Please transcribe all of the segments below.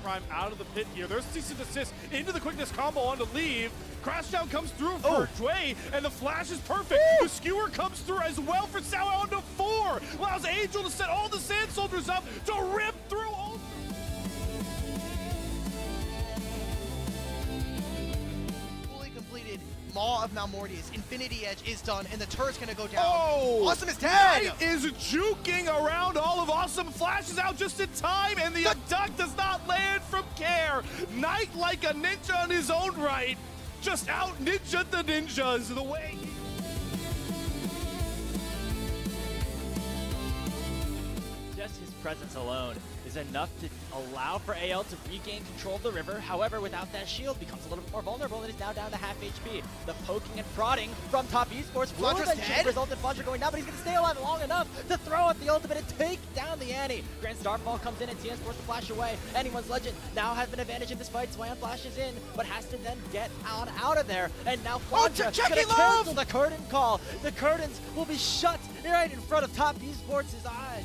Prime out of the pit here. There's cease and desist into the quickness combo on to leave. Crashdown comes through for Dway, and the flash is perfect. The skewer comes through as well for Sao on to 4. Allows Angel to set all the Sand Soldiers up to rip through all. Fully completed Maw of Malmortius. Infinity Edge is done, and the turret's gonna go down. Oh! Awesome is dead! Knight is juking around all of Awesome, flashes out just in time, and the duck does not land from Care. Knight, like a ninja on his own right, just out ninja the ninjas the way. Just his presence alone is enough to allow for AL to regain control of the river. However, without that shield, becomes a little bit more vulnerable and is now down to half HP. The poking and prodding from top esports will eventually result in Fudger going down, but he's going to stay alive long enough to throw out the ultimate and take down the Annie. Grand Starfall comes in and TN's forced to flash away. Anyone's Legend now has an advantage in this fight. Swan flashes in, but has to then get out of there. And now Fudger going to cancel the curtain call. The curtains will be shut right in front of top esports' eyes.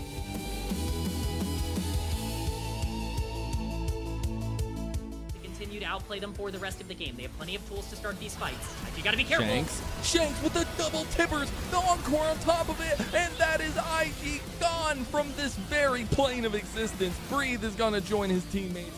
Continue to outplay them for the rest of the game. They have plenty of tools to start these fights. You gotta be careful. Shanks with the double tippers, the encore on top of it, and that is IG gone from this very plane of existence. Breathe is gonna join his teammates.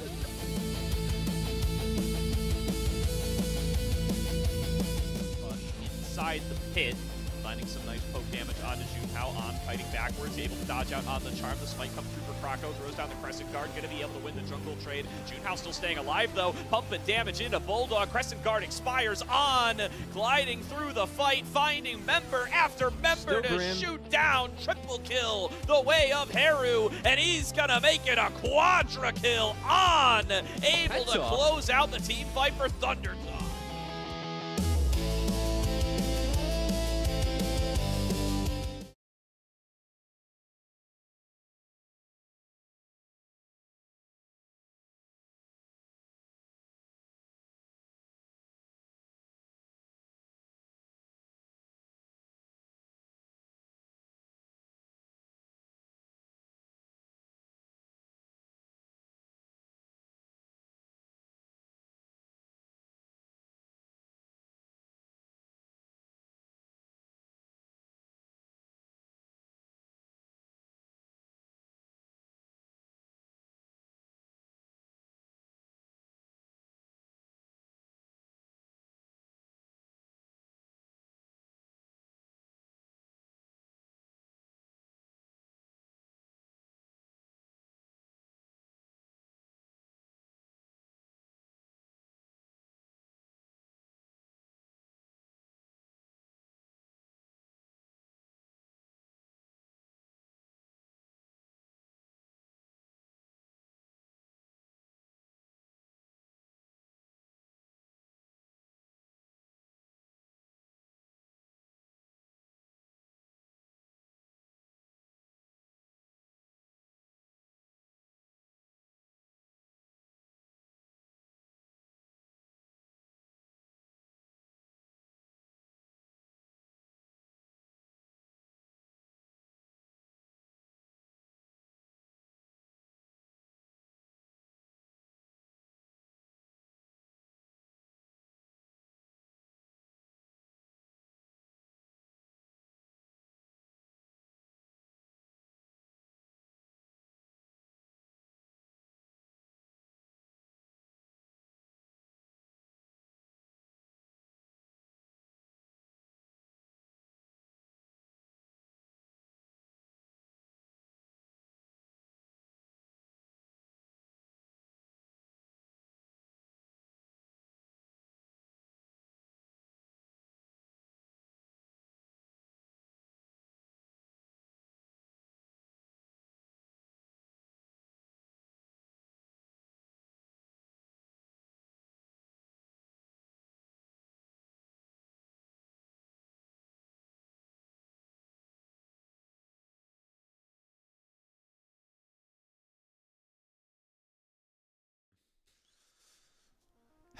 Inside the pit, finding some nice poke damage onto Junhao on fighting backwards, able to dodge out on the charm. The smite comes through for Krakow, throws down the Crescent Guard, going to be able to win the jungle trade. Junhao still staying alive though, pumping damage into Bulldog. Crescent Guard expires on, gliding through the fight, finding member after member to shoot down. Triple kill the way of Haru, and he's going to make it a quadra kill on, able to close out the team fight for Thunderclaw.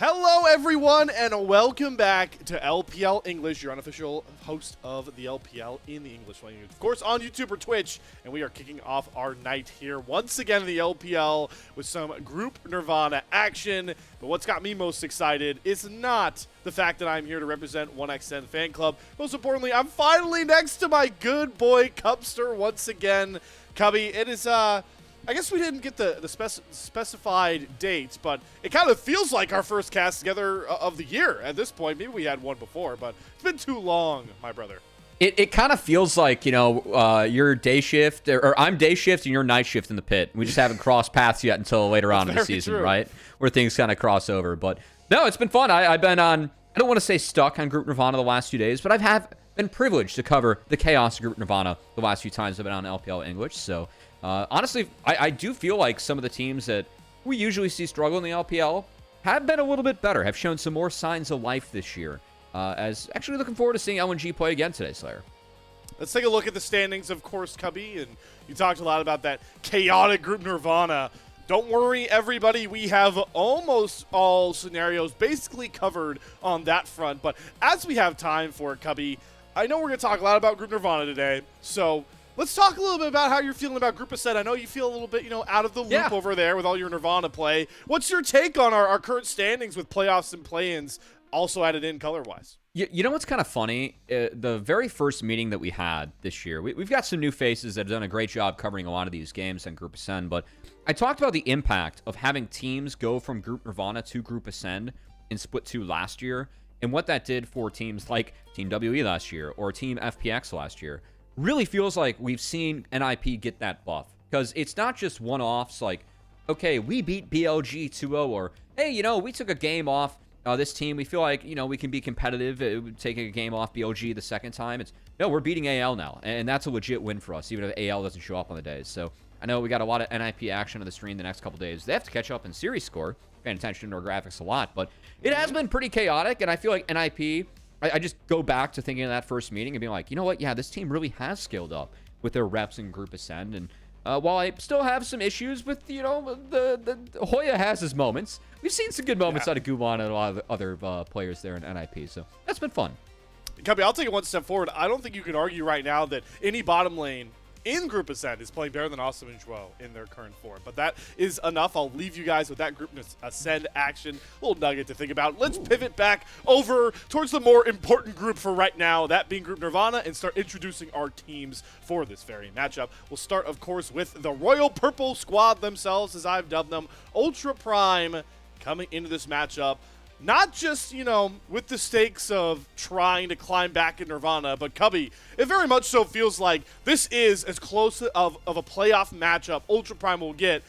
Hello, everyone, and welcome back to LPL English, your unofficial host of the LPL in the English language, of course, on YouTube or Twitch. And we are kicking off our night here once again in the LPL with some Group Nirvana action. But what's got me most excited is not the fact that I'm here to represent 1xN Fan Club. Most importantly, I'm finally next to my good boy Cubster once again. Cubby, it is I guess we didn't get the specified dates, but it kind of feels like our first cast together of the year at this point. Maybe we had one before, but it's been too long, my brother. It kind of feels like, you know, you're day shift, or I'm day shift and you're night shift in the pit. We just haven't crossed paths yet until later on in the season, right? Where things kind of cross over. But no, it's been fun. I've been on, I don't want to say stuck on Group Nirvana the last few days, but I've been privileged to cover the chaos of Group Nirvana the last few times I've been on LPL English. So honestly, I do feel like some of the teams that we usually see struggle in the LPL have been a little bit better, have shown some more signs of life this year. As actually looking forward to seeing LNG play again today, Slayer. Let's take a look at the standings, of course, Cubby. And you talked a lot about that chaotic Group Nirvana. Don't worry, everybody. We have almost all scenarios basically covered on that front. But as we have time for it, Cubby, I know we're going to talk a lot about Group Nirvana today. So let's talk a little bit about how you're feeling about Group Ascent. I know you feel a little bit, out of the loop over there with all your Nirvana play. What's your take on our current standings with playoffs and play-ins also added in color-wise? You know what's kind of funny? The very first meeting that we had this year, we've got some new faces that have done a great job covering a lot of these games on Group Ascend, but I talked about the impact of having teams go from Group Nirvana to Group Ascend in Split 2 last year, and what that did for teams like Team WE last year or Team FPX last year. Really feels like we've seen NIP get that buff, because it's not just one-offs like, okay, we beat BLG 2-0, or hey, we took a game off this team. We feel like, we can be competitive taking a game off BLG the second time. It's, no, we're beating AL now, and that's a legit win for us, even if AL doesn't show up on the days. So I know we got a lot of NIP action on the stream the next couple days. They have to catch up in series score, paying attention to our graphics a lot, but it has been pretty chaotic, and I feel like NIP, I just go back to thinking of that first meeting and being like, you know what? Yeah, this team really has scaled up with their reps in Group Ascend. And while I still have some issues with, the Hoya has his moments. We've seen some good moments out of Gulan and a lot of other players there in NIP. So that's been fun. Cubby, I'll take it one step forward. I don't think you can argue right now that any bottom lane in Group Ascend is playing better than Awesome and Joao in their current form. But that is enough. I'll leave you guys with that Group Ascend action. A little nugget to think about. Let's pivot back over towards the more important group for right now, that being Group Nirvana, and start introducing our teams for this very matchup. We'll start, of course, with the Royal Purple Squad themselves, as I've dubbed them. Ultra Prime coming into this matchup. Not just, with the stakes of trying to climb back in Nirvana, but Cubby, it very much so feels like this is as close of a playoff matchup Ultra Prime will get,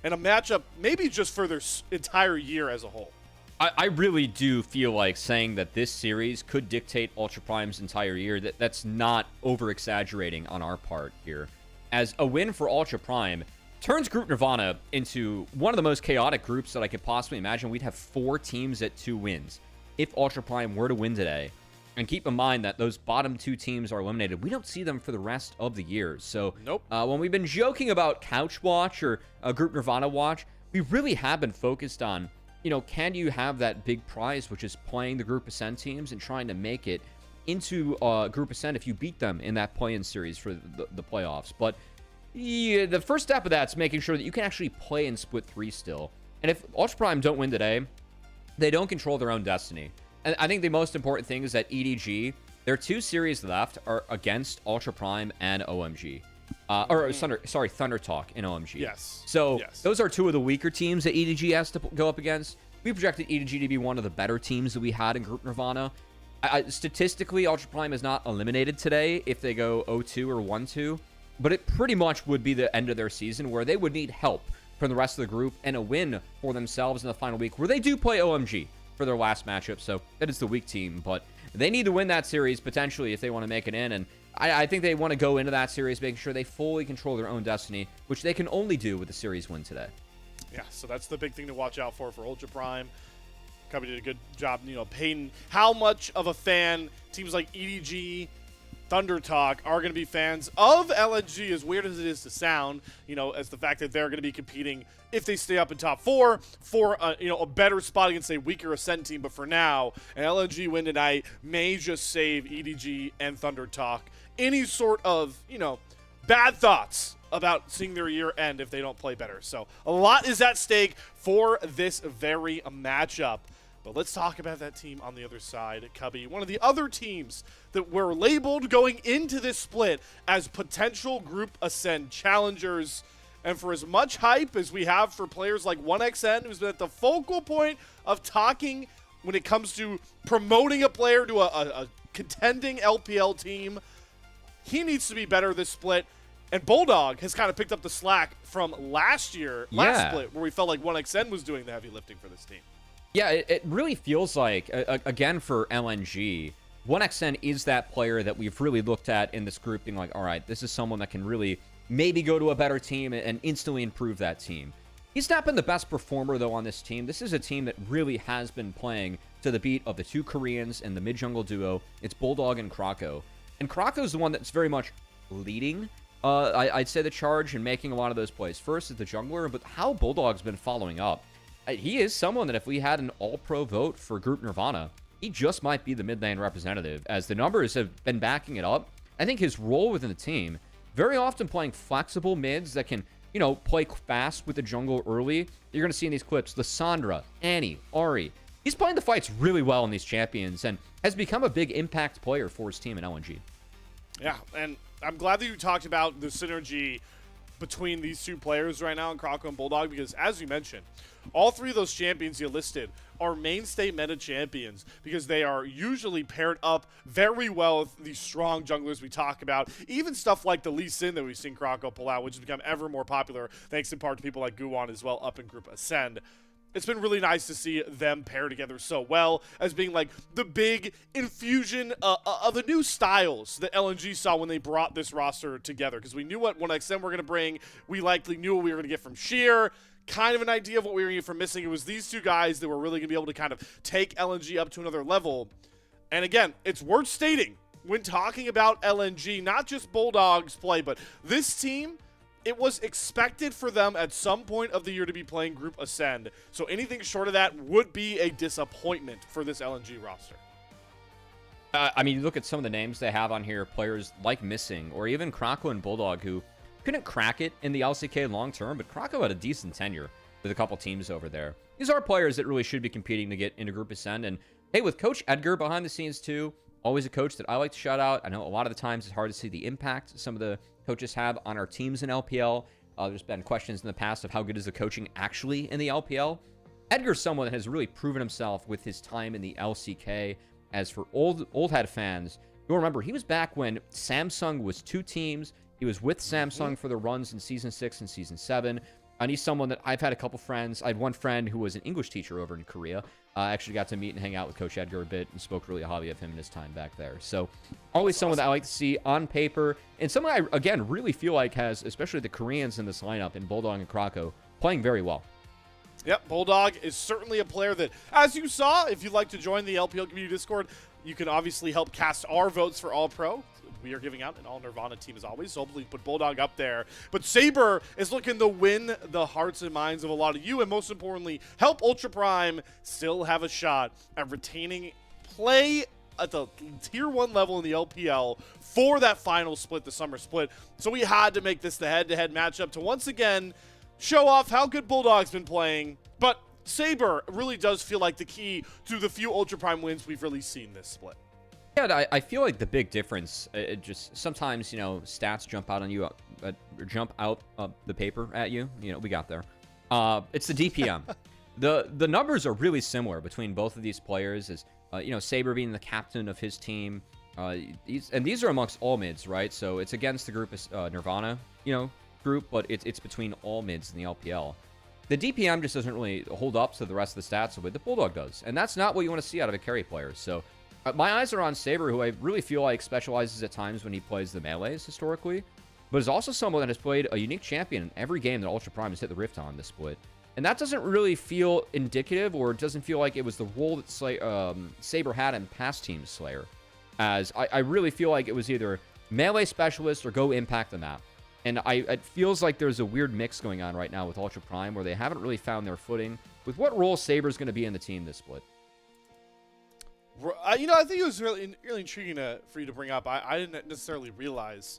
and a matchup maybe just for their entire year as a whole. I really do feel like saying that this series could dictate Ultra Prime's entire year. That's not over-exaggerating on our part here. As a win for Ultra Prime turns Group Nirvana into one of the most chaotic groups that I could possibly imagine. We'd have 4 teams at 2 wins if Ultra Prime were to win today. And keep in mind that those bottom 2 teams are eliminated. We don't see them for the rest of the year. So when we've been joking about Couch Watch or Group Nirvana Watch, we really have been focused on, can you have that big prize, which is playing the Group Ascend teams and trying to make it into Group Ascend if you beat them in that play-in series for the playoffs. But yeah, the first step of that is making sure that you can actually play in Split 3 still. And if Ultra Prime don't win today, they don't control their own destiny. And I think the most important thing is that EDG, their 2 series left are against Ultra Prime and OMG. Thunder Talk and OMG. Yes. So those are 2 of the weaker teams that EDG has to go up against. We projected EDG to be one of the better teams that we had in Group Nirvana. Statistically, Ultra Prime is not eliminated today if they go 0-2 or 1-2. But it pretty much would be the end of their season where they would need help from the rest of the group and a win for themselves in the final week where they do play OMG for their last matchup. So that is the weak team, but they need to win that series potentially if they want to make it in. And I think they want to go into that series making sure they fully control their own destiny, which they can only do with the series win today. Yeah, so that's the big thing to watch out for Ultra Prime. Cubby did a good job, painting how much of a fan teams like EDG, Thunder Talk are going to be fans of LNG, as weird as it is to sound, as the fact that they're going to be competing, if they stay up in top 4, for a better spot against a weaker Ascend team. But for now, an LNG win tonight may just save EDG and Thunder Talk any sort of, bad thoughts about seeing their year end if they don't play better. So a lot is at stake for this very matchup. But let's talk about that team on the other side, Cubby. One of the other teams that were labeled going into this split as potential Group Ascend challengers. And for as much hype as we have for players like 1XN, who's been at the focal point of talking when it comes to promoting a player to a contending LPL team, he needs to be better this split. And Bulldog has kind of picked up the slack from last split, where we felt like 1XN was doing the heavy lifting for this team. Yeah, it really feels like, again, for LNG, 1XN is that player that we've really looked at in this group being like, all right, this is someone that can really maybe go to a better team and instantly improve that team. He's not been the best performer, though, on this team. This is a team that really has been playing to the beat of the 2 Koreans and the mid-jungle duo. It's Bulldog and Krako. And Krako's the one that's very much leading, I'd say, the charge and making a lot of those plays. First is the jungler, but how Bulldog's been following up. He is someone that if we had an all-pro vote for Group Nirvana, he just might be the mid lane representative, as the numbers have been backing it up. I think his role within the team, very often playing flexible mids that can, play fast with the jungle early. You're going to see in these clips, Lissandra, Annie, Ari. He's playing the fights really well in these champions and has become a big impact player for his team in LNG. Yeah, and I'm glad that you talked about the synergy between these 2 players right now in Krako and Bulldog, because as you mentioned, all 3 of those champions you listed are mainstay meta champions because they are usually paired up very well with these strong junglers we talk about. Even stuff like the Lee Sin that we've seen Krako pull out, which has become ever more popular thanks in part to people like Guwon as well up in Group Ascend. It's been really nice to see them pair together so well as being like the big infusion of the new styles that LNG saw when they brought this roster together. Because we knew what 1XM we're going to bring. We likely knew what we were going to get from Sheer. Kind of an idea of what we were going to get from Missing. It was these 2 guys that were really going to be able to kind of take LNG up to another level. And again, it's worth stating when talking about LNG, not just Bulldog's play, but this team, it was expected for them at some point of the year to be playing Group Ascend. So anything short of that would be a disappointment for this LNG roster. I mean, you look at some of the names they have on here, players like Missing, or even Krako and Bulldog, who couldn't crack it in the LCK long term, but Krako had a decent tenure with a couple teams over there. These are players that really should be competing to get into Group Ascend. And hey, with Coach Edgar behind the scenes too, always a coach that I like to shout out. I know a lot of the times it's hard to see the impact some of the coaches have on our teams in LPL. There's been questions in the past of how good is the coaching actually in the LPL. Edgar's someone that has really proven himself with his time in the LCK. As for old head fans, you'll remember he was back when Samsung was 2 teams. He was with Samsung for the runs in Season 6 and Season 7. And he's someone that I've had a couple friends. I had one friend who was an English teacher over in Korea. I actually got to meet and hang out with Coach Edgar a bit and spoke really highly of him in his time back there. So always someone that I like to see on paper. And someone I, again, really feel like has, especially the Koreans in this lineup in Bulldog and Krako, playing very well. Yep, Bulldog is certainly a player that, as you saw, if you'd like to join the LPL Community Discord, you can obviously help cast our votes for All-Pro. We are giving out an all-Nirvana team as always, so hopefully put Bulldog up there. But Saber is looking to win the hearts and minds of a lot of you, and most importantly, help Ultra Prime still have a shot at retaining play at the Tier 1 level in the LPL for that final split, the summer split. So we had to make this the head-to-head matchup to once again show off how good Bulldog's been playing. But Saber really does feel like the key to the few Ultra Prime wins we've really seen this split. Yeah, I feel like the big difference, it just sometimes, stats jump out on you, jump out of the paper at you. We got there. It's the DPM. The numbers are really similar between both of these players. As Saber being the captain of his team, these are amongst all mids, right? So it's against the group Nirvana, group, but it's between all mids in the LPL. The DPM just doesn't really hold up to the rest of the stats the way the Bulldog does, and that's not what you want to see out of a carry player. So. My eyes are on Saber, who I really feel like specializes at times when he plays the melees historically, but is also someone that has played a unique champion in every game that Ultra Prime has hit the Rift on this split. And that doesn't really feel indicative, or doesn't feel like it was the role that Saber had in past teams Slayer. as I really feel like it was either melee specialist or go impact the map. And it feels like there's a weird mix going on right now with Ultra Prime where they haven't really found their footing with what role Saber's going to be in the team this split. You know, I think it was really intriguing for you to bring up. I didn't necessarily realize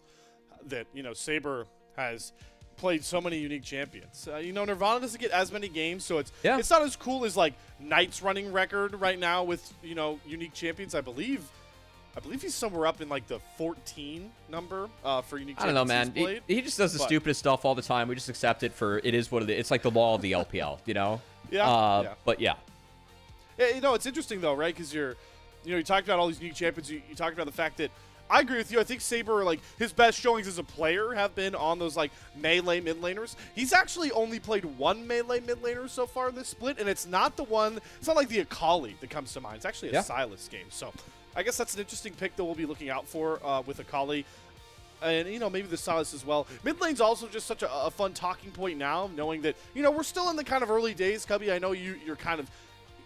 that, you know, Saber has played so many unique champions. You know, Nirvana doesn't get as many games, so it's not as cool as, like, Knight's running record right now with, you know, unique champions. I believe he's somewhere up in, like, the 14 number for unique champions. I don't know, man. He just does the stupidest stuff all the time. We just accept it for it is what it is. It's like the law of the LPL, you know? Yeah. But, yeah. Yeah, you know, it's interesting, though, right? Because you talked about all these unique champions. You talked about the fact that I agree with you. I think Saber, like, his best showings as a player have been on those, like, melee mid laners. He's actually only played one melee mid laner so far in this split, and it's not like the Akali that comes to mind. It's actually a Sylas game. So I guess that's an interesting pick that we'll be looking out for with Akali. And, you know, maybe the Sylas as well. Mid lane's also just such a fun talking point now, knowing that, you know, we're still in the kind of early days, Cubby. I know you're kind of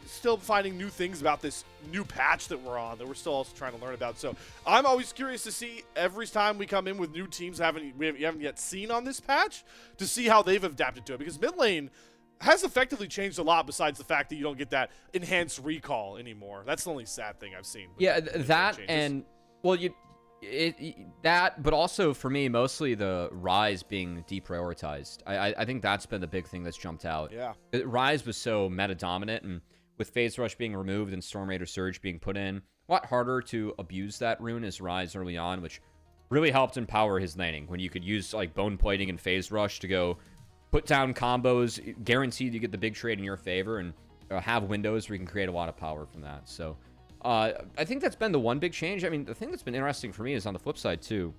still finding new things about this new patch that we're on that we're still also trying to learn about. So I'm always curious to see every time we come in with new teams we haven't yet seen on this patch to see how they've adapted to it, because mid lane has effectively changed a lot besides the fact that you don't get that enhanced recall anymore. That's the only sad thing I've seen. Yeah, that and, well, that, but also for me, mostly the Rise being deprioritized. I think that's been the big thing that's jumped out. Yeah. Rise was so meta dominant, and with Phase Rush being removed and Storm Raider Surge being put in, a lot harder to abuse that rune as Rise early on, which really helped empower his laning when you could use like Bone Plating and Phase Rush to go put down combos, guaranteed you get the big trade in your favor, and have windows where you can create a lot of power from that. So I think that's been the one big change. I mean, the thing that's been interesting for me is on the flip side too.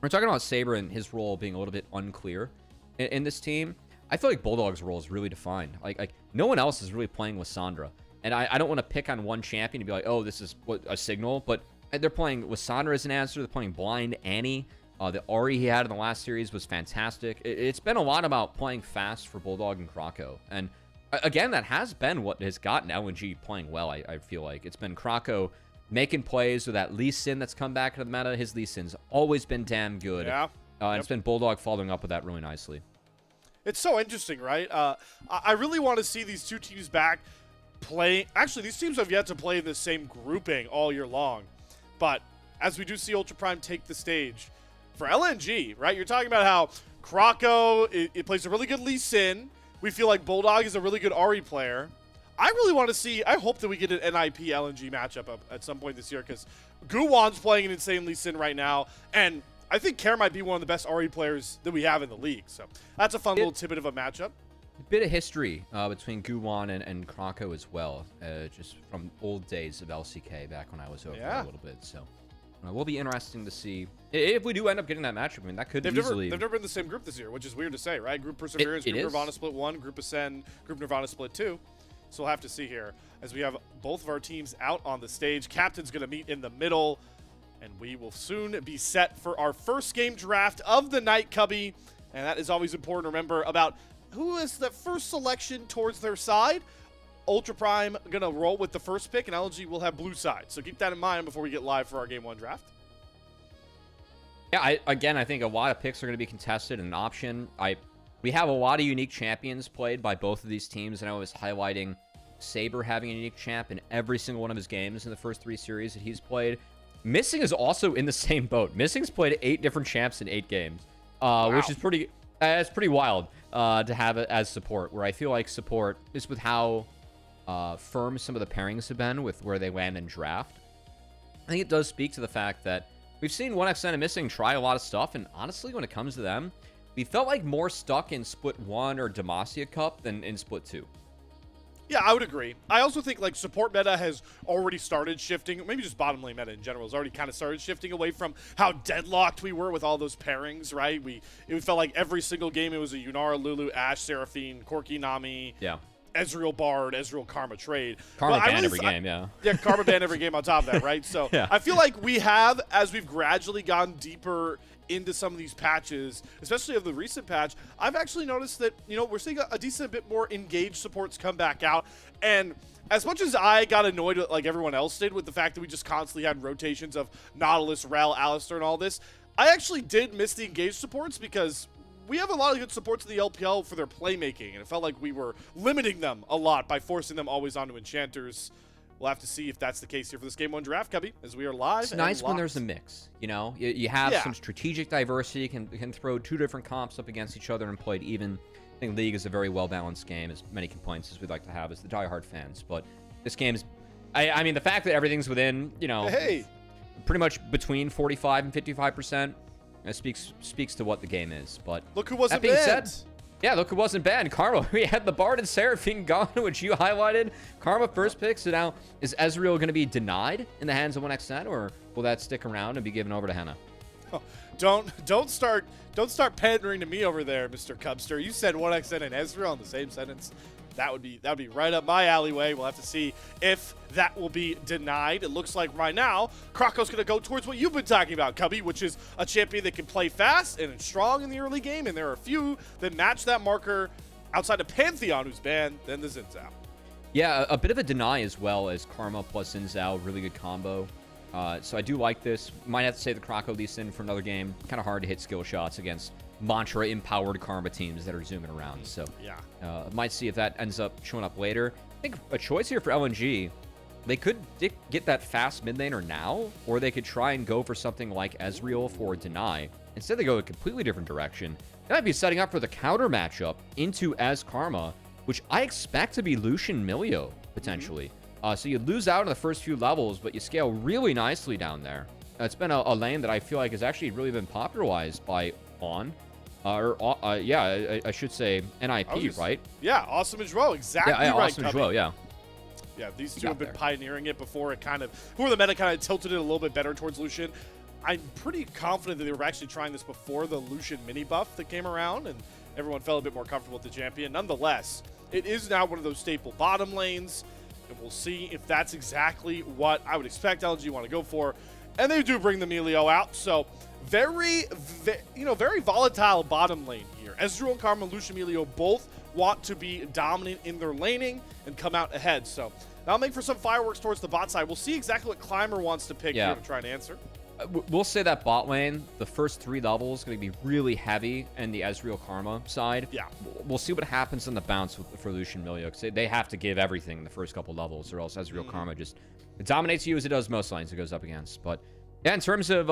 We're talking about Saber and his role being a little bit unclear in this team. I feel like Bulldog's role is really defined. Like no one else is really playing with Sandra. And I don't want to pick on one champion and be like, oh, this is a signal. But they're playing with Sandra as an answer. They're playing Blind Annie. The Ahri he had in the last series was fantastic. It's been a lot about playing fast for Bulldog and Krako. And again, that has been what has gotten LNG playing well, I feel like. It's been Krako making plays with that Lee Sin that's come back into the meta. His Lee Sin's always been damn good. Yeah. And it's been Bulldog following up with that really nicely. It's so interesting, right? I really want to see these two teams back playing. Actually, these teams have yet to play the same grouping all year long. But as we do see Ultra Prime take the stage for LNG, right? You're talking about how Krako, it plays a really good Lee Sin. We feel like Bulldog is a really good Ahri player. I really want to see, I hope that we get an NIP LNG matchup at some point this year, because Guwan's playing an insane Lee Sin right now, and I think Kerr might be one of the best Ahri players that we have in the league. So that's a fun little tidbit of a matchup. A bit of history between Guwan and Krako as well, just from old days of LCK back when I was over there a little bit. So will be interesting to see if we do end up getting that matchup. I mean, that could easily... They've never been in the same group this year, which is weird to say, right? Group Perseverance, Group Nirvana Split 1, Group Ascend, Group Nirvana Split 2. So we'll have to see here as we have both of our teams out on the stage. Captain's going to meet in the middle. And we will soon be set for our first game draft of the night, Cubby. And that is always important to remember about who is the first selection towards their side. Ultra Prime going to roll with the first pick, and LG will have blue side. So keep that in mind before we get live for our Game 1 draft. Yeah, I think a lot of picks are going to be contested and an option. We have a lot of unique champions played by both of these teams, and I was highlighting Saber having a unique champ in every single one of his games in the first 3 series that he's played. Missing is also in the same boat. Missing's played 8 different champs in 8 games, which is pretty wild to have it as support, where I feel like support is with how firm some of the pairings have been with where they land in draft. I think it does speak to the fact that we've seen 1xN and Missing try a lot of stuff, and honestly, when it comes to them, we felt like more stuck in Split 1 or Demacia Cup than in Split 2. Yeah, I would agree. I also think like support meta has already started shifting. Maybe just bottom lane meta in general has already kind of started shifting away from how deadlocked we were with all those pairings, right? It felt like every single game it was a Yunara, Lulu, Ashe, Seraphine, Corki, Nami. Yeah. Ezreal Bard, Ezreal Karma trade. Karma But I ban really every game, yeah. Yeah, Karma ban every game on top of that, right? So Yeah. I feel like we have, as we've gradually gone deeper into some of these patches, especially of the recent patch, I've actually noticed that, you know, we're seeing a decent bit more engaged supports come back out. And as much as I got annoyed like everyone else did with the fact that we just constantly had rotations of Nautilus, Rel, Alistar, and all this, I actually did miss the engaged supports because we have a lot of good supports in the LPL for their playmaking, and it felt like we were limiting them a lot by forcing them always onto enchanters. We'll have to see if that's the case here for this Game 1 draft, Cubby, as we are live. It's nice when there's a mix, you know? You have some strategic diversity, can throw two different comps up against each other and play it even. I think League is a very well-balanced game, as many complaints as we'd like to have as the diehard fans. But this game's... I mean, the fact that everything's within, you know, pretty much between 45 and 55%, it speaks to what the game is. But look who wasn't that being banned. said, yeah, look who wasn't banned. Karma. We had the Bard and Seraphine gone, which you highlighted. Karma first pick. So now, is Ezreal going to be denied in the hands of 1xN, or will that stick around and be given over to Henna? Oh, don't start pandering to me over there, Mr. Cubster. You said 1xN and Ezreal in the same sentence. That would be right up my alleyway. We'll have to see if that will be denied. It looks like right now, Krako's going to go towards what you've been talking about, Cubby, which is a champion that can play fast and strong in the early game, and there are a few that match that marker outside of Pantheon, who's banned, then the Xin Zhao. Yeah, a bit of a deny as well as Karma plus Xin Zhao, really good combo. So I do like this. Might have to say the Krako Lee Sin for another game. Kind of hard to hit skill shots against Mantra-empowered Karma teams that are zooming around. So yeah, might see if that ends up showing up later. I think a choice here for LNG, they could get that fast mid laner now, or they could try and go for something like Ezreal for deny. Instead, they go a completely different direction. They might be setting up for the counter matchup into Ez Karma, which I expect to be Lucian Milio, potentially. So you lose out in the first few levels, but you scale really nicely down there. It's been a lane that I feel like has actually really been popularized by On. I should say NIP, right? Yeah, Awesome as well. Exactly right, Awesome as well, yeah. Yeah, these two have been pioneering it before it before the meta kind of tilted it a little bit better towards Lucian. I'm pretty confident that they were actually trying this before the Lucian mini buff that came around, and everyone felt a bit more comfortable with the champion. Nonetheless, it is now one of those staple bottom lanes, and we'll see if that's exactly what I would expect LNG want to go for. And they do bring the Milio out, so very volatile bottom lane here. Ezreal and Karma, Lucian, Milio both want to be dominant in their laning and come out ahead. So that'll make for some fireworks towards the bot side. We'll see exactly what Climber wants to pick here to try and answer. We'll say that bot lane, the first 3 levels, is going to be really heavy in the Ezreal Karma side. Yeah. We'll see what happens on the bounce for Lucian Milio, because they have to give everything in the first couple levels, or else Ezreal Karma just dominates you as it does most lanes it goes up against. But yeah, in terms of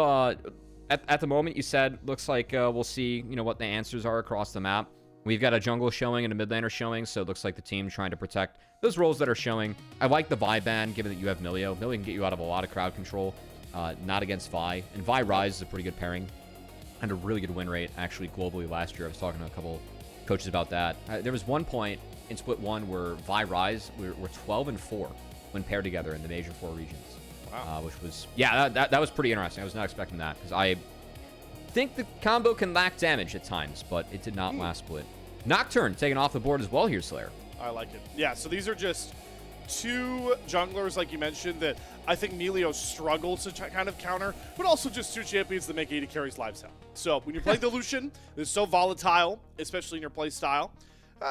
at the moment, you said looks like we'll see what the answers are across the map. We've got a jungle showing and a mid laner showing, so it looks like the team trying to protect those roles that are showing. I like the Vi ban, given that you have Milio. Milio can get you out of a lot of crowd control, not against Vi. And Vi Rise is a pretty good pairing and a really good win rate, actually, globally last year. I was talking to a couple coaches about that. There was one point in Split 1 where Vi Rise were 12-4 when paired together in the Major 4 regions. Wow. Which was, that was pretty interesting. I was not expecting that, because I think the combo can lack damage at times, but it did not last Split. Nocturne taken off the board as well here, Slayer. I like it. Yeah, so these are just 2 junglers, like you mentioned, that I think Milio struggles to kind of counter, but also just 2 champions that make 80 carries lives hell. So when you're playing the Lucian, it's so volatile, especially in your play style.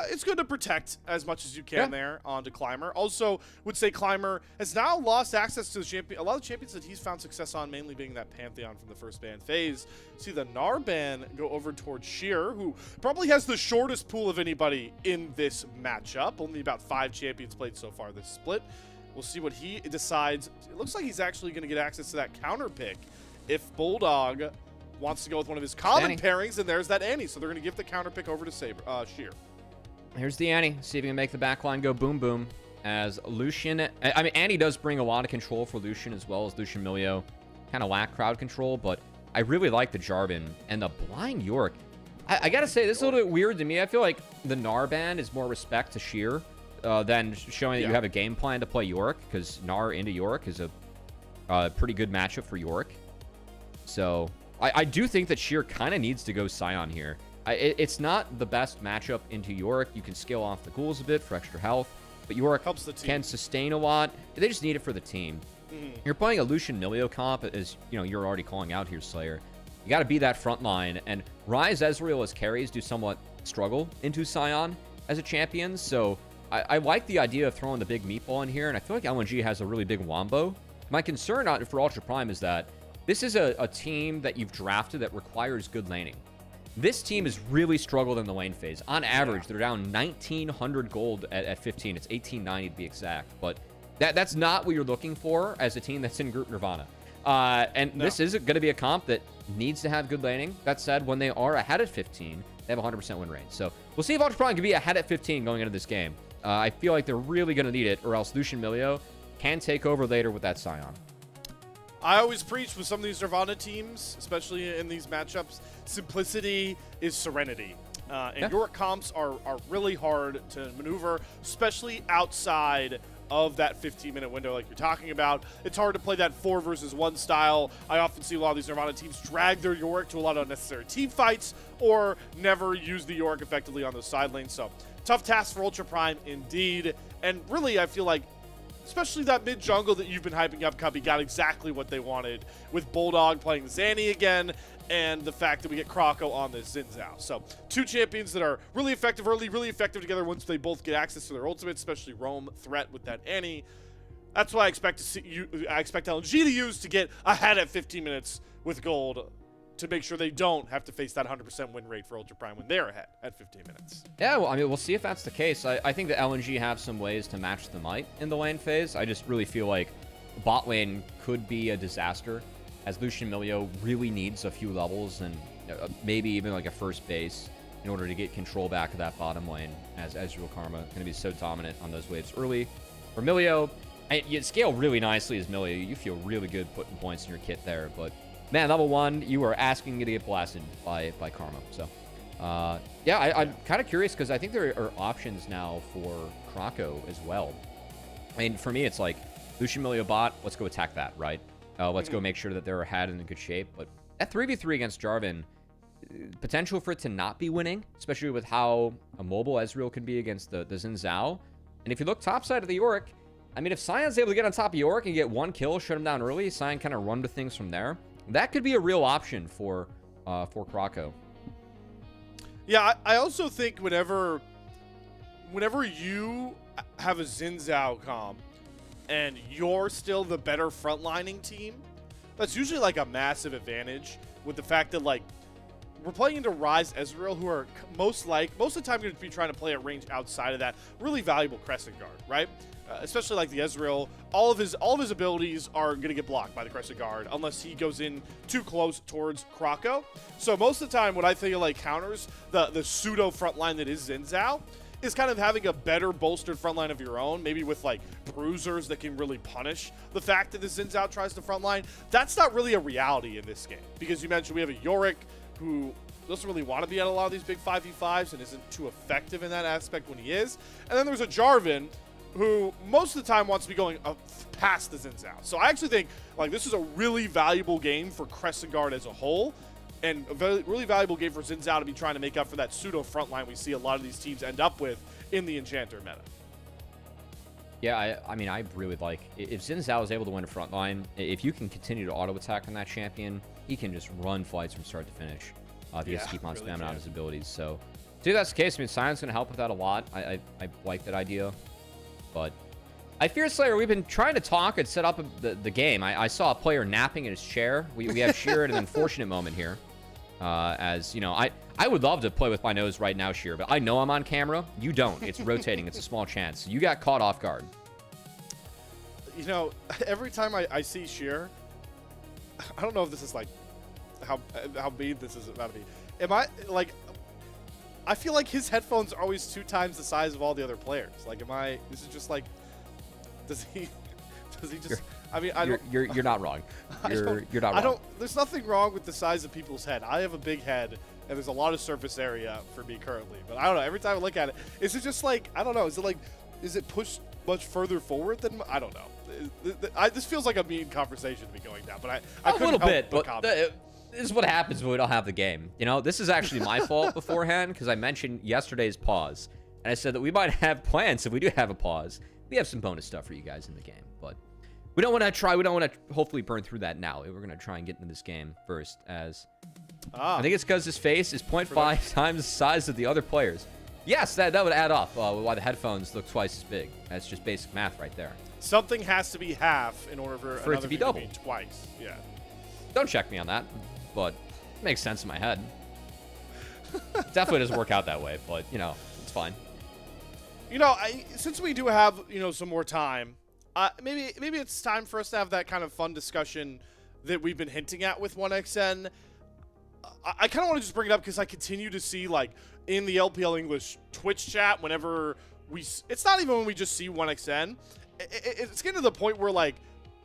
It's good to protect as much as you can there onto Climber. Also, would say Climber has now lost access to the champion. A lot of champions that he's found success on, mainly being that Pantheon from the first ban phase. See the Gnar ban go over towards Sheer, who probably has the shortest pool of anybody in this matchup. Only about 5 champions played so far this split. We'll see what he decides. It looks like he's actually going to get access to that counter pick if Bulldog wants to go with one of his common pairings, and there's that Annie. So they're going to give the counter pick over to Sheer. Here's the Annie. See if he can make the backline go boom boom. As Lucian, I mean, Annie does bring a lot of control for Lucian, as well as Lucian Milio. Kind of lack crowd control, but I really like the Jarvan and the Blind York. I gotta say, this is a little bit weird to me. I feel like the Gnar ban is more respect to Sheer than showing that you have a game plan to play York, because Gnar into York is a pretty good matchup for York. So I do think that Sheer kind of needs to go Scion here. It's not the best matchup into Yorick. You can scale off the ghouls a bit for extra health, but Yorick Helps the team. can sustain a lot. They just need it for the team. You're playing a Lucian Milio comp, as you're already calling out here, Slayer. You got to be that front line, and Ryze Ezreal as carries do somewhat struggle into Sion as a champion, so I like the idea of throwing the big meatball in here, and I feel like LNG has a really big wombo. My concern for Ultra Prime is that this is a team that you've drafted that requires good laning. This team has really struggled in the lane phase. On average, they're down 1,900 gold at 15. It's 1,890 to be exact, but that's not what you're looking for as a team that's in Group Nirvana. This is going to be a comp that needs to have good laning. That said, when they are ahead at 15, they have a 100% win rate. So we'll see if Ultra Prime can be ahead at 15 going into this game. I feel like they're really going to need it, or else Lucian Milio can take over later with that Sion. I always preach with some of these Nirvana teams, especially in these matchups, simplicity is serenity. And your comps are really hard to maneuver, especially outside of that 15-minute window like you're talking about. It's hard to play that 4 versus 1 style. I often see a lot of these Nirvana teams drag their Yorick to a lot of unnecessary team fights or never use the Yorick effectively on those side lanes. So tough task for Ultra Prime indeed. And really, I feel like especially that mid jungle that you've been hyping up, Cubby, got exactly what they wanted with Bulldog playing Zanny again, and the fact that we get Krako on this Xin Zhao. So 2 champions that are really effective early, really effective together once they both get access to their ultimates, especially Roam threat with that Annie. That's what I expect to see. I expect LNG to use to get ahead at 15 minutes with gold, to make sure they don't have to face that 100% win rate for Ultra Prime when they're ahead at 15 minutes. Yeah, well, I mean, we'll see if that's the case. I think that LNG have some ways to match the might in the lane phase. I just really feel like bot lane could be a disaster, as Lucian Milio really needs a few levels and maybe even like a first base in order to get control back of that bottom lane, as Ezreal Karma going to be so dominant on those waves early. For Milio, you scale really nicely as Milio. You feel really good putting points in your kit there, but man, level 1, you are asking to get blasted by Karma. So, yeah, I'm kind of curious because I think there are options now for Krako as well. I mean, for me, it's like Lucian Milio bot, let's go attack that, right? Let's go make sure that they're ahead and in good shape. But that 3v3 against Jarvan, potential for it to not be winning, especially with how immobile Ezreal can be against the Xin Zhao. And if you look topside of the Yorick, I mean, if Sion's able to get on top of Yorick and get 1 kill, shut him down early, Sion kind of run to things from there. That could be a real option for Krako. Yeah, I also think whenever you have a Xin Zhao comp and you're still the better frontlining team, that's usually like a massive advantage with the fact that like we're playing into Ryze Ezreal, who are most of the time going to be trying to play a range outside of that really valuable Crescent Guard, right? Especially like the Ezreal, all of his abilities are going to get blocked by the Crescent Guard unless he goes in too close towards Krako. So most of the time, what I think like counters the pseudo frontline that is Xin Zhao is kind of having a better bolstered frontline of your own, maybe with like bruisers that can really punish the fact that the Xin Zhao tries to frontline. That's not really a reality in this game because you mentioned we have a Yorick who doesn't really want to be at a lot of these big 5v5s and isn't too effective in that aspect when he is. And then there's a Jarvan who most of the time wants to be going past the Xin Zhao. So I actually think like this is a really valuable game for Crescent Guard as a whole, and a really valuable game for Xin Zhao to be trying to make up for that pseudo frontline we see a lot of these teams end up with in the Enchanter meta. Yeah, I mean, I really like, if Xin Zhao is able to win a front line, if you can continue to auto-attack on that champion, he can just run fights from start to finish. If he just keep on spamming out his abilities. So, if that's the case, I mean, Sion's going to help with that a lot. I like that idea. But I fear, Slayer, we've been trying to talk and set up the game. I saw a player napping in his chair. We have Sheer at an unfortunate moment here. As, you know, I would love to play with my nose right now, Sheer, but I know I'm on camera. You don't. It's rotating. It's a small chance. You got caught off guard. You know, every time I see Sheer, I don't know if this is like how mean this is about to be. Am I like? I feel like his headphones are always 2 times the size of all the other players. Like, this is just like, does he just? I mean, you're not wrong. You're not wrong. There's nothing wrong with the size of people's head. I have a big head, and there's a lot of surface area for me currently. But I don't know. Every time I look at it, is it just like, I don't know. Is it pushed much further forward than, I don't know. This feels like a mean conversation to be going down, but I couldn't a little help bit, but but comment. This is what happens when we don't have the game. You know, this is actually my fault beforehand because I mentioned yesterday's pause. And I said that we might have plans if we do have a pause. We have some bonus stuff for you guys in the game. But we don't want to hopefully burn through that now. We're going to try and get into this game first as... I think it's because his face is 0.5 times the size of the other players. Yes, that would add up why the headphones look twice as big. That's just basic math right there. Something has to be half in order for it to be double. Twice. Yeah. Don't check me on that, but it makes sense in my head. Definitely doesn't work out that way, but, you know, it's fine. You know, since we do have, you know, some more time, maybe it's time for us to have that kind of fun discussion that we've been hinting at with 1xN. I kind of want to just bring it up because I continue to see, like, in the LPL English Twitch chat, whenever it's not even when we just see 1xN. It's getting to the point where, like,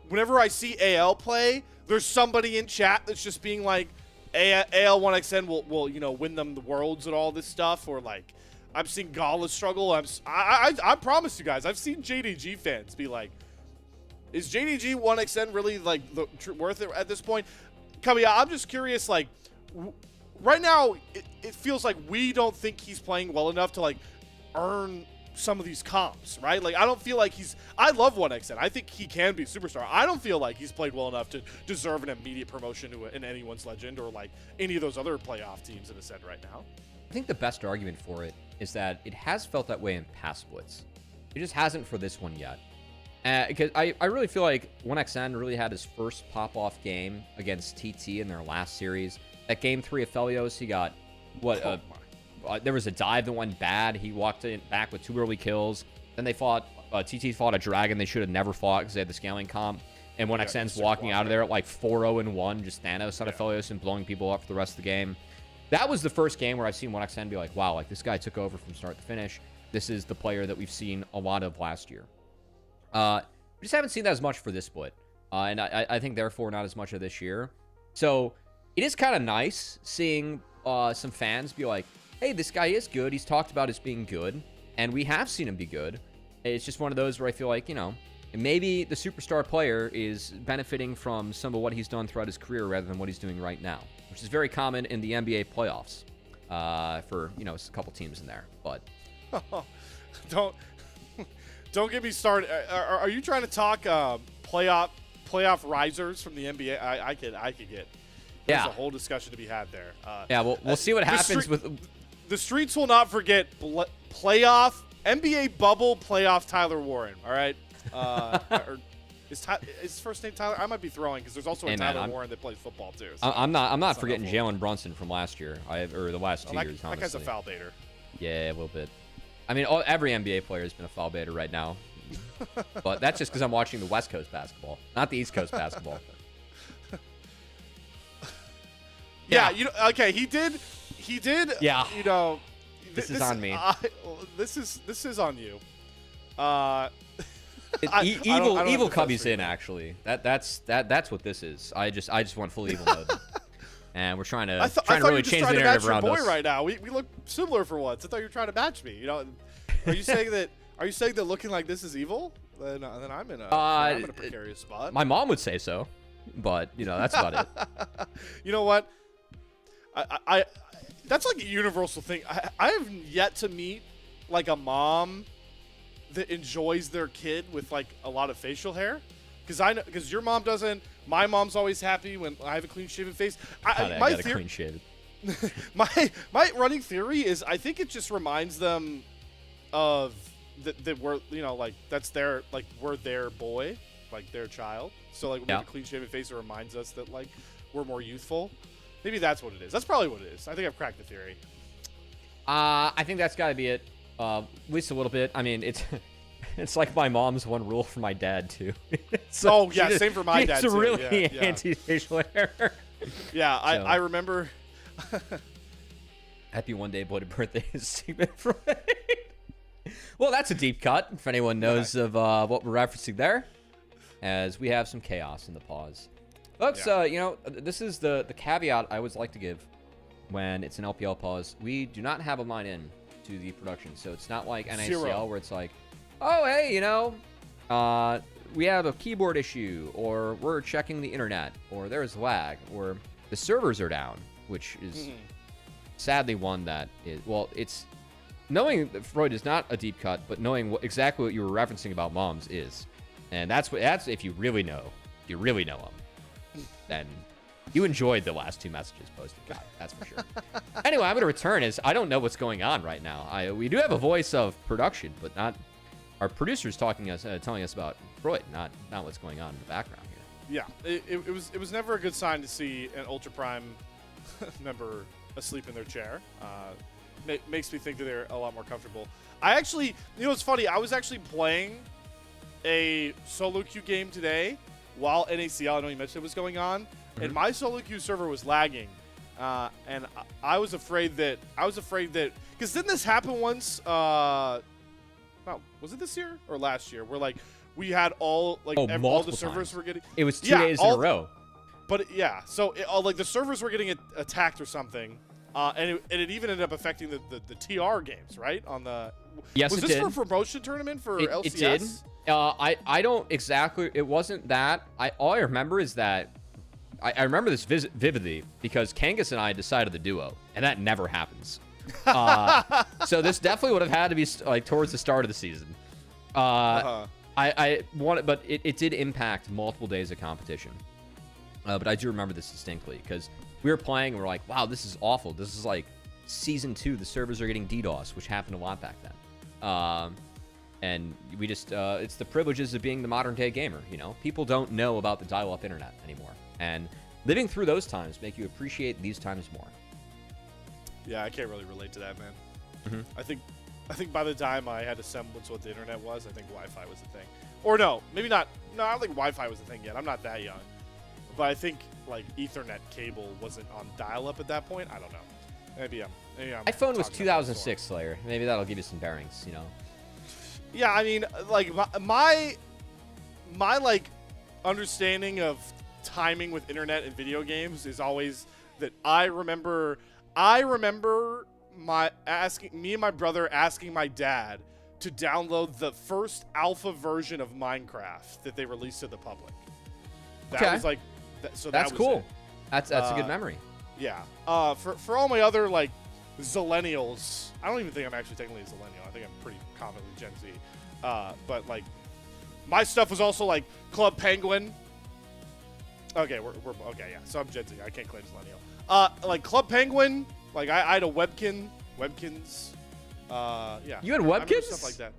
whenever I see AL play, there's somebody in chat that's just being like, AL 1xN will you know, win them the worlds and all this stuff, or like, I'm seeing Gala struggle. I promise you guys, I've seen JDG fans be like, is JDG 1xN really like worth it at this point? Cubby, I'm just curious, like, right now it feels like we don't think he's playing well enough to like earn some of these comps, right? Like, I don't feel like I love 1xN. I think he can be a superstar. I don't feel like he's played well enough to deserve an immediate promotion in anyone's legend or like any of those other playoff teams in Ascend right now. I think the best argument for it is that it has felt that way in past splits. It just hasn't for this one yet. Because I really feel like 1xN really had his first pop-off game against TT in their last series. That game 3 of Felios, he got, what, there was a dive that went bad. He walked in back with 2 early kills. Then they fought, TT fought a dragon they should have never fought because they had the scaling comp. And 1xN's walking out of there at like 4-0-1, just Thanos out of Felios and blowing people up for the rest of the game. That was the first game where I've seen 1xN be like, wow, like this guy took over from start to finish. This is the player that we've seen a lot of last year. We just haven't seen that as much for this split. And I think, therefore, not as much of this year. So it is kind of nice seeing some fans be like, hey, this guy is good. He's talked about as being good. And we have seen him be good. It's just one of those where I feel like, you know, maybe the superstar player is benefiting from some of what he's done throughout his career rather than what he's doing right now, which is very common in the NBA playoffs for, you know, a couple teams in there. But Don't get me started. Are you trying to talk playoff risers from the NBA? I could get. There's a whole discussion to be had there. Yeah, we'll see what happens with the streets. Will not forget playoff NBA bubble playoff Tyler Warren. All right. Is his first name Tyler? I might be throwing because there's also a Tyler Warren that plays football too. So I'm not forgetting Jalen Brunson from last year. Or the last 2 years. Honestly. That guy's a foul baiter. Yeah, a little bit. I mean, every NBA player has been a foul baiter right now. But that's just because I'm watching the West Coast basketball, not the East Coast basketball. Yeah, you know, okay, he did. Yeah. You know, this is on me. This is on you. Evil Cubby's in, actually. That's what this is. I just want full evil mode. And we're trying to really change the narrative around us. Right now, we look similar for once. I thought you were trying to match me. You know, are you saying that? Are you saying that looking like this is evil? Then I'm in a precarious spot. My mom would say so, but you know that's about it. You know what? I that's like a universal thing. I have yet to meet like a mom that enjoys their kid with like a lot of facial hair. Because your mom doesn't. My mom's always happy when I have a clean-shaven face. My clean-shaven. my running theory is I think it just reminds them of that we're, you know, like that's their, like we're their boy, like their child. So like when we have a clean-shaven face, it reminds us that like we're more youthful. Maybe that's what it is. That's probably what it is. I think I've cracked the theory. I think that's got to be it. At least a little bit. I mean, it's like my mom's one rule for my dad too. So, same for my dad too. It's really anti-facial hair. Yeah, I remember. Happy one day belated birthday segment for me. Well, that's a deep cut. If anyone knows of what we're referencing there, as we have some chaos in the pause, folks. You know, this is the caveat I always like to give when it's an LPL pause. We do not have a line in to the production, so it's not like NACL where it's like, oh, hey, you know, we have a keyboard issue, or we're checking the internet, or there's lag, or the servers are down, which is sadly one that is, well, it's knowing that Freud is not a deep cut, but knowing exactly what you were referencing about moms is. And that's if you really know them, then you enjoyed the last 2 messages posted, guy. That's for sure. Anyway, I'm going to return as I don't know what's going on right now. We do have a voice of production, but not our producers telling us about Freud, not what's going on in the background here. Yeah, it was never a good sign to see an Ultra Prime member asleep in their chair. Makes me think that they're a lot more comfortable. I actually, it's funny. I was actually playing a solo queue game today while NACL, I know you mentioned it was going on, and my solo queue server was lagging, and I was afraid that because didn't this happen once? Was it this year or last year? Where like we had all all the servers times. were getting. It was 2 days in a row. But yeah, so like the servers were getting attacked or something, and it even ended up affecting the TR games, right? On the yes, was it this did. for a promotion tournament for LCS? It did. I don't exactly. It wasn't that. All I remember is that I remember this vividly because Kangas and I decided the duo, and that never happens. So this definitely would have had to be like towards the start of the season. I wanted, but it did impact multiple days of competition. But I do remember this distinctly because we were playing and we're like, wow, this is awful. This is like season 2. The servers are getting DDoS, which happened a lot back then. And we just, it's the privileges of being the modern day gamer. People don't know about the dial-up internet anymore. And living through those times make you appreciate these times more. Yeah, I can't really relate to that, man. I think by the time I had a semblance what the internet was, I think Wi-Fi was the thing. Or no, maybe not. No, I don't think Wi-Fi was the thing yet. I'm not that young. But I think like Ethernet cable wasn't on dial-up at that point. I don't know. Maybe I'm My phone was talking about 2006, Slayer. Maybe that'll give you some bearings, Yeah, I mean, like my like understanding of timing with internet and video games is always that I remember me and my brother asking my dad to download the first alpha version of Minecraft that they released to the public. That was like, so that's that was cool. it. That's a good memory. Yeah. For all my other like Zillennials, I don't even think I'm actually technically a Zillennial. I think I'm pretty commonly Gen Z. But like, my stuff was also like Club Penguin. Okay, we're okay. Yeah, so I'm Gen Z. I can't claim Zillennial. Like Club Penguin. Like I had a Webkins. Yeah. You had I remember Webkins? stuff like that.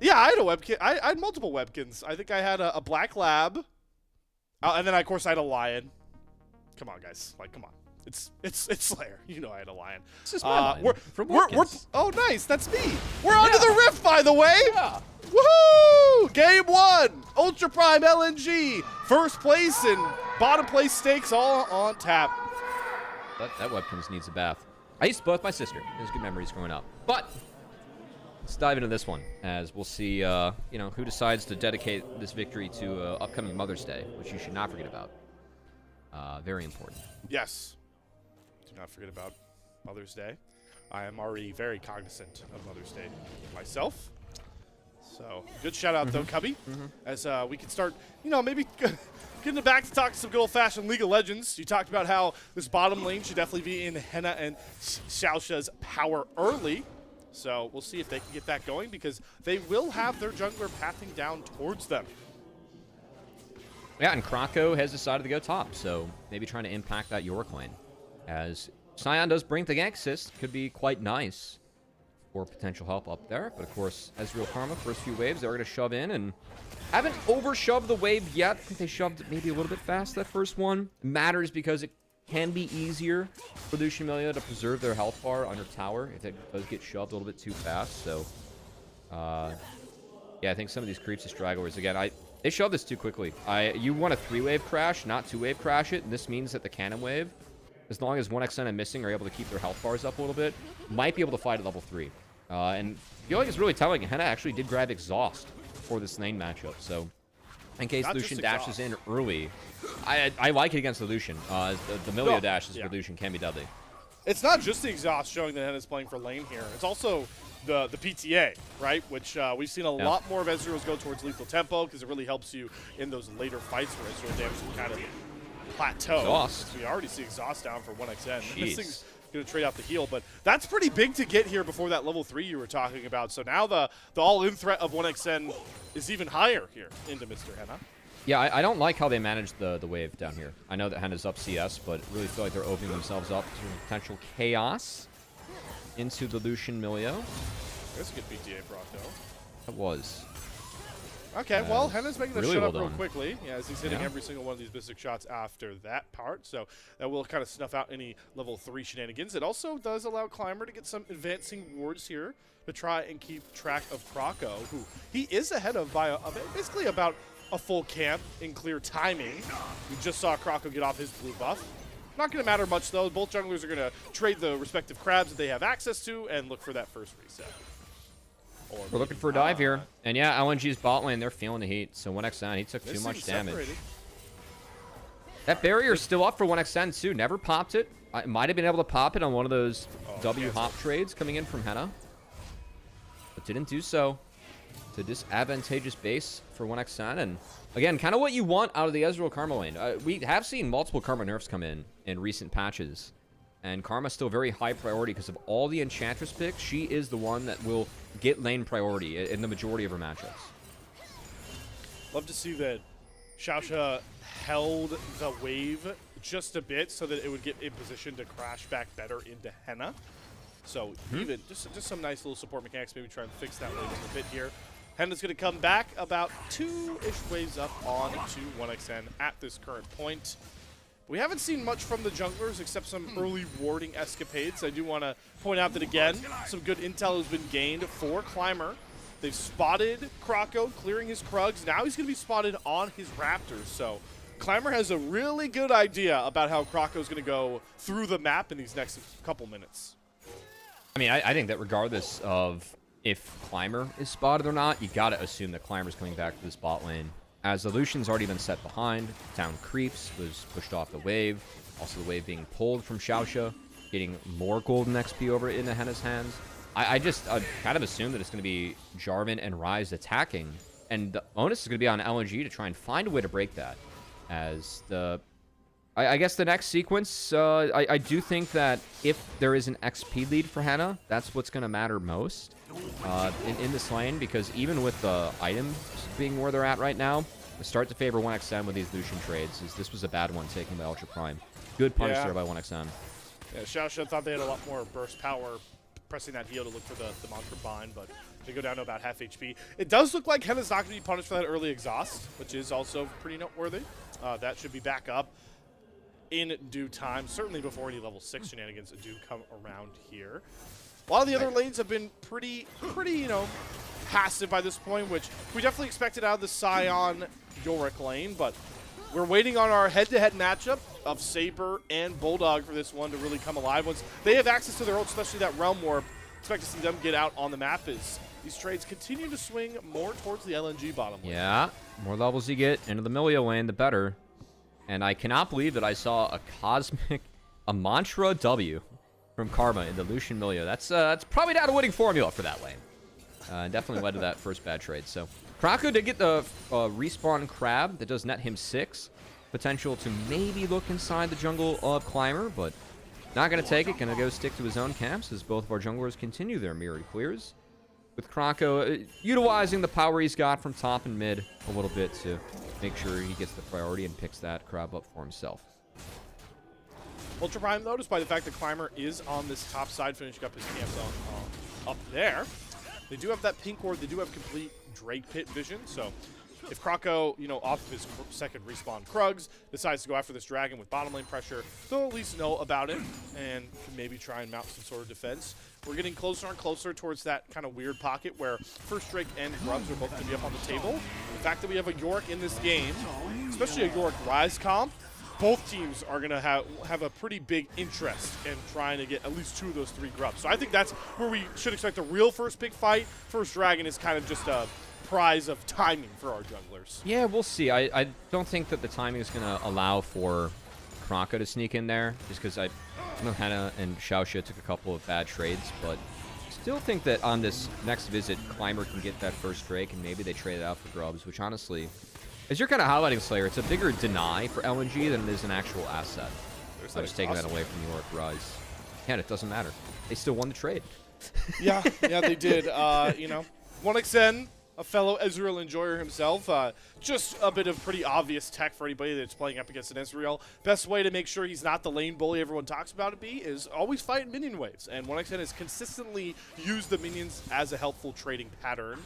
Yeah, I had a Webkin. I had multiple Webkins. I think I had a Black Lab, and then of course I had a Lion. Come on, guys. Like, come on. It's Slayer. I had a Lion. This is my line from we're oh nice, that's me. We're onto the Rift, by the way. Yeah. Woohoo! Game 1, Ultra Prime LNG, first place and bottom place stakes all on tap. That Webkins needs a bath. I used to play with my sister. It was good memories growing up. But let's dive into this one as we'll see, who decides to dedicate this victory to upcoming Mother's Day, which you should not forget about. Very important. Yes. Do not forget about Mother's Day. I am already very cognizant of Mother's Day myself. So, good shout out though, Cubby, as we can start, maybe getting back to talk some good old-fashioned League of Legends. You talked about how this bottom lane should definitely be in Henna and Xiaosha's power early. So, we'll see if they can get that going because they will have their jungler pathing down towards them. Yeah, and Krako has decided to go top, so maybe trying to impact that York lane. As Sion does bring the gank assist, could be quite nice for potential help up there. But of course, as Real Karma, first few waves, they're going to shove in and haven't over-shoved the wave yet. I think they shoved it maybe a little bit fast, that first one. Matters because it can be easier for Lucian Melia to preserve their health bar under tower if it does get shoved a little bit too fast. So, yeah, I think some of these creeps are stragglers. Again, they shoved this too quickly. You want a 3-wave crash, not 2-wave crash it, and this means that the cannon wave, as long as 1xN and Missing are able to keep their health bars up a little bit, might be able to fight at level 3. And I feel like it's really telling. Henna actually did grab Exhaust for this lane matchup, so in case Not Lucian just dashes in Exhaust. early, I like it against the Lucian. The Melia dashes for Lucian can be deadly. It's not just the Exhaust showing that Henna's playing for lane here. It's also the PTA, right? Which we've seen a lot more of Ezreal's go towards lethal tempo because it really helps you in those later fights where Ezreal damage can kind of plateau. Exhaust. We already see exhaust down for 1xN. Jeez. This thing's going to trade out the heal, but that's pretty big to get here before that level 3 you were talking about. So now the all-in threat of 1xN is even higher here into Mr. Henna. Yeah, I don't like how they managed the wave down here. I know that Henna's up CS, but really feel like they're opening themselves up to potential chaos into the Lucian Milio. This could be DA Brocco. It was. Okay, well, Henna's making the really shut well up real done. quickly. Yeah, as he's hitting Yeah. every single one of these Mystic shots after that part. So that will kind of snuff out any level 3 shenanigans. It also does allow Climber to get some advancing wards here to try and keep track of Krocko, who he is ahead of by basically about a full camp in clear timing. We just saw Krocko get off his blue buff. Not going to matter much, though. Both junglers are going to trade the respective crabs that they have access to and look for that first reset. Or We're looking for a dive here. And yeah, LNG's bot lane, they're feeling the heat. So 1xN, he took too much damage. Separated. That barrier's still up for 1xN, too. Never popped it. I might have been able to pop it on one of those W hop trades coming in from Henna. But didn't do so. It's a disadvantageous base for 1xN. And again, kind of what you want out of the Ezreal Karma lane. We have seen multiple Karma nerfs come in recent patches. And Karma's still very high priority because of all the Enchantress picks. She is the one that will get lane priority in the majority of her matchups. Love to see that Xiaosha held the wave just a bit so that it would get in position to crash back better into Henna. So even just some nice little support mechanics, maybe try and fix that wave a bit here. Henna's going to come back about 2-ish waves up on to 1xN at this current point. We haven't seen much from the junglers except some early warding escapades. I do want to point out that, again, some good intel has been gained for Climber. They've spotted Krocko clearing his Krugs. Now he's going to be spotted on his Raptors. So Climber has a really good idea about how Krocko's going to go through the map in these next couple minutes. I mean, I think that regardless of if Climber is spotted or not, you got to assume that Climber's coming back to this bot lane. As the Lucian's already been set behind, down creeps, was pushed off the wave. Also the wave being pulled from Xiaosha, getting more golden XP over into Henna's hands. I kind of assume that it's going to be Jarvan and Ryze attacking. And the onus is going to be on LNG to try and find a way to break that. As the... I guess the next sequence, I do think that if there is an XP lead for Henna, that's what's going to matter most in this lane, because even with the items being where they're at right now, the start to favor 1xN with these Lucian trades is this was a bad one taken by Ultra Prime. Good punish there by 1xN. Yeah, Xiaosha thought they had a lot more burst power pressing that heal to look for the Mantra Bind, but they go down to about half HP. It does look like Henna's not going to be punished for that early exhaust, which is also pretty noteworthy. That should be back up in due time, certainly before any level 6 shenanigans do come around here. A lot of the other lanes have been pretty, you know, passive by this point, which we definitely expected out of the Sion Yorick lane, but we're waiting on our head-to-head matchup of Saber and Bulldog for this one to really come alive. Once they have access to their ult, especially that Realm Warp, expect to see them get out on the map as these trades continue to swing more towards the LNG bottom lane. Yeah, more levels you get into the Milio lane, the better. And I cannot believe that I saw a Mantra W from Karma in the Lucian Milio. That's probably not a winning formula for that lane. Definitely led to that first bad trade. So Krocko did get the respawn crab that does net him 6. Potential to maybe look inside the jungle of Climber, but not going to take it. Going to go stick to his own camps as both of our junglers continue their mirrored clears. With Krocko utilizing the power he's got from top and mid a little bit to make sure he gets the priority and picks that crab up for himself. Ultra Prime, though, despite the fact that Climber is on this top side, finishing up his camp zone up there, they do have that pink ward. They do have complete Drake Pit vision, so if Krocko, you know, off of his second respawn Krugs, decides to go after this dragon with bottom lane pressure, they'll at least know about it and can maybe try and mount some sort of defense. We're getting closer and closer towards that kind of weird pocket where first Drake and Grubs are both going to be up on the table. The fact that we have a Yorick in this game, especially a Yorick Ryze comp, both teams are going to have a pretty big interest in trying to get at least 2 of those 3 Grubs. So I think that's where we should expect a real first big fight. First Dragon is kind of just a prize of timing for our junglers. Yeah, we'll see. I don't think that the timing is going to allow for Krocko to sneak in there, just because I know Henna and Xiaosha took a couple of bad trades, but still think that on this next visit, Climber can get that first Drake, and maybe they trade it out for Grubs, which honestly, As you're kind of highlighting, Slayer, it's a bigger deny for LNG than it is an actual asset. I was taking that away from New York Rise. And it doesn't matter. They still won the trade. Yeah, they did. You know, 1xN, a fellow Ezreal enjoyer himself. Just a bit of pretty obvious tech for anybody that's playing up against an Ezreal. Best way to make sure he's not the lane bully everyone talks about it is always fight minion waves. And 1xN has consistently used the minions as a helpful trading pattern.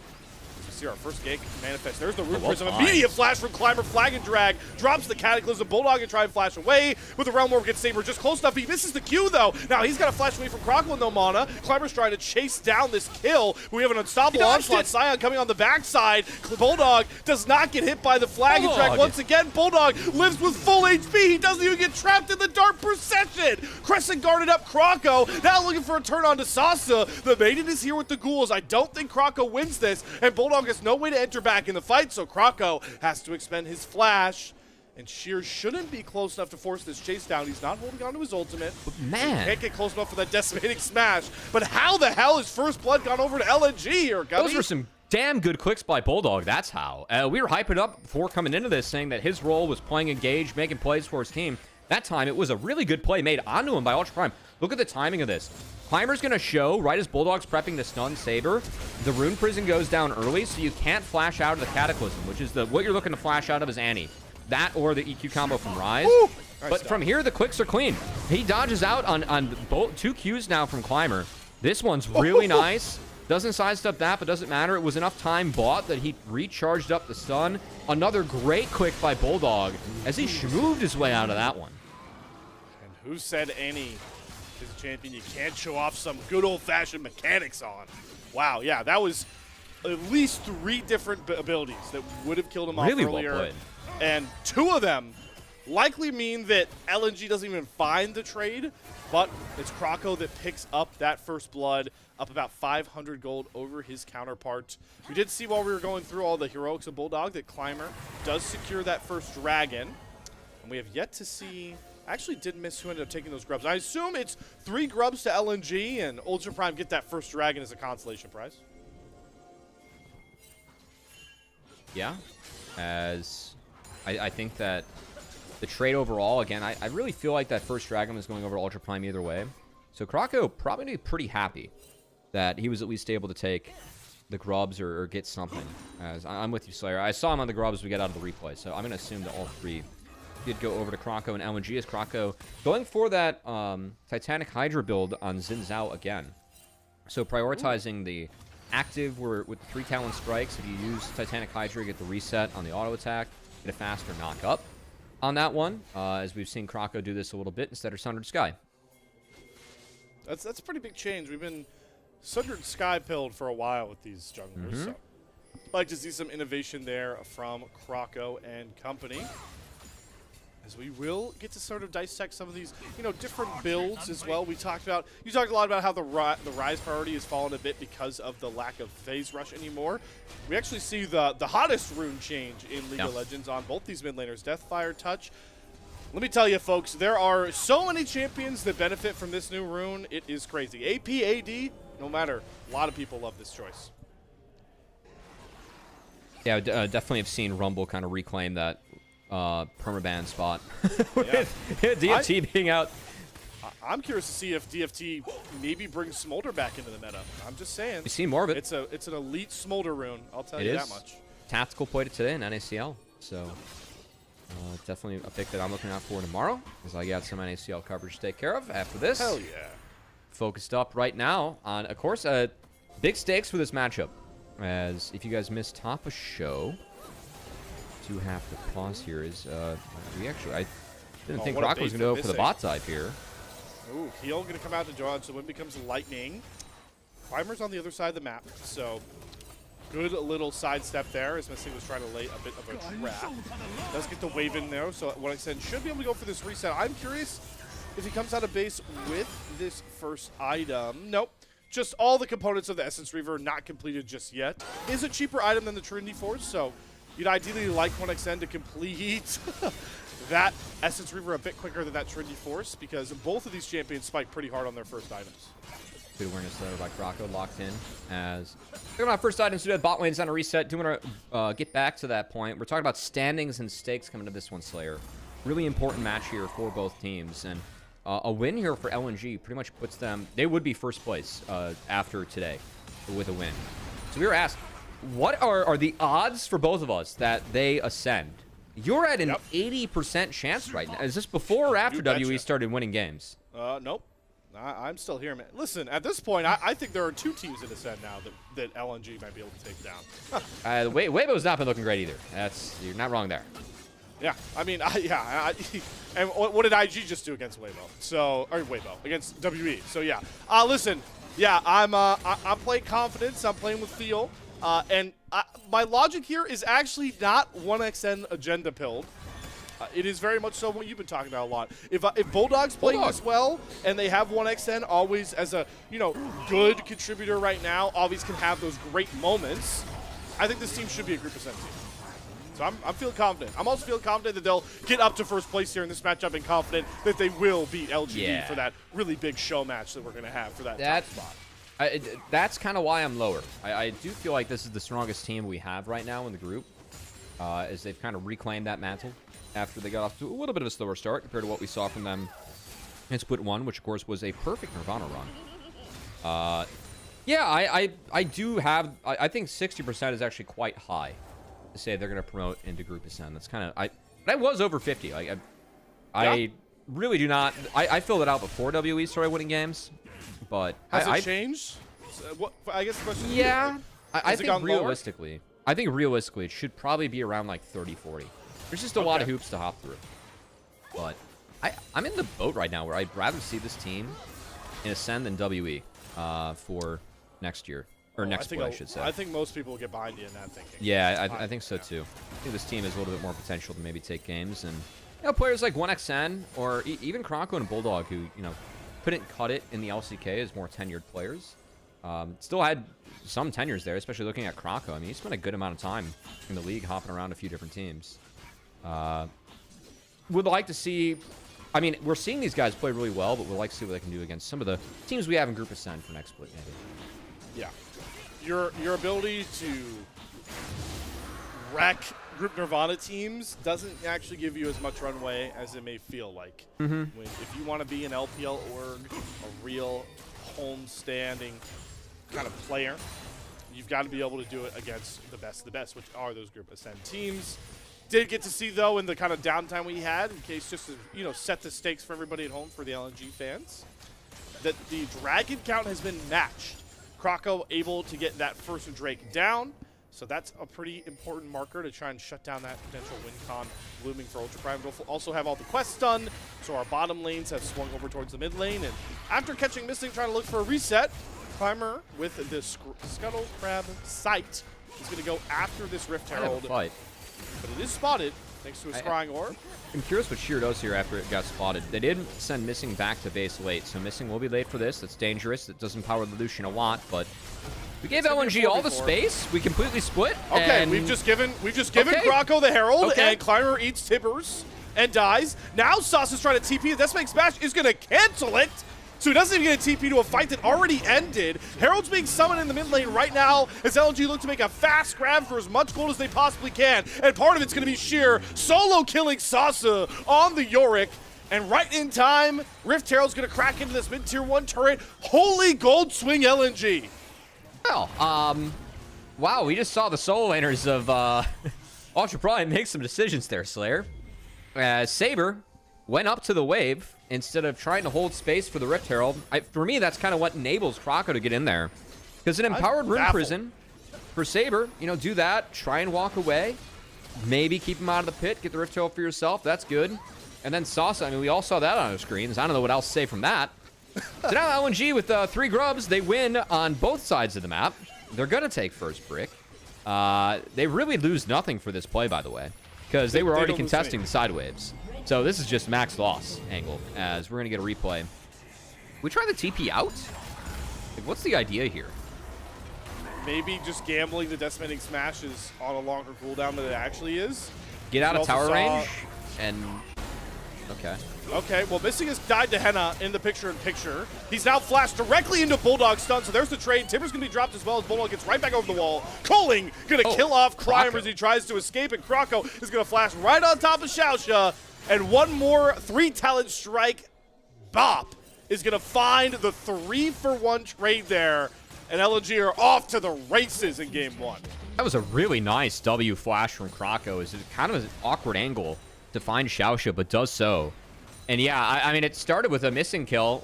We see our first gank manifest. There's the Rune Prism. Immediate flash from Climber. Flag and drag. Drops the Cataclysm. Bulldog and try and flash away. With the Realm Warp gets Saber just close enough. He misses the Q, though. Now he's got to flash away from Croco with no mana. Climber's trying to chase down this kill. We have an unstoppable onslaught. Scion coming on the backside. Bulldog does not get hit by the flag and drag once again. Bulldog lives with full HP. He doesn't even get trapped in the dark procession. Crescent guarded up Croco. Now looking for a turn on to Sasa. The Maiden is here with the ghouls. I don't think Croco wins this. And Bulldog has no way to enter back in the fight, so Croco has to expend his flash. And Sheer shouldn't be close enough to force this chase down. He's not holding on to his ultimate. But man. Can't get close enough for that decimating smash. But how the hell is First Blood gone over to LNG here, Gubby? Those were some damn good clicks by Bulldog, that's how. We were hyping up before coming into this, saying that his role was playing engaged, making plays for his team. That time, it was a really good play made onto him by Ultra Prime. Look at the timing of this. Climber's going to show right as Bulldog's prepping to stun Saber. The Rune Prison goes down early, so you can't flash out of the Cataclysm, which is what you're looking to flash out of is Annie. That or the EQ combo from Rise. But from here, the clicks are clean. He dodges out on both 2 Qs now from Climber. This one's really nice. Doesn't sidestep that, but doesn't matter. It was enough time bought that he recharged up the stun. Another great click by Bulldog as he moved his way out of that one. And who said Annie is a champion you can't show off some good old-fashioned mechanics on? Wow, yeah, that was at least 3 different abilities that would have killed him off earlier. Well played. And 2 of them likely mean that LNG doesn't even find the trade, but it's Croco that picks up that First Blood, up about 500 gold over his counterpart. We did see while we were going through all the heroics of Bulldog that Climber does secure that first dragon. And we have yet to see... I actually did miss who ended up taking those grubs. I assume it's 3 grubs to LNG and Ultra Prime get that first dragon as a consolation prize. Yeah, as I think that the trade overall, again, I really feel like that first dragon was going over to Ultra Prime either way. So Croco probably be pretty happy that he was at least able to take the grubs or get something. As I'm with you, Slayer. I saw him on the grubs we get out of the replay, so I'm going to assume that all 3 did go over to Croco and LNG as Croco going for that Titanic Hydra build on Xin Zhao again. So prioritizing the active with 3 Talon Strikes. If you use Titanic Hydra, get the reset on the auto attack, get a faster knock up on that one, as we've seen Croco do this a little bit instead of Sundered Sky. That's a pretty big change. We've been Sundered Sky pilled for a while with these junglers, so I'd like to see some innovation there from Croco and company. As we will get to sort of dissect some of these, different builds as well. You talked a lot about how the Rise priority has fallen a bit because of the lack of phase rush anymore. We actually see the hottest rune change in League of Legends on both these mid laners, Deathfire, Touch. Let me tell you, folks, there are so many champions that benefit from this new rune. It is crazy. AP, AD, no matter. A lot of people love this choice. Yeah, definitely have seen Rumble kind of reclaim that permaban spot with DFT being out. I'm curious to see if DFT maybe brings Smolder back into the meta. I'm just saying. You see more of it. It's an elite Smolder rune. I'll tell you that much. Tactical played it today in NACL, so definitely a pick that I'm looking out for tomorrow, as I got some NACL coverage to take care of after this. Hell yeah. Focused up right now on, of course, big stakes for this matchup. As if you guys missed top of show, do have to pause here. I didn't think Croco was going to go for the bot side here. Ooh, Heal going to come out to draw, so when it becomes Lightning. Climber's on the other side of the map, so good little sidestep there as Missing was trying to lay a bit of a trap. Does get the wave in there, so what I said should be able to go for this reset. I'm curious if he comes out of base with this first item. Nope. Just all the components of the Essence Reaver not completed just yet. Is a cheaper item than the Trinity Force, so you'd ideally like 1xN to complete that Essence Reaver a bit quicker than that Trinity Force, because both of these champions spike pretty hard on their first items. Good awareness there by Krako, locked in. As looking at first items, bot lane's on a reset. Do want to get back to that point. We're talking about standings and stakes coming to this one, Slayer. Really important match here for both teams, and a win here for LNG pretty much puts them. They would be first place after today with a win. So we were asked, what are the odds for both of us that they ascend? You're at an 80% chance right now. Is this before or after WE started winning games? Nope. I'm still here, man. Listen, at this point, I think there are 2 teams in Ascend now that LNG might be able to take down. Weibo's not been looking great either. You're not wrong there. Yeah, I mean, and what did IG just do against Weibo? Against WE. So yeah, listen, yeah, I'm playing confidence. I'm playing with feel, and my logic here is actually not 1xN agenda pilled. It is very much so what you've been talking about a lot. If Bulldog's playing this well and they have 1xN always as a good contributor right now, always can have those great moments, I think this team should be a Group Ascent team. So I'm feeling confident. I'm also feeling confident that they'll get up to first place here in this matchup and confident that they will beat LGD for that really big show match that we're going to have for that top spot. That's kind of why I'm lower. I do feel like this is the strongest team we have right now in the group, as they've kind of reclaimed that mantle after they got off to a little bit of a slower start compared to what we saw from them in Split 1, which, of course, was a perfect Nirvana run. Yeah, I do have... I think 60% is actually quite high to say they're going to promote into Group Ascend. That's kind of... I was over 50. Like, I really do not... I filled it out before WE started winning games, but... Has it changed? I guess the question is... Yeah. I think realistically... I think realistically it should probably be around like 30, 40. There's just a lot of hoops to hop through. But I'm in the boat right now where I'd rather see this team in Ascend than WE for next year. Or next split, I should say. I think most people will get behind you in that thinking. Yeah, I think so too. I think this team has a little bit more potential to maybe take games. And players like 1xN or even Krako and Bulldog who, couldn't cut it in the LCK as more tenured players. Still had some tenures there, especially looking at Krako. I mean, he spent a good amount of time in the league hopping around a few different teams. Would like to see... I mean, we're seeing these guys play really well, but we'd like to see what they can do against some of the teams we have in Group Ascend for next split, maybe. Yeah. Your ability to wreck Group Nirvana teams doesn't actually give you as much runway as it may feel like. If you want to be an LPL org, a real home-standing kind of player, you've got to be able to do it against the best of the best, which are those Group Ascend teams. Did get to see, though, in the kind of downtime we had, in case just to, set the stakes for everybody at home, for the LNG fans, that the Dragon count has been matched. Krako able to get that first Drake down, so that's a pretty important marker to try and shut down that potential win con looming for Ultra Prime. We'll also have all the quests done, so our bottom lanes have swung over towards the mid lane, and after catching Missing, trying to look for a reset, Climber with the Scuttle Crab sight is going to go after this Rift Herald. But it is spotted, thanks to a Scrying Orb. I'm curious what Sheer does here after it got spotted. They did send Missing back to base late, so Missing will be late for this. That's dangerous. It doesn't power the Lucian a lot, but we gave LNG all the space. We completely split. Okay, we've just given Krako the Herald, and Climber eats Tibbers and dies. Now Sauce is trying to TP. This makes Smash is going to cancel it. So he doesn't even get a TP to a fight that already ended. Herald's being summoned in the mid lane right now as LNG look to make a fast grab for as much gold as they possibly can. And part of it's going to be Sheer solo killing Sasa on the Yorick. And right in time, Rift Herald's going to crack into this mid-tier 1 turret. Holy gold swing LNG. Well, wow, we just saw the solo laners of Ultra Prime make some decisions there, Slayer. Saber went up to the wave instead of trying to hold space for the Rift Herald. For me, that's kind of what enables Krako to get in there. Because an empowered Rune Prison for Saber, do that, try and walk away, maybe keep him out of the pit, get the Rift Herald for yourself, that's good. And then Sasa, I mean, we all saw that on our screens. I don't know what else to say from that. So now LNG with 3 grubs, they win on both sides of the map. They're going to take first brick. They really lose nothing for this play, by the way, because they were already contesting the side waves. So this is just max loss angle, as we're going to get a replay. We try the TP out? Like, what's the idea here? Maybe just gambling the Decimating Smash is on a longer cooldown than it actually is. Get out of tower range and Okay. Okay, well, Missing has died to Henna in the picture-in-picture. He's now flashed directly into Bulldog's stun, so there's the trade. Timber's going to be dropped as well as Bulldog gets right back over the wall. Coling going to kill off Climber as he tries to escape, and Krako is going to flash right on top of Xiaoxia. And one more 3-talent strike bop is going to find the 3-for-1 trade there. And LNG are off to the races in game 1. That was a really nice W flash from Krako. It's kind of an awkward angle to find Xiaoxia, but does so. And yeah, I mean, it started with a Missing kill.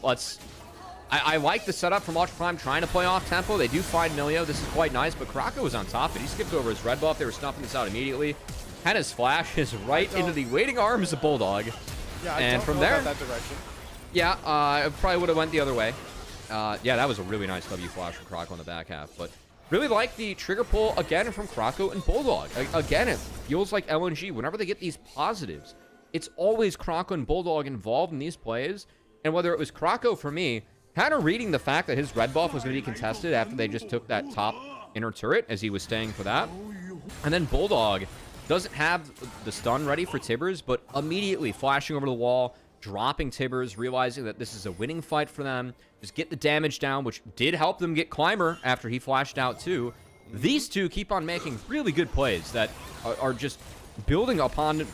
I like the setup from Ultra Prime trying to play off tempo. They do find Milio. This is quite nice, but Krako was on top of it. He skipped over his red buff. They were snuffing this out immediately. Henna's flash is right into the waiting arms of Bulldog. Yeah, and from know there, about that direction. Yeah, it probably would have went the other way. Yeah, that was a really nice W flash from Krako in the back half, but really like the trigger pull again from Krako and Bulldog. Again, it feels like LNG, whenever they get these positives, it's always Krako and Bulldog involved in these plays. And whether it was Krako, for me, kind of reading the fact that his red buff was going to be contested after they just took that top inner turret as he was staying for that. And then Bulldog doesn't have the stun ready for Tibbers, but immediately flashing over the wall, dropping Tibbers, realizing that this is a winning fight for them. Just get the damage down, which did help them get Climber after he flashed out too. These two keep on making really good plays that are just building upon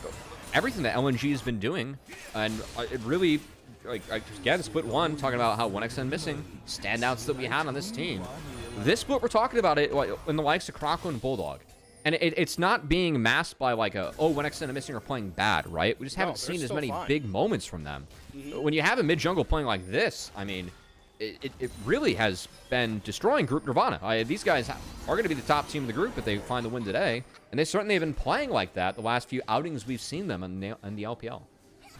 everything that LNG has been doing. And it really, again, split 1, talking about how 1xN Missing, standouts that we had on this team. This split we're talking about it in the likes of Krako and Bulldog. And it's not being masked by like 1xN and Missing are playing bad, right? We just haven't seen as many big moments from them. When you have a mid-jungle playing like this, I mean, it really has been destroying Group Nirvana. These guys are going to be the top team in the group if they find the win today. And they certainly have been playing like that the last few outings we've seen them in the LPL.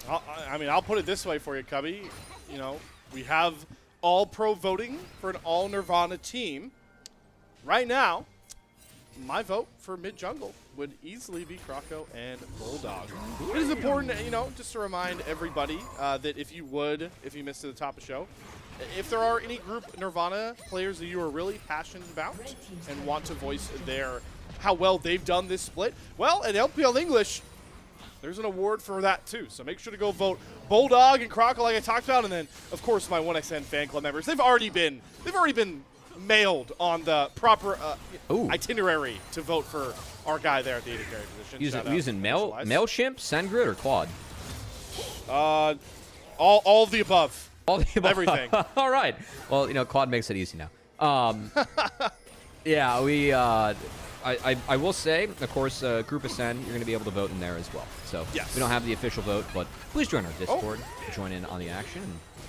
I mean, I'll put it this way for you, Cubby. You know, we have all-pro voting for an all-Nirvana team. Right now, my vote for mid-jungle would easily be Krako and Bulldog. It is important, you know, just to remind everybody that if you missed at the top of the show, if there are any group Nirvana players that you are really passionate about and want to voice how well they've done this split, well, at LPL English, there's an award for that too. So make sure to go vote Bulldog and Krako like I talked about, and then of course my 1xN fan club members. They've already been mailed on the proper itinerary to vote for our guy there at the AD carry position. Using MailChimp, SendGrid, or Claude? All of the above. All the above. Everything. All right. Well, you know, Claude makes it easy now. Yeah, I will say, of course, Group Ascend, you're going to be able to vote in there as well. So yes. We don't have the official vote, but please join our Discord to join in on the action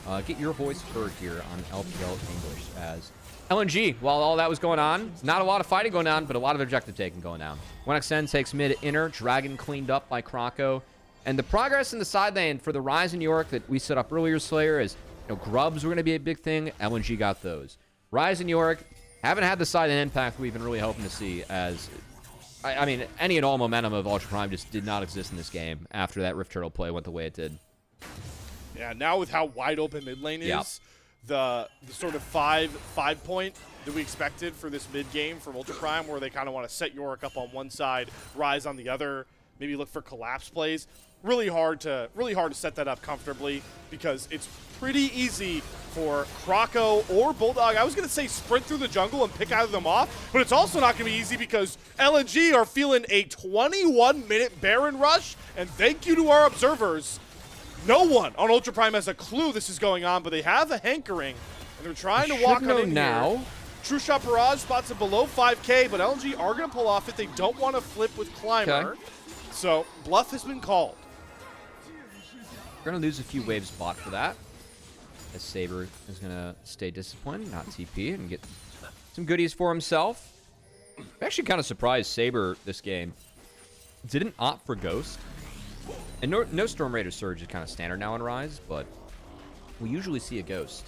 and get your voice heard here on LPL English as LNG. While all that was going on, not a lot of fighting going on, but a lot of objective taking going down. 1xN takes mid inner, Dragon cleaned up by Krako. And the progress in the side lane for the Rise in New York that we set up earlier, Slayer, is grubs were going to be a big thing. LNG got those. Rise in New York haven't had the side lane impact we've been really hoping to see, as I mean, any and all momentum of Ultra Prime just did not exist in this game after that Rift Turtle play went the way it did. Yeah, now with how wide open mid lane is, the sort of five point that we expected for this mid game from Ultra Prime, where they kind of want to set Yorick up on one side, Rise on the other, maybe look for collapse plays. Really hard to set that up comfortably, because it's pretty easy for Krako or Bulldog. I was going to say sprint through the jungle and pick either of them off, but it's also not going to be easy because LNG are feeling a 21-minute Baron rush, and thank you to our observers. No one on Ultra Prime has a clue this is going on, but they have a hankering, and they're trying to walk on in now. Here. True Shot Barrage spots it below 5K, but LNG are going to pull off it. They don't want to flip with Climber, so bluff has been called. We're going to lose a few waves bot for that, as Saber is going to stay disciplined, not TP, and get some goodies for himself. I'm actually kind of surprised Saber this game didn't opt for Ghost. And no Storm Raider Surge is kind of standard now in Rise, but we usually see a Ghost.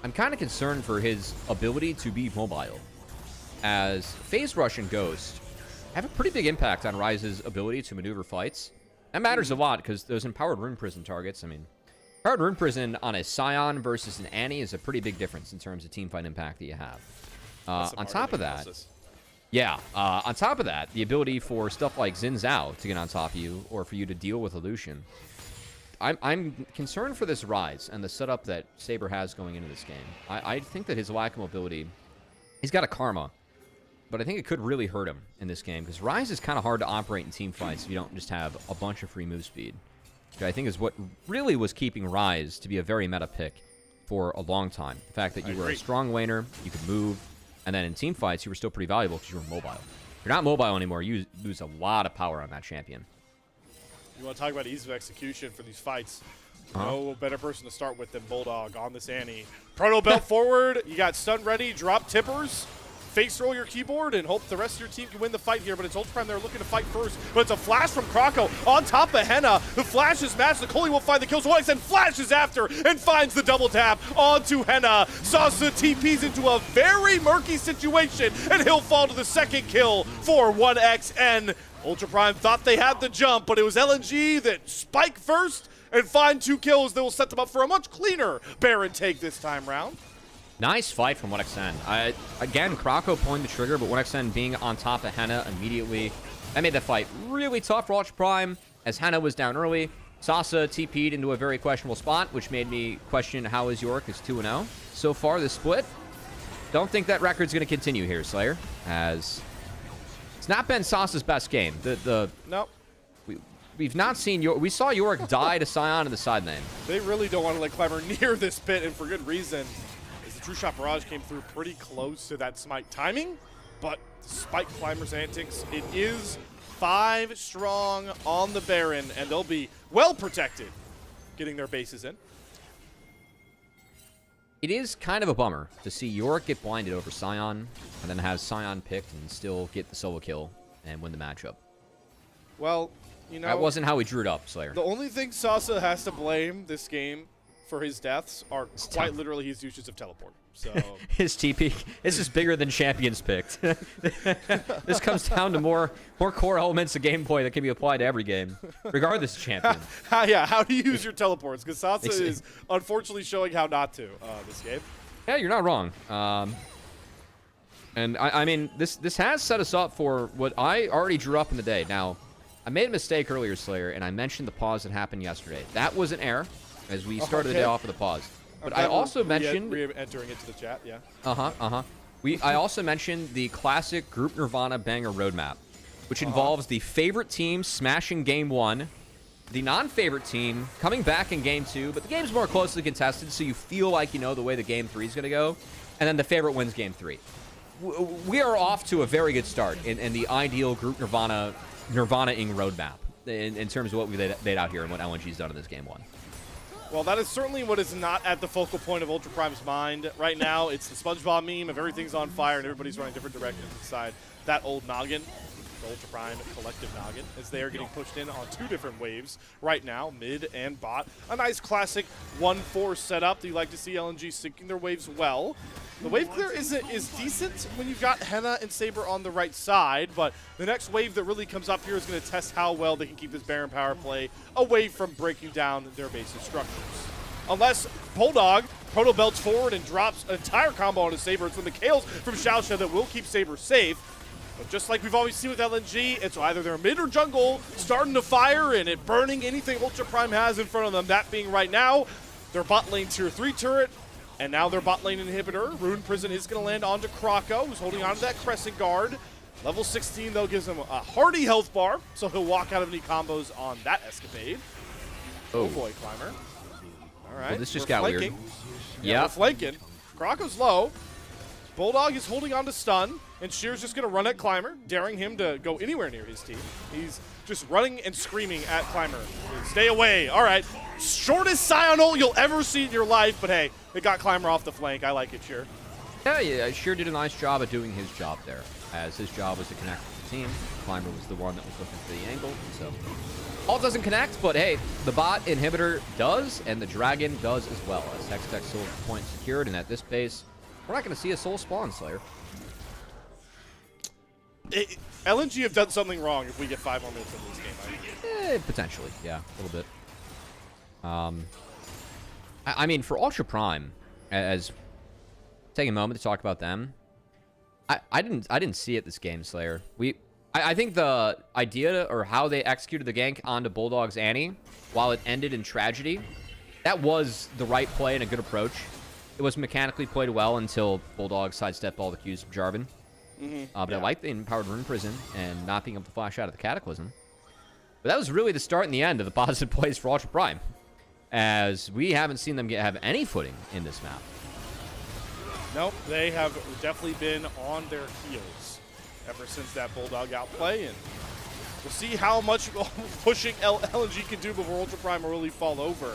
I'm kind of concerned for his ability to be mobile, as Phase Rush and Ghost have a pretty big impact on Rise's ability to maneuver fights. That matters a lot, because those Empowered Rune Prison targets, I mean, Empowered Rune Prison on a Scion versus an Annie is a pretty big difference in terms of teamfight impact that you have. On top of that, on top of that, the ability for stuff like Xin Zhao to get on top of you, or for you to deal with a Lucian. I'm concerned for this Rise and the setup that Saber has going into this game. I think that his lack of mobility, he's got a karma, but I think it could really hurt him in this game because Rise is kind of hard to operate in team fights if you don't just have a bunch of free move speed, which I think is what really was keeping Rise to be a very meta pick for a long time. The fact that you were a strong laner, you could move, and then in team fights you were still pretty valuable because you were mobile. If you're not mobile anymore, you lose a lot of power on that champion. You want to talk about ease of execution for these fights. No better person to start with than Bulldog on this Annie. Proto belt forward. You got stun ready. Drop tippers. Face roll your keyboard and hope the rest of your team can win the fight here. But it's Ultra Prime they're looking to fight first. But it's a flash from Krako on top of Henna. The flash is matched. Nicoli will find the kills. One and flashes after and finds the double tap onto Henna. Sasa TPs into a very murky situation and he'll fall to the second kill for 1xN. Ultra Prime thought they had the jump, but it was LNG that spike first and find 2 kills that will set them up for a much cleaner Baron take this time round. Nice fight from 1xN. Again, Krako pulling the trigger, but 1xN being on top of Henna immediately. That made the fight really tough for Ultra Prime, as Henna was down early. Sasa TP'd into a very questionable spot, which made me question how is York is 2-0 so far this split. Don't think that record's going to continue here, Slayer, as it's not been Sasa's best game. Nope. We've not seen York. We saw York die to Sion in the side lane. They really don't want to let Climber near this pit, and for good reason. True Shot Barrage came through pretty close to that smite timing, but despite Climber's antics, it is 5 strong on the Baron, and they'll be well protected getting their bases in. It is kind of a bummer to see York get blinded over Sion, and then have Sion picked and still get the solo kill and win the matchup. Well, you know, that wasn't how we drew it up, Slayer. The only thing Sasa has to blame this game for his deaths are quite literally his uses of teleport. So his TP is just bigger than champions picked. This comes down to more core elements of gameplay that can be applied to every game, regardless of champion. How do you use your teleports? Because Sasa is unfortunately showing how not to this game. Yeah, you're not wrong. And I mean, this has set us up for what I already drew up in the day. Now, I made a mistake earlier, Slayer, and I mentioned the pause that happened yesterday. That was an error, as we started the day off with a pause. But I also mentioned re-entering it to the chat, yeah. I also mentioned the classic Group Nirvana banger roadmap, which involves the favorite team smashing game 1, the non-favorite team coming back in game 2, but the game's more closely contested, so you feel like you know the way the game 3 is going to go, and then the favorite wins game 3. We are off to a very good start in the ideal Group Nirvana-ing roadmap in terms of what we laid out here and what LNG's done in this game 1. Well, that is certainly what is not at the focal point of Ultra Prime's mind. Right now, it's the SpongeBob meme of everything's on fire and everybody's running different directions inside that old noggin, the Ultra Prime collective noggin, as they are getting pushed in on 2 different waves right now, mid and bot. A nice classic 1-4 setup that you like to see LNG syncing their waves well. The wave clear is decent when you've got Henna and Saber on the right side, but the next wave that really comes up here is going to test how well they can keep this Baron power play away from breaking down their base's structures. Unless Bulldog proto belts forward and drops an entire combo on his Saber. It's the kills from Xiaosha that will keep Saber safe. But just like we've always seen with LNG, it's either their mid or jungle starting to fire and it burning anything Ultra Prime has in front of them. That being right now, their bot lane tier 3 turret, and now their bot lane inhibitor. Rune Prison is going to land onto Krako, who's holding onto that Crescent Guard. Level 16, though, gives him a hearty health bar, so he'll walk out of any combos on that escapade. Oh boy, Climber. All right. Well, this just got weird. Yeah, we're flanking. Krako's low. Bulldog is holding on to stun, and Shear's just going to run at Climber, daring him to go anywhere near his team. He's just running and screaming at Climber. Stay away. All right. Shortest Sion ult you'll ever see in your life, but hey, it got Climber off the flank. I like it, Shear. Yeah, Shear did a nice job of doing his job there, as his job was to connect with the team. Climber was the one that was looking for the angle, so ult doesn't connect, but hey, the bot inhibitor does, and the dragon does as well, as Hextech soul point secured, and at this pace, we're not going to see a soul spawn, Slayer. LNG have done something wrong if we get 5 more minutes in this game. Potentially, yeah, a little bit. I mean, for Ultra Prime, as taking a moment to talk about them, I didn't see it this game, Slayer. I think the idea or how they executed the gank onto Bulldog's Annie, while it ended in tragedy, that was the right play and a good approach. It was mechanically played well until Bulldog sidestepped all the cues from Jarvan. But I like the empowered Rune Prison and not being able to flash out of the Cataclysm. But that was really the start and the end of the positive plays for Ultra Prime, as we haven't seen them have any footing in this map. Nope, they have definitely been on their heels ever since that Bulldog outplay, and we'll see how much pushing LNG can do before Ultra Prime will really fall over.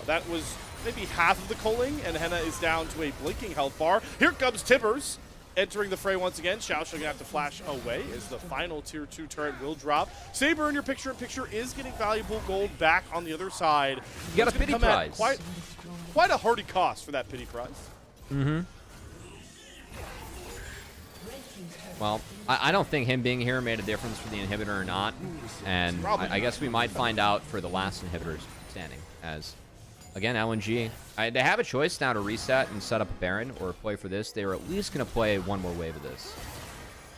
That was maybe half of the culling, and Henna is down to a blinking health bar. Here comes Tibbers entering the fray once again. Xiaoxi's gonna have to flash away as the final tier 2 turret will drop. Saber in your picture-in-picture is getting valuable gold back on the other side. You got a pity prize. Quite a hearty cost for that pity prize. Well, I don't think him being here made a difference for the inhibitor or not. And I guess we might find out for the last inhibitors standing. As, again, LNG, they have a choice now to reset and set up a Baron or play for this. They are at least going to play one more wave of this.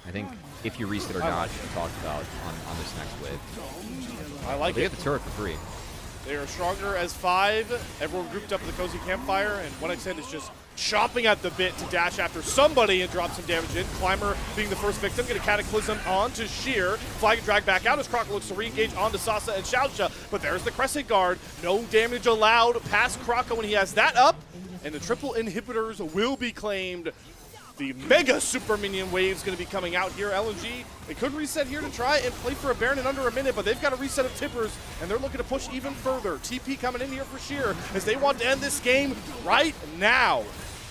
I think if you reset or not, we talked about on this next wave. I like they it. get the turret for free. They are stronger as 5. Everyone grouped up at the cozy campfire, and 1xN is just chomping at the bit to dash after somebody and drop some damage in. Climber being the first victim, get a Cataclysm onto Sheer. Flag and drag back out as Croco looks to re-engage onto Sasa and Xiaoxia, but there's the Crescent Guard. No damage allowed past Croco when he has that up, and the triple inhibitors will be claimed. The mega super minion wave is going to be coming out here. LNG, they could reset here to try and play for a Baron in under a minute, but they've got a reset of Tippers, and they're looking to push even further. TP coming in here for Sheer as they want to end this game right now.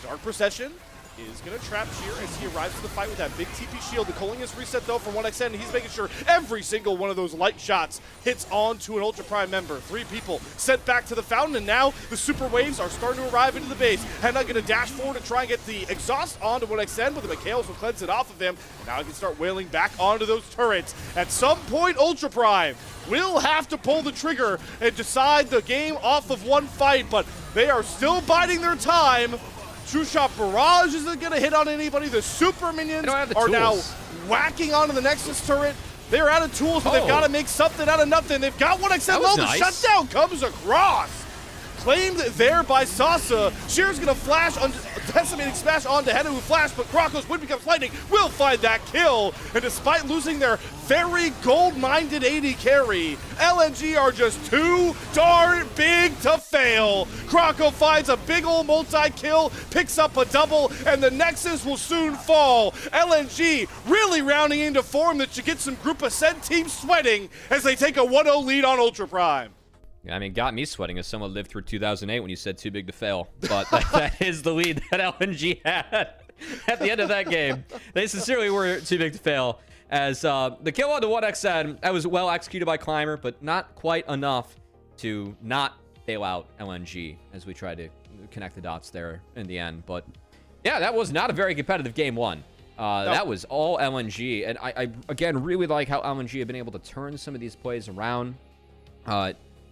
Dark Procession is going to trap Sheer as he arrives to the fight with that big TP shield. The culling is reset though from 1xN, and he's making sure every single one of those light shots hits onto an Ultra Prime member. 3 people sent back to the fountain, and now the super waves are starting to arrive into the base. Henna going to dash forward to try and get the exhaust onto 1xN, but the Mikhails will cleanse it off of him. Now he can start wailing back onto those turrets. At some point, Ultra Prime will have to pull the trigger and decide the game off of one fight, but they are still biding their time. True Shot Barrage isn't going to hit on anybody. The super minions are now whacking onto the Nexus turret. They're out of tools, but they've got to make something out of nothing. They've got 1xN low. The shutdown comes across. Claimed there by Sasa. Sheer's going to flash on Decimating Smash onto Henna, who flashed, but Croco's Wind Becomes Lightning will find that kill. And despite losing their very gold-minded AD carry, LNG are just too darn big to fail. Croco finds a big ol' multi-kill, picks up a double, and the Nexus will soon fall. LNG really rounding into form that should get some Group Ascent teams sweating as they take a 1-0 lead on Ultra Prime. I mean, got me sweating as someone lived through 2008 when you said too big to fail. But that is the lead that LNG had at the end of that game. They sincerely were too big to fail. As the kill on the 1xN, that was well executed by Climber, but not quite enough to not bail out LNG as we tried to connect the dots there in the end. But yeah, that was not a very competitive game 1. That was all LNG. And I again, really like how LNG have been able to turn some of these plays around.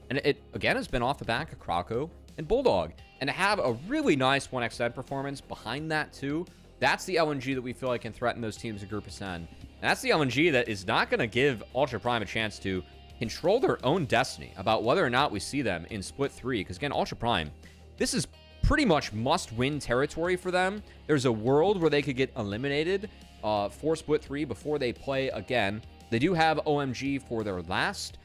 And it, again, has been off the back of Croco and Bulldog. And to have a really nice 1xN performance behind that, too, that's the LNG that we feel like can threaten those teams in Group Ascend. And that's the LNG that is not going to give Ultra Prime a chance to control their own destiny about whether or not we see them in Split 3. Because, again, Ultra Prime, this is pretty much must-win territory for them. There's a world where they could get eliminated for Split 3 before they play again. They do have OMG for their last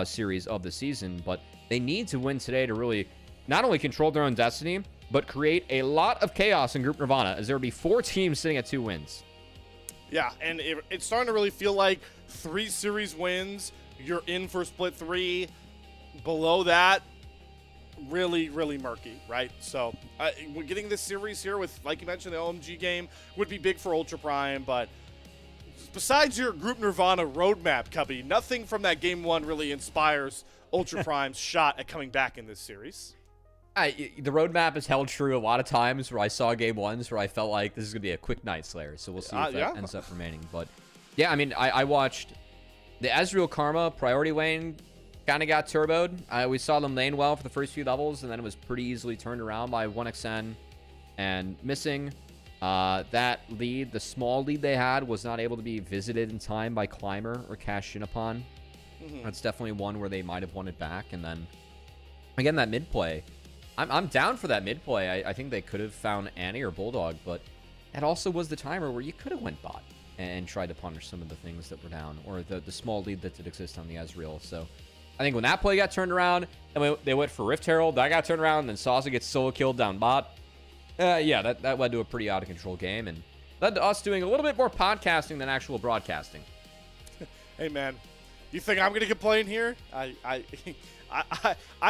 series of the season, but they need to win today to really not only control their own destiny, but create a lot of chaos in Group Nirvana, as there will be 4 teams sitting at 2 wins. Yeah, and it's starting to really feel like 3 series wins, you're in for Split 3. Below that, really, really murky, right? So we're getting this series here with, like you mentioned, the OMG game would be big for Ultra Prime, but besides your Group Nirvana roadmap, Cubby, nothing from that Game 1 really inspires Ultra Prime's shot at coming back in this series. The roadmap has held true a lot of times where I saw Game 1s where I felt like this is going to be a quick Night Slayer, so we'll see if that ends up remaining. But, yeah, I mean, I watched the Ezreal Karma priority lane kind of got turboed. We saw them lane well for the first few levels, and then it was pretty easily turned around by 1xN and missing. That lead, the small lead they had, was not able to be visited in time by Climber or cashed in upon. That's definitely one where they might have won it back. And then, again, that mid play. I'm down for that mid play. I think they could have found Annie or Bulldog, but that also was the timer where you could have went bot and tried to punish some of the things that were down, or the small lead that did exist on the Ezreal. So I think when that play got turned around, and they went for Rift Herald, that got turned around, and then Sauce gets solo killed down bot. Yeah, that led to a pretty out of control game, and led to us doing a little bit more podcasting than actual broadcasting. Hey, man. You think I'm going to complain here? I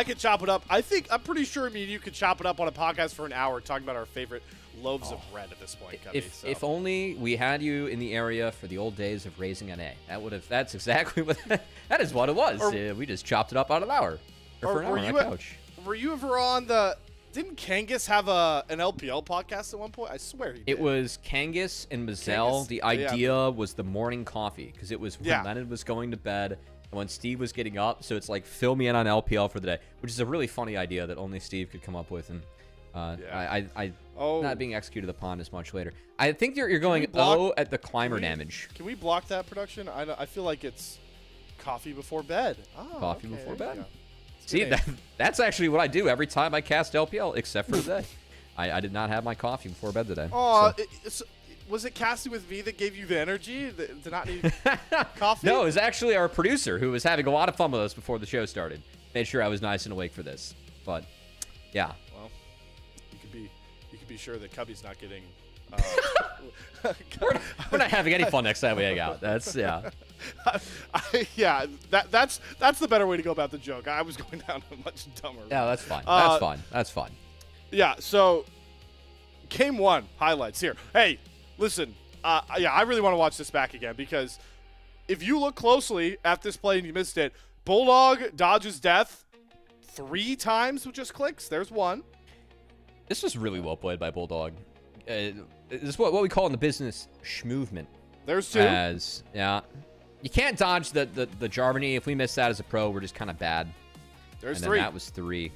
could chop it up. I'm pretty sure me and you could chop it up on a podcast for an hour talking about our favorite loaves of bread at this point, Cubby. If only we had you in the area for the old days of raising NA. That's exactly what that is what it was. We just chopped it up out of an hour. Or for an hour on the couch. Were you ever on the... Didn't Kangas have an LPL podcast at one point? I swear he did. It was Kangas and Mazel. The idea was the morning coffee, because it was when Leonard was going to bed and when Steve was getting up. So it's like, fill me in on LPL for the day, which is a really funny idea that only Steve could come up with. And not being executed upon as much later. I think you're going at the Climber damage. Can we block that production? I feel like it's coffee before bed. Oh, coffee before bed. See, that's actually what I do every time I cast LPL, except for today. I did not have my coffee before bed today. Oh, so. Was it casting with me that gave you the energy to not need coffee? No, it was actually our producer who was having a lot of fun with us before the show started. Made sure I was nice and awake for this. But, yeah. Well, you could be sure that Cubby's not getting... we're not having any fun next time we hang out. That's, yeah. That's the better way to go about the joke. I was going down a much dumber route. Yeah, that's fine. That's fine. That's fine. Yeah, so game one highlights here. Hey, listen, I really want to watch this back again, because if you look closely at this play and you missed it, Bulldog dodges death 3 times with just clicks. There's one. This was really well played by Bulldog. This is what we call in the business schmovement. There's 2. You can't dodge the Jarvany. If we miss that as a pro, we're just kind of bad. There's and 3. That was 3.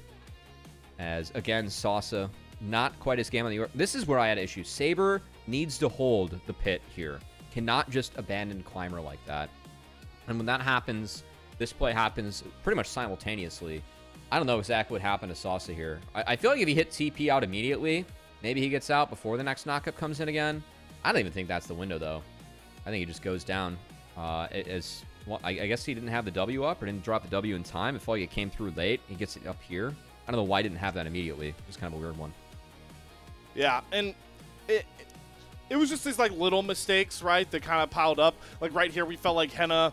As, again, Sausa, not quite his game on the... This is where I had issues. Saber needs to hold the pit here. Cannot just abandon Climber like that. And when that happens, this play happens pretty much simultaneously. I don't know exactly what happened to Sausa here. I feel like if he hit TP out immediately, maybe he gets out before the next knockup comes in again. I don't even think that's the window, though. I think he just goes down. I guess he didn't have the W up or didn't drop the W in time. I felt like it came through late. He gets it up here. I don't know why he didn't have that immediately. It was kind of a weird one. Yeah, and it was just these like little mistakes, right, that kind of piled up. Like right here, we felt like Henna,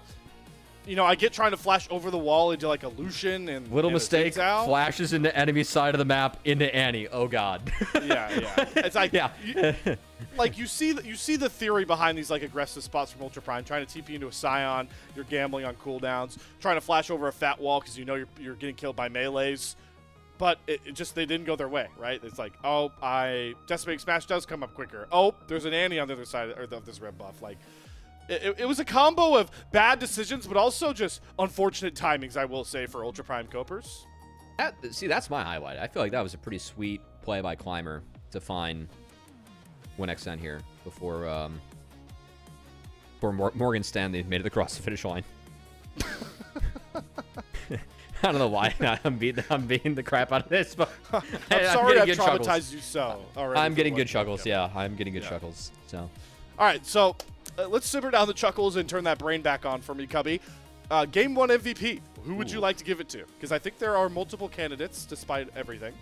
I get trying to flash over the wall into like a Lucian and little mistake, flashes into enemy side of the map into Annie. Oh god. Yeah. It's like you see the theory behind these like aggressive spots from Ultra Prime, trying to TP into a Scion, you're gambling on cooldowns, trying to flash over a fat wall because you're getting killed by melees. But it just, they didn't go their way, right? It's like, Decimating Smash does come up quicker. Oh, there's an Annie on the other side of this red buff. Like, it was a combo of bad decisions, but also just unfortunate timings, I will say, for Ultra Prime Copers. That's my highlight. I feel like that was a pretty sweet play by Climber to find WinXN here before Morgan Stanley made it across the finish line. I don't know why I'm beating the crap out of this, but I'm sorry I've traumatized you so. I'm getting good chuckles. Yeah, I'm getting good chuckles. So, all right, so let's simmer down the chuckles and turn that brain back on for me, Cubby. Game 1 MVP. Who would you like to give it to? Because I think there are multiple candidates, despite everything.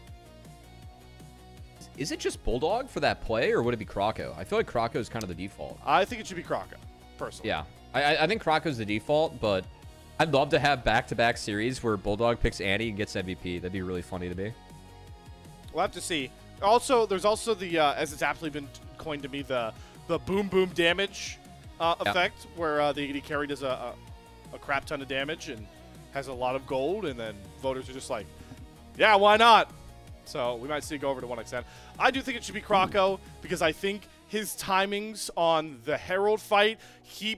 Is it just Bulldog for that play, or would it be Krako? I feel like Krako is kind of the default. I think it should be Krako, personally. Yeah, I think Krako's the default, but I'd love to have back-to-back series where Bulldog picks Annie and gets MVP. That'd be really funny to me. We'll have to see. Also, there's also the, as it's aptly been coined to me, the boom damage effect, where the AD carry does a crap ton of damage and has a lot of gold, and then voters are just like, yeah, why not? So we might see it go over to 1xN. I do think it should be Krako, because I think his timings on the Herald fight, he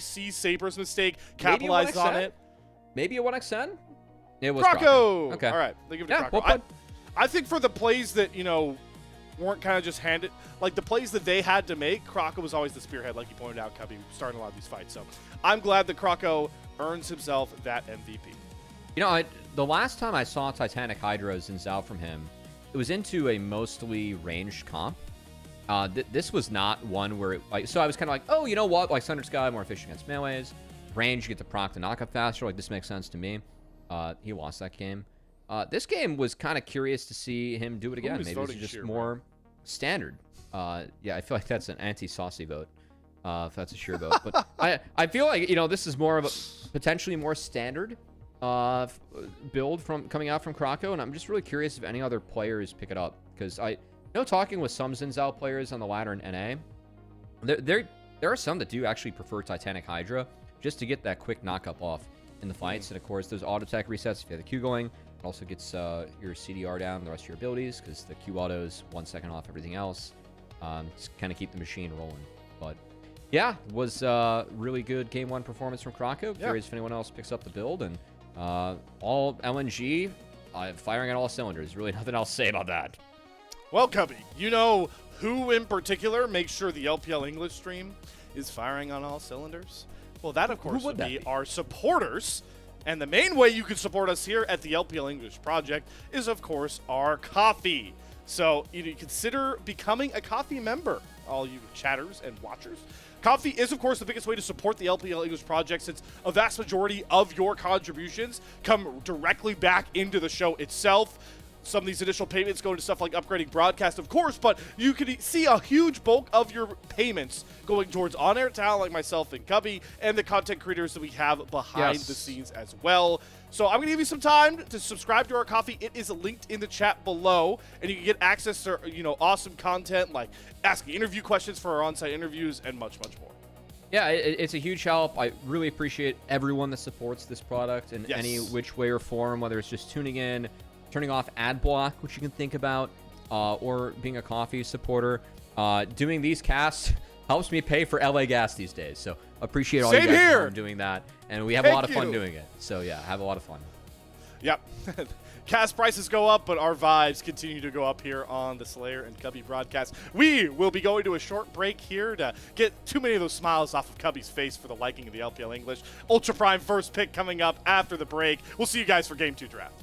sees Saber's mistake, capitalized on it. Maybe a 1xN? It was Krako! Okay. All right. They give it to Krako. I think for the plays that, weren't kind of just handed, like the plays that they had to make, Krako was always the spearhead, like you pointed out, Cubby, starting a lot of these fights. So I'm glad that Krako earns himself that MVP. You know, the last time I saw Titanic Hydra Xin Zhao from him, it was into a mostly ranged comp. This was not one where, so I was kind of like, oh, you know what? Like, Thunder Sky, more efficient against melees. Range, you get to proc the knockup faster. Like, this makes sense to me. He lost that game. This game was kind of curious to see him do it again. Maybe it's just more standard. Yeah, I feel like that's an anti-saucy vote, if that's a sure vote. But I feel like, you know, this is more of a potentially more standard build coming out from Krako, and I'm just really curious if any other players pick it up, because I know talking with some Xin Zhao players on the ladder in NA, there are some that do actually prefer Titanic Hydra just to get that quick knockup off in the fights. And of course, those auto attack resets, if you have the Q going, it also gets your CDR down, the rest of your abilities, because the Q auto is 1 second off everything else. Just kind of keep the machine rolling. But yeah, it was really good game 1 performance from Krako. Curious if anyone else picks up the build, and all LNG firing on all cylinders. Really nothing else to say about that. Well, Cubby, you know who in particular makes sure the LPL English stream is firing on all cylinders? Well, that, of course, would be our supporters. And the main way you can support us here at the LPL English project is, of course, our coffee. So you consider becoming a coffee member, all you chatters and watchers. Coffee is, of course, the biggest way to support the LPL English project, since a vast majority of your contributions come directly back into the show itself. Some of these additional payments go into stuff like upgrading broadcast, of course, but you can see a huge bulk of your payments going towards on-air talent like myself and Cubby, and the content creators that we have behind the scenes as well. So I'm going to give you some time to subscribe to our coffee. It is linked in the chat below, and you can get access to, you know, awesome content like asking interview questions for our on-site interviews and much, much more. Yeah, it's a huge help. I really appreciate everyone that supports this product in any which way or form, whether it's just tuning in, turning off ad block, which you can think about, or being a coffee supporter. Doing these casts helps me pay for LA gas these days, so appreciate all you guys for doing that, and we have a lot of fun doing it. So yeah, have a lot of fun. Yep. Cast prices go up, but our vibes continue to go up here on the Slayer and Cubby broadcast. We will be going to a short break here to get too many of those smiles off of Cubby's face for the liking of the LPL English. Ultra Prime first pick coming up after the break. We'll see you guys for Game 2 draft.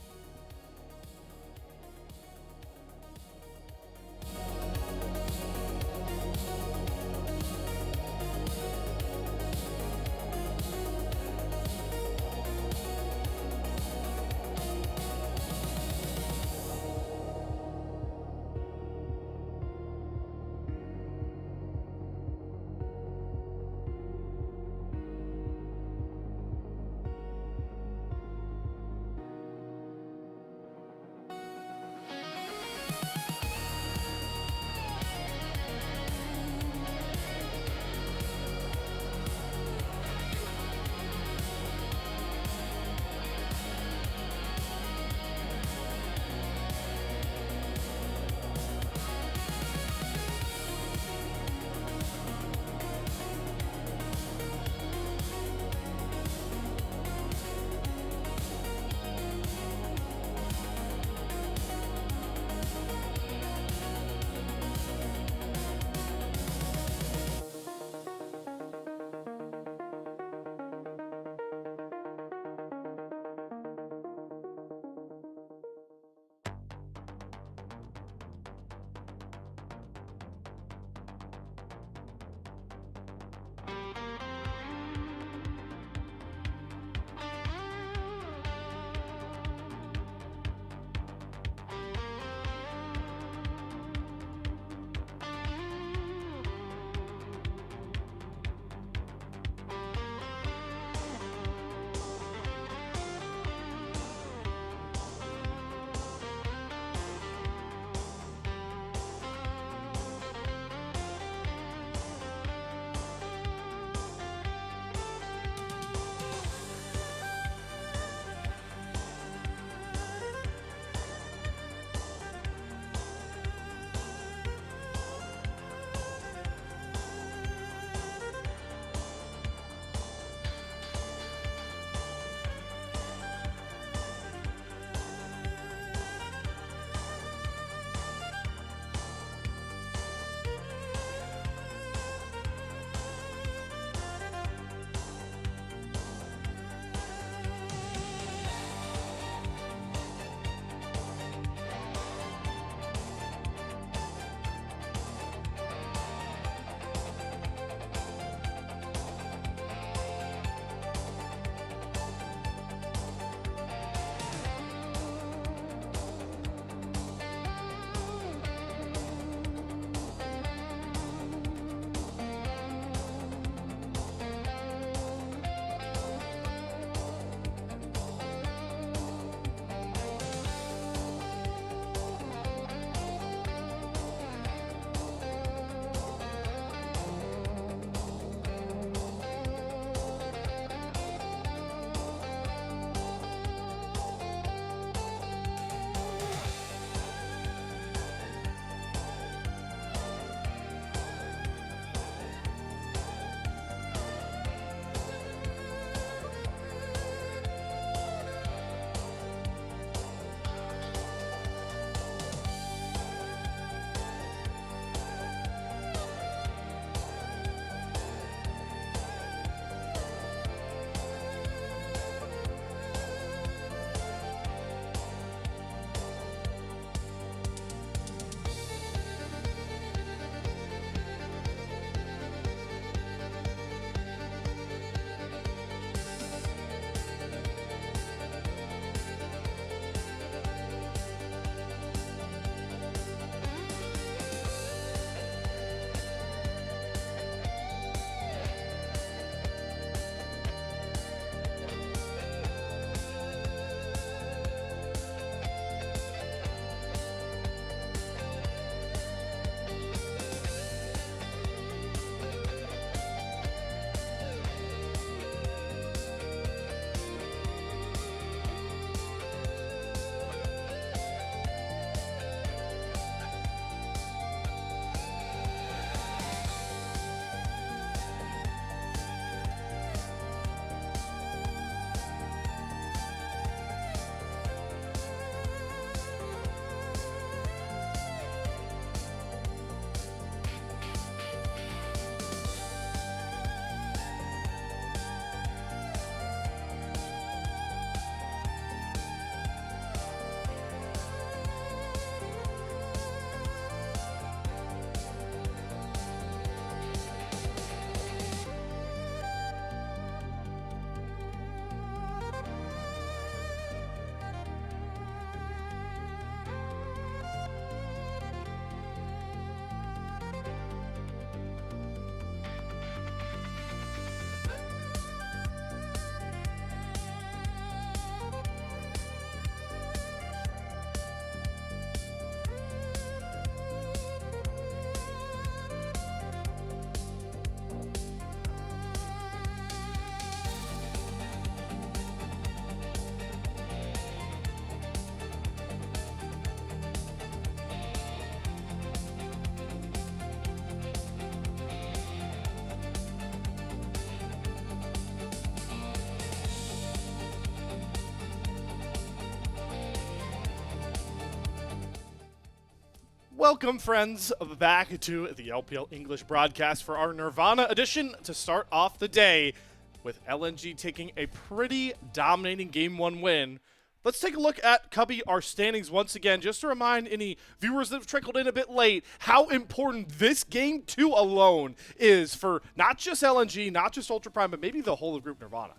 Welcome, friends, back to the LPL English broadcast for our Nirvana edition to start off the day with LNG taking a pretty dominating Game 1 win. Let's take a look at, Cubby, our standings once again, just to remind any viewers that have trickled in a bit late how important this Game 2 alone is for not just LNG, not just Ultra Prime, but maybe the whole of Group Nirvana.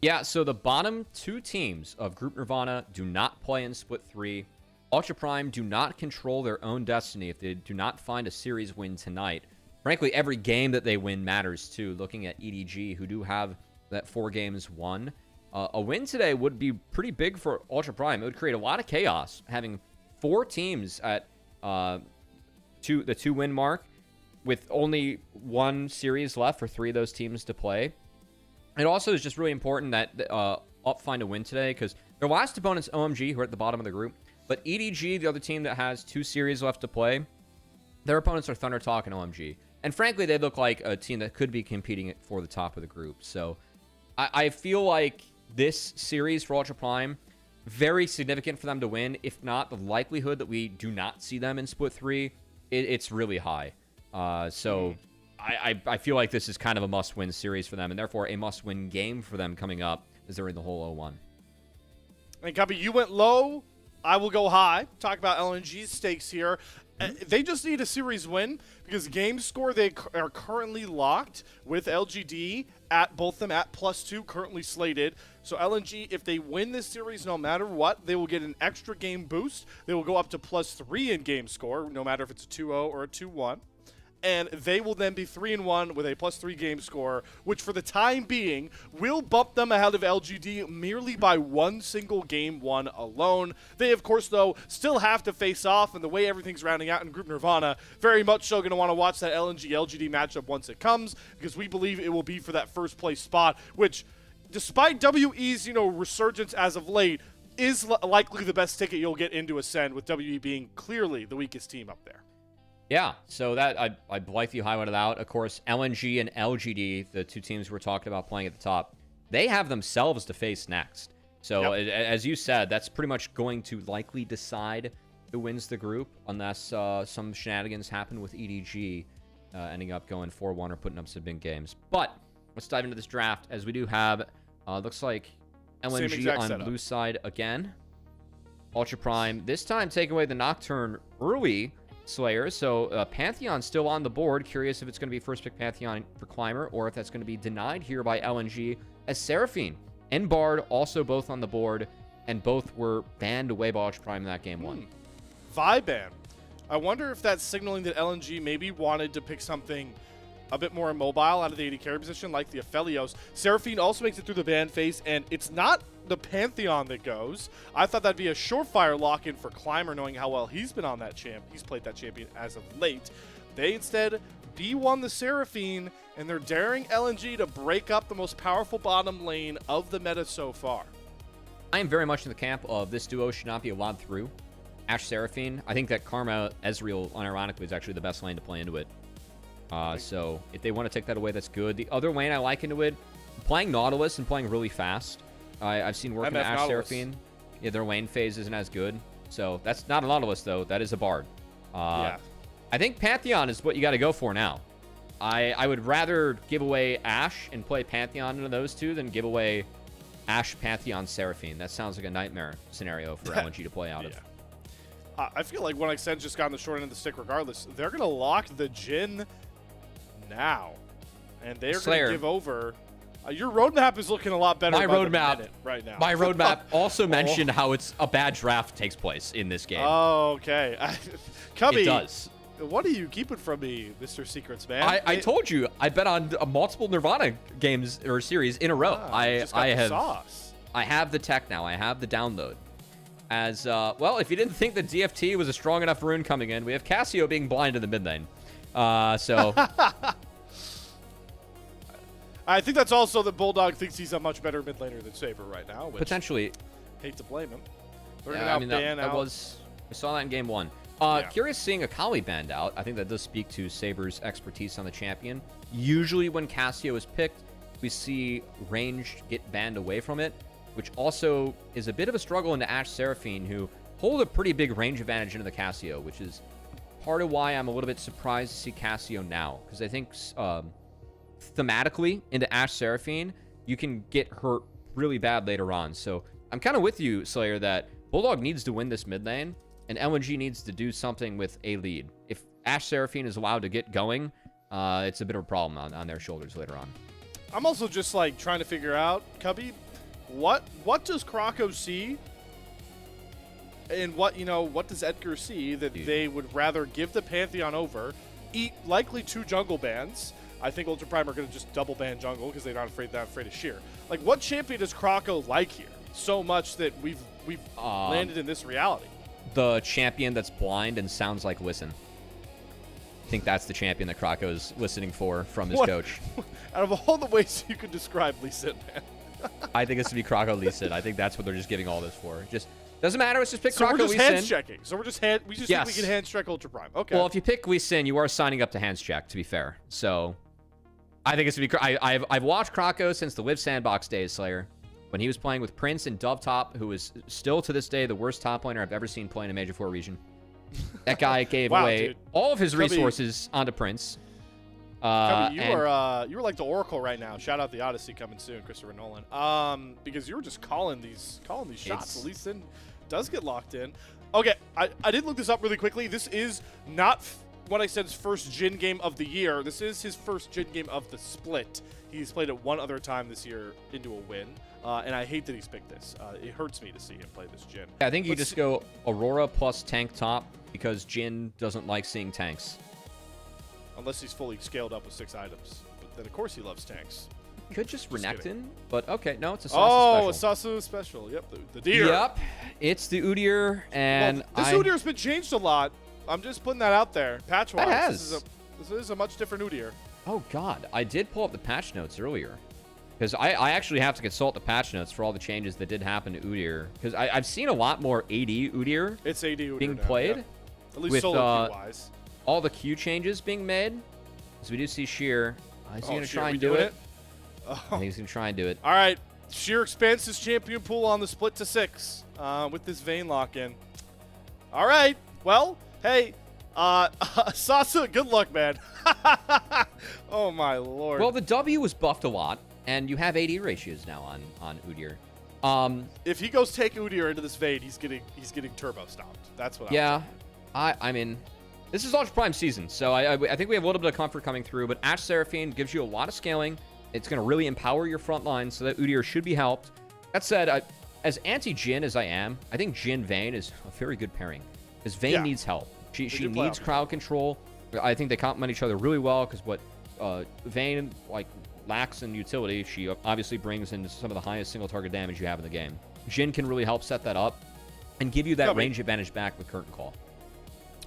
Yeah, so the bottom two teams of Group Nirvana do not play in Split 3. Ultra Prime do not control their own destiny if they do not find a series win tonight. Frankly, every game that they win matters too. Looking at EDG, who do have that 4 games won, a win today would be pretty big for Ultra Prime. It would create a lot of chaos, having 4 teams at the 2-win mark with only 1 series left for 3 of those teams to play. It also is just really important that Up find a win today because their last opponent's OMG, who are at the bottom of the group. But EDG, the other team that has 2 series left to play, their opponents are Thunder Talk and OMG. And frankly, they look like a team that could be competing for the top of the group. So I feel like this series for Ultra Prime, very significant for them to win. If not, the likelihood that we do not see them in Split 3, it's really high. I feel like this is kind of a must-win series for them, and therefore a must-win game for them coming up as they're in the whole 0-1. And Cubby, you went low. I will go high. Talk about LNG's stakes here. They just need a series win because game score, they are currently locked with LGD at both them at +2, currently slated. So LNG, if they win this series, no matter what, they will get an extra game boost. They will go up to +3 in game score, no matter if it's a 2-0 or a 2-1. And they will then be 3-1 with a +3 game score, which for the time being will bump them ahead of LGD merely by 1 single Game 1 alone. They, of course, though, still have to face off, and the way everything's rounding out in Group Nirvana, very much so going to want to watch that LNG-LGD matchup once it comes, because we believe it will be for that first place spot, which, despite WE's, resurgence as of late, is likely the best ticket you'll get into Ascend, with WE being clearly the weakest team up there. Yeah, so that I like you highlighted out. Of course, LNG and LGD, the 2 teams we're talking about playing at the top, they have themselves to face next. So as you said, that's pretty much going to likely decide who wins the group, unless some shenanigans happen with EDG ending up going 4-1 or putting up some big games. But let's dive into this draft, as we do have, looks like LNG on blue side again. Ultra Prime, this time take away the Nocturne early Slayer, so Pantheon still on the board. Curious if it's going to be first pick Pantheon for Climber, or if that's going to be denied here by LNG, as Seraphine and Bard also both on the board, and both were banned away by Ultra Prime in that Game 1. Vibe ban. I wonder if that's signaling that LNG maybe wanted to pick something a bit more immobile out of the AD carry position, like the Aphelios. Seraphine also makes it through the ban phase, and it's not the Pantheon that goes. I thought that'd be a surefire lock-in for Climber, knowing how well he's been on that champ. He's played that champion as of late. They instead B1 the Seraphine, and they're daring LNG to break up the most powerful bottom lane of the meta so far. I am very much in the camp of this duo should not be allowed through. Ashe Seraphine, I think that Karma Ezreal, unironically, is actually the best lane to play into it. So if they want to take that away, that's good. The other lane I like into it, playing Nautilus and playing really fast. I've seen working with Ashe Seraphine. Yeah, their lane phase isn't as good. So that's not a Nautilus, though. That is a Bard. Yeah. I think Pantheon is what you got to go for now. I would rather give away Ashe and play Pantheon into those 2 than give away Ashe, Pantheon, Seraphine. That sounds like a nightmare scenario for LNG to play out of. I feel like when Ascend's just gotten the short end of the stick regardless, they're going to lock the Jhin now. And they're going to give over. Your roadmap is looking a lot better. My roadmap right now. My roadmap also mentioned how it's a bad draft takes place in this game. Oh, okay. Cubby, it does. What are you keeping from me, Mr. Secrets, man? I told you I bet on multiple Nirvana games or series in a row. I have the tech now. I have the download. As well, if you didn't think that DFT was a strong enough rune coming in, we have Cassio being blind in the mid lane. So. I think that's also that Bulldog thinks he's a much better mid laner than Saber right now. Which potentially. Hate to blame him. Yeah, I mean, that was... We saw that in Game 1. Curious seeing Akali banned out. I think that does speak to Saber's expertise on the champion. Usually when Cassio is picked, we see ranged get banned away from it, which also is a bit of a struggle into Ashe Seraphine, who hold a pretty big range advantage into the Cassio, which is part of why I'm a little bit surprised to see Cassio now, because I think thematically into Ashe Seraphine, you can get hurt really bad later on. So I'm kind of with you, Slayer, that Bulldog needs to win this mid lane, and LNG needs to do something with a lead. If Ashe Seraphine is allowed to get going, it's a bit of a problem on their shoulders later on. I'm also just like trying to figure out, Cubby, what does Krako see, and what does Edgar see that they would rather give the Pantheon over, eat likely 2 jungle bans. I think Ultra Prime are going to just double ban jungle because they're not afraid of Sheer. Like, what champion does Krako like here so much that we've landed in this reality? The champion that's blind and sounds like Listen. I think that's the champion that Krako is listening for from his coach. Out of all the ways you could describe Lee Sin, man. I think it's to be Krako Lee Sin. I think that's what they're just giving all this for. Just doesn't matter. Let's just pick So Krako we're just Lee Sin. hands checking. So we're just think we can hands check Ultra Prime. Okay. Well, if you pick Lee Sin, you are signing up to hands check, to be fair. So I think it's to be. I've watched Krako since the Live Sandbox days, Slayer, when he was playing with Prince and Dovetop, who is still to this day the worst top laner I've ever seen play in a Major 4 region. That guy gave away all of his resources onto Prince. Cubby, you were like the Oracle right now. Shout out the Odyssey coming soon, Christopher Nolan. Because you were just calling these shots. Lee Sin does get locked in. Okay, I did look this up really quickly. This is not what I said, his first Jhin game of the year. This is his first Jhin game of the split. He's played it one other time this year into a win. And I hate that he's picked this. It hurts me to see him play this Jhin. I think you just go Aurora plus tank top because Jhin doesn't like seeing tanks. Unless he's fully scaled up with 6 items. But then, of course, he loves tanks. Could just Renekton, but okay, no, it's a Sasu special. special. A Sasu special. Yep, the deer. Yep, it's the Udyr, and this Udyr's been changed a lot. I'm just putting that out there. Patch-wise, it has. This is a much different Udyr. Oh, God. I did pull up the patch notes earlier. Because I actually have to consult the patch notes for all the changes that did happen to Udyr. Because I've seen a lot more AD Udyr It's AD Udyr being now, played. Yeah. At least with solo queue-wise. all the Q changes being made. So we do see Sheer. Is he going to try and do it? I think he's going to try and do it. All right. Sheer expands his champion pool on the split to 6 with this Vayne lock-in. All right. Well, hey, Sasa, good luck, man. Oh, my Lord. Well, the W was buffed a lot, and you have AD ratios now on Udyr. If he goes take Udyr into this Vayne, he's getting turbo stopped. That's what I mean, this is Ultra Prime season, so I think we have a little bit of comfort coming through, but Ashe Seraphine gives you a lot of scaling. It's going to really empower your front line, so that Udyr should be helped. That said, as anti-Jhin as I am, I think Jhin Vayne is a very good pairing, because Vayne needs help. She needs crowd control. I think they complement each other really well, because what Vayne lacks in utility, she obviously brings in some of the highest single target damage you have in the game. Jhin can really help set that up and give you that range advantage back with Curtain Call.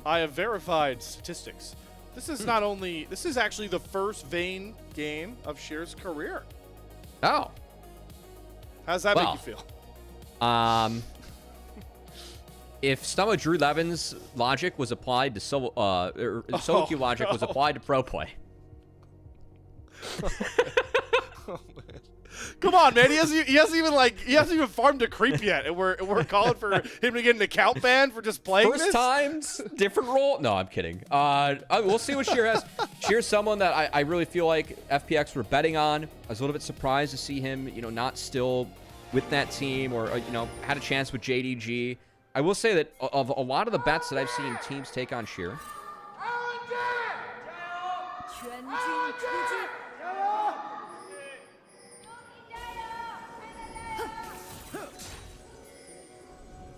I have verified statistics. This is not only... This is actually the first Vayne game of Sheer's career. Oh. How's that make you feel? If Stumma Drew Levin's logic was applied to solo queue logic was applied to pro play. Oh, man. Come on, man. He hasn't even farmed a creep yet, and we're calling for him to get an account ban for just playing First times, different role. No, I'm kidding. We'll see what Sheer has. Sheer's someone that I really feel like FPX were betting on. I was a little bit surprised to see him, not still with that team, or had a chance with JDG. I will say that of a lot of the bets that I've seen teams take on Sheer.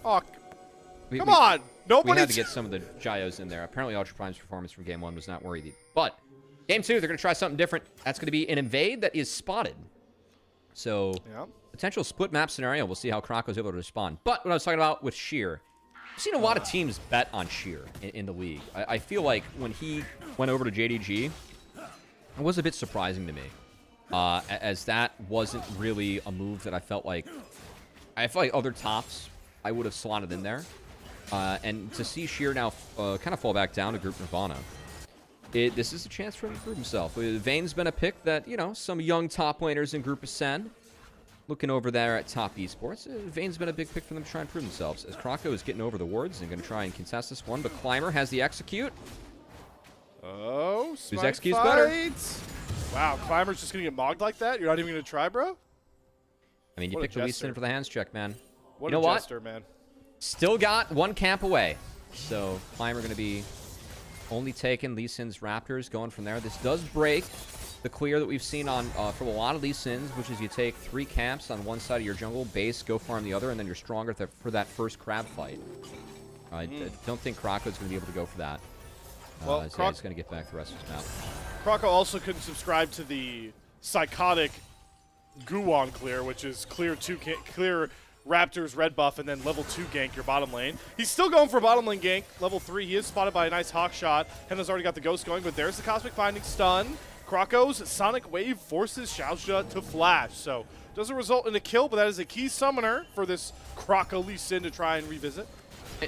Oh, come on! Nobody. We had to get some of the gyos in there. Apparently, Ultra Prime's performance from Game 1 was not worthy. But Game 2, they're going to try something different. That's going to be an invade that is spotted. So, potential split map scenario. We'll see how Krako's able to respond. But what I was talking about with Sheer, I've seen a lot of teams bet on Sheer in the league. I feel like when he went over to JDG, it was a bit surprising to me, as that wasn't really a move that I felt like other tops I would have slotted in there. And to see Sheer now kind of fall back down to Group Nirvana, this is a chance for him to prove himself. Vayne's been a pick that, some young top laners in Group Ascend looking over there at Top Esports, Vane's been a big pick for them to try and prove themselves. As Krocko is getting over the wards and going to try and contest this one, but Climber has the execute. Oh, Whose execute's better? Wow, Climber's just going to get mogged like that? You're not even going to try, bro? I mean, you What a picked the Lee Sin jester. for the hands check, man. What You a know what? jester, man. Still got one camp away. So Climber going to be only taking Lee Sin's Raptors, going from there. This does break the clear that we've seen on from a lot of Lee Sins, which is you take 3 camps on one side of your jungle, base, go farm the other, and then you're stronger for that first crab fight. I don't think Krocko's going to be able to go for that. Well, so he's going to get back the rest of his map. Krocko also couldn't subscribe to the psychotic Guwon clear, which is clear Raptors red buff and then level 2 gank your bottom lane. He's still going for bottom lane gank. Level 3, he is spotted by a nice hawk shot. Henna's already got the ghost going, but there's the Cosmic Binding stun. Krocko's Sonic Wave forces Xiaoxia to flash. So doesn't result in a kill, but that is a key summoner for this Krocko Lee Sin to try and revisit.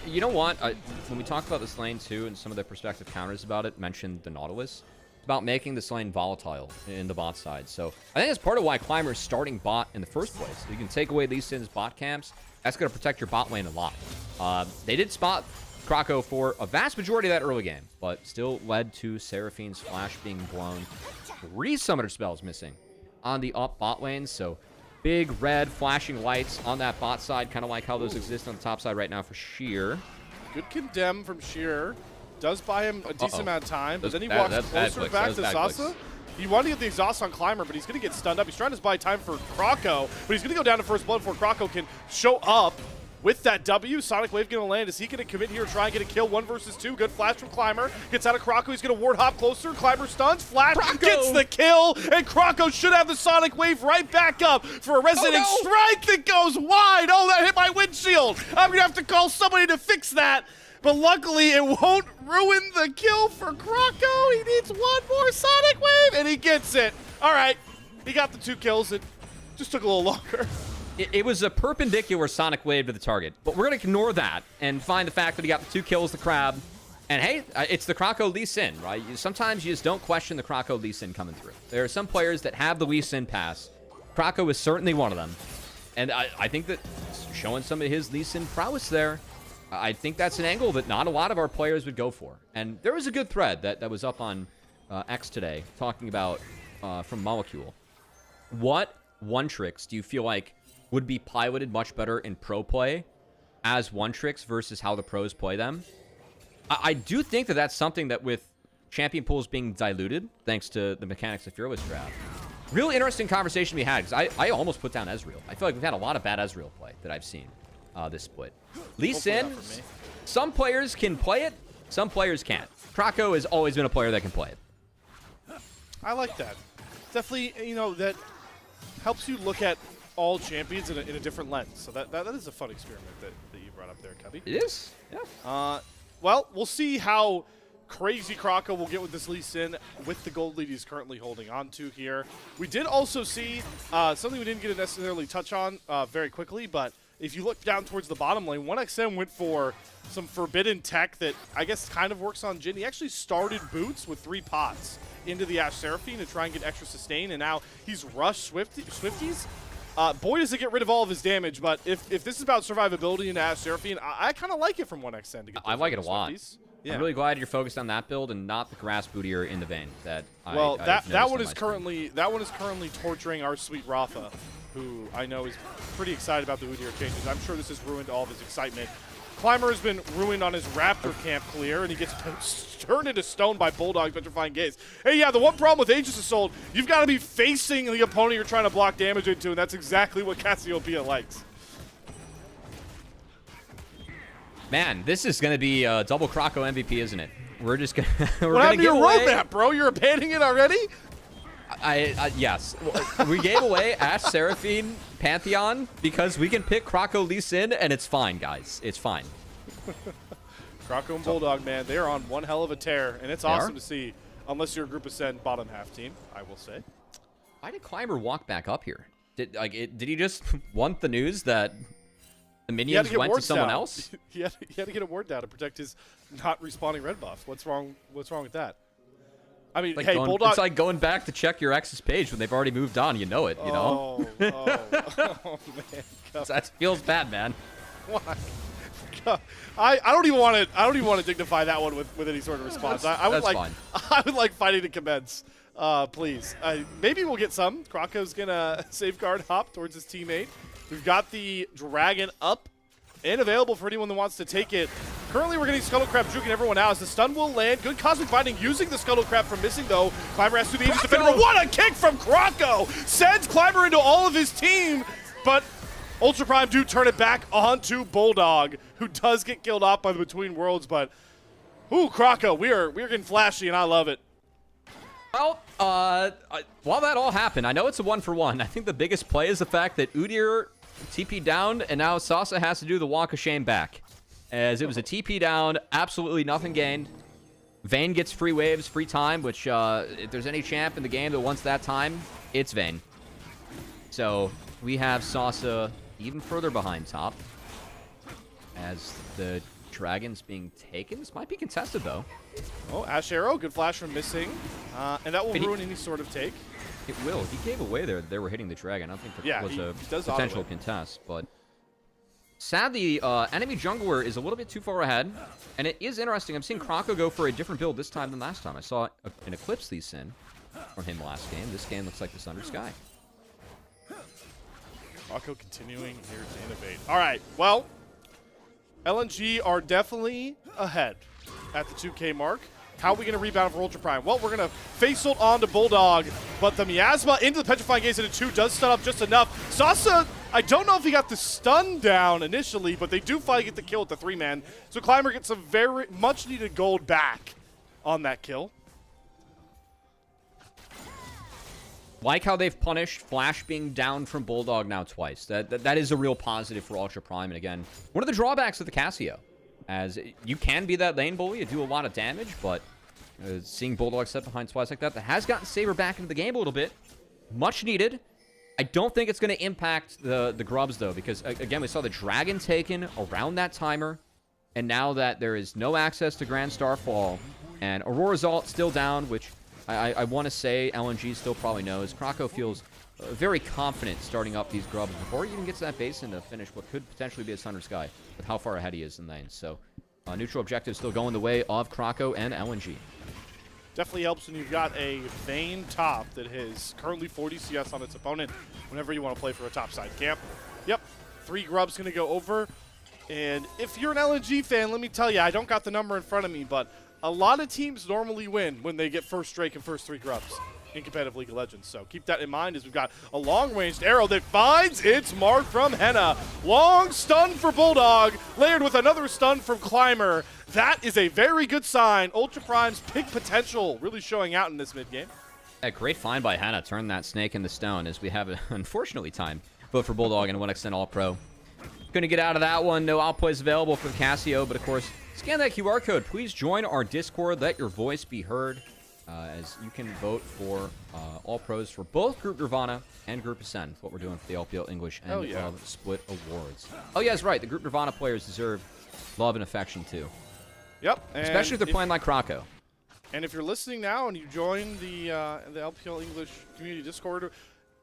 You know what? When we talk about this lane too, and some of the perspective counters about it, mentioned the Nautilus. It's about making this lane volatile in the bot side. So I think that's part of why Climber's starting bot in the first place. You can take away Lee Sin's bot camps. That's going to protect your bot lane a lot. They did spot Krocko for a vast majority of that early game, but still led to Seraphine's flash being blown. 3 summoner spells missing on the up bot lane, so big red flashing lights on that bot side, kind of like how those exist on the top side right now for Sheer. Good condemn from Sheer. Does buy him a decent amount of time, but then he That's walks bad closer clicks. back That to was bad Sasa. clicks. He wanted to get the exhaust on Climber, but he's going to get stunned up. He's trying to buy time for Krocko, but he's going to go down to first blood before Krocko can show up with that W. Sonic Wave going to land. Is he going to commit here, try and get a kill? 1 versus 2. Good flash from Climber. Gets out of Krocko. He's going to ward hop closer. Climber stuns. Flash. Gets the kill. And Krocko should have the Sonic Wave right back up for a Resident Strike that goes wide. Oh, that hit my windshield. I'm going to have to call somebody to fix that. But luckily, it won't ruin the kill for Krocko. He needs 1 more Sonic Wave, and he gets it. All right. He got the 2 kills. It just took a little longer. It was a perpendicular Sonic Wave to the target, but we're going to ignore that and find the fact that he got the 2 kills, the crab. And hey, it's the Krocko Lee Sin, right? Sometimes you just don't question the Krocko Lee Sin coming through. There are some players that have the Lee Sin pass. Krocko is certainly one of them. And I think that showing some of his Lee Sin prowess there, I think that's an angle that not a lot of our players would go for. And there was a good thread that was up on X today talking about from Molecule. What one tricks do you feel like would be piloted much better in pro play as one tricks versus how the pros play them? I do think that that's something that with champion pools being diluted, thanks to the mechanics of Fearless Draft, really interesting conversation we had, because I almost put down Ezreal. I feel like we've had a lot of bad Ezreal play that I've seen this split. Lee Sin, some players can play it, some players can't. Krocko has always been a player that can play it. I like that. Definitely, you know, that helps you look at all champions in a different lens. So that is a fun experiment that you brought up there, Cubby. It is, yeah. Well, we'll see how crazy Krocko will get with this Lee Sin with the gold lead he's currently holding on to here. We did also see something we didn't get to necessarily touch on very quickly, but if you look down towards the bottom lane, 1XM went for some forbidden tech that I guess kind of works on Jhin. He actually started Boots with 3 pots into the Ashe Seraphine to try and get extra sustain, and now he's rushed Swifties. Boy, does it get rid of all of his damage, but if this is about survivability in Ashe Seraphine, I kind of like it from 1XM to get I like it a lot. Yeah. I'm really glad you're focused on that build and not the grass bootier in the vein that that one is currently torturing our sweet Rafa, who I know is pretty excited about the Udyr changes. I'm sure this has ruined all of his excitement. Climber has been ruined on his Raptor camp clear, and he gets turned into stone by Bulldog's Petrifying Gaze. Hey, yeah, the one problem with Aegis Assault, you've got to be facing the opponent you're trying to block damage into, and that's exactly what Cassiopeia likes. Man, this is going to be a double Krocko MVP, isn't it? We're just going to What happened to your roadmap, bro? You're abandoning it already? Yes. We gave away Ashe Seraphine Pantheon because we can pick Krocko Lee Sin, and it's fine, guys. It's fine. Krocko and Bulldog, man, they are on one hell of a tear, and it's awesome to see, unless you're a Group Ascend bottom half team, I will say. Why did Climber walk back up here? Did he just want the news that the minions went to someone else? he had to get a ward down to protect his not respawning red buff. What's wrong with that? I mean, Like hey, Bulldog. It's like going back to check your ex's page when they've already moved on. You know it, you know? Oh, man. That feels bad, man. Why? I don't even want to dignify that one with any sort of response. I would that's like fine. I would like fighting to commence. Please. Maybe we'll get some. Krako's gonna safeguard hop towards his teammate. We've got the dragon up and available for anyone that wants to take it. Currently, we're getting Scuttlecrab juking everyone out as the stun will land. Good Cosmic Binding using the Scuttlecrab from missing, though. Climber has to the Aegis defender. What a kick from Krako! Sends Climber into all of his team, but Ultra Prime do turn it back onto Bulldog, who does get killed off by the Between Worlds, but ooh, Krako, we're getting flashy, and I love it. Well, while that all happened, I know it's a 1-for-1. I think the biggest play is the fact that Udyr TP down, and now Sasa has to do the walk of shame back. As it was a TP down, absolutely nothing gained. Vayne gets free waves, free time, which if there's any champ in the game that wants that time, it's Vayne. So we have Sasa even further behind top. As the Dragon's being taken. This might be contested, though. Oh, Ash Arrow, good flash from missing. And that will ruin any sort of take. It will. He gave away there. They were hitting the Dragon. I don't think that was a potential contest, but sadly, enemy jungler is a little bit too far ahead, and it is interesting. I'm seeing Krako go for a different build this time than last time. I saw an Eclipse Lee Sin from him last game. This game looks like the Thunder Sky. Krako continuing here to innovate. All right, well, LNG are definitely ahead at the 2K mark. How are we going to rebound for Ultra Prime? Well, we're going to face ult on to Bulldog, but the Miasma into the Petrifying Gaze into 2 does stun up just enough. Sasa, I don't know if he got the stun down initially, but they do finally get the kill with the 3-man. So Climber gets some very much needed gold back on that kill. Like how they've punished Flash being down from Bulldog now twice. That is a real positive for Ultra Prime. And again, one of the drawbacks of the Casio, as you can be that lane bully, you do a lot of damage, but seeing Bulldog set behind twice like that has gotten Saber back into the game a little bit. Much needed. I don't think it's going to impact the Grubs, though, because, again, we saw the Dragon taken around that timer, and now that there is no access to Grand Starfall, and Aurora's ult still down, which I want to say LNG still probably knows. Krako feels very confident starting up these Grubs before he even gets to that basin to finish what could potentially be a Thunder Sky with how far ahead he is in lane. So, neutral objective still going the way of Krako and LNG. Definitely helps when you've got a Vayne top that has currently 40 CS on its opponent whenever you want to play for a topside camp. Yep, 3 Grubs going to go over. And if you're an LNG fan, let me tell you, I don't got the number in front of me, but a lot of teams normally win when they get first Drake and first 3 Grubs in competitive League of Legends. So keep that in mind as we've got a long-ranged arrow that finds its mark from Henna. Long stun for Bulldog, layered with another stun from Climber. That is a very good sign. Ultra Prime's pick potential really showing out in this mid-game. A great find by Henna. Turn that snake into stone as we have, unfortunately, time both for Bulldog and 1xN All-Pro. Going to get out of that one. No outplays available for the Casio, but of course, scan that QR code. Please join our Discord. Let your voice be heard. As you can vote for all pros for both Group Nirvana and Group Ascend, what we're doing for the LPL English and Split Awards. Oh, yeah, that's right. The Group Nirvana players deserve love and affection, too. Yep. Especially if they're playing like Krako. And if you're listening now and you join the LPL English community Discord,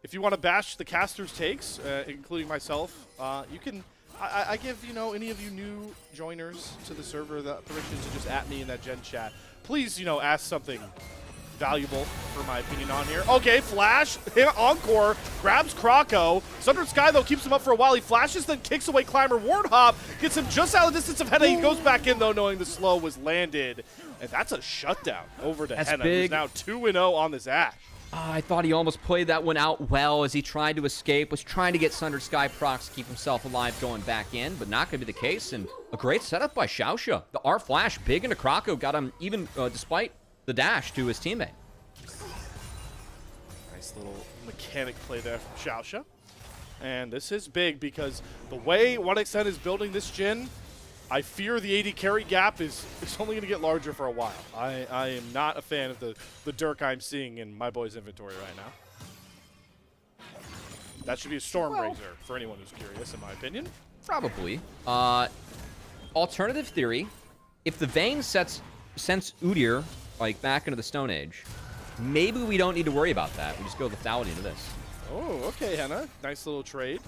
if you want to bash the casters' takes, including myself, you can... I give, any of you new joiners to the server the permission to just at me in that gen chat. Please, ask something valuable for my opinion on here. Okay, Flash, Encore, grabs Krako. Thunder Sky, though, keeps him up for a while. He flashes, then kicks away Climber. Ward Hop gets him just out of the distance of Henna. He goes back in, though, knowing the slow was landed. And that's a shutdown over to Henna, who's now 2-0 on this Ashe. I thought he almost played that one out well as he tried to escape, was trying to get Thunder Sky procs to keep himself alive going back in, but not going to be the case. And a great setup by Xiaoxia. The R-Flash big into Krako, got him even despite the dash to his teammate. Nice little mechanic play there from Xiaoxia. And this is big because the way 1xN is building this gen, I fear the AD carry gap is only going to get larger for a while. I am not a fan of the Dirk I'm seeing in my boy's inventory right now. That should be a Stormraiser for anyone who's curious, in my opinion. Probably. Alternative theory, if the Vayne sends Udyr like back into the Stone Age. Maybe we don't need to worry about that. We just go lethality into this. Oh, okay, Henna. Nice little trade.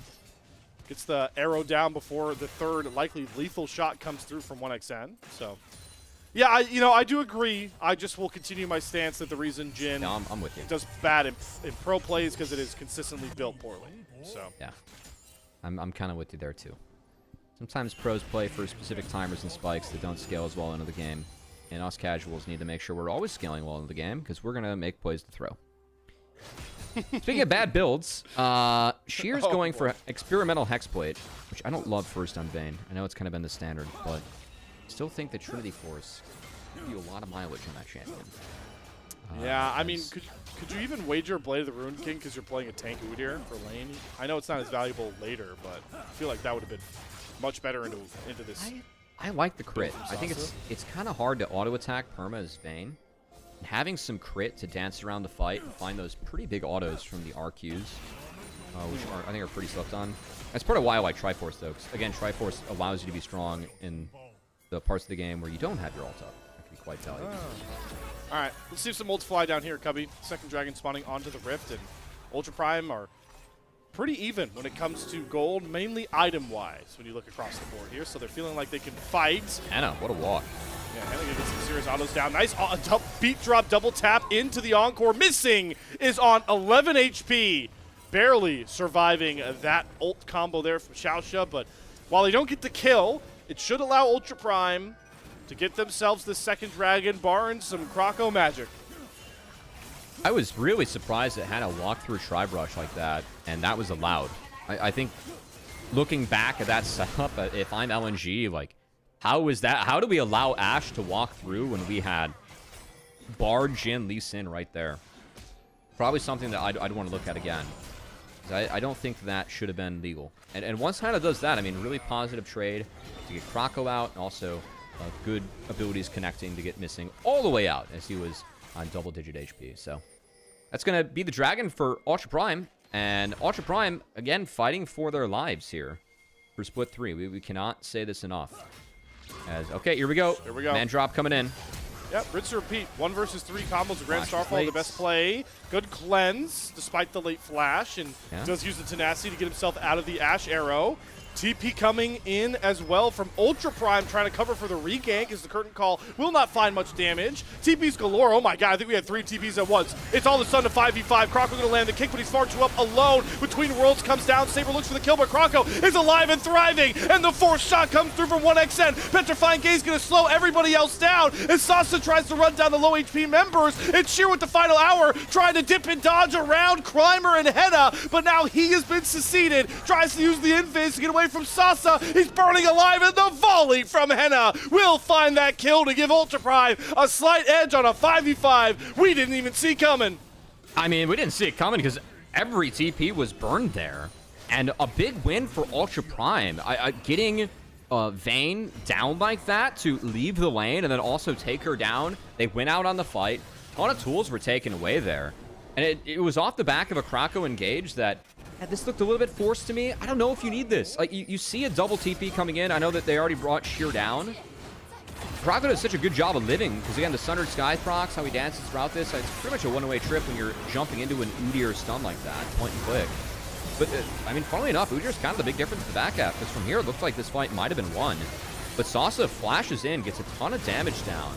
Gets the arrow down before the third likely lethal shot comes through from 1xN. So, yeah, I do agree. I just will continue my stance that the reason Jhin I'm with you. does bad in pro plays because it is consistently built poorly. So yeah, I'm kind of with you there too. Sometimes pros play for specific timers and spikes that don't scale as well into the game, and us casuals need to make sure we're always scaling well into the game because we're gonna make plays to throw. Speaking of bad builds, Shear's going for experimental Hexblade, which I don't love first on Vayne. I know it's kind of been the standard, but I still think the Trinity Force gives you a lot of mileage on that champion. yeah, I mean, could you even wager Blade of the Ruined King because you're playing a tank Udyr for lane? I know it's not as valuable later, but I feel like that would have been much better into this. I like the crit. I think it's kind of hard to auto attack perma as Vayne. And having some crit to dance around the fight and find those pretty big autos from the RQs, which I think are pretty slept on. That's part of why I like Triforce, though. 'Cause again, Triforce allows you to be strong in the parts of the game where you don't have your ult up. That can be quite valuable. All right, let's see if some ults fly down here, Cubby. Second dragon spawning onto the Rift, and Ultra Prime are pretty even when it comes to gold, mainly item-wise when you look across the board here. So they're feeling like they can fight. Anna, what a walk. Yeah, Henna gonna get some serious autos down. Nice beat drop, double tap into the Encore. Missing is on 11 HP. Barely surviving that ult combo there from Xiaoxia, but while they don't get the kill, it should allow Ultra Prime to get themselves the second dragon, barring some Croco magic. I was really surprised that Hannah walked through Tribe Rush like that, and that was allowed. I think looking back at that setup, if I'm LNG, like, how is that? How do we allow Ashe to walk through when we had Bard, Jhin, Lee Sin right there? Probably something that I'd want to look at again. I don't think that should have been legal. And once Hannah does that, I mean, really positive trade to get Croco out, and also good abilities connecting to get Missing all the way out as he was on double-digit HP. So that's going to be the dragon for Ultra Prime. And Ultra Prime, again, fighting for their lives here for Split 3. We cannot say this enough. Okay, here we go. Here we go. Man drop coming in. Yep, rinse and repeat. 1 versus 3 combos of Grand Starfall, the best play. Good cleanse, despite the late flash, and does use the tenacity to get himself out of the Ashe arrow. TP coming in as well from Ultra Prime, trying to cover for the regank as the curtain call will not find much damage. TP's galore. Oh my god, I think we had 3 TPs at once. It's all of a sudden a 5v5. Croco gonna land the kick, but he's far too up alone. Between Worlds comes down. Saber looks for the kill, but Croco is alive and thriving. And the fourth shot comes through from 1xN. Petrifying Gaze gonna slow everybody else down as Sasa tries to run down the low HP members. And Sheer with the final hour trying to dip and dodge around Crymer and Henna, but now he has been seceded. Tries to use the invis to get away from Sasa. He's burning alive, and the volley from Henna will find that kill to give Ultra Prime a slight edge on a 5v5 we didn't even see coming. I mean, we didn't see it coming because every TP was burned there. And a big win for Ultra Prime. Getting Vayne down like that to leave the lane and then also take her down. They went out on the fight. A lot of tools were taken away there. And it was off the back of a Croco engage that this looked a little bit forced to me. I don't know if you need this. Like, you see a double TP coming in. I know that they already brought Sheer down. Croco does such a good job of living, because again, the Sundered Skies procs, how he dances throughout this, it's pretty much a one-way trip when you're jumping into an Udyr stun like that, point and click. But, I mean, funnily enough, Udyr's kind of the big difference in the back half, because from here it looks like this fight might have been won. But Sasa flashes in, gets a ton of damage down.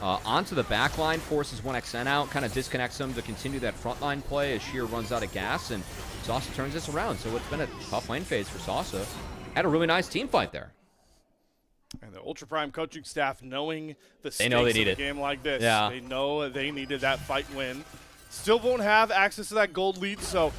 Onto the back line, forces 1xN out, kind of disconnects him to continue that frontline play as Sheer runs out of gas, and Sasa turns this around. So it's been a tough lane phase for Sasa. Had a really nice team fight there. And the Ultra Prime coaching staff knowing the stakes know they of need a it. game like this. Yeah. They know they needed that fight win. Still won't have access to that gold lead, so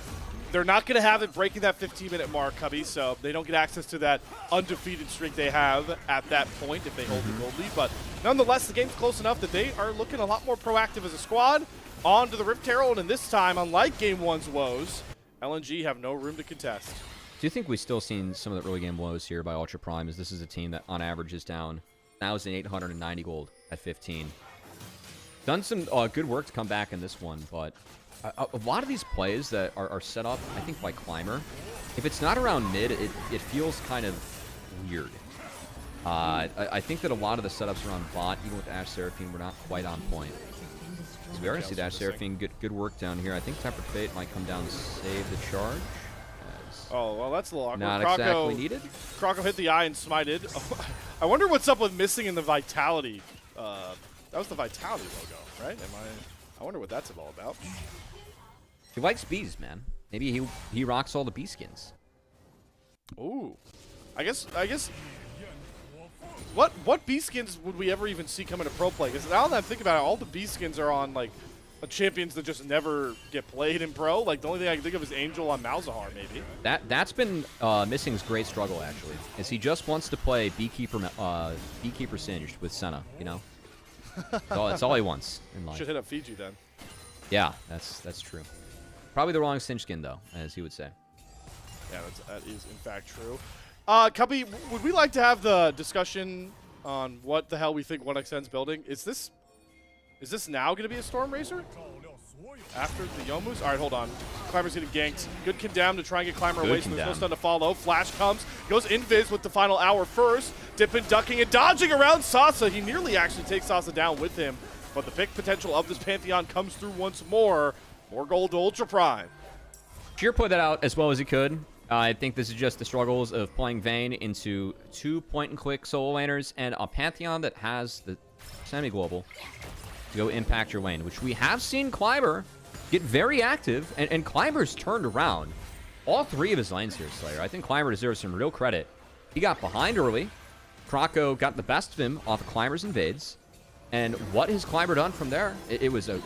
they're not going to have it breaking that 15-minute mark, Cubby, so they don't get access to that undefeated streak they have at that point if they hold the gold lead. But nonetheless, the game's close enough that they are looking a lot more proactive as a squad. On to the Rift Herald, and this time, unlike Game 1's woes, LNG have no room to contest. Do you think we've still seen some of the early game lows here by Ultra Prime, as this is a team that on average is down 1,890 gold at 15? Done some good work to come back in this one, but a lot of these plays that are set up, I think, by Climber, if it's not around mid, it feels kind of weird. I think that a lot of the setups around bot, even with Ash Seraphine, were not quite on point. So we already see the Ash Seraphine, good work down here. I think Tempered Fate might come down and save the charge. Oh, well, that's a little awkward. Not Croco, exactly needed. Croco hit the eye and smited. Oh, I wonder what's up with missing in the Vitality. That was the Vitality logo, right? I wonder what that's all about. He likes bees, man. Maybe he rocks all the bee skins. Ooh. I guess what bee skins would we ever even see come into pro play? Because now that I think about it, all the bee skins are on like champions that just never get played in pro. Like the only thing I can think of is Angel on Malzahar, maybe. That's been Missing's great struggle actually. Is he just wants to play Beekeeper Singed with Senna, you know? That's all he wants in life. Should hit up Fiji then. Yeah, that's true. Probably the wrong Singe skin though, as he would say. Yeah, that is in fact true. Cubby, would we like to have the discussion on what the hell we think 1xN's building? Is this now going to be a Storm Racer? After the Yomus? All right, hold on. Climber's getting ganked. Good condemn to try and get Climber away, so there's no stun to follow. Flash comes, goes invis with the final hour first. Dipping, ducking, and dodging around Sasa. He nearly actually takes Sasa down with him, but the pick potential of this Pantheon comes through once more. More gold to Ultra Prime. Sheer put that out as well as he could. I think this is just the struggles of playing Vayne into 2 point-and-click solo laners and a Pantheon that has the semi-global to go impact your lane, which we have seen Climber get very active, and Climber's turned around all 3 of his lanes here, Slayer. I think Climber deserves some real credit. He got behind early. Croco got the best of him off of Climber's invades, and what has Climber done from there? It was a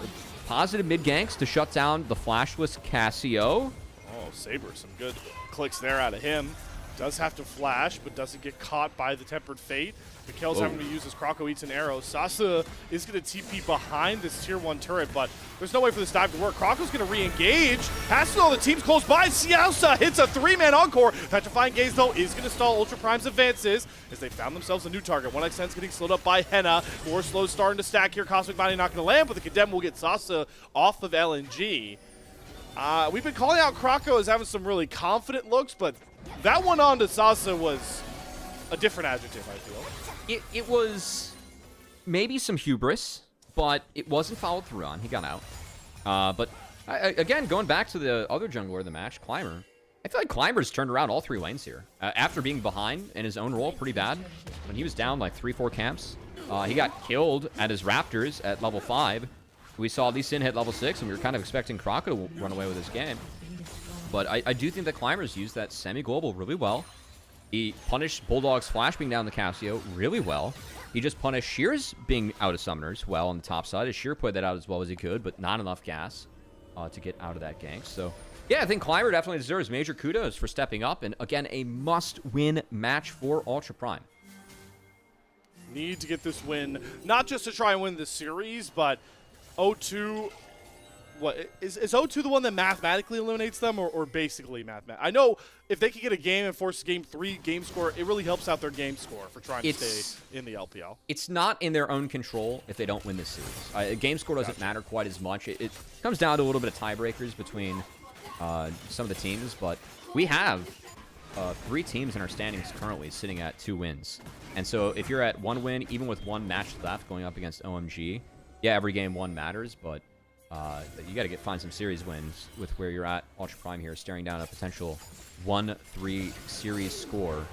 positive mid-ganks to shut down the flashless Cassio. Oh, Saber, some good clicks there out of him. Does have to flash, but doesn't get caught by the Tempered Fate. Mikhail's having to use his Croco eats an arrow. Sasa is going to TP behind this tier 1 turret, but there's no way for this dive to work. Croco's going to re-engage. Has to know the team's close by. Siausa hits a 3-man encore. Petrifying Gaze, though, is going to stall Ultra Prime's advances as they found themselves a new target. 1xN's getting slowed up by Henna. More slows starting to stack here. Cosmic Bounty not going to land, but the Condemn will get Sasa off of LNG. We've been calling out Croco as having some really confident looks, but that one on to Sasa was a different adjective, I feel. It was maybe some hubris, but it wasn't followed through on. He got out. But again, going back to the other jungler of the match, Climber, I feel like Climber's turned around all 3 lanes here. After being behind in his own role pretty bad, when he was down like 3-4 camps, he got killed at his Raptors at level 5. We saw Lee Sin hit level 6, and we were kind of expecting Croco to run away with this game. But I do think that Climber's used that semi-global really well. He punished Bulldog's flash being down the Cassio really well. He just punished Sheer's being out of summoners well on the top side. Sheer played that out as well as he could, but not enough gas to get out of that gank. So, yeah, I think Climber definitely deserves major kudos for stepping up. And, again, a must-win match for Ultra Prime. Need to get this win, not just to try and win the series, but O2... What is O2 the one that mathematically eliminates them, or basically mathematically? I know if they can get a game and force game 3 game score, it really helps out their game score for trying to stay in the LPL. It's not in their own control if they don't win this series. Game score doesn't matter quite as much. It comes down to a little bit of tiebreakers between some of the teams, but we have 3 teams in our standings currently sitting at 2 wins. And so if you're at 1 win, even with 1 match left going up against OMG, yeah, every game 1 matters, but you got to find some series wins with where you're at. Ultra Prime here staring down a potential 1-3 series score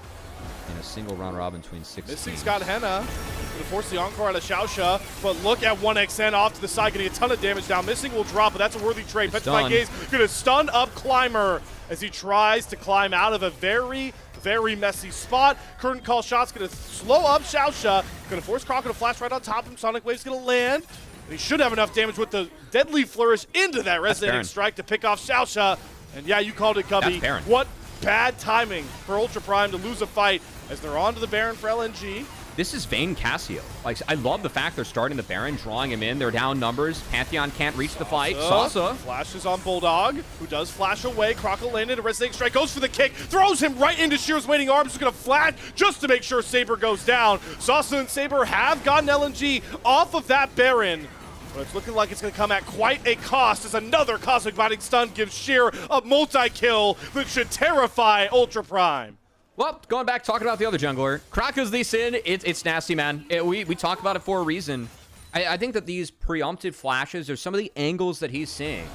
in a single round robin between 6 Missing's teams. got Henna. Going to force the encore out of Xiaoxia, but look at 1xN off to the side, getting a ton of damage down. Missing will drop, but that's a worthy trade. Petrifying Gaze going to stun up Climber as he tries to climb out of a very, very messy spot. Curtain Call shot's going to slow up Xiaoxia. Going to force Croco to flash right on top of him. Sonic Wave's going to land. He should have enough damage with the deadly flourish into that resonating strike to pick off Xiaoxia. And yeah, you called it, Cubby. What bad timing for Ultra Prime to lose a fight as they're on to the Baron for LNG. This is Vayne Cassio. Like, I love the fact they're starting the Baron, drawing him in. They're down numbers. Pantheon can't reach the fight. Sasa flashes on Bulldog, who does flash away. Croco landed a resonating strike, goes for the kick, throws him right into Sheer's waiting arms. He's going to flash just to make sure Saber goes down. Sasa and Saber have gotten LNG off of that Baron. But it's looking like it's going to come at quite a cost as another Cosmic Binding Stun gives Sheer a multi-kill that should terrify Ultra Prime. Well, going back, talking about the other jungler. Krako's Lee Sin, it's nasty, man. We talk about it for a reason. I think that these preemptive flashes or some of the angles that he's seeing,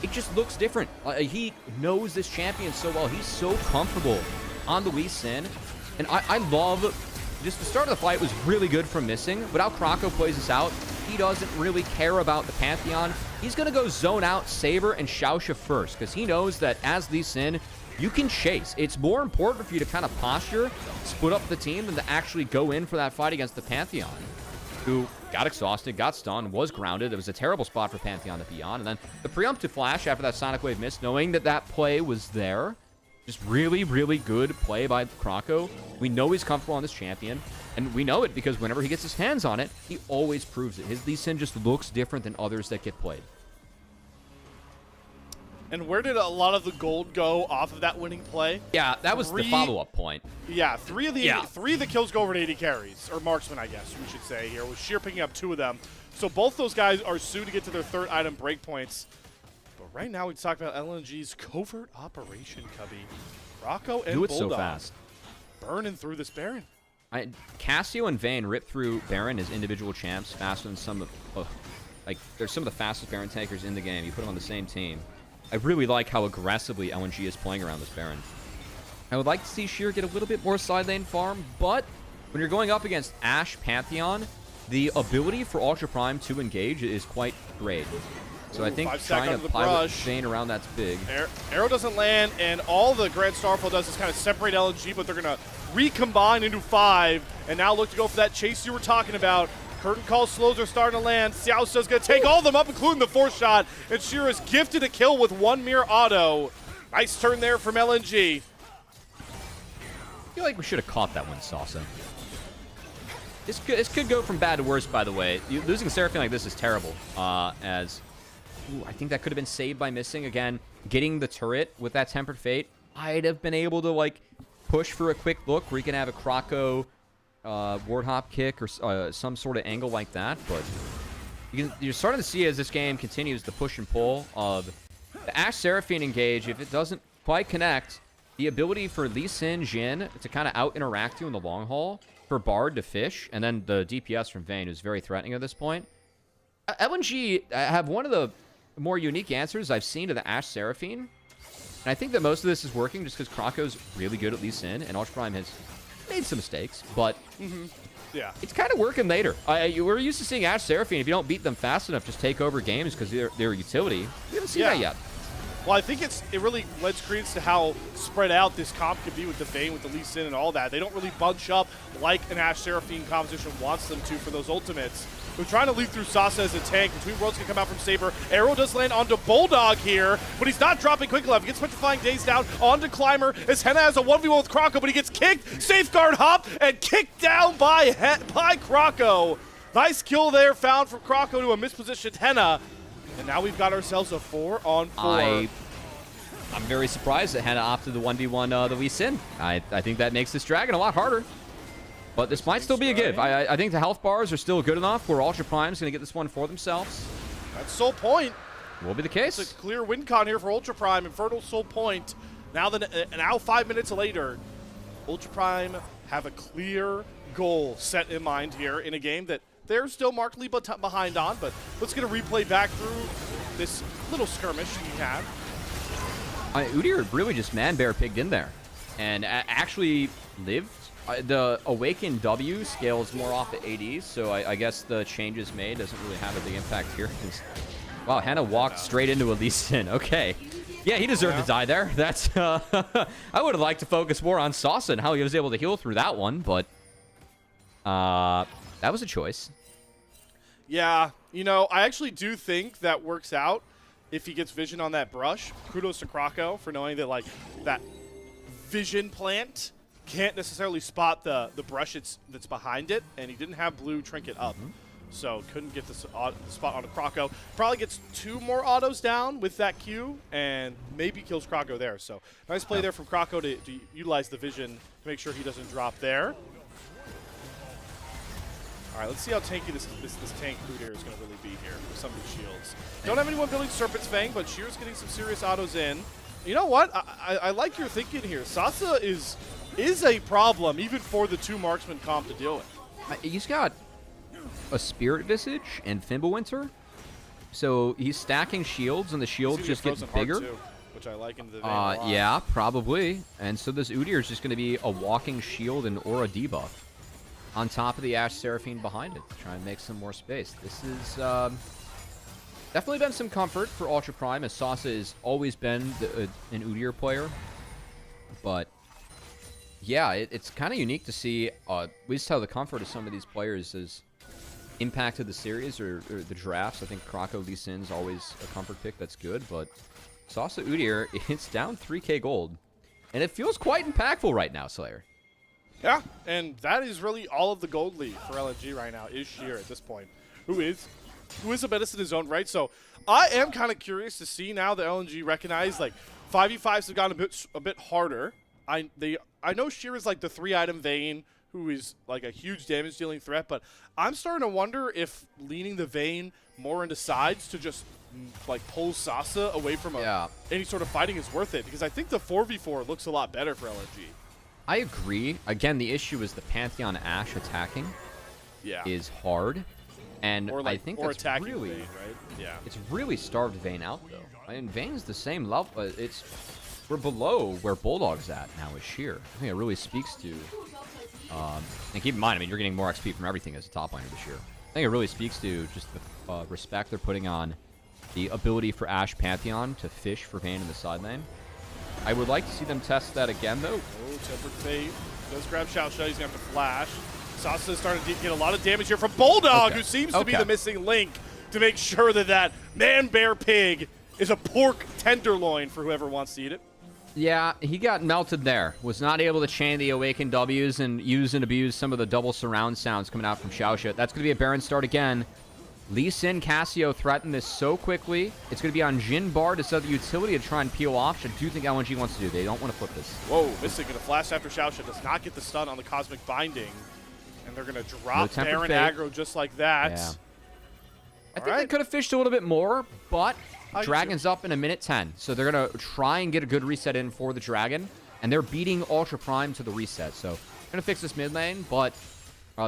it just looks different. He knows this champion so well. He's so comfortable on the Lee Sin. And I love, just the start of the fight was really good from Missing, but how Krako plays this out, he doesn't really care about the Pantheon. He's going to go zone out Saber and Xiaoxia first, because he knows that as Lee Sin, you can chase. It's more important for you to kind of posture, split up the team, than to actually go in for that fight against the Pantheon, who got exhausted, got stunned, was grounded. It was a terrible spot for Pantheon to be on. And then the preemptive flash after that Sonic Wave miss, knowing that that play was there. Just really, really good play by Krako. We know he's comfortable on this champion, and we know it because whenever he gets his hands on it, he always proves it. His Lee Sin just looks different than others that get played. And where did a lot of the gold go off of that winning play? Yeah, that was the follow-up point. Yeah, three of the kills go over to 80 carries, or marksman, I guess we should say here, with Sheer picking up 2 of them. So both those guys are soon to get to their 3rd item breakpoints. But right now we talk about LNG's covert operation, Cubby. Krako and Do it Bulldog so fast. burning through this Baron. Cassio and Vayne rip through Baron as individual champs faster than some of, they're some of the fastest Baron tankers in the game. You put them on the same team. I really like how aggressively LNG is playing around this Baron. I would like to see Sheer get a little bit more side lane farm, but when you're going up against Ashe Pantheon, the ability for Ultra Prime to engage is quite great. So I think trying to pilot Vayne around that's big. Arrow doesn't land, and all the Grand Starfall does is kind of separate LNG, but they're going to recombine into 5, and now look to go for that chase you were talking about. Curtain Call slows are starting to land. Xiaoxia's going to take all of them up, including the 4th shot, and Sheer is gifted a kill with 1 mere auto. Nice turn there from LNG. I feel like we should have caught that one, Salsa. This could go from bad to worse, by the way. Losing Seraphine like this is terrible, I think that could have been saved by Missing. Again, getting the turret with that Tempered Fate, I'd have been able to, push for a quick look where you can have a Krako ward hop kick or some sort of angle like that, but you're starting to see as this game continues the push and pull of the Ashe Seraphine engage. If it doesn't quite connect, the ability for Lee Sin, Jhin to kind of out-interact you in the long haul, for Bard to fish, and then the DPS from Vayne is very threatening at this point. LNG have one of the more unique answers I've seen to the Ashe Seraphine, and I think that most of this is working just because Krako's really good at Lee Sin, and Ultra Prime has made some mistakes, but yeah, it's kind of working later. We're used to seeing Ashe Seraphine, if you don't beat them fast enough, just take over games because they're a utility. We haven't seen that yet. Well, I think it really lends credence to how spread out this comp could be with the Vayne, with the Lee Sin, and all that. They don't really bunch up like an Ashe Seraphine composition wants them to for those ultimates. They're trying to lead through Sasa as a tank. Between Worlds can come out from Saber. Arrow does land onto Bulldog here, but he's not dropping quick enough. He gets Petrifying Daze down onto Climber as Henna has a 1v1 with Krako, but he gets kicked. Safeguard hop and kicked down by Krako. Nice kill there found from Krako to a mispositioned Henna. And now we've got ourselves a 4-on-4. I'm very surprised that Henna opted the 1v1 the Lee Sin. I think that makes this Dragon a lot harder. But this might still be a give. I think the health bars are still good enough where Ultra Prime's going to get this one for themselves. That's Soul Point. Will be the case. It's a clear win con here for Ultra Prime. Infernal Soul Point. Now 5 minutes later, Ultra Prime have a clear goal set in mind here in a game that they're still markedly behind on. But let's get a replay back through this little skirmish we had. Udyr really just man-bear-pigged in there and actually lived. The Awaken W scales more off the ADs, so I guess the changes made doesn't really have a big impact here. Wow, Henna walked straight into a Lee Sin. Okay. Yeah, he deserved to die there. That's I would have liked to focus more on Sasa and how he was able to heal through that one, but that was a choice. Yeah, I actually do think that works out if he gets vision on that brush. Kudos to Krako for knowing that, that vision plant can't necessarily spot the brush that's behind it, and he didn't have blue trinket up. So couldn't get the spot on Krako. Probably gets 2 more autos down with that Q, and maybe kills Krako there. So nice play there from Krako to utilize the vision to make sure he doesn't drop there. All right, let's see how tanky this tank Udyr is going to really be here with some of these shields. Don't have anyone building Serpent's Fang, but Sheer's getting some serious autos in. You know what? I like your thinking here. Sasa is is a problem, even for the 2 marksman comp to deal with. He's got a Spirit Visage and Fimbulwinter, so he's stacking shields, and the shields just get bigger. Too, which I like into the vein a lot. Yeah, probably. And so this Udyr is just going to be a walking shield and aura debuff on top of the Ashe Seraphine behind it to try and make some more space. This is definitely been some comfort for Ultra Prime, as Sasa has always been an Udyr player. But yeah, it's kind of unique to see at least how the comfort of some of these players has impacted the series or the drafts. I think Krako Lee Sin's always a comfort pick. That's good, but Sasa Udyr, it's down 3k gold, and it feels quite impactful right now, Slayer. Yeah, and that is really all of the gold lead for LNG right now is Sheer at this point, who is a menace in his own right. So I am kind of curious to see now that LNG recognize, like, 5v5s have gotten a bit harder. I know Sheer is like the 3-item Vayne, who is like a huge damage dealing threat, but I'm starting to wonder if leaning the Vayne more into sides to just like pull Sasa away from any sort of fighting is worth it, because I think the 4v4 looks a lot better for LNG. I agree. Again, the issue is the Pantheon Ashe attacking is hard, and I think that's really Vayne, right? Yeah, it's really starved Vayne out though. I mean, Vayne's the same level. We're below where Bulldog's at now with Sheer. I think it really speaks to. And keep in mind, I mean, you're getting more XP from everything as a top laner this year. I think it really speaks to just the respect they're putting on the ability for Ashe Pantheon to fish for Vayne in the side lane. I would like to see them test that again, though. Oh, Tempered Fate does grab Xiao Sha. He's going to have to flash. Sasa is starting to get a lot of damage here from Bulldog, who seems to be the missing link to make sure that that man-bear pig is a pork tenderloin for whoever wants to eat it. Yeah, he got melted there. Was not able to chain the Awakened Ws and use and abuse some of the double surround sounds coming out from Xiao Sha. That's going to be a Baron start again. Lee Sin, Cassio threatened this so quickly. It's going to be on Jin Bar to set the utility to try and peel off, which I do think LNG wants to do. They don't want to flip this. Whoa, Mystic going to flash after Xiao Sha. Does not get the stun on the Cosmic Binding. And they're going to drop Baron aggro just like that. Yeah. I think they could have fished a little bit more, but Dragon's up in a minute 10. So they're going to try and get a good reset in for the Dragon. And they're beating Ultra Prime to the reset. So going to fix this mid lane, but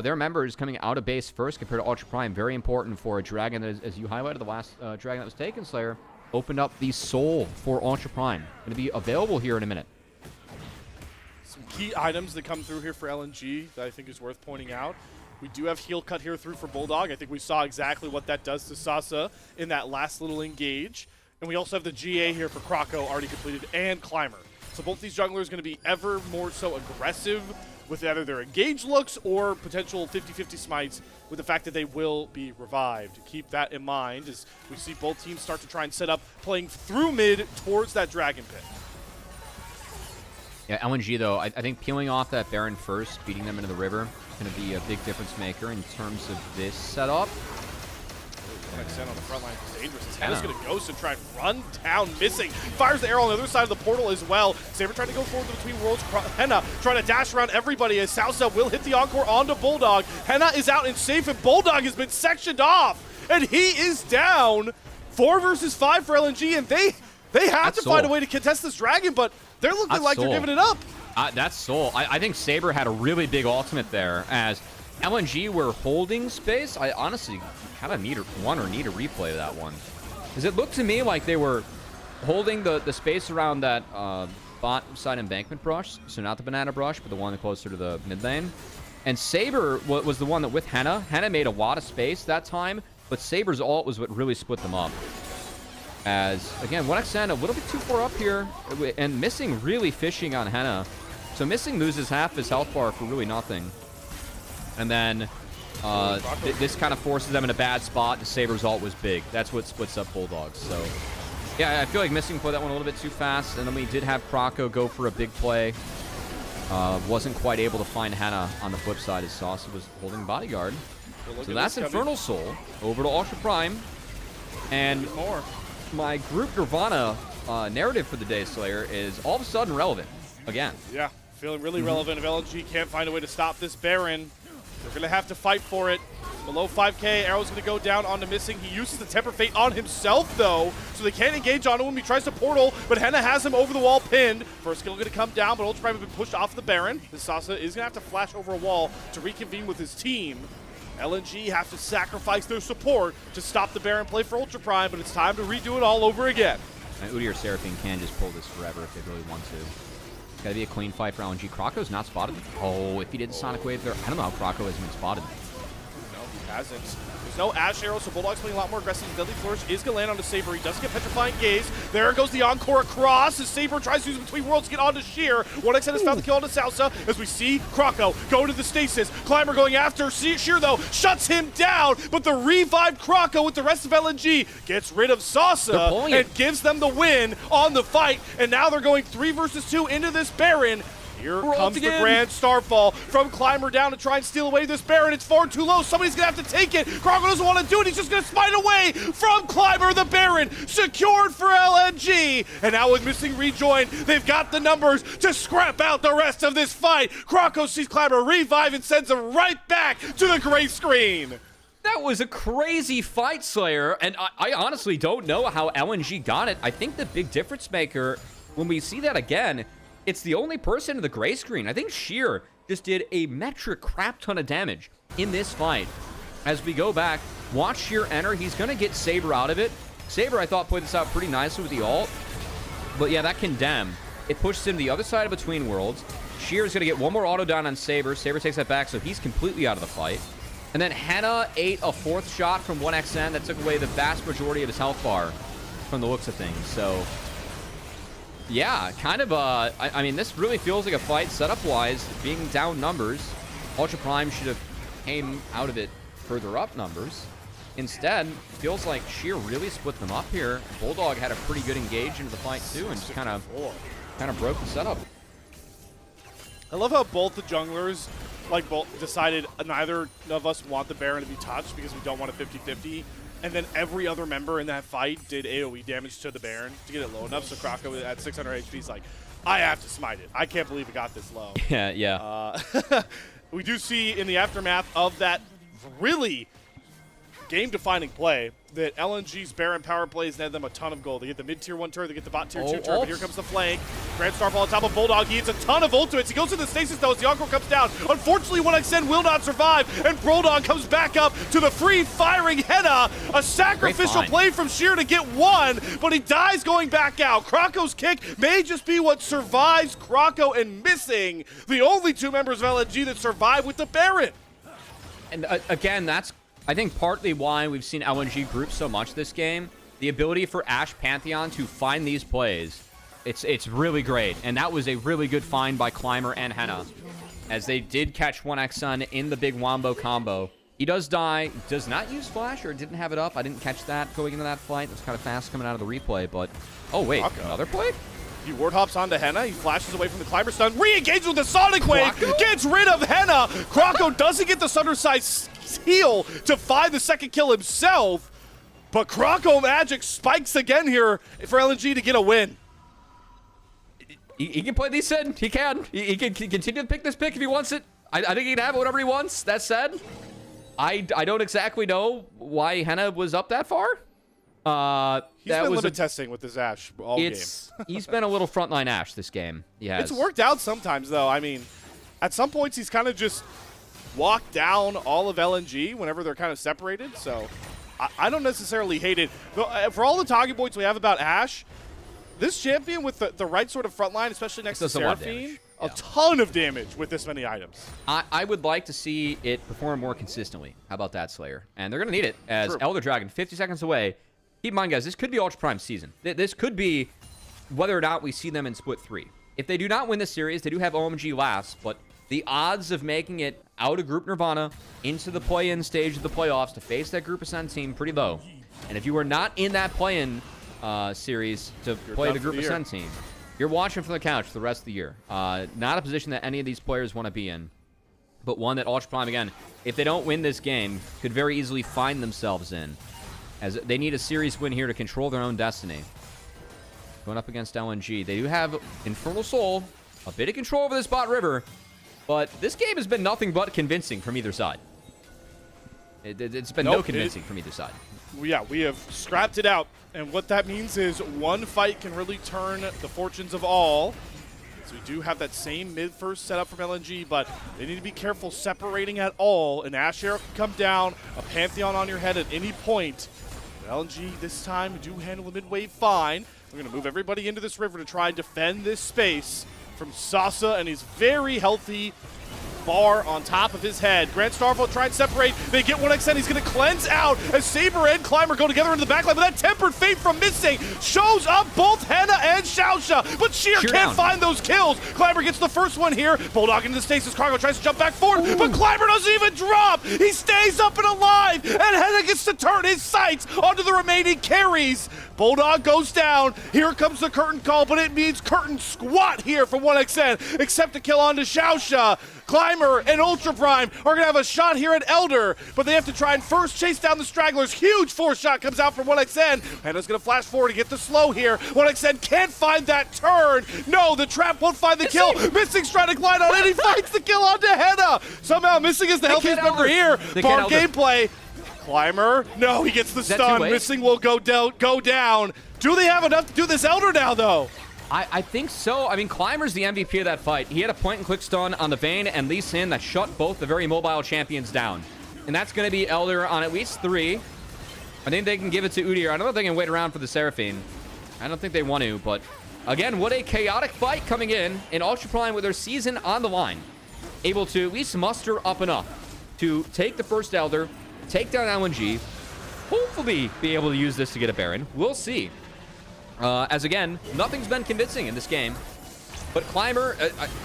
their members coming out of base first compared to Ultra Prime. Very important for a Dragon that, as you highlighted, the last Dragon that was taken, Slayer, opened up the soul for Ultra Prime. Going to be available here in a minute. Some key items that come through here for LNG that I think is worth pointing out. We do have heal cut here through for Bulldog. I think we saw exactly what that does to Sasa in that last little engage. And we also have the GA here for Krako already completed, and Climber. So both these jugglers going to be ever more so aggressive with either their engage looks or potential 50-50 smites, with the fact that they will be revived. Keep that in mind as we see both teams start to try and set up playing through mid towards that Dragon Pit. Yeah, LNG, though, I think peeling off that Baron first, beating them into the river, is going to be a big difference maker in terms of this setup. Extend on the front line is dangerous. Henna's going to ghost and try and run down, missing. Fires the arrow on the other side of the portal as well. Saber trying to go forward between worlds. Henna trying to dash around everybody as Salsa will hit the encore onto Bulldog. Henna is out and safe, and Bulldog has been sectioned off, and he is down. 4 versus 5 for LNG, and they have to find a way to contest this Dragon, but they're looking like they're giving it up. That's Soul. I think Saber had a really big ultimate there as LNG were holding space. I honestly kind of need a replay of that one, because it looked to me like they were holding the space around that bot side embankment brush, so not the banana brush, but the one closer to the mid lane. And Saber was the one that with Henna. Henna made a lot of space that time, but Saber's ult was what really split them up. As, again, 1xN a little bit too far up here, and Missing really fishing on Henna. So Missing loses half his health bar for really nothing. And then this kind of forces them in a bad spot. The Saber's ult was big. That's what splits up Bulldogs. So, yeah, I feel like Missing played that one a little bit too fast. And then we did have Krako go for a big play. Wasn't quite able to find Henna on the flip side as Sauce was holding bodyguard. So that's Infernal Soul over to Ultra Prime. And my group Nirvana narrative for the day, Slayer, is all of a sudden relevant again. Yeah, feeling really relevant. If LNG can't find a way to stop this Baron, they're going to have to fight for it. Below 5K, Arrow's going to go down onto Missing. He uses the Temper Fate on himself, though, so they can't engage onto him. He tries to portal, but Henna has him over the wall pinned. First skill going to come down, but Ultra Prime has been pushed off the Baron. This Sasa is going to have to flash over a wall to reconvene with his team. LNG have to sacrifice their support to stop the Baron play for Ultra Prime, but it's time to redo it all over again. And Udi or Seraphine can just pull this forever if they really want to. It's got to be a clean fight for LNG. Krako's not spotted. Oh, if he did the Sonic Wave there, I don't know how Krako hasn't been spotted. No, he hasn't. There's no Ash Arrow, so Bulldog's playing a lot more aggressive. Deadly Flourish is going to land onto Saber. He doesn't get Petrifying Gaze. There goes the Encore across as Saber tries to use Between Worlds to get onto Sheer. 1xN has found the kill onto Salsa as we see Krako go to the Stasis. Climber going after Sheer, though, shuts him down, but the revived Krako with the rest of LNG gets rid of Sasa and gives them the win on the fight. And now they're going 3 versus 2 into this Baron. Here comes the Grand Starfall from Climber down to try and steal away this Baron. It's far too low. Somebody's going to have to take it. Krako doesn't want to do it. He's just going to smite away from Climber. The Baron secured for LNG. And now with Missing rejoin, they've got the numbers to scrap out the rest of this fight. Krako sees Climber revive and sends him right back to the gray screen. That was a crazy fight, Slayer, and I honestly don't know how LNG got it. I think the big difference maker, when we see that again, it's the only person in the gray screen. I think Sheer just did a metric crap ton of damage in this fight. As we go back, watch Sheer enter. He's going to get Saber out of it. Saber, I thought, played this out pretty nicely with the ult. But yeah, that Condemn, it pushes him to the other side of Between Worlds. Sheer's going to get one more auto down on Saber. Saber takes that back, so he's completely out of the fight. And then Henna ate a 4th shot from 1xN that took away the vast majority of his health bar from the looks of things. So yeah, kind of, I mean, this really feels like a fight setup-wise, being down numbers. Ultra Prime should have came out of it further up numbers. Instead, feels like Sheer really split them up here. Bulldog had a pretty good engage into the fight, too, and just kind of broke the setup. I love how both the junglers, like, both decided neither of us want the Baron to be touched because we don't want a 50-50. And then every other member in that fight did AoE damage to the Baron to get it low enough. So Krako at 600 HP is like, I have to smite it. I can't believe it got this low. Yeah. We do see in the aftermath of that really game-defining play that LNG's Baron power plays net them a ton of gold. They get the mid-tier 1 turret, they get the bot-tier 2 turret, but here comes the flank. Grand Starfall on top of Bulldog. He hits a ton of ultimates. He goes to the Stasis, though, as the Encore comes down. Unfortunately, 1xN will not survive, and Bulldog comes back up to the free-firing Henna. A sacrificial play from Sheer to get 1, but he dies going back out. Krako's kick may just be what survives Krako and Missing, the only 2 members of LNG that survive with the Baron. And again, that's, I think, partly why we've seen LNG group so much this game. The ability for Ashe Pantheon to find these plays, it's really great. And that was a really good find by Climber and Henna, as they did catch 1xN in the big Wombo combo. He does die, does not use Flash, or didn't have it up. I didn't catch that going into that fight. It was kind of fast coming out of the replay, but... Oh, wait, another play? He ward hops onto Henna. He flashes away from the Climber stun. Re-engages with the Sonic Wave. Gets rid of Henna. Krako doesn't get the Sunderside heal to find the second kill himself. But Krako Magic spikes again here for LNG to get a win. He can play decent. He can. He can continue to pick this pick if he wants it. I think he can have it whatever he wants. That said, I don't exactly know why Henna was up that far. He's been limit testing with his Ashe all game. He's been a little frontline Ashe this game. He has. It's worked out sometimes, though. I mean, at some points, he's kind of just walked down all of LNG whenever they're kind of separated. So I don't necessarily hate it. For all the talking points we have about Ashe, this champion with the right sort of frontline, especially next to Seraphine, a ton of damage with this many items. I would like to see it perform more consistently. How about that, Slayer? And they're going to need it as Elder Dragon, 50 seconds away. Keep in mind, guys, this could be Ultra Prime season. This could be whether or not we see them in Split 3. If they do not win this series, they do have OMG last, but the odds of making it out of Group Nirvana into the play-in stage of the playoffs to face that Group Ascent team, pretty low. And if you are not in that play-in series to play the Group Ascent team, you're watching from the couch for the rest of the year. Not a position that any of these players want to be in, but one that Ultra Prime, again, if they don't win this game, could very easily find themselves in, as they need a series win here to control their own destiny. Going up against LNG. They do have Infernal Soul, a bit of control over this bot river, but this game has been nothing but convincing from either side. It's been Nope, no convincing from either side. Yeah, we have scrapped it out. And what that means is one fight can really turn the fortunes of all. So we do have that same mid-first setup from LNG, but they need to be careful separating at all. An Ash Arrow can come down, a Pantheon on your head at any point. But LNG this time do handle the mid-wave fine. We're going to move everybody into this river to try and defend this space from Sasa and his very healthy bar on top of his head. Grand Starfall try and separate. They get 1xN. He's going to cleanse out as Saber and Climber go together into the backline. But that Tempered Fate from Missing shows up both Henna and Xiaosha. But Sheer can't down. find those kills. Climber gets the first one here. Bulldog into the stasis. Cargo tries to jump back forward. But Climber doesn't even drop. He stays up and alive. And Henna gets to turn his sights onto the remaining carries. Bulldog goes down. Here comes the curtain call, but it means curtain squat here from 1xN, except a kill onto Xiaosha. Climber and Ultra Prime are going to have a shot here at Elder, but they have to try and first chase down the stragglers. Huge force shot comes out from 1xN. Henna's going to flash forward to get the slow here. 1xN can't find that turn. No, the trap won't find the kill. Missing's trying to glide on, and he finds the kill onto Henna. Somehow Missing is the healthiest member here. Bomb gameplay. Climber, no, he gets the stun. Missing will go down. Do they have enough to do this Elder now, though? I think so. I mean, Climber's the MVP of that fight. He had a point-and-click stun on the Vayne and Lee Sin that shut both the very mobile champions down. And that's going to be Elder on at least 3. I think they can give it to Udyr. I don't know if they can wait around for the Seraphine. I don't think they want to, but again, what a chaotic fight coming in Ultra Prime with their season on the line. Able to at least muster up enough to take the first Elder, take down LNG, hopefully be able to use this to get a Baron. We'll see. As again, nothing's been convincing in this game. But Climber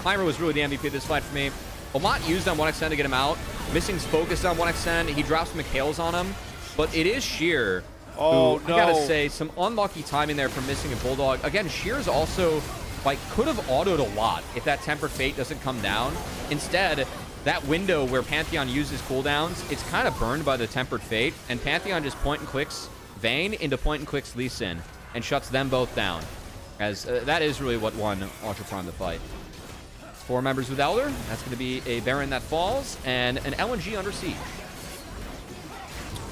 was really the MVP of this fight for me. A lot used on 1xN to get him out. Missing's focused on 1xN. He drops McHale's on him. But it is Sheer. Oh, who, I gotta say, some unlucky timing there from Missing and Bulldog. Again, Sheer's also, like, could have autoed a lot if that Tempered Fate doesn't come down. Instead, that window where Pantheon uses cooldowns, it's kind of burned by the Tempered Fate. And Pantheon just point-and-clicks Vayne into point-and-clicks Lee Sin and shuts them both down, as that is really what won Ultra Prime the fight. 4 members with Elder. That's going to be a Baron that falls, and an LNG under siege.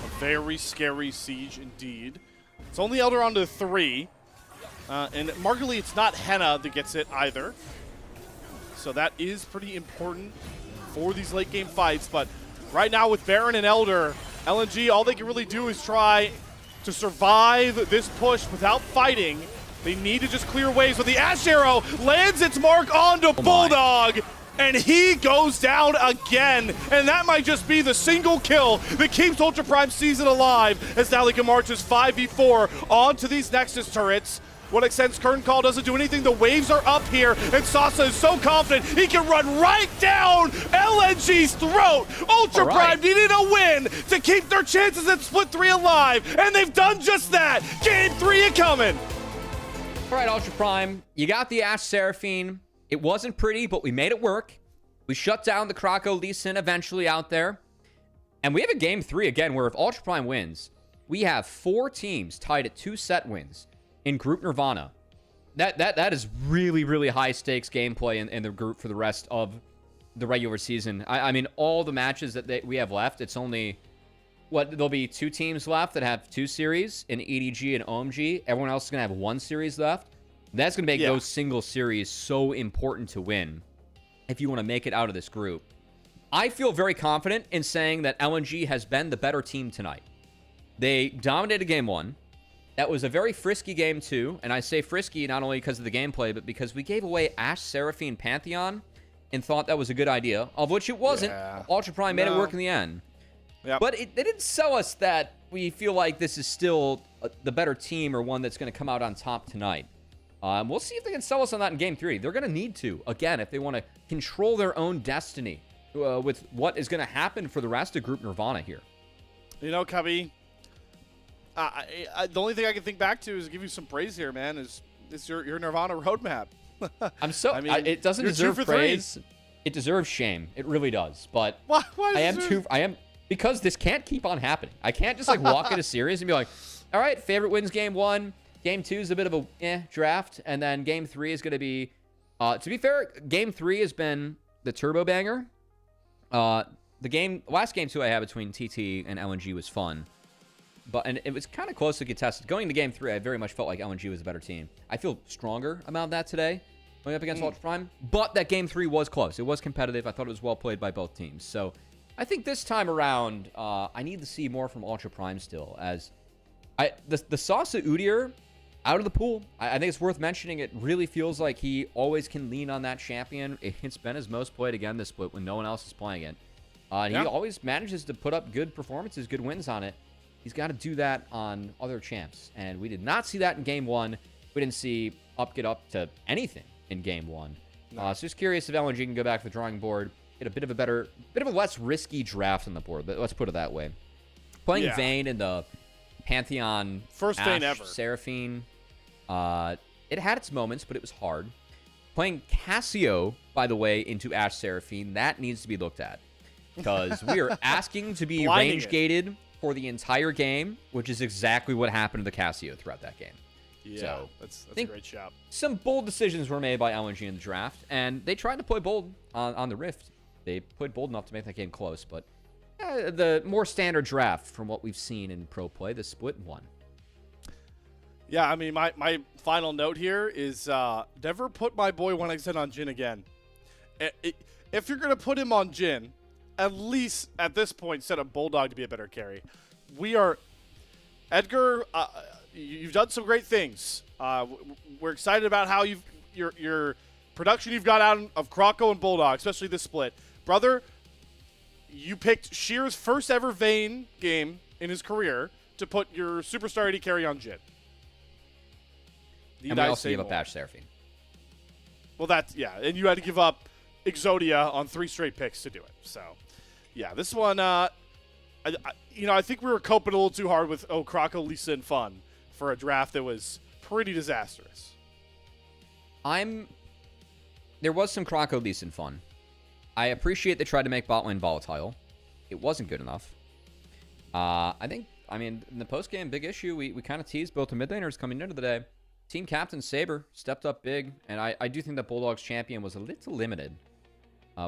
A very scary siege indeed. It's only Elder onto 3, and markedly it's not Henna that gets it either. So that is pretty important for these late game fights, but right now with Baron and Elder, LNG, all they can really do is try to survive this push without fighting. They need to just clear waves, but the Ash Arrow lands its mark onto Bulldog, and he goes down again. And that might just be the single kill that keeps Ultra Prime season alive as now they can march his 5v4 onto these Nexus turrets. 1xN's current call doesn't do anything. The waves are up here, and Sasa is so confident he can run right down LNG's throat. Ultra Prime needed a win to keep their chances at Split 3 alive, and they've done just that. Game 3 incoming. All right, Ultra Prime, you got the Ash Seraphine. It wasn't pretty, but we made it work. We shut down the Krakow Lee Sin eventually out there. And we have a Game 3 again, where if Ultra Prime wins, we have 4 teams tied at 2 set wins in Group Nirvana. That is really, really high stakes gameplay in the group for the rest of the regular season. I mean, all the matches that we have left, it's only, there'll be 2 teams left that have 2 series in EDG and OMG. Everyone else is going to have 1 series left. That's going to make those single series so important to win if you want to make it out of this group. I feel very confident in saying that LNG has been the better team tonight. They dominated game 1. That was a very frisky game 2, and I say frisky not only because of the gameplay, but because we gave away Ash, Seraphine, Pantheon, and thought that was a good idea, of which it wasn't. Ultra Prime made it work in the end. But they didn't sell us that we feel like this is still the better team or one that's going to come out on top tonight. We'll see if they can sell us on that in Game 3. They're going to need to, again, if they want to control their own destiny with what is going to happen for the rest of Group Nirvana here. You know, Cubby, the only thing I can think back to is give you some praise here, man, is your Nirvana roadmap. I mean, it doesn't deserve praise. It deserves shame. It really does. But why because this can't keep on happening. I can't just like walk into series and be like, all right, favorite wins game 1. Game 2 is a bit of a draft, and then game 3 is going to be, to be fair, game 3 has been the turbo banger. last game 2 I had between TT and LNG was fun. And it was kind of closely contested. Going into game 3, I very much felt like LNG was a better team. I feel stronger about that today, going up against Ultra Prime. But that game 3 was close. It was competitive. I thought it was well played by both teams. So I think this time around, I need to see more from Ultra Prime still. As the Sasa Udyr out of the pool, I think it's worth mentioning. It really feels like he always can lean on that champion. It's been his most played again this split when no one else is playing it. And he always manages to put up good performances, good wins on it. He's got to do that on other champs. And we did not see that in game 1. We didn't see Up get up to anything in game 1. So just curious if LNG can go back to the drawing board, get a bit of a less risky draft on the board. Let's put it that way. Playing Vayne in the Pantheon first Vayne ever. Seraphine, it had its moments, but it was hard. Playing Cassio, by the way, into Ashe Seraphine, that needs to be looked at. Because we are asking to be range gated for the entire game, which is exactly what happened to the Cassio throughout that game. Yeah, so, that's a great shout. Some bold decisions were made by LNG in the draft, and they tried to play bold on the Rift. They played bold enough to make that game close, but the more standard draft from what we've seen in pro play, the split won. Yeah, I mean, my final note here is never put my boy 1xN on Jhin again. If you're going to put him on Jhin, at least at this point, set up Bulldog to be a better carry. Edgar, you've done some great things. We're excited about how your production you've got out of Kroko and Bulldog, especially this split. Brother, you picked Shear's first ever Vayne game in his career to put your superstar AD carry on Jhin. And we also gave up Ashe Seraphine. Well, and you had to give up Exodia on 3 straight picks to do it. So, yeah, this one, I think we were coping a little too hard with Kroko, Lisa, and Fun for a draft that was pretty disastrous. There was some Kroko, Lisa, and Fun. I appreciate they tried to make bot lane volatile. It wasn't good enough. In the post-game big issue, we kind of teased both the mid laners coming into the day. Team captain Saber stepped up big, and I do think that Bulldog's champion was a little limited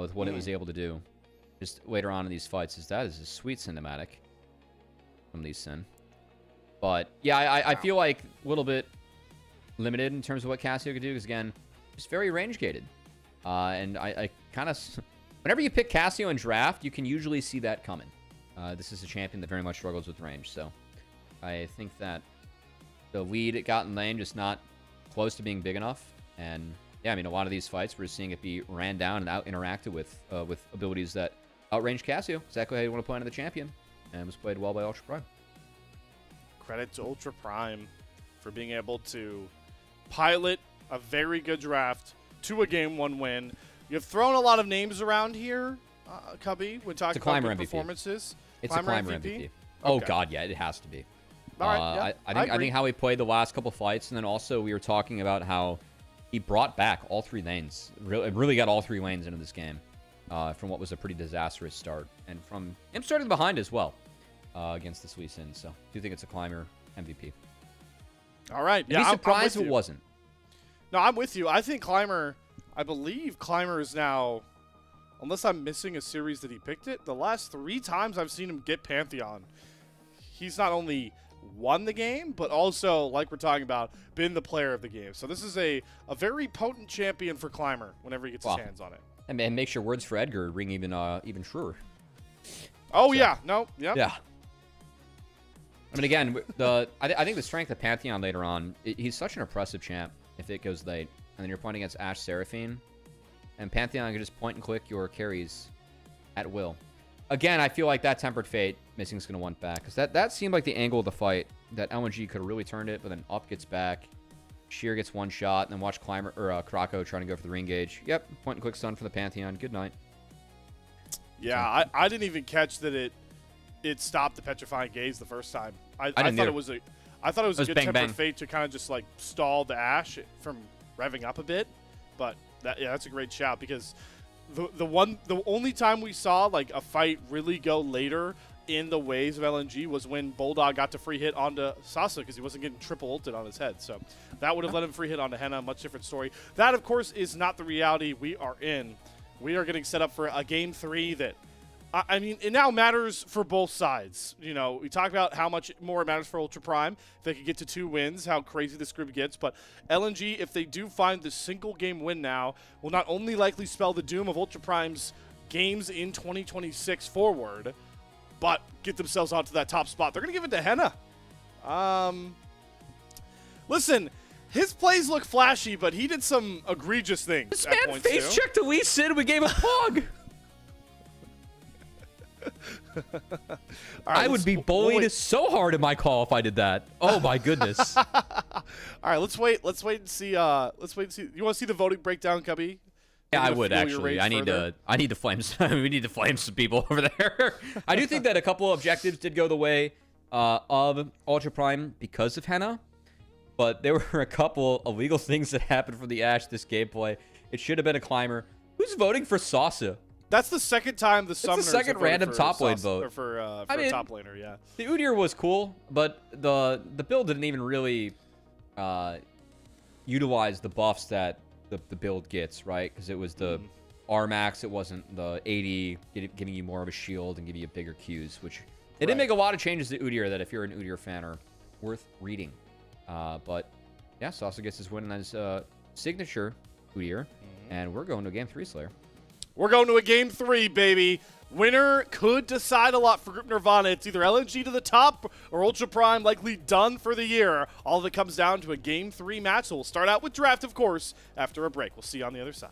with what it was able to do. Just later on in these fights, that is a sweet cinematic from Lee Sin. But yeah, I feel like a little bit limited in terms of what Cassio could do, because again, just very range gated. And I kind of, whenever you pick Cassio in draft, you can usually see that coming. This is a champion that very much struggles with range, so I think that the lead it got in lane just not close to being big enough. And yeah, I mean, a lot of these fights we're seeing it be ran down and out interacted with abilities that outrange Cassio. Exactly how you want to play into the champion, and was played well by Ultra Prime. Credit to Ultra Prime for being able to pilot a very good draft to a game 1 win. You've thrown a lot of names around here, Cubby, when talking about good performances. It's a Climber MVP. Oh God, yeah, it has to be. All right, I think how he played the last couple fights, and then also we were talking about how he brought back all 3 lanes. Really got all 3 lanes into this game from what was a pretty disastrous start, and from him starting behind as well against the Sweet Sin. So I do think it's a Climber MVP. All right, I'd be surprised if it wasn't. No, I'm with you. I think I believe Climber is now, unless I'm missing a series that he picked it, the last 3 times I've seen him get Pantheon, he's not only won the game, but also, like we're talking about, been the player of the game. So this is a very potent champion for Climber whenever he gets his hands on it. And makes your words for Edgar ring even truer. Oh, so, yeah. No, yep. Yeah. I mean, again, I think the strength of Pantheon later on, he's such an oppressive champ if it goes late. And then you're playing against Ashe Seraphine, and Pantheon can just point and click your carries at will. Again, I feel like that Tempered Fate missing is going to want back, because that seemed like the angle of the fight that LNG could have really turned it, but then Up gets back, Sheer gets 1 shot, and then watch Climber or Kroko trying to go for the ring gauge. Yep, point and click stun for the Pantheon. Good night. Yeah, I didn't even catch that it stopped the petrifying gaze the first time. I thought it was a good bang, Tempered bang. Fate to kind of just like stall the Ashe from revving up a bit, but that's a great shout, because the only time we saw like a fight really go later in the waves of LNG was when Bulldog got to free hit onto Sasa, because he wasn't getting triple ulted on his head. So that would have let him free hit onto Henna. Much different story. That, of course, is not the reality we are in. We are getting set up for a game 3 that I mean, it now matters for both sides. You know, we talk about how much more it matters for Ultra Prime. If they could get to 2 wins, how crazy this group gets. But LNG, if they do find the single game win now, will not only likely spell the doom of Ultra Prime's games in 2026 forward, but get themselves onto that top spot. They're going to give it to Henna. Listen, his plays look flashy, but he did some egregious things. This at man points face too. checked Elise Sid. We gave a pog. I would be bullied so hard in my call if I did that. Oh my goodness. All right, let's wait and see. Let's wait and see. You want to see the voting breakdown, Cubby? Yeah, I Maybe to would fuel your actually. rage I need further? to flame some. We need to flame some people over there. I do think that a couple objectives did go the way of Ultra Prime because of Henna, but there were a couple illegal things that happened from the Ashe this gameplay. It should have been a climber. Who's voting for Sasa? That's the second time the Summoners the second have voted random for top lane Sauce- vote. or for I mean, top laner, yeah. The Udyr was cool, but the build didn't even really utilize the buffs that the build gets, right? Because it was the R-Max, it wasn't the 80, giving you more of a shield and giving you bigger Qs, which they did make a lot of changes to Udyr that if you're an Udyr fan are worth reading. But yeah, Sasa gets his win as signature Udyr, and we're going to game 3, Slayer. We're going to a game 3, baby. Winner could decide a lot for Group Nirvana. It's either LNG to the top or Ultra Prime likely done for the year. All of it comes down to a game 3 match. So we'll start out with draft, of course, after a break. We'll see you on the other side.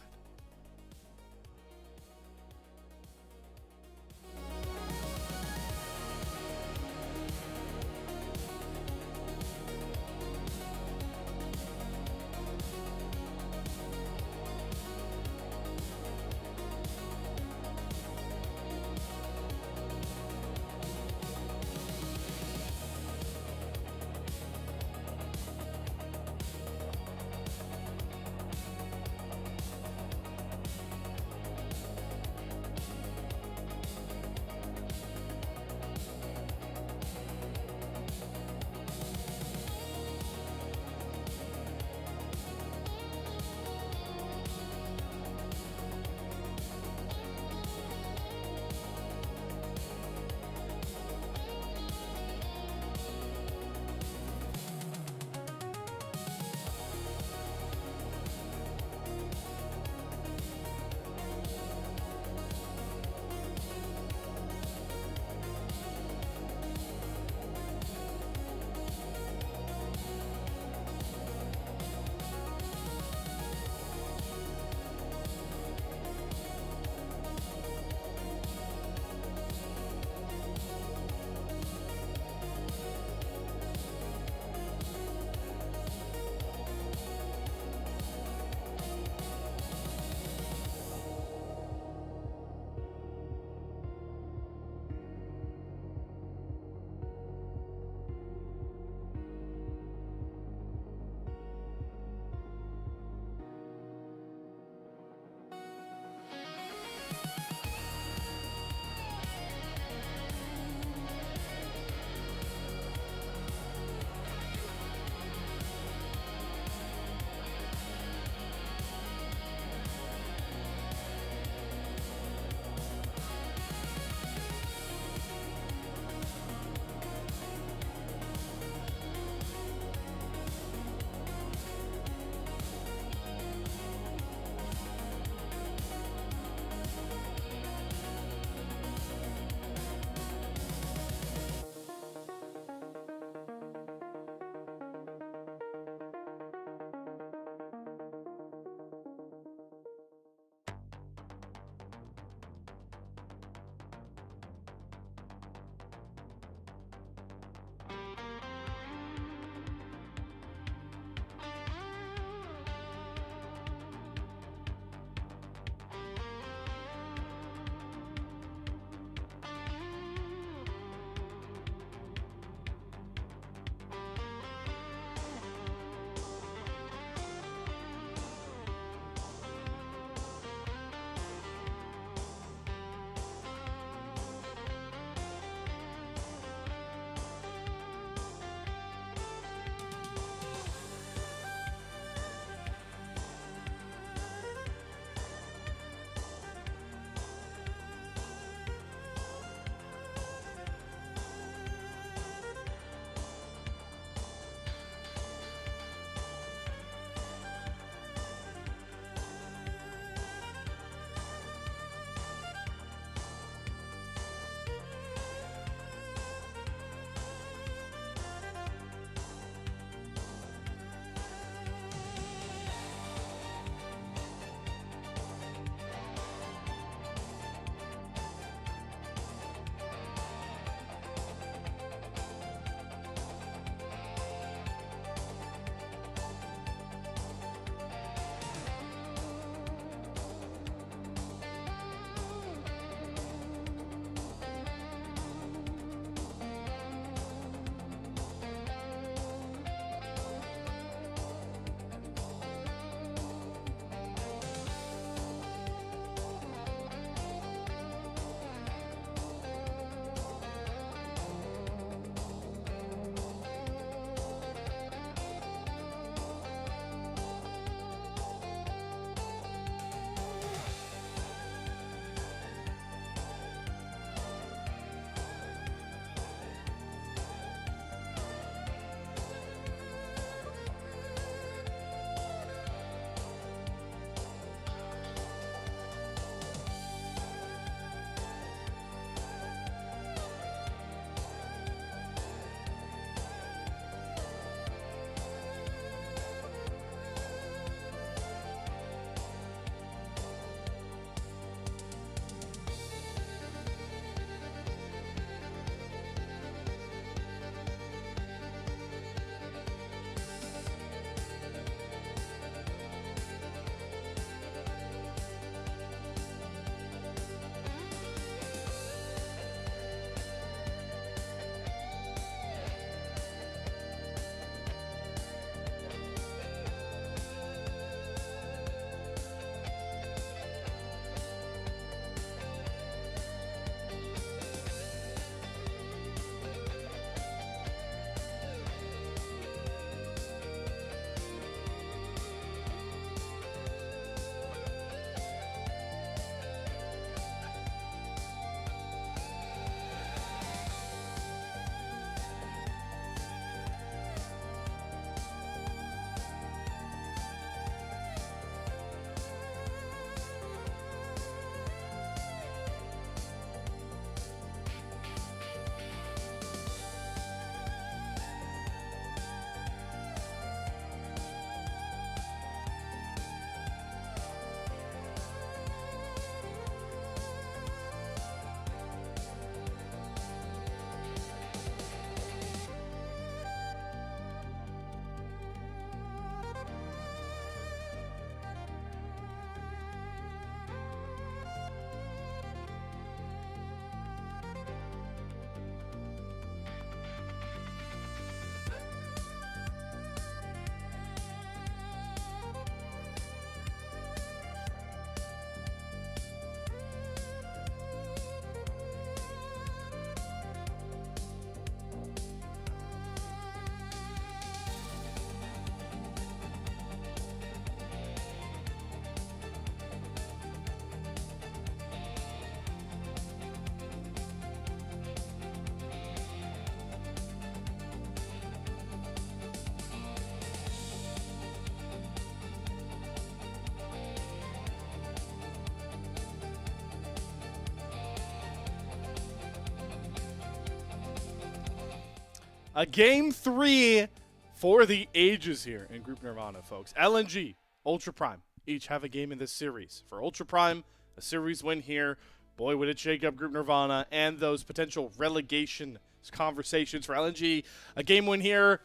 A game 3 for the ages here in Group Nirvana, folks. LNG, Ultra Prime, each have a game in this series. For Ultra Prime, a series win here. Boy, would it shake up Group Nirvana and those potential relegation conversations. For LNG, a game win here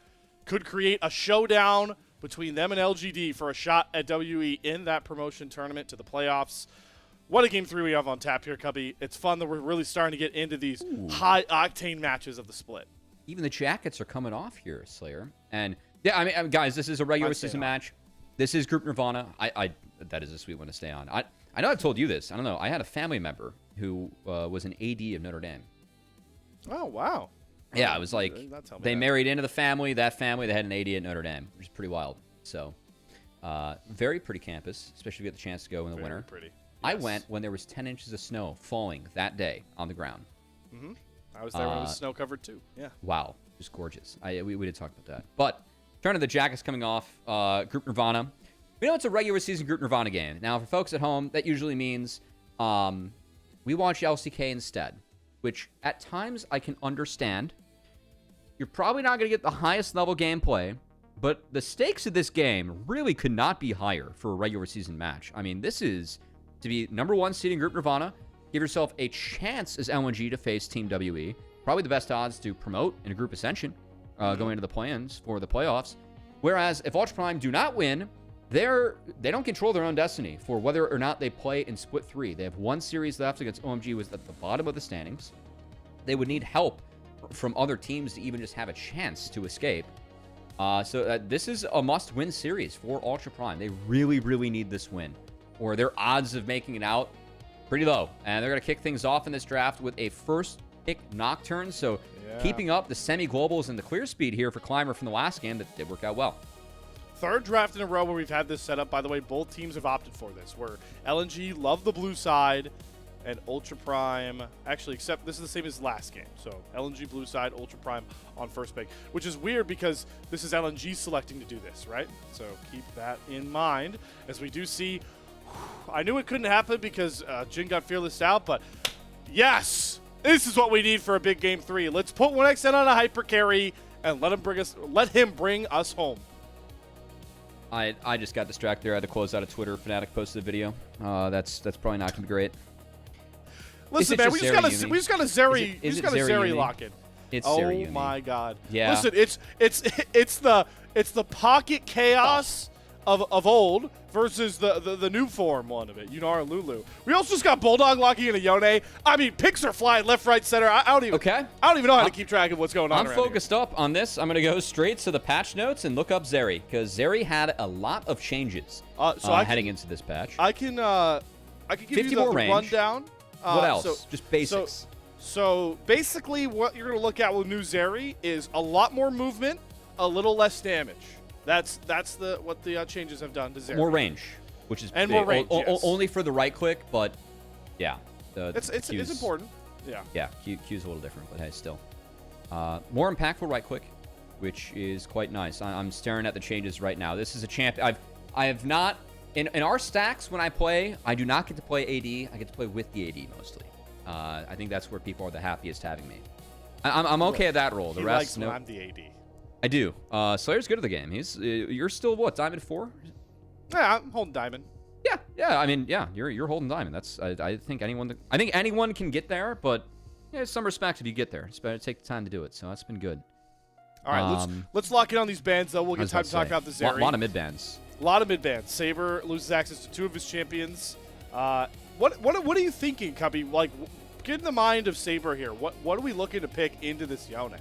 could create a showdown between them and LGD for a shot at WE in that promotion tournament to the playoffs. What a game 3 we have on tap here, Cubby. It's fun that we're really starting to get into these high-octane matches of the split. Even the jackets are coming off here, Slayer. And, yeah, I mean, guys, this is a regular season match. This is Group Nirvana. That is a sweet one to stay on. I know I've told you this. I don't know. I had a family member who was an AD of Notre Dame. Oh, wow. Yeah, it was like they married into the family. That family, they had an AD at Notre Dame, which is pretty wild. So, very pretty campus, especially if you get the chance to go in the winter. Pretty. Yes. I went when there was 10 inches of snow falling that day on the ground. Mm-hmm. I was there when it was snow-covered, too. Yeah. Wow. Just gorgeous. We did talk about that. But, turn to the jackets coming off, Group Nirvana. We know it's a regular season Group Nirvana game. Now, for folks at home, that usually means we watch LCK instead, which at times I can understand. You're probably not going to get the highest level gameplay, but the stakes of this game really could not be higher for a regular season match. I mean, this is to be #1 seed in Group Nirvana, give yourself a chance as LNG to face Team WE. Probably the best odds to promote in a group ascension going into the play-ins for the playoffs. Whereas if Ultra Prime do not win, they don't control their own destiny for whether or not they play in Split 3. They have one series left against OMG, who is at the bottom of the standings. They would need help from other teams to even just have a chance to escape. So this is a must-win series for Ultra Prime. They really, really need this win, or their odds of making it out pretty low. And they're going to kick things off in this draft with a first-pick Nocturne. So keeping up the semi-globals and the clear speed here for Climber from the last game, that did work out well. Third draft in a row where we've had this set up. By the way, both teams have opted for this, where LNG love the blue side, and Ultra Prime, actually, except this is the same as last game. So LNG blue side, Ultra Prime on first pick, which is weird because this is LNG selecting to do this, right? So keep that in mind as we do see. I knew it couldn't happen because Jin got fearless out, but yes, this is what we need for a big game 3. Let's put 1xN on a hyper carry and let him bring us home. I just got distracted there. I had to close out of Twitter. Fnatic posted a video. That's probably not going to be great. Listen, man, we just got a Zeri lock in. It's oh Zeri my God! Yeah. Listen, it's the pocket chaos of old versus the new form one of it. Yunara Lulu. We also just got Bulldog locking in a Yone. I mean, picks are flying left, right, center. I don't even know how to keep track of what's going on. I'm focused up on this. I'm going to go straight to the patch notes and look up Zeri, because Zeri had a lot of changes heading into this patch. I can give you the rundown. What else? Just basics. So basically what you're going to look at with new Zeri is a lot more movement, a little less damage. That's what the changes have done to Zeri. More range, which is more range, yes. Only for the right click, but yeah. It's important. Yeah. Yeah, Q's a little different, but hey, still. More impactful right click, which is quite nice. I'm staring at the changes right now. This is a champ. I have not... In our stacks, when I play, I do not get to play AD. I get to play with the AD mostly. I think that's where people are the happiest having me. I'm okay at that role. The rest, no. I'm the AD. I do. Slayer's good at the game. You're still what, Diamond 4? Yeah, I'm holding Diamond. Yeah. I mean, yeah, you're holding Diamond. I think anyone can get there, but yeah, some respect if you get there. It's better to take the time to do it. So that's been good. All right, let's lock in on these bans though. We'll get time to talk about the Zeri. A lot of mid bans. A lot of mid bans. Saber loses access to 2 of his champions. What are you thinking, Cubby? Like, get in the mind of Saber here. What are we looking to pick into this Yone?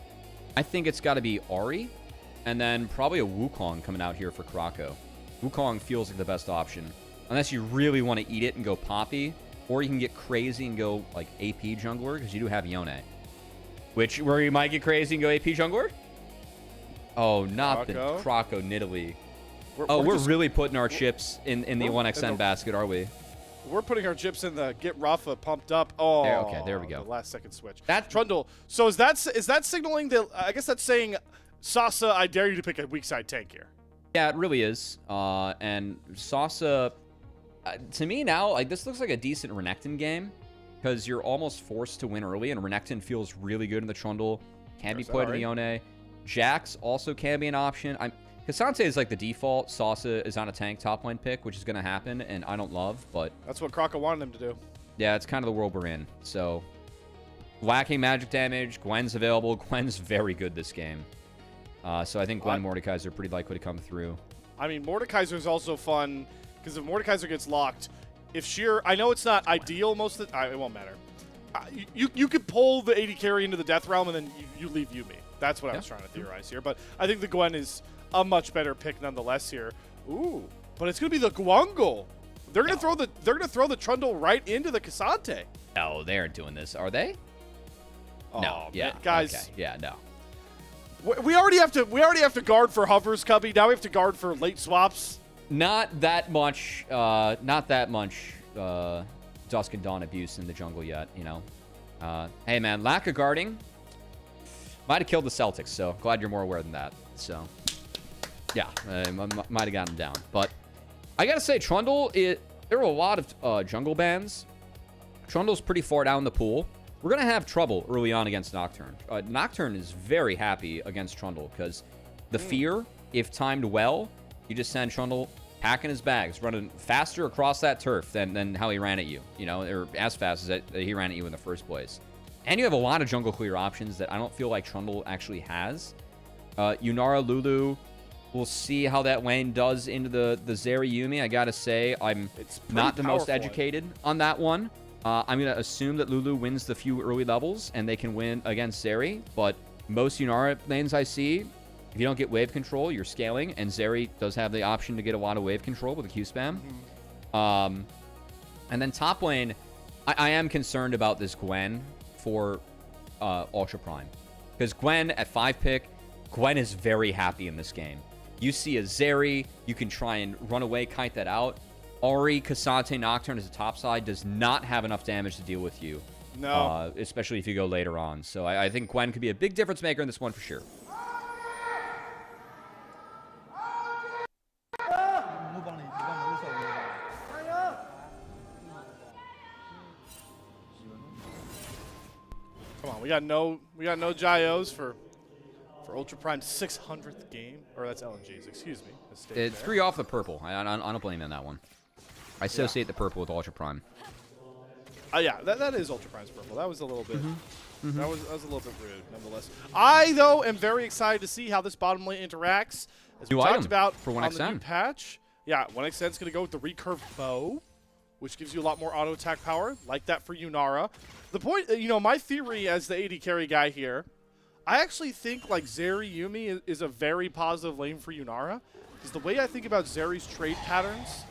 I think it's got to be Ahri, and then probably a Wukong coming out here for Krako. Wukong feels like the best option, unless you really want to eat it and go Poppy, or you can get crazy and go like AP jungler, because you do have Yone. Where you might get crazy and go AP jungler? Oh, not the Krako Nidalee. We're really putting our chips in the 1xN basket, are we? We're putting our chips in the get Rafa pumped up. Oh, there we go. The last second switch. That's Trundle. So is that signaling that? I guess that's saying, Sasa, I dare you to pick a weak side tank here. Yeah, it really is. And Sasa, to me now, like this looks like a decent Renekton game, because you're almost forced to win early, and Renekton feels really good in the Trundle. Can be played in the Yone. Jax also can be an option. Cassante is like the default. Salsa is on a tank top lane pick, which is going to happen, and I don't love, but... That's what Kraka wanted him to do. Yeah, it's kind of the world we're in. So, lacking magic damage. Gwen's available. Gwen's very good this game. So I think Gwen Mordekaiser are pretty likely to come through. I mean, Mordekaiser is also fun, because if Mordekaiser gets locked, if Sheer... I know it's not ideal most of the time. It won't matter. You could pull the AD carry into the Death Realm, and then you leave Yuumi. That's what I was trying to theorize here. But I think the Gwen is a much better pick nonetheless here. Ooh, but it's going to be the Gwungle. They're going to throw the Trundle right into the Cassante. No, they aren't doing this, are they? Oh, No. Yeah, man, guys. Okay. Yeah, no. We already have to guard for hovers, Cubby. Now we have to guard for late swaps. Not that much. Dusk and Dawn abuse in the jungle yet. You know. Hey man, lack of guarding might have killed the Celtics. So glad you're more aware than that. So yeah, might have gotten down. But I gotta say, Trundle. There are a lot of jungle bans. Trundle's pretty far down the pool. We're going to have trouble early on against Nocturne. Nocturne is very happy against Trundle because the fear, if timed well, you just send Trundle packing his bags, running faster across that turf than how he ran at you, you know, or as fast as he ran at you in the first place. And you have a lot of jungle clear options that I don't feel like Trundle actually has. Yunara, Lulu, we'll see how that lane does into the Zeri Yuumi. I got to say, I'm not the most educated on that one. I'm going to assume that Lulu wins the few early levels, and they can win against Zeri. But most Yunara lanes I see, if you don't get wave control, you're scaling. And Zeri does have the option to get a lot of wave control with a Q spam. And then top lane, I am concerned about this Gwen for Ultra Prime. Because Gwen at 5 pick, Gwen is very happy in this game. You see a Zeri, you can try and run away, kite that out. Ahri, Cassante, Nocturne as a top side does not have enough damage to deal with you. No. Especially if you go later on. So I think Gwen could be a big difference maker in this one for sure. Come on, we got no Gyos for Ultra Prime's 600th game, or that's LNG's. Excuse me. It's 3 off the purple. I don't blame you on that one. I associate the purple with Ultra Prime. Yeah, that is Ultra Prime's purple. That was a little bit. That was a little bit rude, nonetheless. I though am very excited to see how this bottom lane interacts. As we talked about for on the new 1xN patch. Yeah, 1xN's going to go with the recurved bow, which gives you a lot more auto attack power. Like that for Yunara. The point, you know, my theory as the AD carry guy here, I actually think like Zeri Yuumi is a very positive lane for Yunara. Because the way I think about Zeri's trade patterns,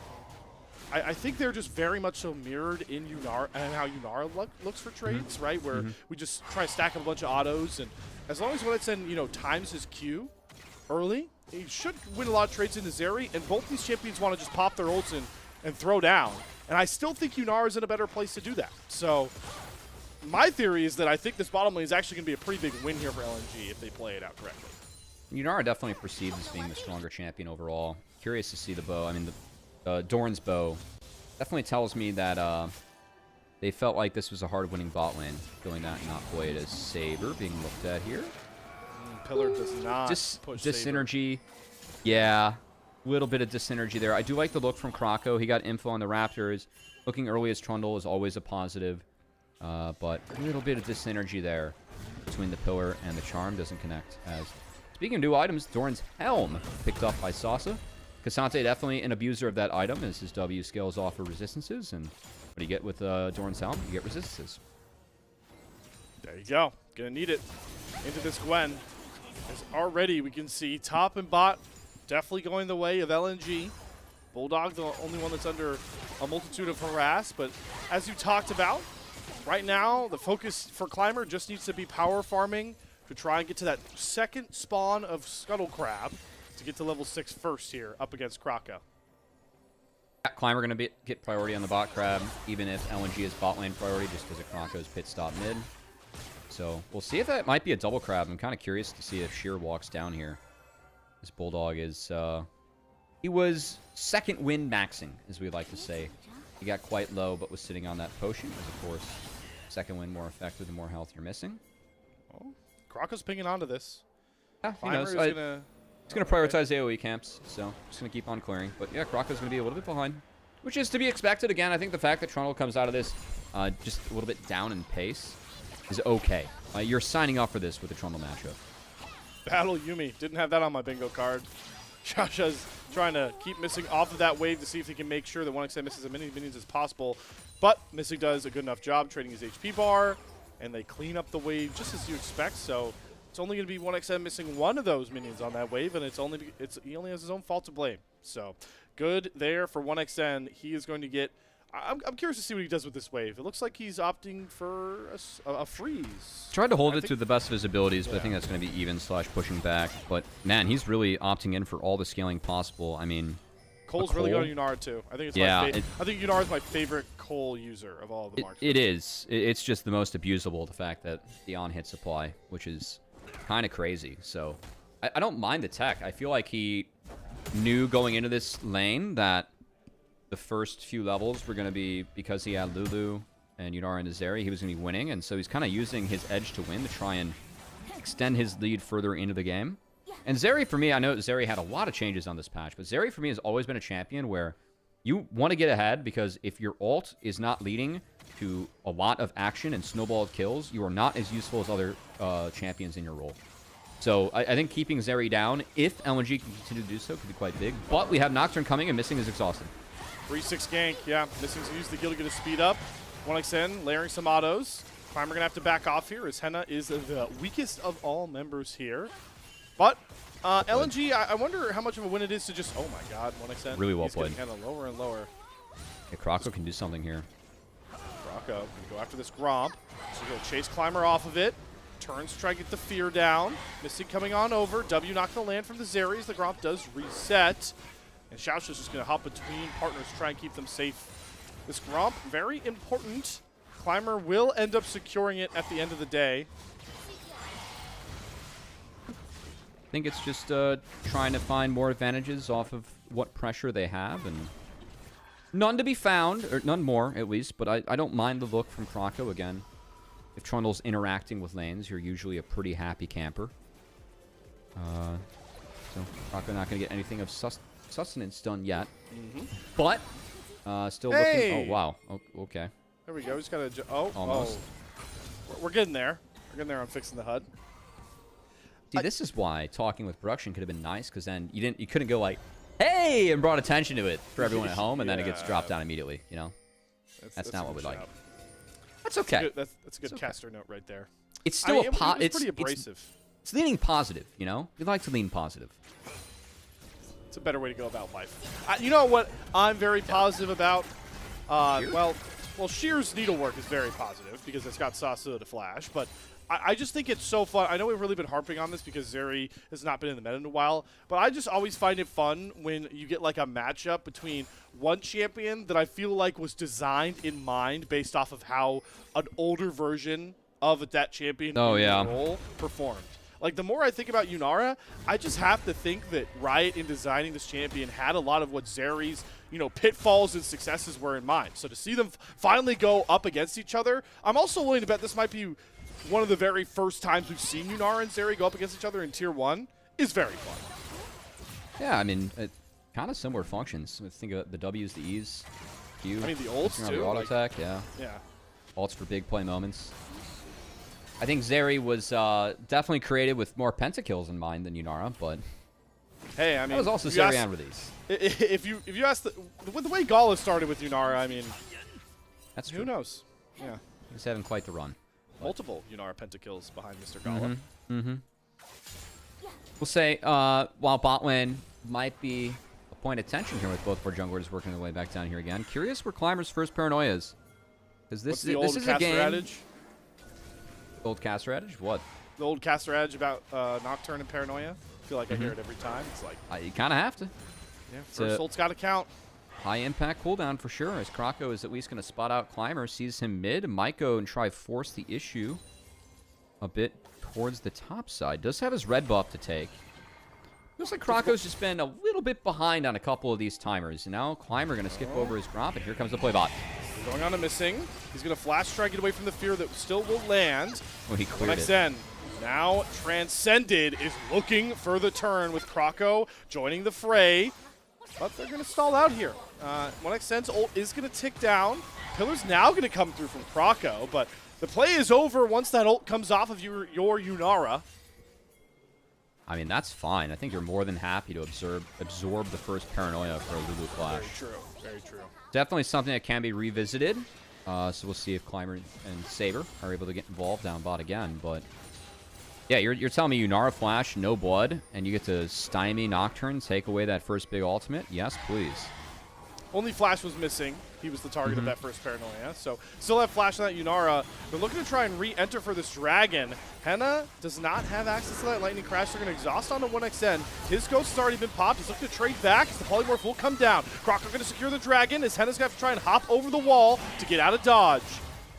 I think they're just very much so mirrored in Yunara and how Yunara looks for trades, right? Where we just try to stack up a bunch of autos, and as long as 1xN, you know, times his Q early, he should win a lot of trades into Zeri, and both these champions want to just pop their ults in and throw down. And I still think Yunara is in a better place to do that. So my theory is that I think this bottom lane is actually going to be a pretty big win here for LNG if they play it out correctly. Yunara definitely perceived as being the stronger champion overall. Curious to see the bow. I mean, Dorn's bow definitely tells me that they felt like this was a hard-winning bot lane, feeling that not played as Saber being looked at here. Pillar does not push Dissynergy. Yeah, a little bit of dissynergy there. I do like the look from Krako. He got info on the Raptors. Looking early as Trundle is always a positive, but a little bit of dissynergy there between the Pillar and the Charm doesn't connect. As speaking of new items, Dorn's Helm picked up by Sasa. Cassante definitely an abuser of that item as his W scales off for resistances, and what do you get with Dorn's Helm? You get resistances. There you go. Gonna need it into this Gwen. As already we can see top and bot definitely going the way of LNG. Bulldog, the only one that's under a multitude of harass, but as you talked about, right now the focus for Climber just needs to be power farming to try and get to that second spawn of Scuttle Crab to get to level 6 first here up against Kraka. Climber going to get priority on the bot crab, even if LNG is bot lane priority, just because of Krako's pit stop mid. So we'll see if that might be a double crab. I'm kind of curious to see if Sheer walks down here. This Bulldog is, he was second win maxing, as we like to say. He got quite low, but was sitting on that potion, as of course, second win more effective the more health you're missing. Oh, Kraka's pinging onto this. Yeah, he Climber knows. is gonna... He's going to prioritize AoE camps, so just going to keep on clearing. But yeah, Krako's going to be a little bit behind, which is to be expected. Again, I think the fact that Trundle comes out of this just a little bit down in pace is okay. You're signing up for this with the Trundle matchup. Battle Yumi. Didn't have that on my bingo card. Shasha's trying to keep Missing off of that wave to see if he can make sure that 1xN misses as many minions as possible. But Missing does a good enough job trading his HP bar, and they clean up the wave just as you expect. So it's only going to be 1xN missing one of those minions on that wave, and he only has his own fault to blame. So good there for 1xN. He is going to get... I'm curious to see what he does with this wave. It looks like he's opting for a freeze. Tried to hold it to the best of his abilities, but I think that's going to be even / pushing back. But man, he's really opting in for all the scaling possible. I mean, Cole's really good on Yunara too. I think it's I think Yunara is my favorite Cole user of all of the marks. It is. It's just the most abusable, the fact that the on-hit supply, which is kind of crazy. So I don't mind the tech. I feel like he knew going into this lane that the first few levels were going to be, because he had Lulu and Yunara and Zeri, he was going to be winning, and so he's kind of using his edge to win to try and extend his lead further into the game. And Zeri, for me, I know Zeri had a lot of changes on this patch, but Zeri, for me, has always been a champion where you want to get ahead, because if your ult is not leading to a lot of action and snowballed kills, you are not as useful as other champions in your role. So I think keeping Zeri down, if LNG can continue to do so, could be quite big. But we have Nocturne coming, and Missing is exhausted. 3-6 gank, yeah. Missing's used the kill to get his speed up. 1xN layering some autos. Climber going to have to back off here, as Henna is the weakest of all members here. But LNG, I wonder how much of a win it is to just... Oh my god, 1xN. Really well He's played. Henna lower and lower. Yeah, Krako can do something here. Krako going to go after this Gromp. So he'll chase Climber off of it. Turns to try to get the fear down. Missing coming on over. W not going to land from the Zeris. The Gromp does reset. And Xiaoshu's just going to hop between partners, try and keep them safe. This Gromp, very important. Climber will end up securing it at the end of the day. I think it's just trying to find more advantages off of what pressure they have, and none to be found, or none more at least, but I don't mind the look from Krako again. If Trundle's interacting with lanes, you're usually a pretty happy camper. So Krako not going to get anything of sustenance done yet, but still looking. Oh wow, okay. There we go. He's got to. Almost. We're getting there. We're getting there on fixing the HUD. See, this is why talking with production could have been nice, because then you couldn't go like, "Hey," and brought attention to it for everyone at home, and then it gets dropped down immediately. You know, that's not what we like. That's okay. That's a good caster note right there. It's still it's pretty abrasive. It's leaning positive. You know, we like to lean positive. It's a better way to go about life. You know what I'm very positive about? Well, Shear's needlework is very positive because it's got Sasuke to flash, but I just think it's so fun. I know we've really been harping on this because Zeri has not been in the meta in a while, but I just always find it fun when you get like a matchup between one champion that I feel like was designed in mind based off of how an older version of that champion role performed. Like, the more I think about Yunara, I just have to think that Riot, in designing this champion, had a lot of what Zeri's, pitfalls and successes were in mind. So to see them finally go up against each other, I'm also willing to bet this might be one of the very first times we've seen Yunara and Zeri go up against each other in Tier 1. Is very fun. Yeah, I mean, kind of similar functions. Think of the W's, the E's, Q. I mean, the ults, too. The auto attack, yeah. Ults for big play moments. I think Zeri was definitely created with more pentakills in mind than Yunara, but hey, I mean, that was also Zeri with these. If you ask the way Gala started with Yunara, I mean, that's true. Who knows? Yeah, he's having quite the run. Multiple Yunara pentakills behind Mr. Gala. We'll say while bot lane might be a point of tension here with both of our junglers working their way back down here again. Curious where Climber's first paranoia is, because this is a game. Adage? Old caster adage? What? The old caster adage about Nocturne and Paranoia. I feel like I hear it every time. It's like... you kind of have to. Yeah, first ult's got to count. High impact cooldown for sure, as Krako is at least going to spot out Climber, sees him mid, might go and try force the issue a bit towards the top side. Does have his red buff to take. Looks like Krako's just been a little bit behind on a couple of these timers. Now Climber going to skip over his Gromp, and here comes the play bot. Going on to Missing. He's going to flash try, get away from the fear that still will land. Oh, he cleared it. 1xN Now Transcended is looking for the turn with Krako joining the fray. But they're going to stall out here. 1xN's ult is going to tick down. Pillar's now going to come through from Krako, but the play is over once that ult comes off of your Yunara. I mean, that's fine. I think you're more than happy to absorb the first paranoia for a Lulu Flash. Very true. Very true. Definitely something that can be revisited. So we'll see if Climber and Saber are able to get involved down bot again. But yeah, you're telling me Yunara Flash, no blood, and you get to stymie Nocturne, take away that first big ultimate? Yes, please. Only Flash was missing. He was the target of that first paranoia. So still have Flash on that Yunara. They're looking to try and re-enter for this Dragon. Henna does not have access to that Lightning Crash. They're going to exhaust onto 1xN. His ghost has already been popped. He's looking to trade back as the Polymorph will come down. Crocker going to secure the Dragon as Henna's going to have to try and hop over the wall to get out of dodge.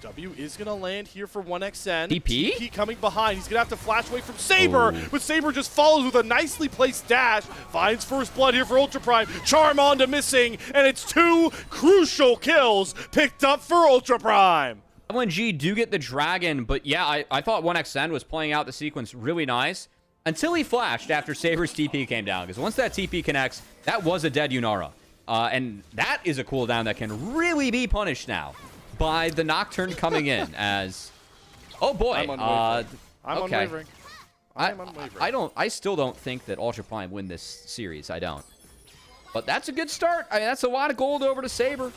W is going to land here for 1xN. TP? Coming behind. He's going to have to flash away from Saber, but Saber just follows with a nicely placed dash. Finds first blood here for Ultra Prime. Charm onto Missing, and it's 2 crucial kills picked up for Ultra Prime. LNG do get the Dragon, but yeah, I thought 1xN was playing out the sequence really nice until he flashed after Saber's TP came down, because once that TP connects, that was a dead Yunara. And that is a cooldown that can really be punished now by the Nocturne coming in as, oh boy, I'm unwavering. I'm okay. unwavering. I'm unwavering. I still don't think that Ultra Prime win this series. I don't. But that's a good start. I mean, that's a lot of gold over to Saber.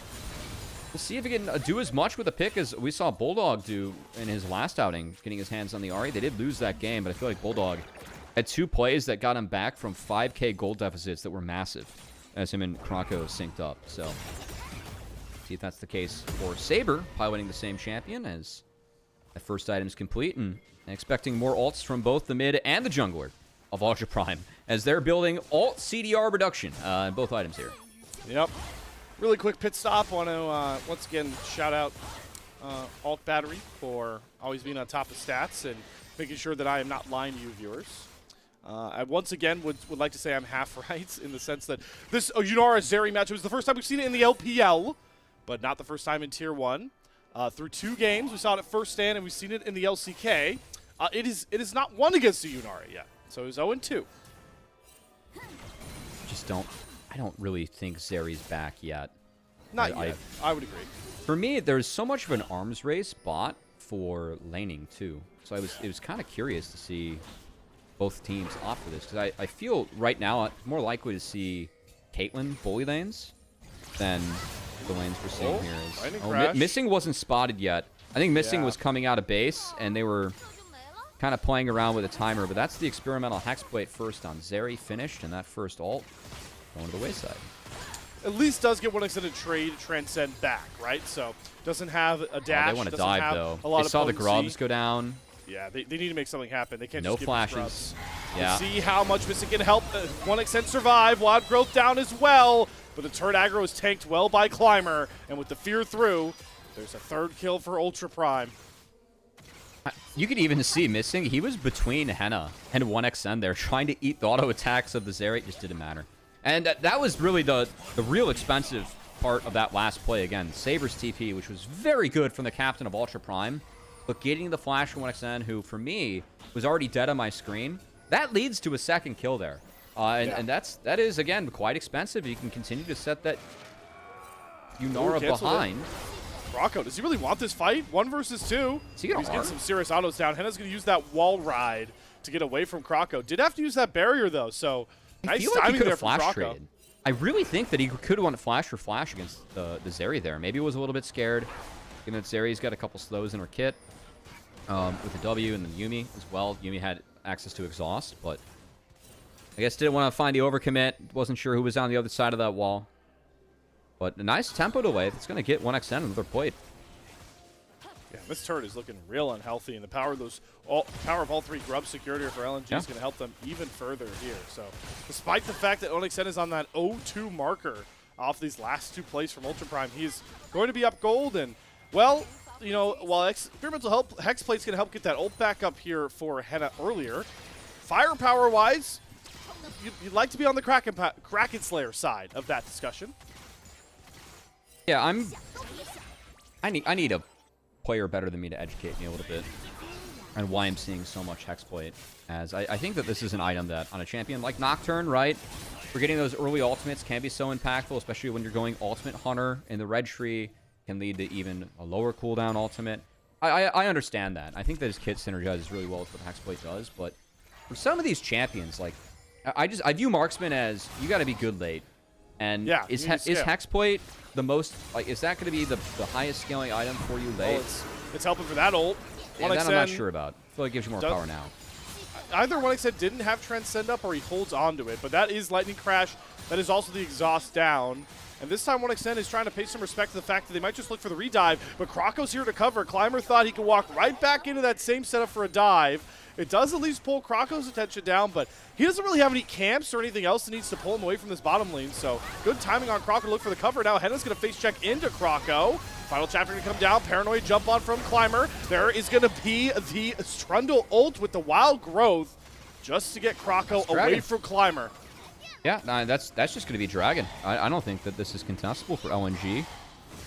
We'll see if he can do as much with a pick as we saw Bulldog do in his last outing, getting his hands on the Ahri. They did lose that game, but I feel like Bulldog had 2 plays that got him back from 5K gold deficits that were massive as him and Krako synced up. So see if that's the case for Saber, piloting the same champion as that first item's complete, and expecting more ults from both the mid and the jungler of Ultra Prime as they're building ult CDR reduction in both items here. Yep. Really quick pit stop. Want to once again shout out Alt Battery for always being on top of stats and making sure that I am not lying to you viewers. I once again would like to say I'm half right in the sense that this Yunara Zeri match was the first time we've seen it in the LPL, but not the first time in Tier 1. Through 2 games, we saw it at first stand, and we've seen it in the LCK. It is not won against the Yunara yet, so it was 0-2. I don't really think Zeri's back yet. Not yet. I would agree. For me, there's so much of an arms race bot for laning too. So it was kind of curious to see both teams opt for this, because I feel right now I'm more likely to see Caitlyn bully lanes than the lanes we're seeing here. Missing wasn't spotted yet. I think Missing was coming out of base, and they were kind of playing around with a timer, but that's the experimental Hexblade first on Zeri finished, and that first ult going to the wayside. At least does get 1xN to trade Transcend back, right? So doesn't have a dash. They want to dive, though. A lot they of saw potency. the grubs go down. Yeah, they need to make something happen. They can't no just give flashes. Grubs. Yeah. We'll see how much Missing can help 1xN survive. Wild Growth down as well, but the turret aggro is tanked well by Climber, and with the fear through, there's a 3rd kill for Ultra Prime. You could even see Missing. He was between Henna and 1xN there, trying to eat the auto attacks of the Zeri. It just didn't matter. And that was really the real expensive part of that last play. Again, Saber's TP, which was very good from the captain of Ultra Prime, but getting the flash from 1xN, who for me was already dead on my screen, that leads to a 2nd kill there. And that is again quite expensive. You can continue to set that Yunara behind. Krako, does he really want this fight? 1 versus 2. He's getting some serious autos down. Henna's going to use that wall ride to get away from Krako. Did have to use that barrier though, so I feel like he could have flash traded. I really think that he could have won flash for flash against the Zeri there. Maybe he was a little bit scared. Given that Zeri's got a couple slows in her kit with the W and the Yuumi as well. Yuumi had access to exhaust, but I guess didn't want to find the overcommit. Wasn't sure who was on the other side of that wall. But a nice tempo delay that's going to get 1xN another plate. Yeah, this turret is looking real unhealthy, and the power of all 3 grub security for LNG is going to help them even further here. So, despite the fact that 1xN is on that 0-2 marker off these last 2 plays from Ultra Prime, he's going to be up gold. And, well, you know, while experimental hex plate's going to help get that ult back up here for Henna earlier, firepower-wise, you'd like to be on the Kraken Slayer side of that discussion. Yeah, I need a player better than me to educate me a little bit. and why I'm seeing so much Hexploit, as I think that this is an item that on a champion like Nocturne, right? We're getting those early ultimates can be so impactful, especially when you're going Ultimate Hunter in the red tree, can lead to even a lower cooldown ultimate. I understand that. I think that his kit synergizes really well with what Hexploit does, but for some of these champions, like, I view Marksman as, you got to be good late. And Yeah, is you need to scale. Hexploit the most, like, is that going to be the highest scaling item for you late? Well, it's helping for that ult. Yeah, that I'm 1xN not sure about. I feel like it gives you more does- power now. Either 1xN didn't have Transcend up or he holds on to it, but that is Lightning Crash. That is also the exhaust down. And this time 1xN is trying to pay some respect to the fact that they might just look for the redive, but Krako's here to cover. Climber thought he could walk right back into that same setup for a dive. It does at least pull Krako's attention down, but he doesn't really have any camps or anything else that needs to pull him away from this bottom lane, so good timing on Krako to look for the cover. Now Henna's going to face check into Krako. Final chapter going to come down. Paranoid jump on from Climber. There is going to be the Strundle ult with the wild growth just to get Krako away from Climber. Yeah, nah, that's just going to be Dragon. I don't think that this is contestable for LNG.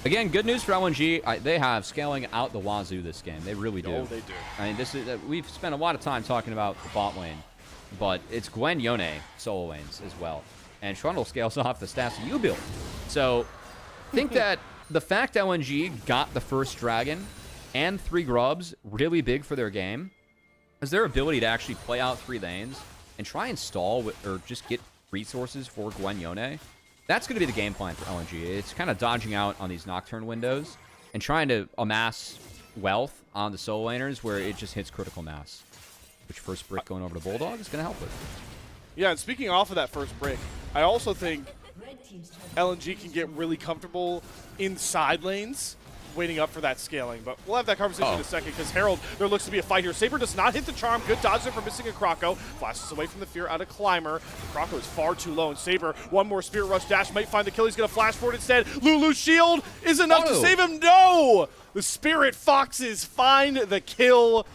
Again, good news for LNG. They have scaling out the wazoo this game. They really do. Oh, they do. I mean, this is we've spent a lot of time talking about the bot lane, but it's Gwen Yone solo lanes as well. And Trundle scales off the stats that you build. So I think that the fact LNG got the first Dragon and 3 grubs really big for their game is their ability to actually play out 3 lanes and try and stall with, or just get resources for Gwen Yone. That's going to be the game plan for LNG. It's kind of dodging out on these Nocturne windows and trying to amass wealth on the solo laners where it just hits critical mass, which first brick going over to Bulldog is going to help with. Yeah, and speaking off of that first break, I also think LNG can get really comfortable in side lanes, waiting up for that scaling. But we'll have that conversation in a second, because Herald, there looks to be a fight here. Saber does not hit the charm. Good dodge there for missing a Krako. Flashes away from the fear out of Climber. Krako is far too low, and Saber, one more Spirit Rush dash, might find the kill. He's going to flash forward instead. Lulu's shield is enough to save him. No! The Spirit Foxes find the kill,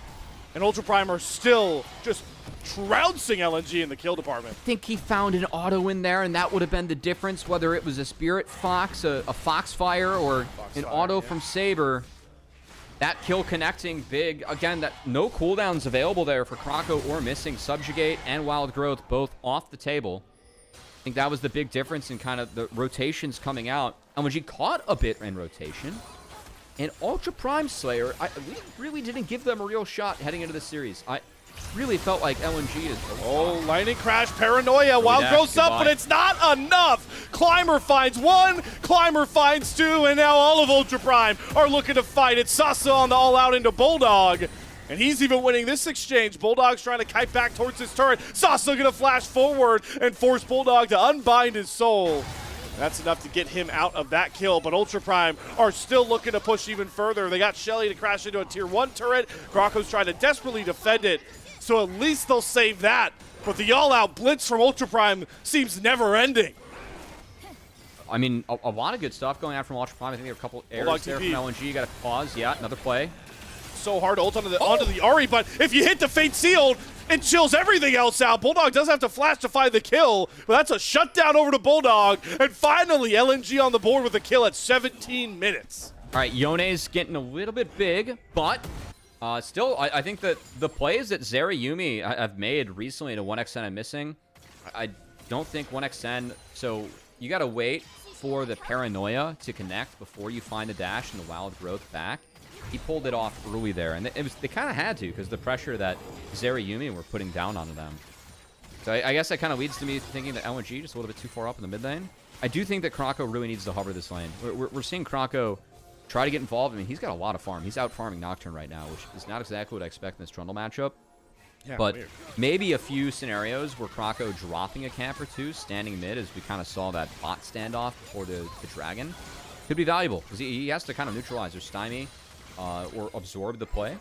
and Ultra Prime are still just trouncing LNG in the kill department. I think he found an auto in there, and that would have been the difference, whether it was a Spirit Fox, a Foxfire, or an auto from Saber. That kill connecting big. Again, that no cooldowns available there for Krako or missing. Subjugate and Wild Growth both off the table. I think that was the big difference in kind of the rotations coming out. LNG caught a bit in rotation. And Ultra Prime Slayer, we really didn't give them a real shot heading into the series. I really felt like LNG is... Oh, Lightning Crash, Paranoia, Wild Growth's up, but it's not enough! Climber finds 1, Climber finds 2, and now all of Ultra Prime are looking to fight. It's Sasa on the all-out into Bulldog, and he's even winning this exchange. Bulldog's trying to kite back towards his turret. Sasa gonna flash forward and force Bulldog to unbind his soul. That's enough to get him out of that kill, but Ultra Prime are still looking to push even further. They got Shelly to crash into a tier 1 turret. Krako's trying to desperately defend it, so at least they'll save that. But the all-out blitz from Ultra Prime seems never-ending. I mean, a lot of good stuff going out from Ultra Prime. I think there are a couple errors there from LNG. Got to pause. Yeah, another play. So hard to ult onto the Ahri, but if you hit the Fate Sealed, it chills everything else out. Bulldog does have to flash to find the kill, but that's a shutdown over to Bulldog. And finally, LNG on the board with a kill at 17 minutes. All right, Yone's getting a little bit big, but still, I think that the plays that Zeri Yumi have made recently to 1xN and missing, I don't think 1xN, so you got to wait for the Paranoia to connect before you find the dash and the Wild Growth back. He pulled it off early there, and they kind of had to because the pressure that Zeri Yumi were putting down onto them. So I guess that kind of leads to me thinking that LNG just a little bit too far up in the mid lane. I do think that Krako really needs to hover this lane. We're seeing Krako try to get involved. I mean, he's got a lot of farm. He's out farming Nocturne right now, which is not exactly what I expect in this Trundle matchup. Yeah, but weird. Maybe a few scenarios where Krako dropping a camp or 2, standing mid, as we kind of saw that bot standoff before the Dragon, could be valuable because he has to kind of neutralize or stymie or absorb the play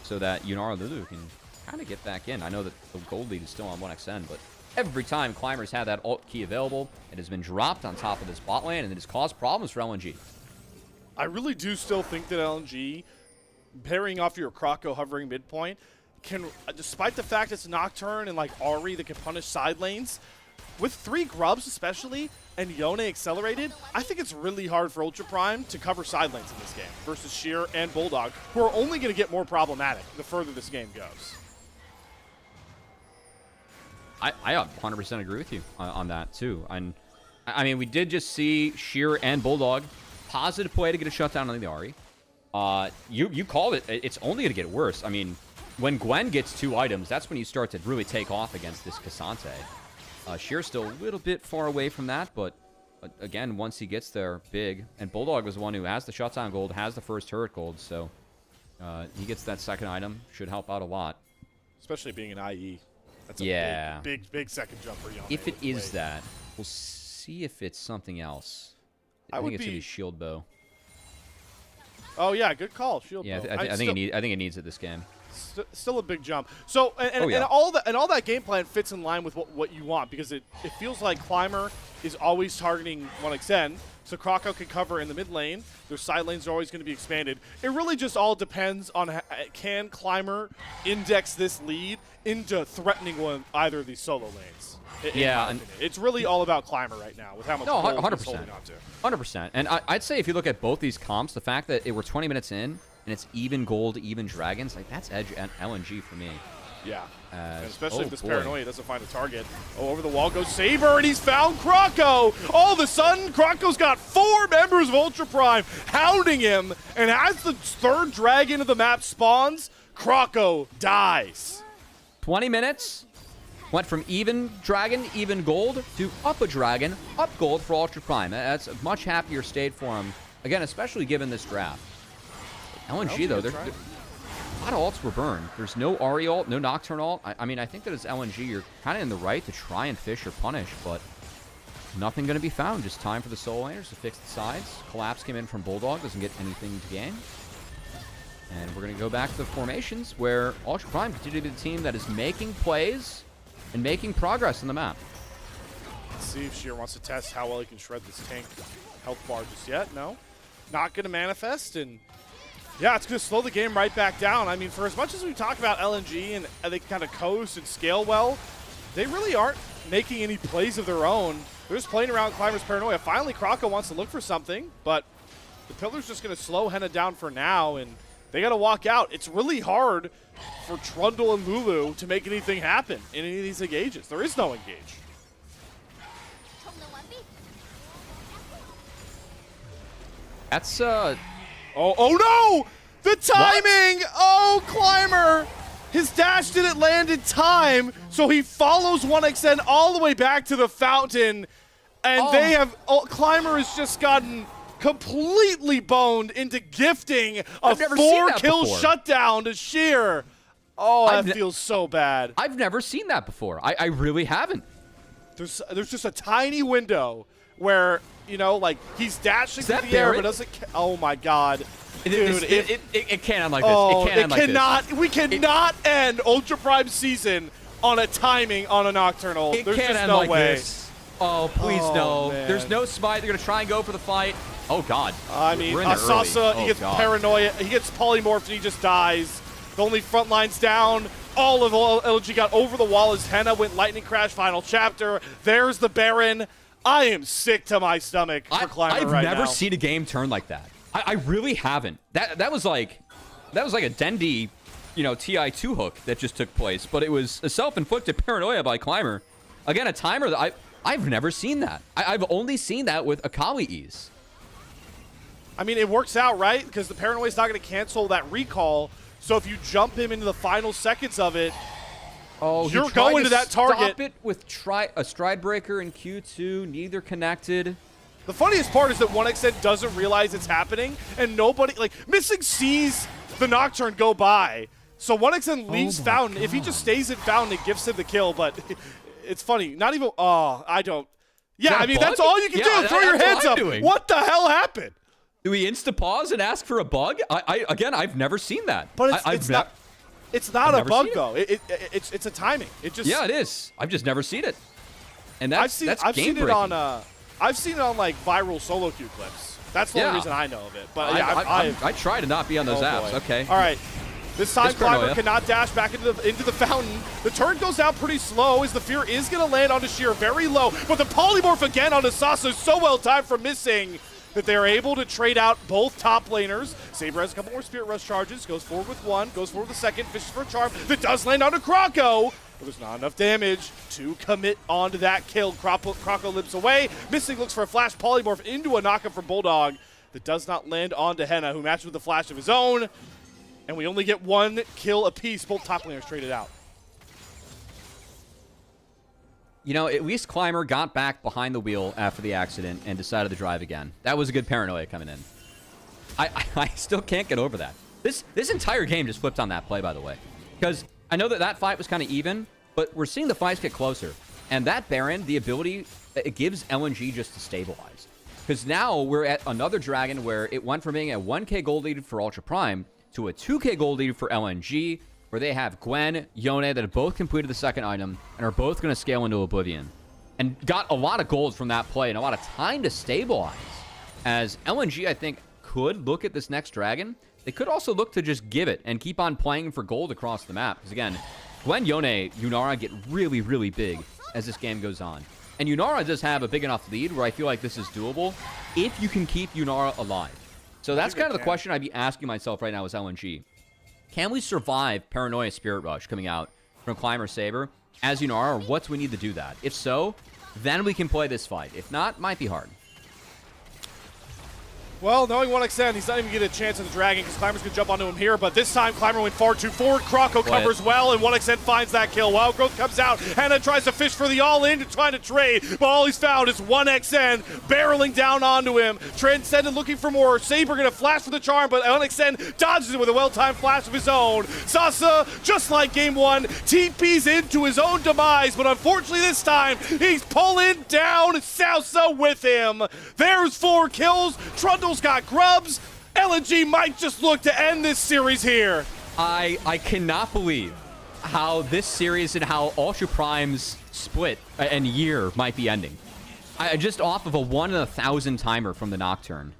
so that Yunara Lulu can kind of get back in. I know that the gold lead is still on 1xN, but every time Climber's had that ult key available, it has been dropped on top of this bot lane, and it has caused problems for LNG. I really do still think that LNG, pairing off your Krako hovering midpoint, can, despite the fact it's Nocturne and like Ahri that can punish side lanes, with 3 grubs especially, and Yone accelerated, I think it's really hard for Ultra Prime to cover side lanes in this game versus Sheer and Bulldog, who are only going to get more problematic the further this game goes. I 100% agree with you on that, too. And I mean, we did just see Sheer and Bulldog positive play to get a shutdown on the Ahri. You called it. It's only going to get worse. I mean, when Gwen gets 2 items, that's when you start to really take off against this Cassante. Sheer's still a little bit far away from that, but again, once he gets there, big. And Bulldog was the one who has the shutdown gold, has the first turret gold, so he gets that second item. Should help out a lot. Especially being an IE. That's a big second jump for Yone. If it is that, we'll see if it's something else. I think it's going to be shield bow. Oh, yeah, good call. Shield bow. Yeah, I think it needs it this game. Still a big jump. So and all that game plan fits in line with what you want, because it feels like Climber is always targeting 1xN, so Krakow can cover in the mid lane. Their side lanes are always going to be expanded. It really just all depends on can Climber index this lead into threatening either of these solo lanes. Yeah, it's really all about Climber right now with how much gold he's holding on to. 100%. And I'd say if you look at both these comps, the fact that we're 20 minutes in and it's even gold, even dragons, like that's edge and LNG for me. Yeah, and especially if this Paranoia doesn't find a target. Oh, over the wall goes Saber, and he's found Krakow. All of a sudden, Krakow's got 4 members of Ultra Prime hounding him, and as the 3rd dragon of the map spawns, Krakow dies. 20 minutes. Went from even dragon, even gold, to up a dragon, up gold for Ultra Prime. That's a much happier state for him. Again, especially given this draft. LNG, though, a lot of ults were burned. There's no Ahri ult, no Nocturne ult. I mean, I think that as LNG, you're kind of in the right to try and fish or punish, but nothing going to be found. Just time for the solo laners to fix the sides. Collapse came in from Bulldog, doesn't get anything to gain. And we're going to go back to the formations, where Ultra Prime continue to be the team that is making plays and making progress in the map. Let's see if Sheer wants to test how well he can shred this tank health bar just yet. No. Not going to manifest, and yeah, it's going to slow the game right back down. I mean, for as much as we talk about LNG and they kind of coast and scale well, they really aren't making any plays of their own. They're just playing around Climber's Paranoia. Finally, Krakow wants to look for something, but the Pillar's just going to slow Henna down for now, and they got to walk out. It's really hard for Trundle and Lulu to make anything happen in any of these engages. There is no engage. That's, Oh no! The timing! What? Oh, Climber! His dash didn't land in time, so he follows 1xN all the way back to the fountain, and Climber has just gotten completely boned into gifting a 4-kill shutdown to Sheer. Oh, that feels so bad. I've never seen that before. I really haven't. There's just a tiny window where, you know, like, he's dashing through the air, but doesn't. Oh my God, dude! It can't end like this. It can't end like this. We cannot end Ultra Prime season on a timing on a Nocturnal. There's just no way. Oh, please no. Man. There's no smite. They're gonna try and go for the fight. Oh God. I mean, Asasa, he gets Paranoia. He gets polymorphed and he just dies. The only front line's down. All of LG got over the wall as Henna went Lightning Crash final chapter. There's the Baron. I am sick to my stomach for Climber right now. I've never seen a game turn like that. I really haven't. That was like a Dendi, you know, TI2 hook that just took place, but it was a self-inflicted Paranoia by Climber. Again, a timer that I've never seen that. I've only seen that with Akali Ease. I mean, it works out, right? Because the Paranoia's not going to cancel that recall, so if you jump him into the final seconds of it, you're going to that target. Stop it with a stride breaker in Q2, neither connected. The funniest part is that 1xN doesn't realize it's happening, and nobody, like, Missing sees the Nocturne go by. So 1xN leaves Fountain. God. If he just stays in Fountain, it gives him the kill, but it's funny. Not even, I don't. Yeah, I mean, that's all you can do. Throw your hands up. What the hell happened? Do we insta-pause and ask for a bug? Again, I've never seen that. But it's not a bug, though. It's a timing. It just. Yeah, it is. I've just never seen it. And that's game breaking. I've seen it on like viral solo queue clips. That's the only reason I know of it. But yeah, I try to not be on those apps. Boy. Okay. All right. This time, It's Climber Paranoia. cannot dash back into the fountain. The turn goes out pretty slow as the Fear is going to land onto Sheer very low. But the polymorph again onto Sasa is so well timed for missing that they're able to trade out both top laners. Saber has a couple more Spirit Rush charges, goes forward with one, goes forward with the second, fishes for a charm that does land onto Kroko. But there's not enough damage to commit onto that kill. Kroko limps away. Missing looks for a flash polymorph into a knockup for Bulldog that does not land onto Henna, who matches with a flash of his own. And we only get one kill apiece. Both top laners traded out. You know, at least Climber got back behind the wheel after the accident and decided to drive again. That was a good paranoia coming in. I still can't get over that. This entire game just flipped on that play, by the way. Because I know that fight was kind of even, but we're seeing the fights get closer. And that Baron, the ability, it gives LNG just to stabilize. Because now we're at another Dragon where it went from being a 1k gold lead for Ultra Prime to a 2k gold lead for LNG, where they have Gwen, Yone that have both completed the second item and are both going to scale into Oblivion. And got a lot of gold from that play and a lot of time to stabilize. As LNG, I think, could look at this next Dragon. They could also look to just give it and keep on playing for gold across the map. Because again, Gwen, Yone, Yunara get really, really big as this game goes on. And Yunara does have a big enough lead where I feel like this is doable if you can keep Yunara alive. So that's kind of the question I'd be asking myself right now as LNG. Can we survive Paranoia Spirit Rush coming out from Climber Saber as Yunara, or what do we need to do that? If so, then we can play this fight. If not, might be hard. Well, knowing 1xN, he's not even getting a chance at the Dragon because Climber's going to jump onto him here, but this time Climber went far too forward. Kroko covers well, and 1xN finds that kill. Wild Growth comes out, Henna tries to fish for the all-in to try to trade, but all he's found is 1xN barreling down onto him. Transcendent looking for more. Saber going to flash for the charm, but 1xN dodges it with a well-timed flash of his own. Sasa, just like game one, TP's into his own demise, but unfortunately this time, he's pulling down Sasa with him. There's 4 kills. Trundle's got grubs. LNG might just look to end this series here. I cannot believe how this series and how Ultra Prime's split and year might be ending. Just off of a 1 in 1,000 timer from the Nocturne.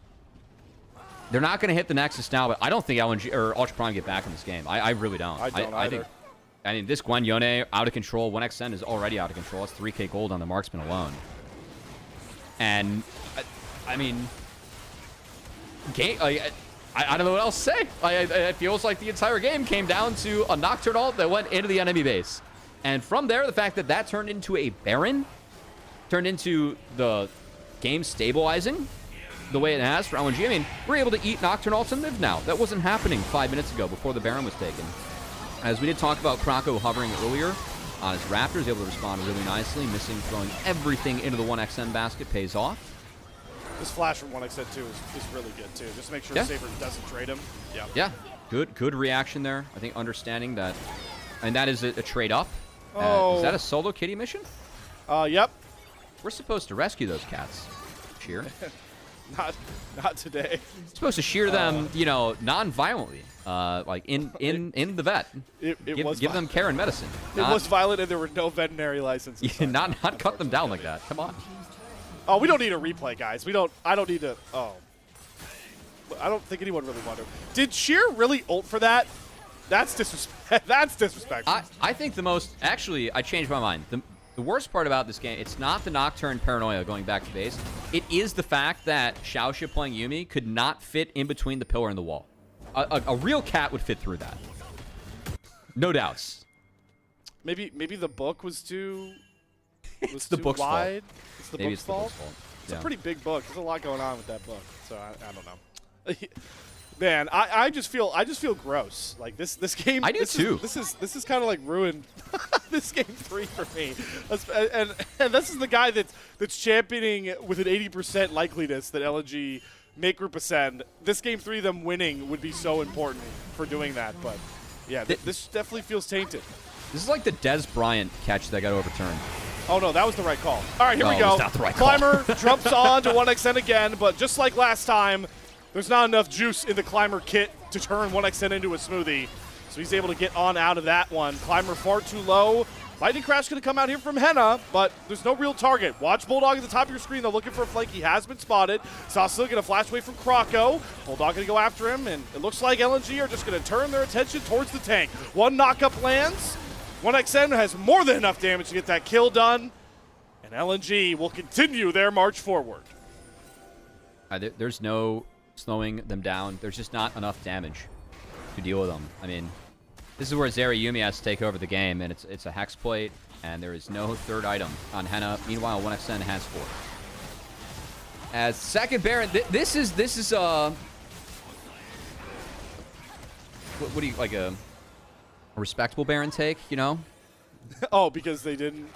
They're not going to hit the Nexus now, but I don't think LNG or Ultra Prime get back in this game. I really don't. I don't either. I mean, this Gwen Yone out of control. 1xN is already out of control. It's 3k gold on the marksman alone. And, I mean... I don't know what else to say. It feels like the entire game came down to a Nocturne ult that went into the enemy base. And from there, the fact that that turned into a Baron, turned into the game stabilizing the way it has for LNG. I mean, we're able to eat Nocturne ults and live now. That wasn't happening 5 minutes ago before the Baron was taken. As we did talk about Kroko hovering earlier on his Raptors, able to respond really nicely. Missing, throwing everything into the 1xN basket pays off. This flash from 1xN too is really good too. Just make sure Saber doesn't trade him. Yeah. Yeah. Good reaction there. I think understanding that, and that is a trade up. Is that a solo kitty mission? Yep. We're supposed to rescue those cats. Shear. Not today. Supposed to shear them, you know, non-violently, like in the vet. Give them care and medicine. It was violent, and there were no veterinary licenses. not cut them down like that. Come on. Oh, we don't need a replay, guys. I don't need to. Oh. I don't think anyone really wanted. Did Sheer really ult for that? That's disrespect. That's disrespectful. I think the most. Actually, I changed my mind. The worst part about this game, it's not the Nocturne Paranoia going back to base. It is the fact that Xiaoxia playing Yuumi could not fit in between the pillar and the wall. A real cat would fit through that. No doubts. Maybe the book was too. It's the book's wide. fault. It's the Maybe book's it's the book's fault. It's a pretty big book. There's a lot going on with that book. So I don't know. Man, I just feel gross. Like this game. I do too. This is kind of like ruined this game 3 for me. And this is the guy that's championing with an 80% likeliness that LNG make group ascend. This game 3, them winning would be so important for doing that. But yeah, this definitely feels tainted. This is like the Des Bryant catch that got overturned. Oh, no, that was the right call. All right, here we No, go. it's not the right call. Climber jumps on to 1xN again, but just like last time, there's not enough juice in the Climber kit to turn 1xN into a smoothie. So he's able to get on out of that one. Climber far too low. Lightning Crash going to come out here from Henna, but there's no real target. Watch Bulldog at the top of your screen. They're looking for a flank. He has been spotted. Sasa going to flash away from Krako. Bulldog going to go after him, and it looks like LNG are just going to turn their attention towards the tank. One knockup lands. 1XN has more than enough damage to get that kill done, and LNG will continue their march forward. There's no slowing them down. There's just not enough damage to deal with them. I mean, this is where Yumi has to take over the game, and it's a hex plate, and there is no third item on Henna. Meanwhile, 1XN has 4. As second Baron, this is what do you like a respectable Baron take? You know? Oh, because they didn't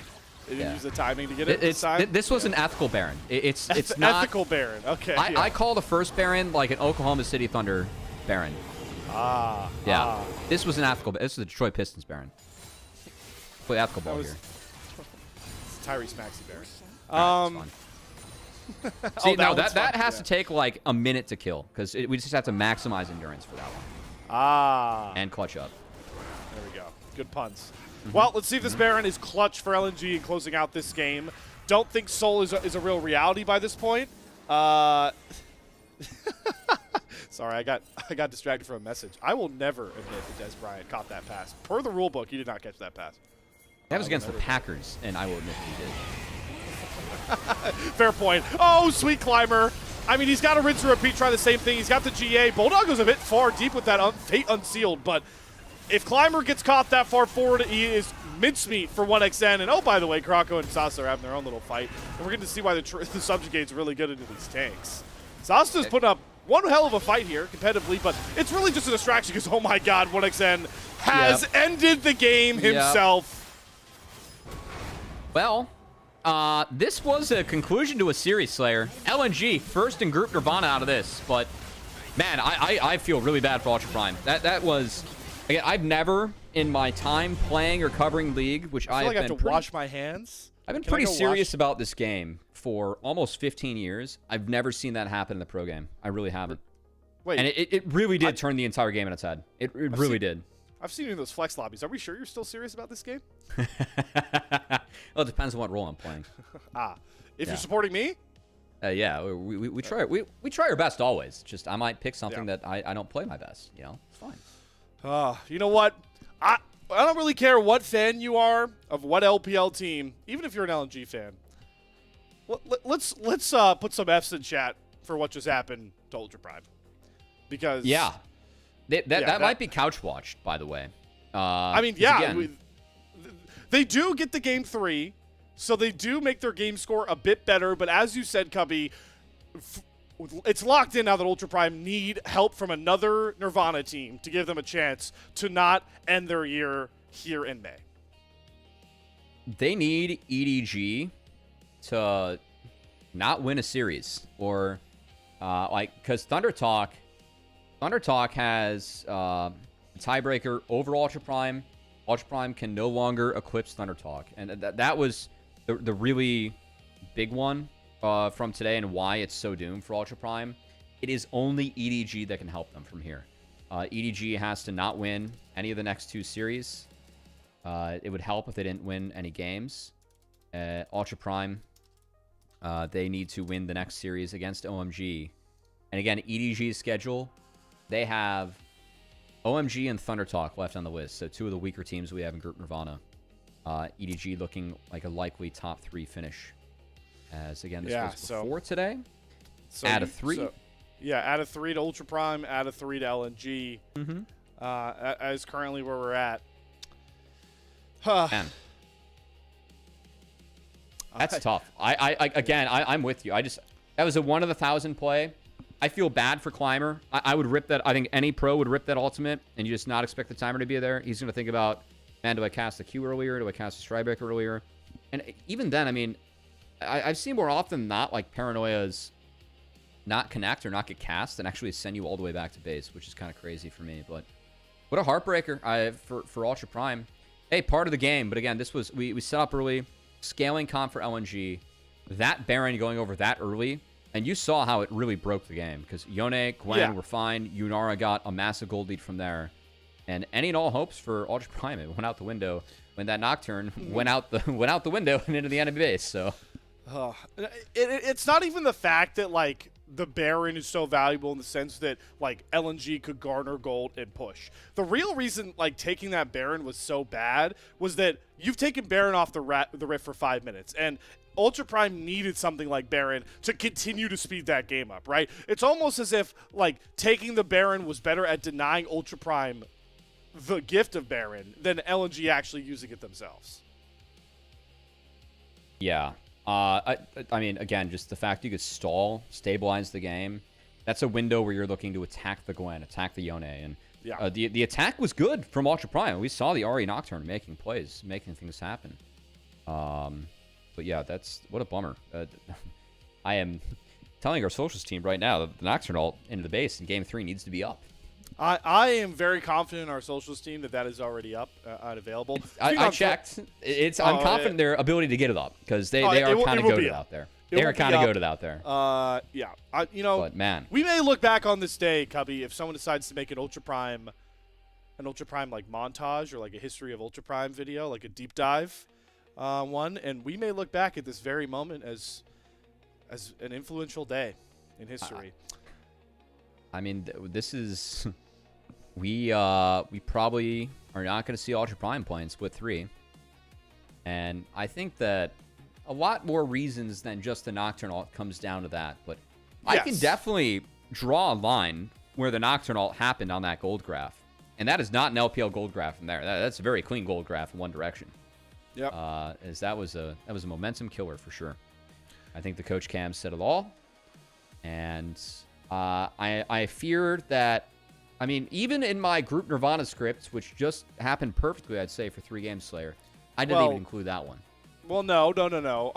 use the timing to get it this time? This was an ethical Baron. It's not ethical Baron. Okay. I call the first Baron like an Oklahoma City Thunder Baron. Yeah. This was an ethical. This is the Detroit Pistons Baron. Play ethical ball here. It's Tyrese Maxey Baron. See, no, that has to take like a minute to kill because we just have to maximize endurance for that one. And clutch up. There we go. Good puns. Well, let's see if this Baron is clutch for LNG in closing out this game. Don't think Soul is a real reality by this point. Sorry, I got distracted from a message. I will never admit that Des Bryant caught that pass. Per the rule book, he did not catch that pass. That was against the Packers, and I will admit that he did. Fair point. Oh, sweet Climber. I mean, he's got to rinse and repeat, try the same thing. He's got the GA. Bulldog goes a bit far deep with that Fate Unsealed, but if Climber gets caught that far forward, he is mincemeat for 1XN. And oh, by the way, Krako and Sasa are having their own little fight. And we're going to see why the Subjugate's really good into these tanks. Sasa's putting up one hell of a fight here competitively, but it's really just a distraction because, oh my god, 1XN has ended the game himself. Well, this was a conclusion to a series, Slayer. LNG first in Group Nirvana out of this, but man, I feel really bad for Ultra Prime. That was, again, I've never in my time playing or covering League, which I feel like I have to wash my hands. I've been pretty serious about this game for almost 15 years. I've never seen that happen in the pro game. I really haven't. Wait, and it really did turn the entire game on its head. It really did. I've seen you in those flex lobbies. Are we sure you're still serious about this game? Well, it depends on what role I'm playing. If you're supporting me? Yeah, we try our best always. Just I might pick something that I don't play my best. You know, it's fine. You know what? I don't really care what fan you are of what LPL team, even if you're an LNG fan. Let's put some F's in chat for what just happened to Ultra Prime, because that might be couch watched, by the way. I mean, they do get the game 3, so they do make their game score a bit better. But as you said, Cubby, it's locked in now that Ultra Prime need help from another Nirvana team to give them a chance to not end their year here in May. They need EDG to not win a series, or because Thunder Talk has a tiebreaker over Ultra Prime. Ultra Prime can no longer eclipse Thunder Talk, and that was the really big one from today, and why it's so doomed for Ultra Prime. It is only EDG that can help them from here. EDG has to not win any of the next 2 series. It would help if they didn't win any games. Ultra Prime, they need to win the next series against OMG. And again, EDG's schedule, they have OMG and Thunder Talk left on the list, so 2 of the weaker teams we have in Group Nirvana. EDG looking like a likely top 3 finish. As again, this was before today. So add a 3. Add a 3 to Ultra Prime, add a 3 to LNG. As currently where we're at. Man. That's tough. I'm with you. That was a 1 of 1,000 play. I feel bad for Climber. I would rip that. I think any pro would rip that ultimate, and you just not expect the timer to be there. He's going to think about, man, do I cast the Q earlier? Do I cast the Strybreaker earlier? And even then, I mean, I've seen more often than not, like, Paranoias not connect or not get cast and actually send you all the way back to base, which is kind of crazy for me. But what a heartbreaker for Ultra Prime. Hey, part of the game. But again, this was, we set up early, scaling comp for LNG. That Baron going over that early, and you saw how it really broke the game, because Yone, Gwen were fine. Yunara got a massive gold lead from there. And any and all hopes for Ultra Prime, it went out the window. when that Nocturne went out the window and into the enemy base. So it's not even the fact that like the Baron is so valuable in the sense that like LNG could garner gold and push. The real reason like taking that Baron was so bad was that you've taken Baron off the Rift for 5 minutes, and Ultra Prime needed something like Baron to continue to speed that game up, right? It's almost as if like taking the Baron was better at denying Ultra Prime the gift of Baron than LNG actually using it themselves. yeah. I mean, again, just the fact you could stall, stabilize the game, that's a window where you're looking to attack the Gwen, attack the Yone, and Yeah. The attack was good from Ultra Prime. We saw the Ahri Nocturne making plays, making things happen. But yeah, that's what a bummer. I am telling our socials team right now that the Nocturne ult into the base in Game 3 needs to be up. I am very confident in our socials team that is already up and available. I checked. I'm confident in their ability to get it up because they are kind of goated out there. They are kind of goated out there. Yeah. But man, we may look back on this day, Cubby, if someone decides to make an Ultra Prime like montage or like a history of Ultra Prime video, like a deep dive one, and we may look back at this very moment as an influential day in history. I mean, this is we probably are not going to see Ultra Prime playing Split 3, and I think that a lot more reasons than just the Nocturne ult comes down to that. But I can definitely draw a line where the Nocturne ult happened on that gold graph, and that is not an LPL gold graph from there. That's a very clean gold graph in one direction. Yep. As that was a momentum killer for sure. I think the coach cam said it all, and I feared that. I mean, even in my group Nirvana script, which just happened perfectly, I'd say, for 3 Game Slayer, I didn't even include that one. Well, no.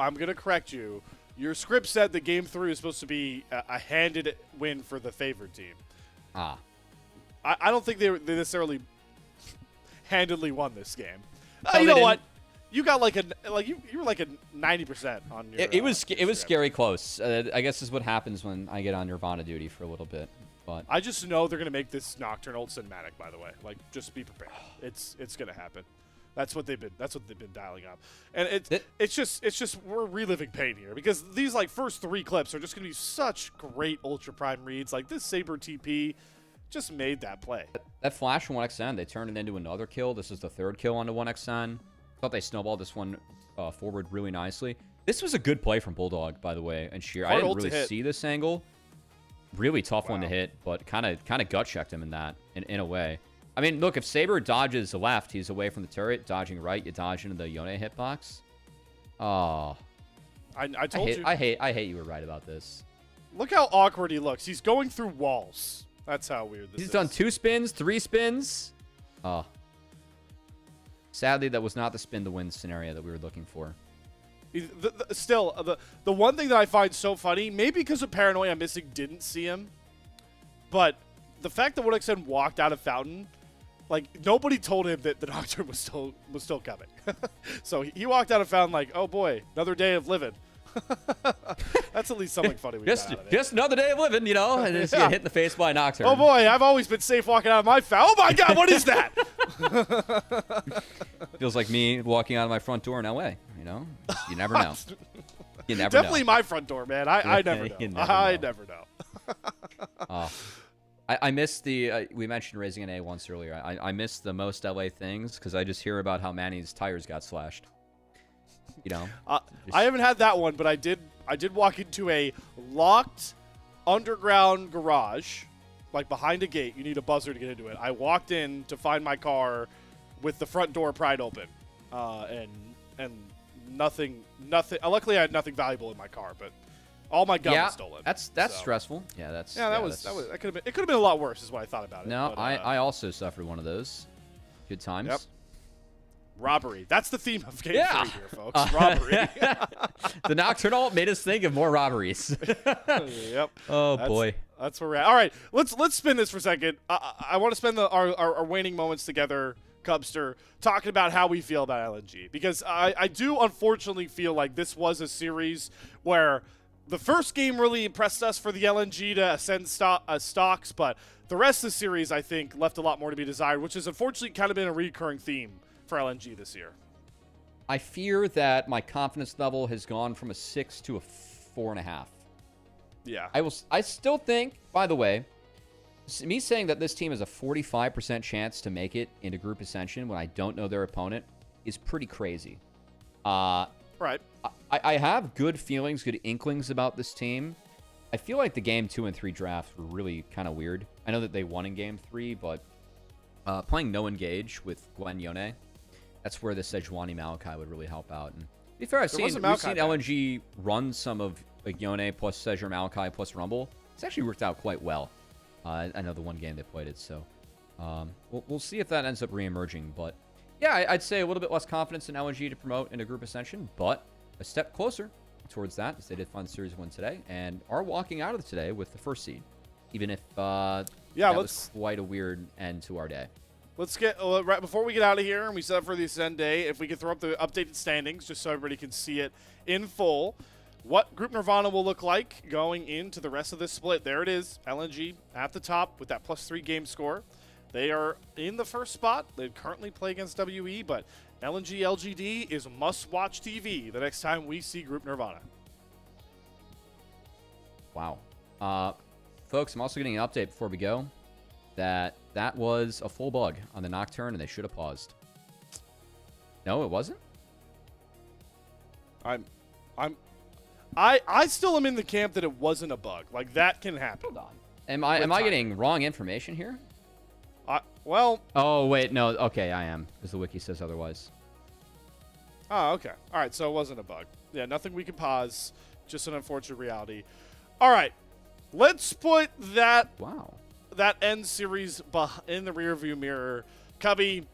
I'm going to correct you. Your script said that Game 3 was supposed to be a handed win for the favored team. I don't think they necessarily handedly won this game. You know what? You got you were like a 90% on your. It was scary close. I guess is what happens when I get on Nirvana duty for a little bit. But I just know they're gonna make this Nocturne ult cinematic. By the way, like just be prepared. It's gonna happen. That's what they've been dialing up, and it's just we're reliving pain here because these like first 3 clips are just gonna be such great Ultra Prime reads. Like this Saber TP just made that play. That flash from 1xN, they turned it into another kill. This is the 3rd kill onto 1xN. Thought they snowballed this one forward really nicely. This was a good play from Bulldog, by the way, and Sheer. I didn't really see this angle. Really tough one to hit, but kind of gut checked him in a way. I mean, look, if Saber dodges left, he's away from the turret. Dodging right, you dodge into the Yone hitbox. Oh, I told you. I hate you were right about this. Look how awkward he looks. He's going through walls. That's how weird this is. He's done 2 spins, 3 spins. Oh. Sadly, that was not the spin to win scenario that we were looking for. Still, the one thing that I find so funny, maybe because of paranoia Missing didn't see him, but the fact that 1xN walked out of Fountain, like nobody told him that the Nocturne was still coming. So he walked out of Fountain like, oh boy, another day of living. That's at least something funny we got out of it. Just another day of living, you know, and just get hit in the face by a Nocturne. Oh boy, I've always been safe walking out of my Fountain. Oh my god, what is that? Feels like me walking out of my front door in LA, you know? You never know. You never know. Definitely my front door, man. I never know. I never know. I missed the, we mentioned raising an A once earlier. I missed the most LA things because I just hear about how Manny's tires got slashed. You know? I haven't had that one, but I did walk into a locked underground garage, like behind a gate. You need a buzzer to get into it. I walked in to find my car with the front door pried open, and nothing. Luckily, I had nothing valuable in my car, but all my gun was stolen. That's stressful. Yeah, that could have been a lot worse, is what I thought about it. No, but, I also suffered one of those. Good times. Yep. Robbery. That's the theme of Game 3 here, folks. Robbery. The Nocturne ult made us think of more robberies. Yep. Oh, boy. That's where we're at. All right, let's spin this for a second. I want to spend our waning moments together, Cubster, talking about how we feel about LNG. Because I do unfortunately feel like this was a series where the first game really impressed us for the LNG to ascend stocks, but the rest of the series, I think, left a lot more to be desired, which has unfortunately kind of been a recurring theme for LNG this year. I fear that my confidence level has gone from a 6 to a 4.5. Yeah. I still think, by the way, me saying that this team has a 45% chance to make it into Group Ascension when I don't know their opponent is pretty crazy. Right. I have good feelings, good inklings about this team. I feel like the game 2 and 3 drafts were really kind of weird. I know that they won in game 3, but playing no engage with Gwen Yone, that's where the Sejuani Maokai would really help out. And to be fair, we've seen LNG run some of like Yone plus Sejur Maokai plus Rumble. It's actually worked out quite well. I know the one game they played it, so we'll see if that ends up re-emerging. But yeah, I'd say a little bit less confidence in LNG to promote into Group Ascension, but a step closer towards that as they did find Series 1 today and are walking out of today with the first seed, even if that was quite a weird end to our day. Let's get, right before we get out of here and we set up for the Ascend Day, if we could throw up the updated standings just so everybody can see it in full. What Group Nirvana will look like going into the rest of this split. There it is, LNG at the top with that +3 game score. They are in the first spot. They currently play against WE, but LNG LGD is must-watch TV the next time we see Group Nirvana. Wow. Folks, I'm also getting an update before we go that was a full bug on the Nocturne, and they should have paused. No, it wasn't? I still am in the camp that it wasn't a bug. Like, that can happen. Hold on. Am I getting wrong information here? Well... Oh, wait, no. Okay, I am, because the wiki says otherwise. Oh, okay. All right, so it wasn't a bug. Yeah, nothing we can pause. Just an unfortunate reality. All right, let's put that end series in the rearview mirror. Cubby,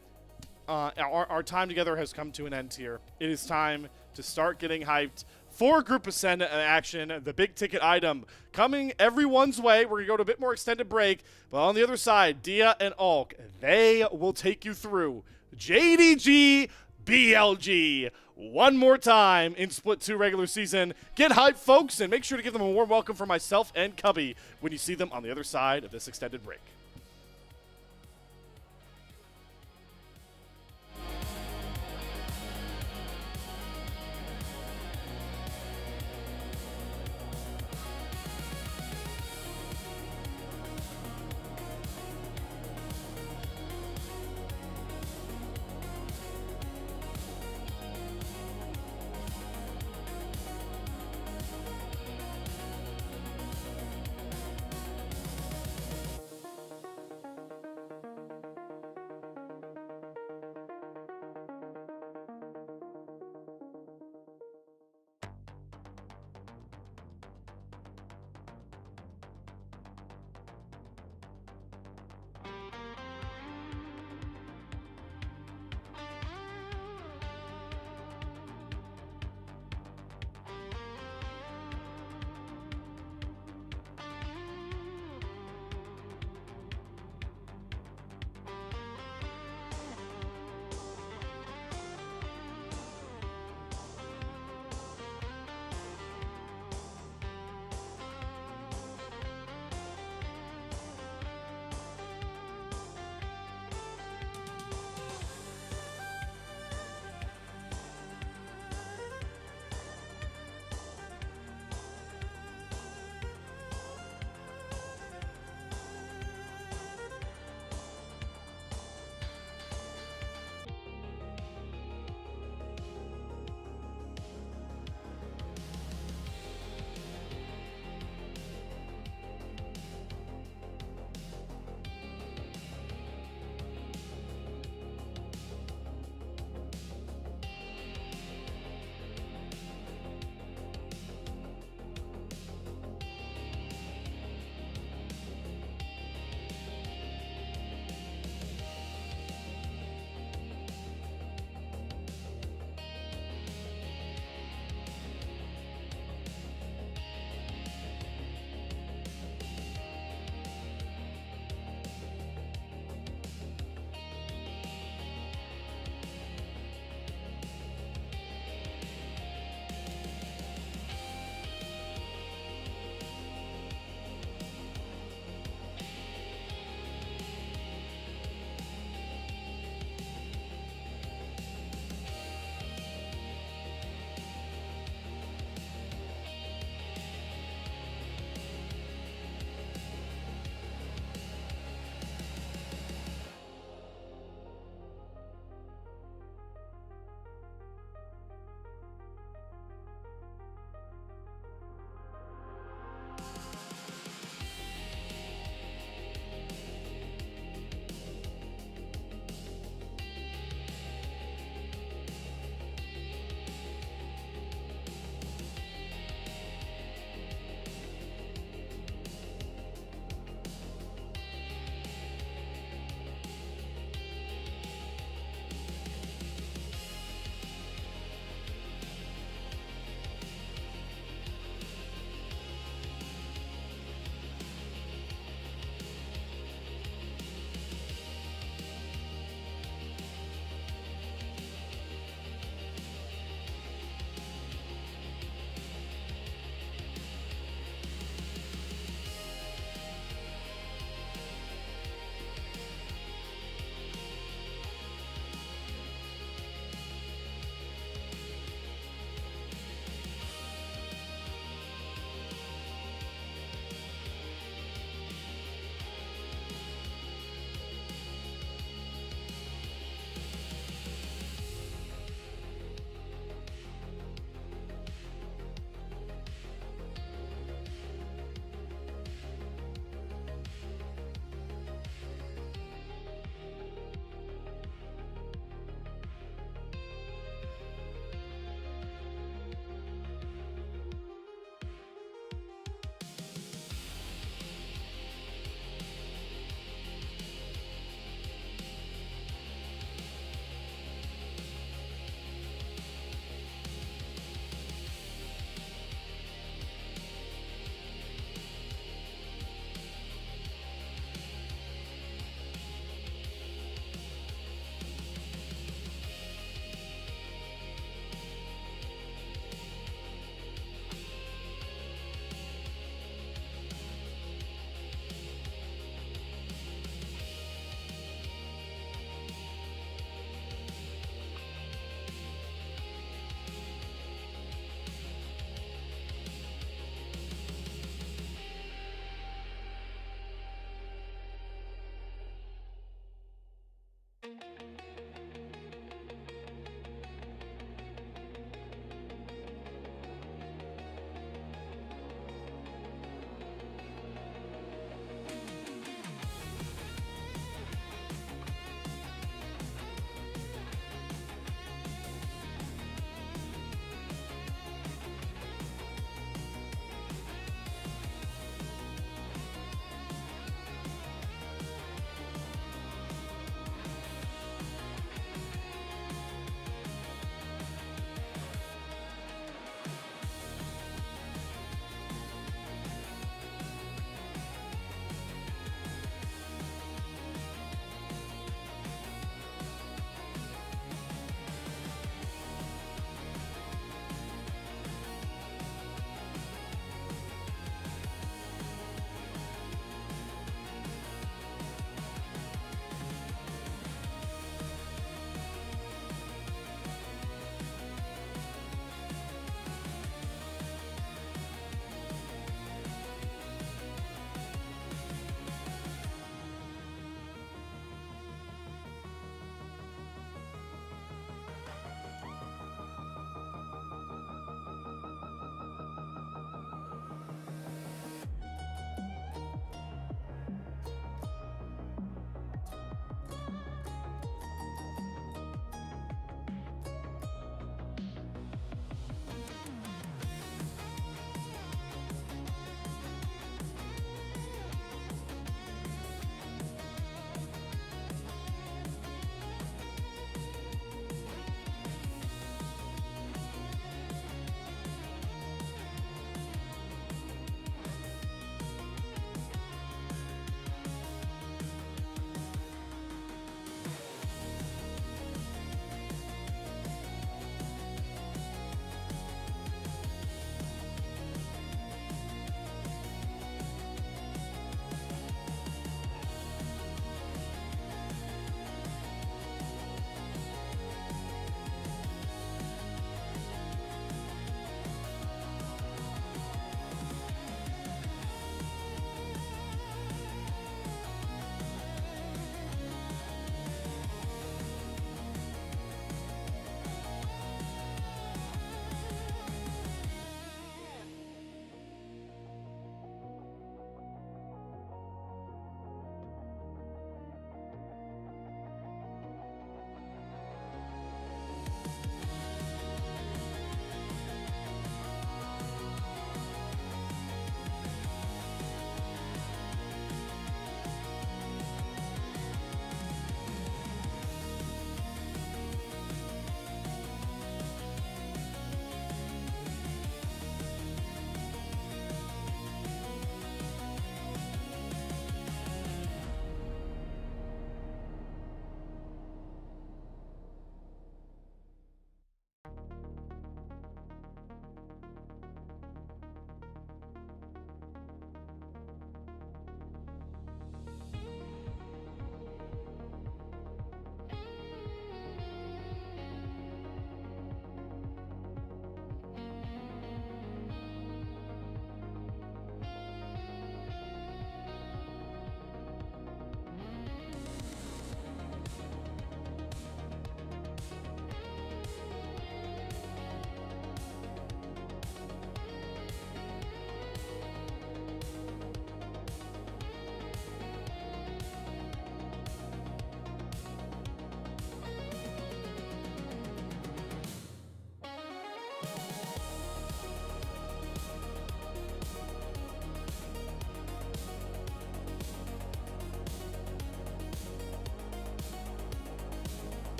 our time together has come to an end here. It is time to start getting hyped for Group Ascend action, the big ticket item coming everyone's way. We're going to go to a bit more extended break, but on the other side, Dia and Ulk, they will take you through JDG BLG one more time in Split 2 regular season. Get hyped, folks, and make sure to give them a warm welcome from myself and Cubby when you see them on the other side of this extended break.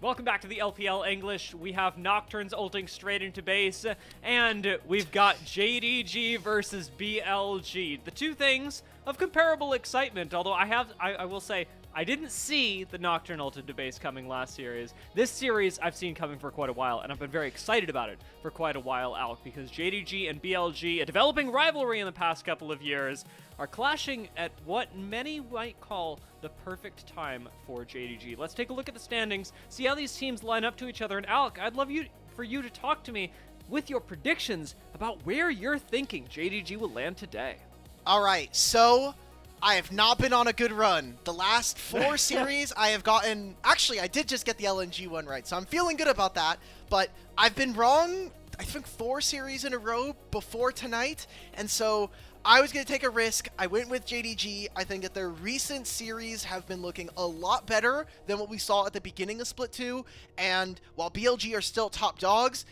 Welcome back to the LPL English. We have Nocturnes ulting straight into base, and we've got JDG versus BLG. The two things of comparable excitement, although I will say, I didn't see the Nocturne ult into base coming last series. This series I've seen coming for quite a while, and I've been very excited about it for quite a while, Alk, because JDG and BLG, a developing rivalry in the past couple of years, are clashing at what many might call the perfect time for JDG. Let's take a look at the standings, see how these teams line up to each other, and Alk, I'd love for you to talk to me with your predictions about where you're thinking JDG will land today. All right, so I have not been on a good run. The last 4 series I have gotten... Actually, I did just get the LNG one right, so I'm feeling good about that. But I've been wrong, I think 4 series in a row before tonight. And so I was going to take a risk. I went with JDG. I think that their recent series have been looking a lot better than what we saw at the beginning of Split 2. And while BLG are still top dogs,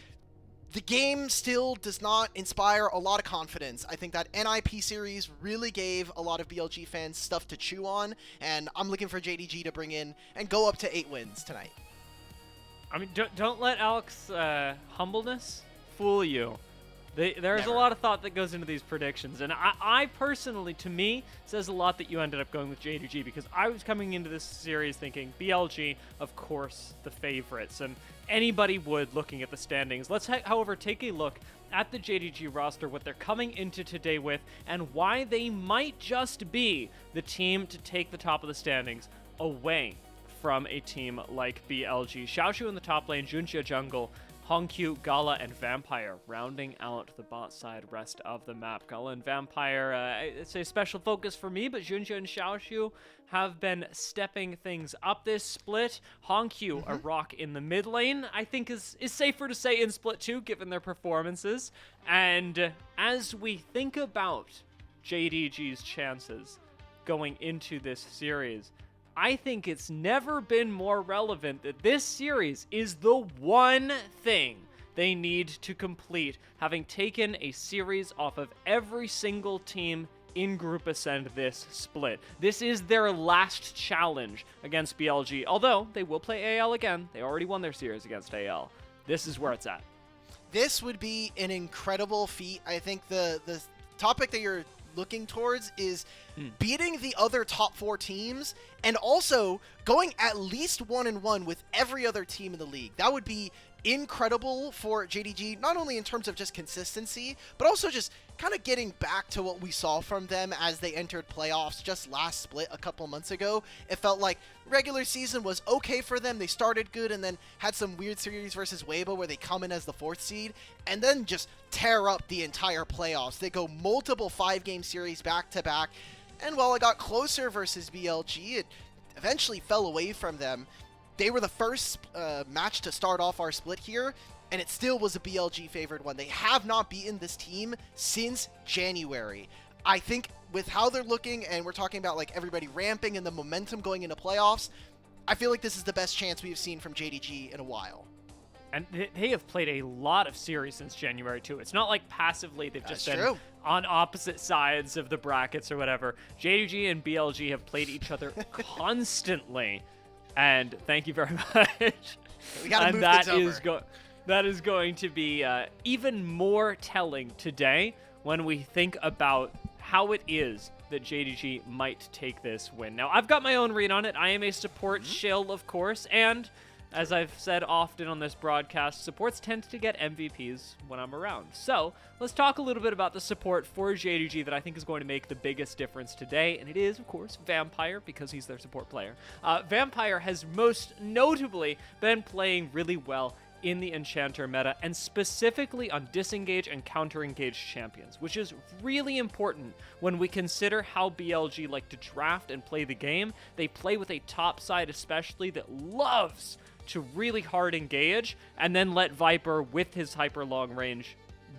the game still does not inspire a lot of confidence. I think that NIP series really gave a lot of BLG fans stuff to chew on, and I'm looking for JDG to bring in and go up to 8 wins tonight. I mean, don't let Alex' humbleness fool you. There's a lot of thought that goes into these predictions, and I personally, to me, says a lot that you ended up going with JDG, because I was coming into this series thinking BLG, of course, the favorites, and anybody would looking at the standings. Let's, however, take a look at the JDG roster, what they're coming into today with, and why they might just be the team to take the top of the standings away from a team like BLG. Xiaoshu in the top lane, Junxia jungle, Hongq, Gala, and Vampire rounding out the bot side rest of the map. Gala and Vampire, it's a special focus for me, but Junxia and Xiaoshu have been stepping things up this split. Hongq, a rock in the mid lane, I think is safer to say in Split 2, given their performances. And as we think about JDG's chances going into this series, I think it's never been more relevant that this series is the one thing they need to complete, having taken a series off of every single team in Group Ascend this split. This is their last challenge against BLG, although they will play AL again. They already won their series against AL. This is where it's at. This would be an incredible feat. I think the topic that you're looking towards is beating the other top 4 teams and also going at least 1-1 with every other team in the league. That would be incredible for JDG, not only in terms of just consistency, but also just kind of getting back to what we saw from them as they entered playoffs just last split a couple months ago. It felt like regular season was okay for them. They started good and then had some weird series versus Weibo where they come in as the 4th seed and then just tear up the entire playoffs. They go multiple 5-game series back to back. And while it got closer versus BLG, it eventually fell away from them. They were the first match to start off our split here, and it still was a BLG favored one. They have not beaten this team since January. I think with how they're looking, and we're talking about like everybody ramping and the momentum going into playoffs, I feel like this is the best chance we've seen from JDG in a while. And they have played a lot of series since January, too. It's not like passively they've just been on opposite sides of the brackets or whatever. JDG and BLG have played each other constantly. And thank you very much. We gotta move things over. That is going to be even more telling today when we think about how it is that JDG might take this win. Now, I've got my own read on it. I am a support shill, of course, and as I've said often on this broadcast, supports tend to get MVPs when I'm around. So let's talk a little bit about the support for JDG that I think is going to make the biggest difference today, and it is, of course, Vampire, because he's their support player. Vampire has most notably been playing really well in the Enchanter meta, and specifically on disengage and counter-engage champions, which is really important when we consider how BLG like to draft and play the game. They play with a top side especially that loves to really hard engage and then let Viper with his hyper long range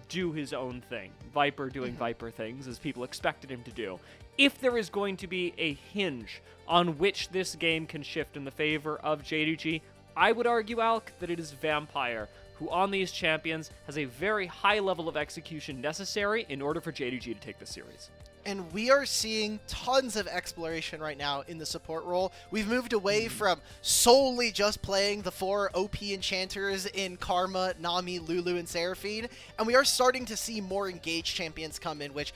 do his own thing. Viper doing Viper things as people expected him to do. If there is going to be a hinge on which this game can shift in the favor of JDG, I would argue, Alk, that it is Vampire, who on these champions has a very high level of execution necessary in order for JDG to take the series. And we are seeing tons of exploration right now in the support role. We've moved away from solely just playing the 4 OP enchanters in Karma, Nami, Lulu, and Seraphine, and we are starting to see more engaged champions come in, which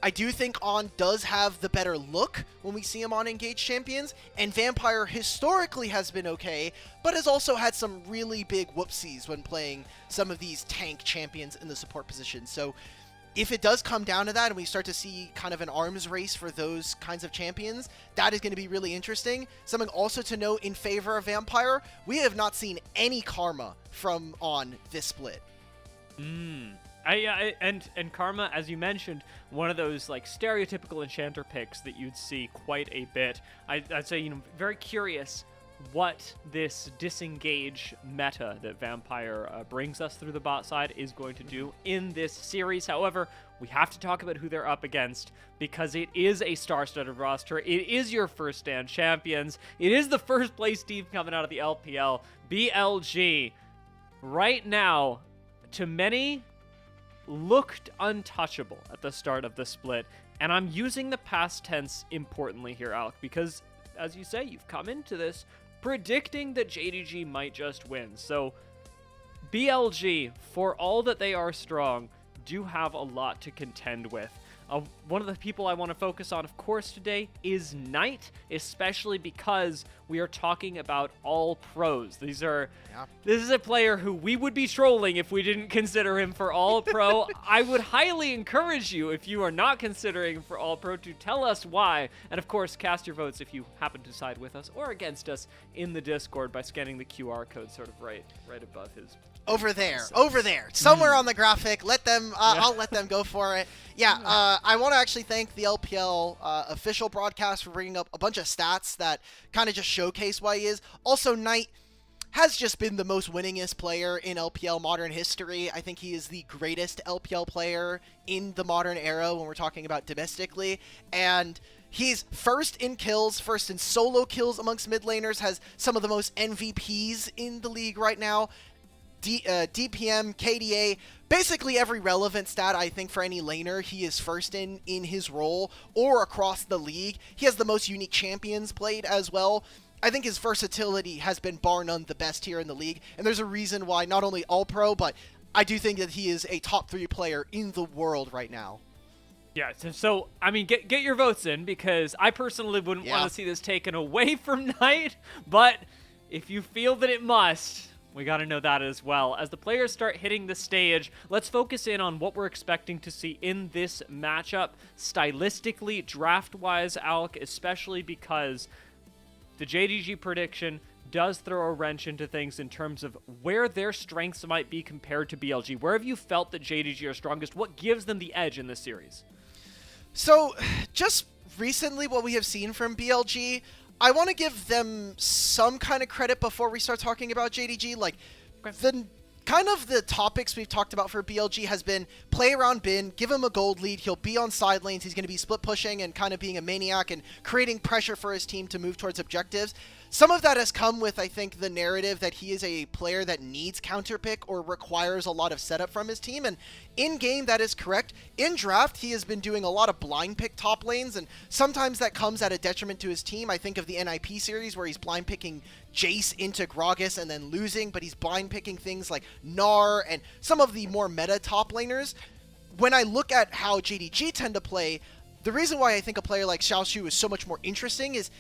I do think On does have the better look when we see him on engaged champions, and Vampire historically has been okay, but has also had some really big whoopsies when playing some of these tank champions in the support position. So if it does come down to that and we start to see kind of an arms race for those kinds of champions, that is going to be really interesting. Something also to note in favor of Vampire, we have not seen any Karma from On this split. And Karma, as you mentioned, one of those like stereotypical enchanter picks that you'd see quite a bit. I'd say, you know, very curious what this disengage meta that Vampire brings us through the bot side is going to do in this series. However, we have to talk about who they're up against because it is a star-studded roster. It is your first stand champions. It is the first place team coming out of the LPL. BLG, right now, to many, looked untouchable at the start of the split. And I'm using the past tense importantly here, Alec, because, as you say, you've come into this predicting that JDG might just win. So BLG, for all that they are strong, do have a lot to contend with. One of the people I want to focus on, of course, today is Knight, especially because we are talking about all pros. This is a player who we would be trolling if we didn't consider him for all pro. I would highly encourage you, if you are not considering him for all pro, to tell us why. And of course, cast your votes if you happen to side with us or against us in the Discord by scanning the QR code sort of right above his. Over there, somewhere on the graphic. Let them, I'll let them go for it. Yeah, I want to actually thank the LPL official broadcast for bringing up a bunch of stats that kind of just showcase why he is. Also, Knight has just been the most winningest player in LPL modern history. I think he is the greatest LPL player in the modern era when we're talking about domestically. And he's first in kills, first in solo kills amongst mid laners, has some of the most MVPs in the league right now. DPM, KDA, basically every relevant stat I think for any laner he is first in his role or across the league. He has the most unique champions played as well. I think his versatility has been bar none the best here in the league, and there's a reason why not only all pro, but I do think that he is a top 3 player in the world right now. Yeah, so I mean, get your votes in, because I personally wouldn't want to see this taken away from Knight, but if you feel that it must, we got to know that as well. As the players start hitting the stage, let's focus in on what we're expecting to see in this matchup, stylistically, draft-wise, Alec, especially because the JDG prediction does throw a wrench into things in terms of where their strengths might be compared to BLG. Where have you felt that JDG are strongest? What gives them the edge in this series? So, just recently what we have seen from BLG, I want to give them some kind of credit before we start talking about JDG. Like, the topics we've talked about for BLG has been play around Bin, give him a gold lead, he'll be on side lanes, he's going to be split pushing and kind of being a maniac and creating pressure for his team to move towards objectives. Some of that has come with, I think, the narrative that he is a player that needs counterpick or requires a lot of setup from his team, and in-game that is correct. In draft, he has been doing a lot of blind pick top lanes, and sometimes that comes at a detriment to his team. I think of the NIP series where he's blind picking Jace into Gragas and then losing, but he's blind picking things like Gnar and some of the more meta top laners. When I look at how JDG tend to play, the reason why I think a player like Xiaoshu is so much more interesting is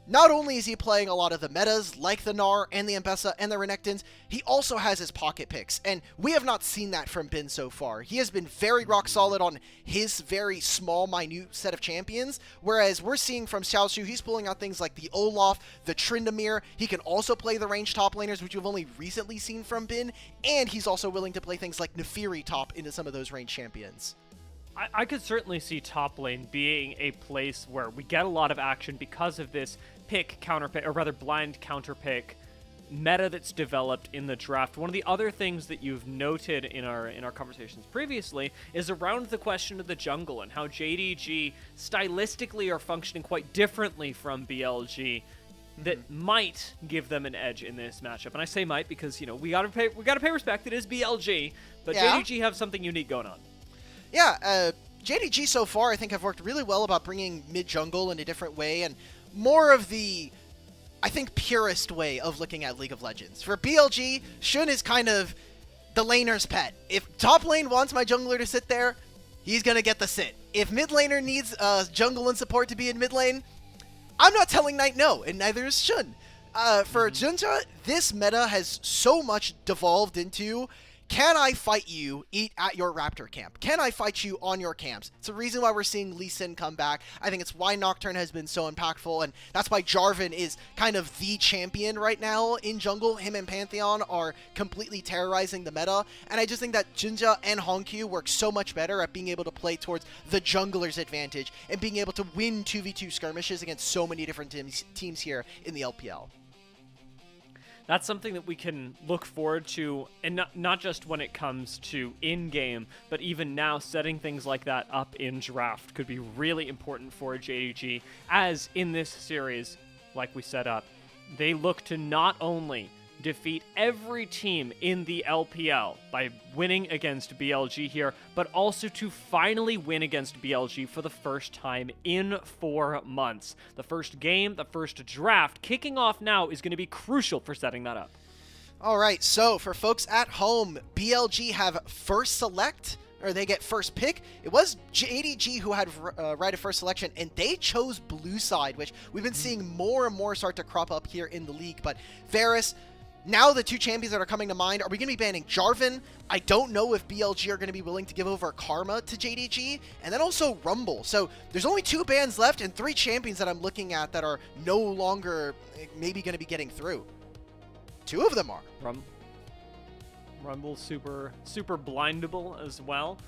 not only is he playing a lot of the metas like the Gnar and the Ambessa and the Renekton's, he also has his pocket picks, and we have not seen that from Bin so far. He has been very rock solid on his very small, minute set of champions, whereas we're seeing from Xiaoshu, he's pulling out things like the Olaf, the Tryndamere. He can also play the range top laners, which we've only recently seen from Bin, and he's also willing to play things like Nefiri top into some of those range champions. I could certainly see top lane being a place where we get a lot of action because of this pick, counterpick, or rather blind counterpick meta that's developed in the draft. One of the other things that you've noted in our conversations previously is around the question of the jungle and how JDG stylistically are functioning quite differently from BLG. That might give them an edge in this matchup, and I say might because we gotta pay respect. It is BLG, but JDG have something unique going on. Yeah, JDG so far, I think, have worked really well about bringing mid-jungle in a different way and more of the, I think, purest way of looking at League of Legends. For BLG, Shun is kind of the laner's pet. If top lane wants my jungler to sit there, he's going to get the sit. If mid laner needs jungle and support to be in mid lane, I'm not telling Knight no, and neither is Shun. For Junja, this meta has so much devolved into, can I fight you at your Raptor camp? Can I fight you on your camps? It's the reason why we're seeing Lee Sin come back. I think it's why Nocturne has been so impactful, and that's why Jarvan is kind of the champion right now in jungle. Him and Pantheon are completely terrorizing the meta, and I just think that Jinja and Hongkyu work so much better at being able to play towards the jungler's advantage and being able to win 2v2 skirmishes against so many different teams here in the LPL. That's something that we can look forward to, and not just when it comes to in-game, but even now setting things like that up in draft could be really important for JDG, as in this series, like we set up, they look to not only defeat every team in the LPL by winning against BLG here, but also to finally win against BLG for the first time in 4 months. The first game, the first draft, kicking off now is going to be crucial for setting that up. All right, so for folks at home, BLG have first select, or they get first pick. It was JDG who had right of first selection, and they chose blue side, which we've been seeing more and more start to crop up here in the league. But Varus, now the two champions that are coming to mind, are we going to be banning Jarvan? I don't know if BLG are going to be willing to give over Karma to JDG, and then also Rumble. So there's only 2 bans left and 3 champions that I'm looking at that are no longer maybe going to be getting through. 2 of them are. Rumble's super blindable as well,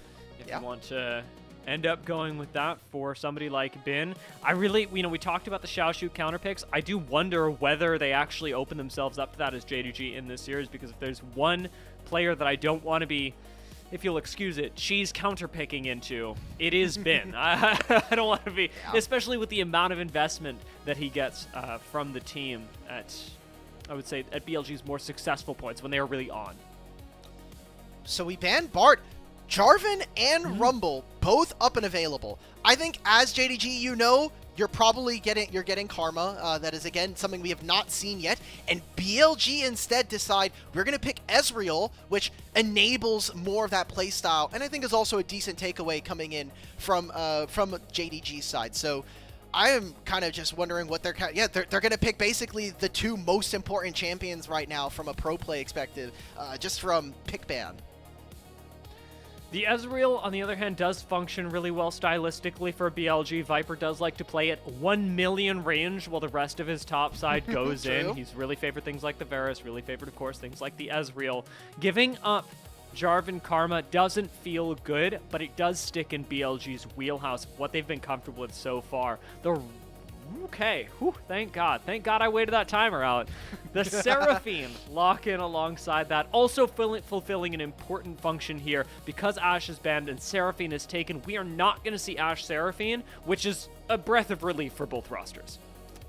if Yeah. you want to end up going with that for somebody like Bin. I really, we talked about the Xiaoshu counter picks. I do wonder whether they actually open themselves up to that as JDG in this series, because if there's one player that I don't want to be, if you'll excuse it, cheese counter picking into, it is Bin. I don't want to be, especially with the amount of investment that he gets from the team at, I would say, at BLG's more successful points when they are really on. So we banned Bart. Jarvan and Rumble, both up and available. I think as JDG, you're probably getting Karma. That is, again, something we have not seen yet. And BLG instead decide we're going to pick Ezreal, which enables more of that playstyle, and I think is also a decent takeaway coming in from JDG's side. So I am kind of just wondering what they're going to pick basically the 2 most important champions right now from a pro play perspective, just from pick ban. The Ezreal, on the other hand, does function really well stylistically for BLG. Viper does like to play at 1 million range while the rest of his top side goes in. He's really favored things like the Varus, really favored, of course, things like the Ezreal. Giving up Jarvan Karma doesn't feel good, but it does stick in BLG's wheelhouse, what they've been comfortable with so far. Okay, whew, thank God. Thank God I waited that timer out. The Seraphine lock in alongside that, also fulfilling an important function here. Because Ashe is banned and Seraphine is taken, we are not going to see Ashe Seraphine, which is a breath of relief for both rosters.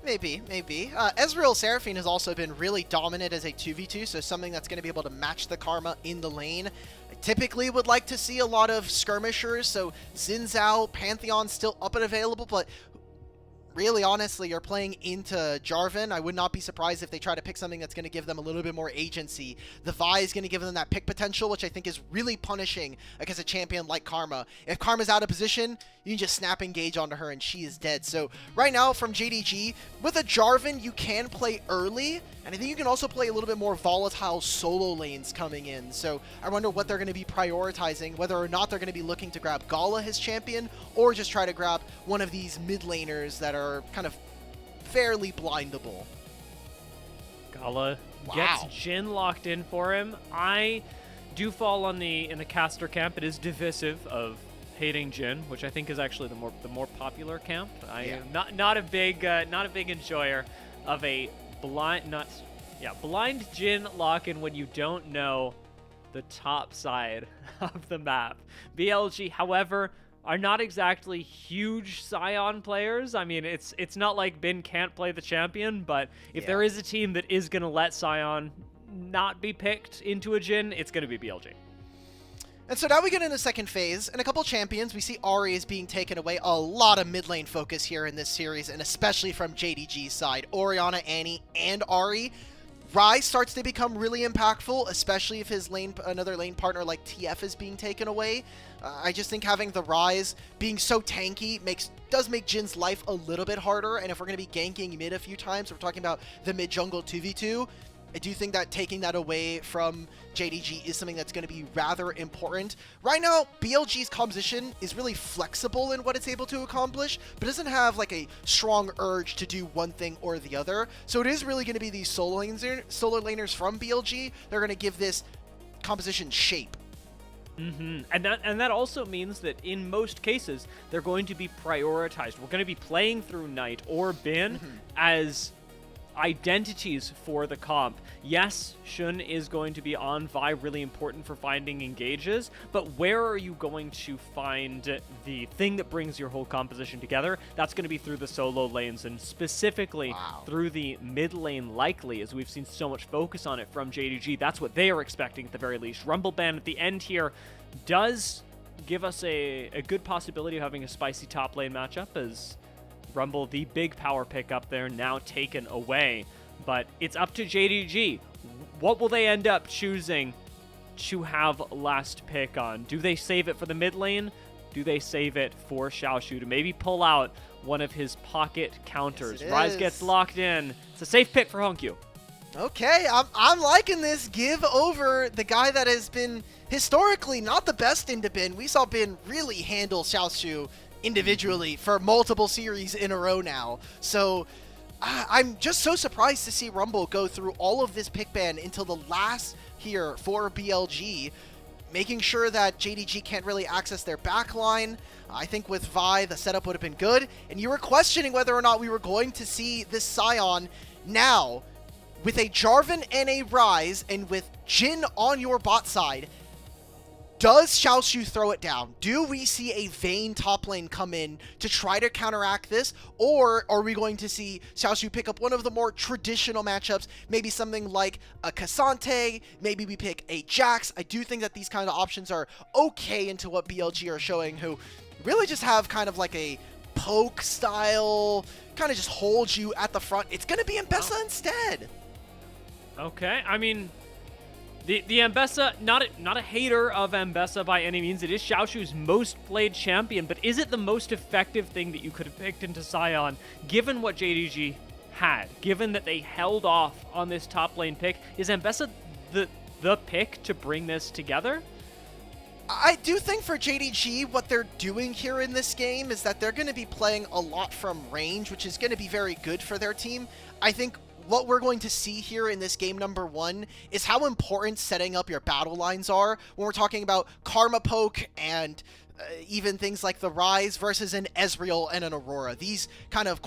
Maybe. Ezreal Seraphine has also been really dominant as a 2v2, so something that's going to be able to match the Karma in the lane. I typically would like to see a lot of skirmishers, so Xin Zhao, Pantheon still up and available, but really, honestly, you're playing into Jarvan. I would not be surprised if they try to pick something that's going to give them a little bit more agency. The Vi is going to give them that pick potential, which I think is really punishing against a champion like Karma. If Karma's out of position, you can just snap engage onto her and she is dead. So right now from JDG, with a Jarvan, you can play early, and I think you can also play a little bit more volatile solo lanes coming in. So I wonder what they're going to be prioritizing, whether or not they're going to be looking to grab Gala, his champion, or just try to grab one of these mid laners that are kind of fairly blindable. Gala gets Jhin locked in for him. I do fall in the caster camp. It is divisive of hating Jhin, which I think is actually the more popular camp. I am not a big enjoyer of a blind Jhin lock-in when you don't know the top side of the map. BLG, however, are not exactly huge Sion players. I mean, it's not like Bin can't play the champion, but if there is a team that is going to let Sion not be picked into a Jhin, it's going to be BLG. And so now we get into the second phase, and a couple champions. We see Ahri is being taken away. A lot of mid lane focus here in this series, and especially from JDG's side. Orianna, Annie, and Ahri. Ryze starts to become really impactful, especially if his another lane partner like TF is being taken away. I just think having the Ryze being so tanky does make Jin's life a little bit harder, and if we're going to be ganking mid a few times, we're talking about the mid jungle 2v2, I do think that taking that away from JDG is something that's going to be rather important. Right now, BLG's composition is really flexible in what it's able to accomplish, but doesn't have like a strong urge to do one thing or the other. So it is really going to be these solo laners from BLG. They're going to give this composition shape. And that also means that in most cases, they're going to be prioritized. We're going to be playing through Knight or Bin as identities for the comp. Yes, Shun is going to be on Vi, really important for finding engages, but where are you going to find the thing that brings your whole composition together? That's going to be through the solo lanes, and specifically through the mid lane likely, as we've seen so much focus on it from JDG. That's what they are expecting at the very least. Rumble Ban at the end here does give us a good possibility of having a spicy top lane matchup, as Rumble, the big power pick up there, now taken away. But it's up to JDG. What will they end up choosing to have last pick on? Do they save it for the mid lane? Do they save it for Xiaoshu to maybe pull out one of his pocket counters? Yes, Ryze gets locked in. It's a safe pick for Hongyu. Okay, I'm liking this. Give over the guy that has been historically not the best into Bin. We saw Bin really handle Xiaoshu individually for multiple series in a row now. So I'm just so surprised to see Rumble go through all of this pick ban until the last here for BLG, making sure that JDG can't really access their backline. I think with Vi, the setup would have been good. And you were questioning whether or not we were going to see this Scion now with a Jarvan and a Ryze, and with Jin on your bot side. Does Xiaoshu throw it down? Do we see a Vayne top lane come in to try to counteract this? Or are we going to see Xiaoshu pick up one of the more traditional matchups? Maybe something like a Cassante, maybe we pick a Jax. I do think that these kind of options are okay into what BLG are showing, who really just have kind of like a poke style, kind of just hold you at the front. It's going to be Mbessa instead. Okay, I mean, the Mbessa, not a hater of Mbessa by any means. It is Xiaoshu's most played champion, but is it the most effective thing that you could have picked into Scion, given what JDG had, given that they held off on this top lane pick? Is Mbessa the pick to bring this together? I do think for JDG, what they're doing here in this game is that they're going to be playing a lot from range, which is going to be very good for their team. I think what we're going to see here in this game number 1 is how important setting up your battle lines are when we're talking about Karma Poke and even things like the Ryze versus an Ezreal and an Aurora. These kind of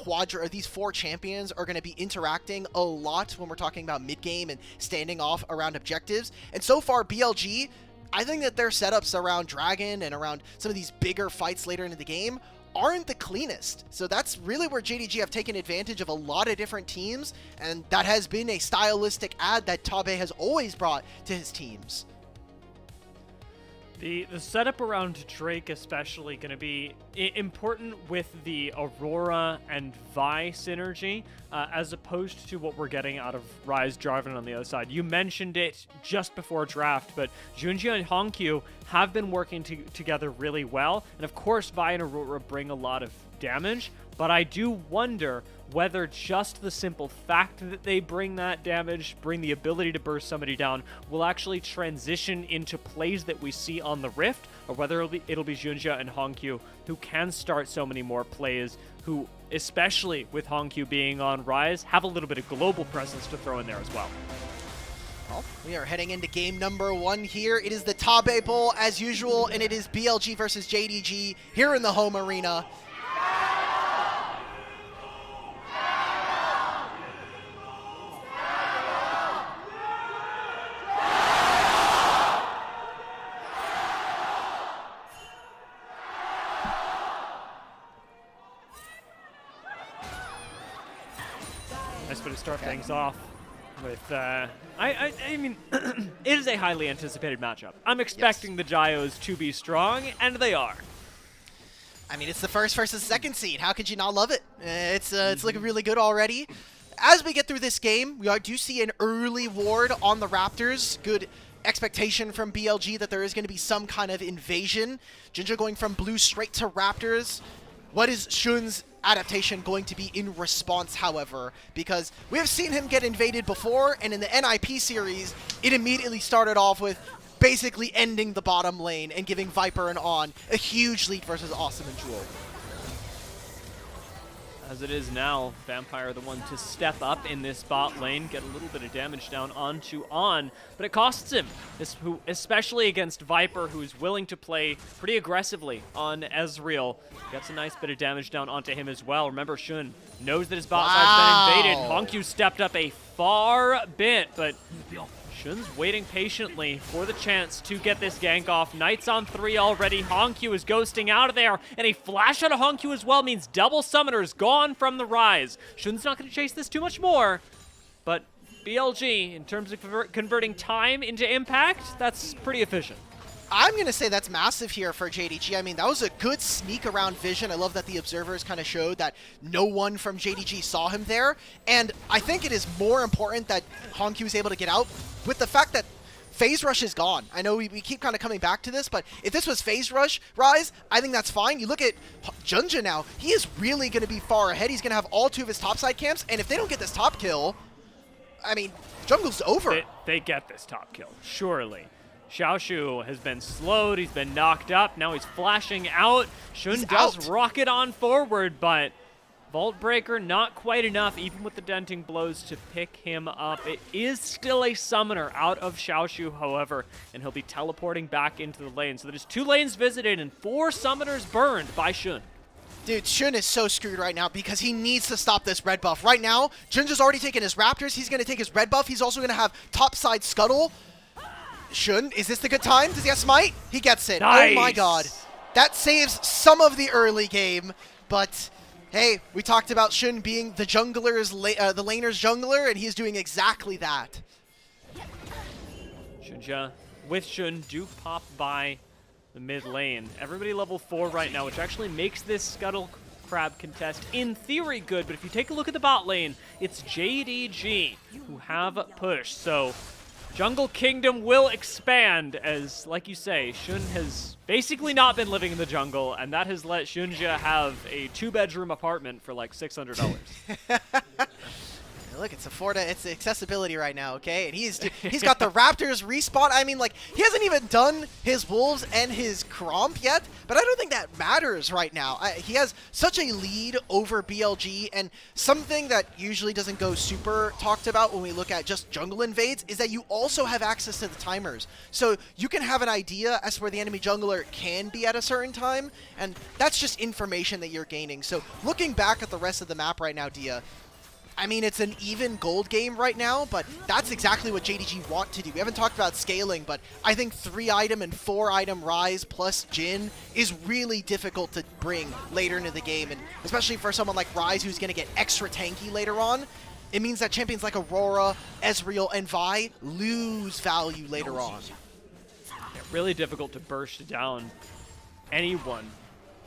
these 4 champions are going to be interacting a lot when we're talking about mid-game and standing off around objectives. And so far, BLG, I think that their setups around Dragon and around some of these bigger fights later into the game aren't the cleanest. So that's really where JDG have taken advantage of a lot of different teams, and that has been a stylistic add that Tabe has always brought to his teams. The setup around Drake especially going to be important with the Aurora and Vi synergy, as opposed to what we're getting out of Ryze Jarvan on the other side. You mentioned it just before draft, but Junji and Hongyu have been working together really well, and of course Vi and Aurora bring a lot of damage, but I do wonder whether just the simple fact that they bring that damage, bring the ability to burst somebody down, will actually transition into plays that we see on the Rift, or whether it'll be Junja and Hongyu who can start so many more plays, who, especially with Hongyu being on Ryze, have a little bit of global presence to throw in there as well. Well, we are heading into game number 1 here. It is the Tabe Bowl as usual, and it is BLG versus JDG here in the home arena. Nice way to start things off. With I mean, it is a highly anticipated matchup. I'm expecting the Gyos to be strong, and they are. I mean, it's the first versus second seed. How could you not love it? It's looking really good already. As we get through this game, we do see an early ward on the Raptors. Good expectation from BLG that there is going to be some kind of invasion. Ginger going from blue straight to Raptors. What is Shun's adaptation going to be in response, however? Because we have seen him get invaded before, and in the NIP series, it immediately started off with basically ending the bottom lane and giving Viper and On a huge lead versus Awesome and Jewel. As it is now, Vampire the one to step up in this bot lane, get a little bit of damage down onto On, but it costs him, especially against Viper, who's willing to play pretty aggressively on Ezreal. Gets a nice bit of damage down onto him as well. Remember, Shun knows that his bot side's been invaded. Hongq stepped up a far bit, but Shun's waiting patiently for the chance to get this gank off. Knight's on 3 already. Hongq is ghosting out of there, and a flash out of Hongq as well means double summoners gone from the Rise. Shun's not going to chase this too much more, but BLG, in terms of converting time into impact, that's pretty efficient. I'm going to say that's massive here for JDG. I mean, that was a good sneak around vision. I love that the observers kind of showed that no one from JDG saw him there. And I think it is more important that Hongq was able to get out with the fact that Phase Rush is gone. I know we keep kind of coming back to this, but if this was Phase Rush Rise, I think that's fine. You look at Junja now, he is really going to be far ahead. He's going to have all 2 of his topside camps, and if they don't get this top kill, I mean, jungle's over. They get this top kill, surely. Xiaoshu has been slowed, he's been knocked up, now he's flashing out. Shun does rocket on forward, but Vault Breaker not quite enough, even with the denting blows, to pick him up. It is still a summoner out of Xiaoshu, however, and he'll be teleporting back into the lane. So there's 2 lanes visited and 4 summoners burned by Shun. Dude, Shun is so screwed right now because he needs to stop this red buff. Right now, Jinja's already taken his Raptors, he's going to take his red buff, he's also going to have topside Scuttle. Shun, is this the good time? Does he have Smite? He gets it. Nice. Oh my god. That saves some of the early game, but hey, we talked about Shun being the jungler's, the laner's jungler, and he's doing exactly that. Junja with Shun do pop by the mid lane. Everybody level 4 right now, which actually makes this Scuttle Crab contest in theory good, but if you take a look at the bot lane, it's JDG who have pushed, so Jungle Kingdom will expand as, like you say, Shun has basically not been living in the jungle, and that has let Shunja have a 2-bedroom apartment for like $600. Look, it's it's accessibility right now, okay? And he's got the Raptors respawn. I mean, like, he hasn't even done his Wolves and his Cromp yet, but I don't think that matters right now. He has such a lead over BLG, and something that usually doesn't go super talked about when we look at just jungle invades is that you also have access to the timers. So you can have an idea as to where the enemy jungler can be at a certain time, and that's just information that you're gaining. So looking back at the rest of the map right now, Dia, I mean, it's an even gold game right now, but that's exactly what JDG want to do. We haven't talked about scaling, but I think 3-item and 4-item Rise plus Jhin is really difficult to bring later into the game, and especially for someone like Rise who's going to get extra tanky later on. It means that champions like Aurora, Ezreal, and Vi lose value later on. Yeah, really difficult to burst down anyone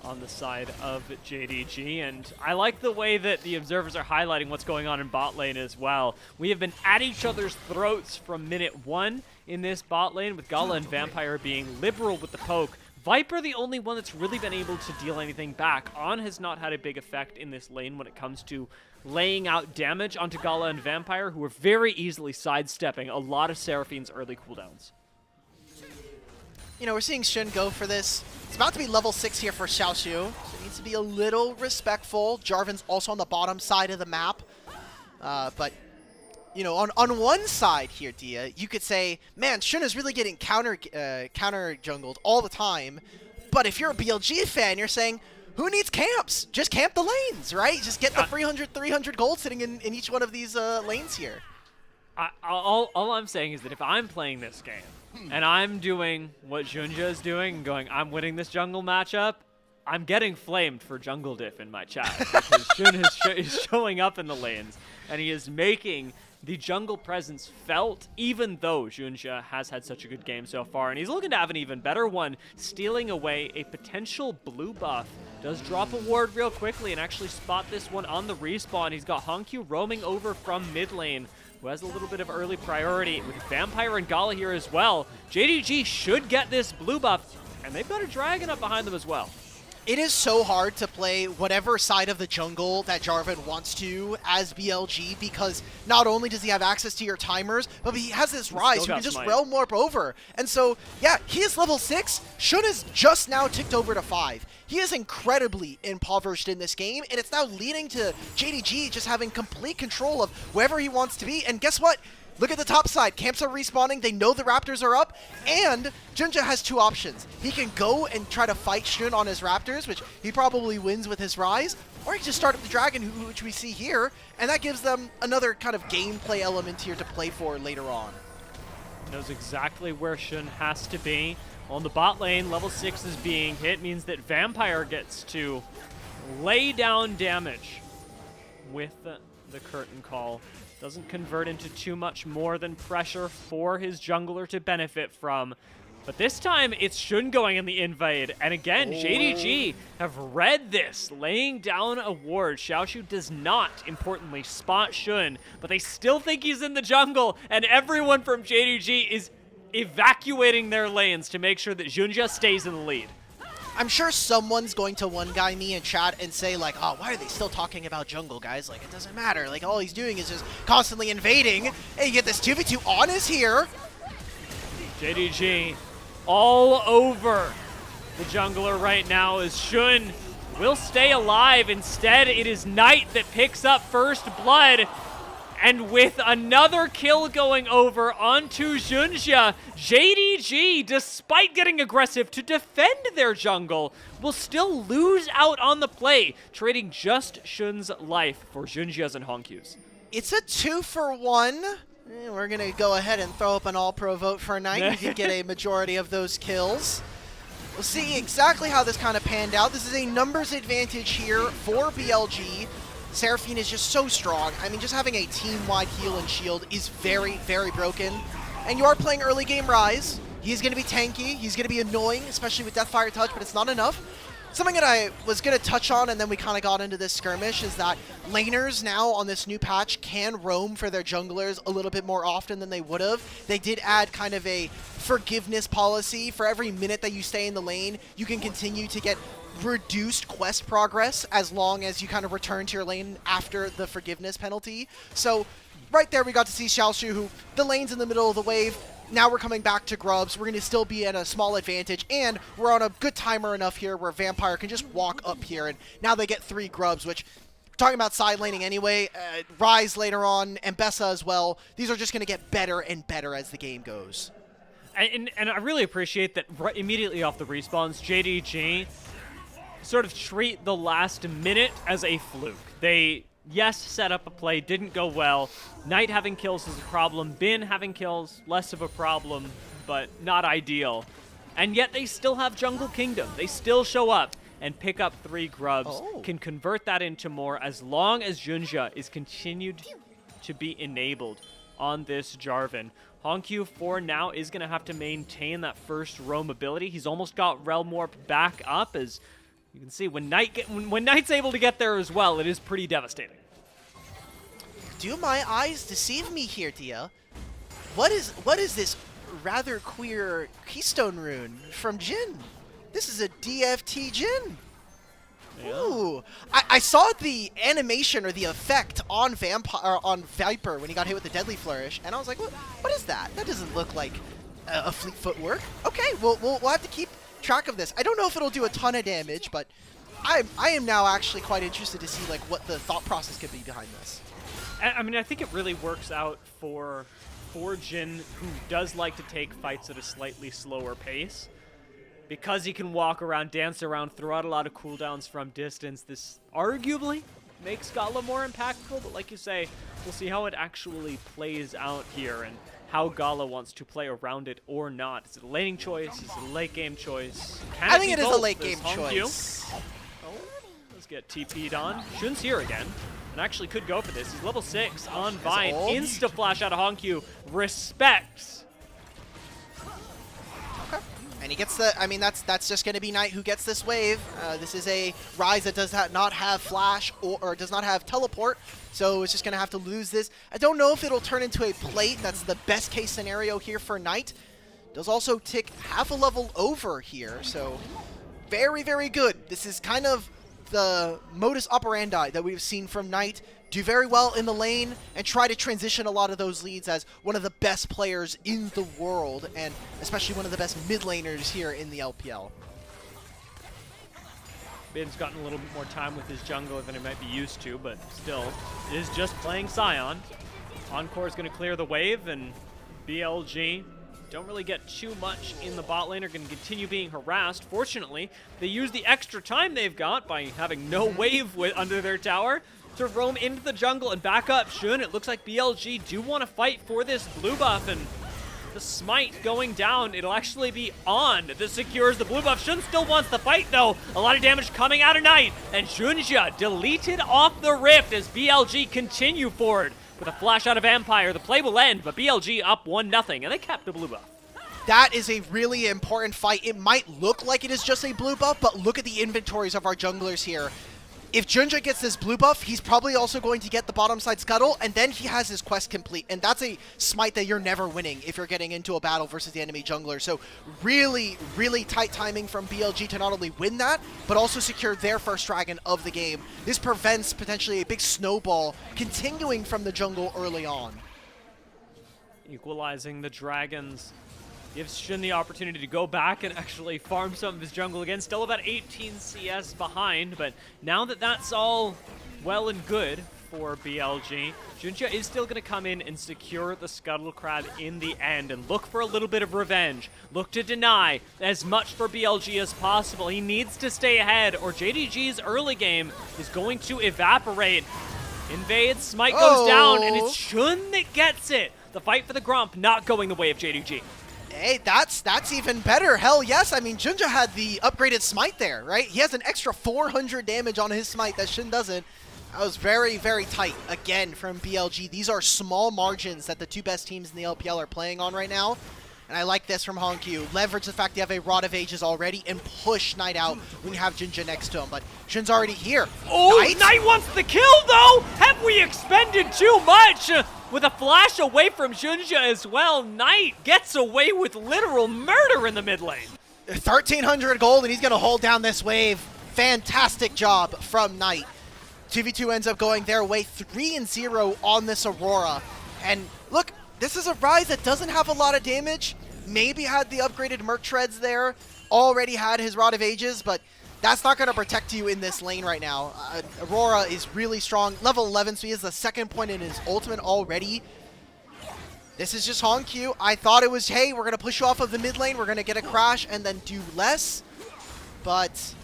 on the side of JDG, and I like the way that the observers are highlighting what's going on in bot lane as well. We have been at each other's throats from minute 1 in this bot lane, with Gala and Vampire being liberal with the poke. Viper the only one that's really been able to deal anything back. On has not had a big effect in this lane when it comes to laying out damage onto Gala and Vampire, who are very easily sidestepping a lot of Seraphine's early cooldowns. You know, we're seeing Shun go for this. It's about to be level 6 here for Xiaoshu, so he needs to be a little respectful. Jarvan's also on the bottom side of the map. But, you know, on one side here, Dia, you could say, man, Shun is really getting counter jungled all the time. But if you're a BLG fan, you're saying, who needs camps? Just camp the lanes, right? Just get the 300 gold sitting in each one of these lanes here. All I'm saying is that if I'm playing this game, and I'm doing what Junja is doing, and going, I'm winning this jungle matchup, I'm getting flamed for jungle diff in my chat, because Shun is showing up in the lanes, and he is making the jungle presence felt, even though Junja has had such a good game so far, and he's looking to have an even better one, stealing away a potential blue buff. Does drop a ward real quickly and actually spot this one on the respawn. He's got Hongyu roaming over from mid lane, who has a little bit of early priority with Vampire and Gala here as well. JDG should get this blue buff, and they've got a dragon up behind them as well. It is so hard to play whatever side of the jungle that Jarvan wants to as BLG, because not only does he have access to your timers, but he has this Rise who can just realm warp over. And so, yeah, he is level 6. Shun is just now ticked over to 5. He is incredibly impoverished in this game, and it's now leading to JDG just having complete control of wherever he wants to be. And guess what? Look at the top side. Camps are respawning. They know the Raptors are up. And Junja has 2 options. He can go and try to fight Shun on his Raptors, which he probably wins with his Rise. Or he can just start up the Dragon, which we see here. And that gives them another kind of gameplay element here to play for later on. Knows exactly where Shun has to be. On the bot lane, level 6 is being hit. Means that Vampire gets to lay down damage with the curtain call. Doesn't convert into too much more than pressure for his jungler to benefit from. But this time, it's Shun going in the invade. And again, JDG have read this, laying down a ward. Xiaoshu does not, importantly, spot Shun, but they still think he's in the jungle, and everyone from JDG is evacuating their lanes to make sure that Junja stays in the lead. I'm sure someone's going to one-guy me in chat and say, like, oh, why are they still talking about jungle, guys? Like, it doesn't matter. Like, all he's doing is just constantly invading. And you get this 2v2 on is here. JDG all over the jungler right now as Shun will stay alive. Instead, it is Knight that picks up first blood. And with another kill going over onto Junja, JDG, despite getting aggressive to defend their jungle, will still lose out on the play, trading just Shun's life for Junja's and Honkyu's. It's a 2-for-1. We're going to go ahead and throw up an all-pro vote for Knight. You can get a majority of those kills. We'll see exactly how this kind of panned out. This is a numbers advantage here for BLG. Seraphine is just so strong. I mean, just having a team-wide heal and shield is very, very broken. And you are playing early game Rise. He's going to be tanky. He's going to be annoying, especially with Deathfire Touch, but it's not enough. Something that I was going to touch on, and then we kind of got into this skirmish, is that laners now on this new patch can roam for their junglers a little bit more often than they would have. They did add kind of a forgiveness policy. For every minute that you stay in the lane, you can continue to get reduced quest progress as long as you kind of return to your lane after the forgiveness penalty. So right there we got to see Xiaoshu, who the lane's in the middle of the wave. Now we're coming back to Grubs. We're going to still be at a small advantage, and we're on a good timer enough here where Vampire can just walk up here, and now they get 3 Grubs, which, talking about side laning anyway, Rise later on, and Bessa as well, these are just going to get better and better as the game goes. And I really appreciate that right immediately off the respawns, JDG sort of treat the last minute as a fluke. They, yes, set up a play, didn't go well. Knight having kills is a problem. Bin having kills, less of a problem, but not ideal. And yet they still have Jungle Kingdom. They still show up and pick up 3 Grubs, can convert that into more as long as Junja is continued to be enabled on this Jarvan. Hongyu for now is going to have to maintain that first roam ability. He's almost got Realm Warp back up, as you can see when Knight's able to get there as well, it is pretty devastating. Do my eyes deceive me here, Dia? What is this rather queer Keystone rune from Jhin? This is a DFT Jhin. Yeah. Ooh, I saw the animation or the effect on Viper when he got hit with the Deadly Flourish, and I was like, what is that? That doesn't look like a fleet footwork. Okay, we'll have to keep track of this. I don't know if it'll do a ton of damage, but I am now actually quite interested to see like what the thought process could be behind this. I mean, I think it really works out for Jhin, who does like to take fights at a slightly slower pace. Because he can walk around, dance around, throw out a lot of cooldowns from distance, this arguably makes Gala more impactful, but like you say, we'll see how it actually plays out here and how Gala wants to play around it or not. Is it a laning choice? Is it a late game choice? I think it is a late game choice. Oh, let's get TP'd on. Shun's here again. and actually could go for this. He's level 6 on Vine. ult. Insta-flash out of Honkyu. Respect. And he gets the, I mean, that's just going to be Knight who gets this wave. This is a Rise that does not have flash or does not have teleport, so it's just going to have to lose this. I don't know if it'll turn into a plate. That's the best case scenario here for Knight. Does also tick half a level over here, so very, very good. This is kind of the modus operandi that we've seen from Knight. Do very well in the lane and try to transition a lot of those leads as one of the best players in the world, and especially one of the best mid laners here in the LPL. Bin's gotten a little bit more time with his jungler than he might be used to, but still is just playing Scion. Encore is going to clear the wave, and BLG don't really get too much in the bot lane, are going to continue being harassed. Fortunately, they use the extra time they've got by having no wave under their tower to roam into the jungle and back up Shun. It looks like BLG do want to fight for this blue buff, and the smite going down, it'll actually be on. This secures the blue buff. Shun still wants the fight though. A lot of damage coming out of Knight, and Junja deleted off the rift as BLG continue forward. With a flash out of Vampire, the play will end, but BLG up 1-0, and they kept the blue buff. That is a really important fight. It might look like it is just a blue buff, but look at the inventories of our junglers here. If Junja gets this blue buff, he's probably also going to get the bottom side scuttle, and then he has his quest complete. And that's a smite that you're never winning if you're getting into a battle versus the enemy jungler. So really, really tight timing from BLG to not only win that, but also secure their first dragon of the game. This prevents potentially a big snowball continuing from the jungle early on. Equalizing the dragons gives Shun the opportunity to go back and actually farm some of his jungle again. Still about 18 CS behind, but now that that's all well and good for BLG, Junja is still going to come in and secure the Scuttle Crab in the end and look for a little bit of revenge. Look to deny as much for BLG as possible. He needs to stay ahead, or JDG's early game is going to evaporate. Invade, smite goes down, and it's Shun that gets it. The fight for the Grump not going the way of JDG. Hey, that's even better. Hell yes. I mean, Junja had the upgraded smite there, right? He has an extra 400 damage on his smite that Shin doesn't. That was very, very tight, again, from BLG. These are small margins that the two best teams in the LPL are playing on right now. And I like this from Honkyu. Leverage the fact you have a Rod of Ages already and push Knight out when you have Junja next to him. But Shin's already here. Oh, Knight wants the kill, though! Have we expended too much? With a flash away from Junja as well, Knight gets away with literal murder in the mid lane. 1,300 gold, and he's going to hold down this wave. Fantastic job from Knight. 2v2 ends up going their way, 3-0 on this Aurora. And look, this is a Rise that doesn't have a lot of damage. Maybe had the upgraded Merc Treads there. Already had his Rod of Ages, but that's not going to protect you in this lane right now. Aurora is really strong. Level 11, so he has the second point in his ultimate already. This is just Honkyu. I thought it was, hey, we're going to push you off of the mid lane. We're going to get a crash and then do less. But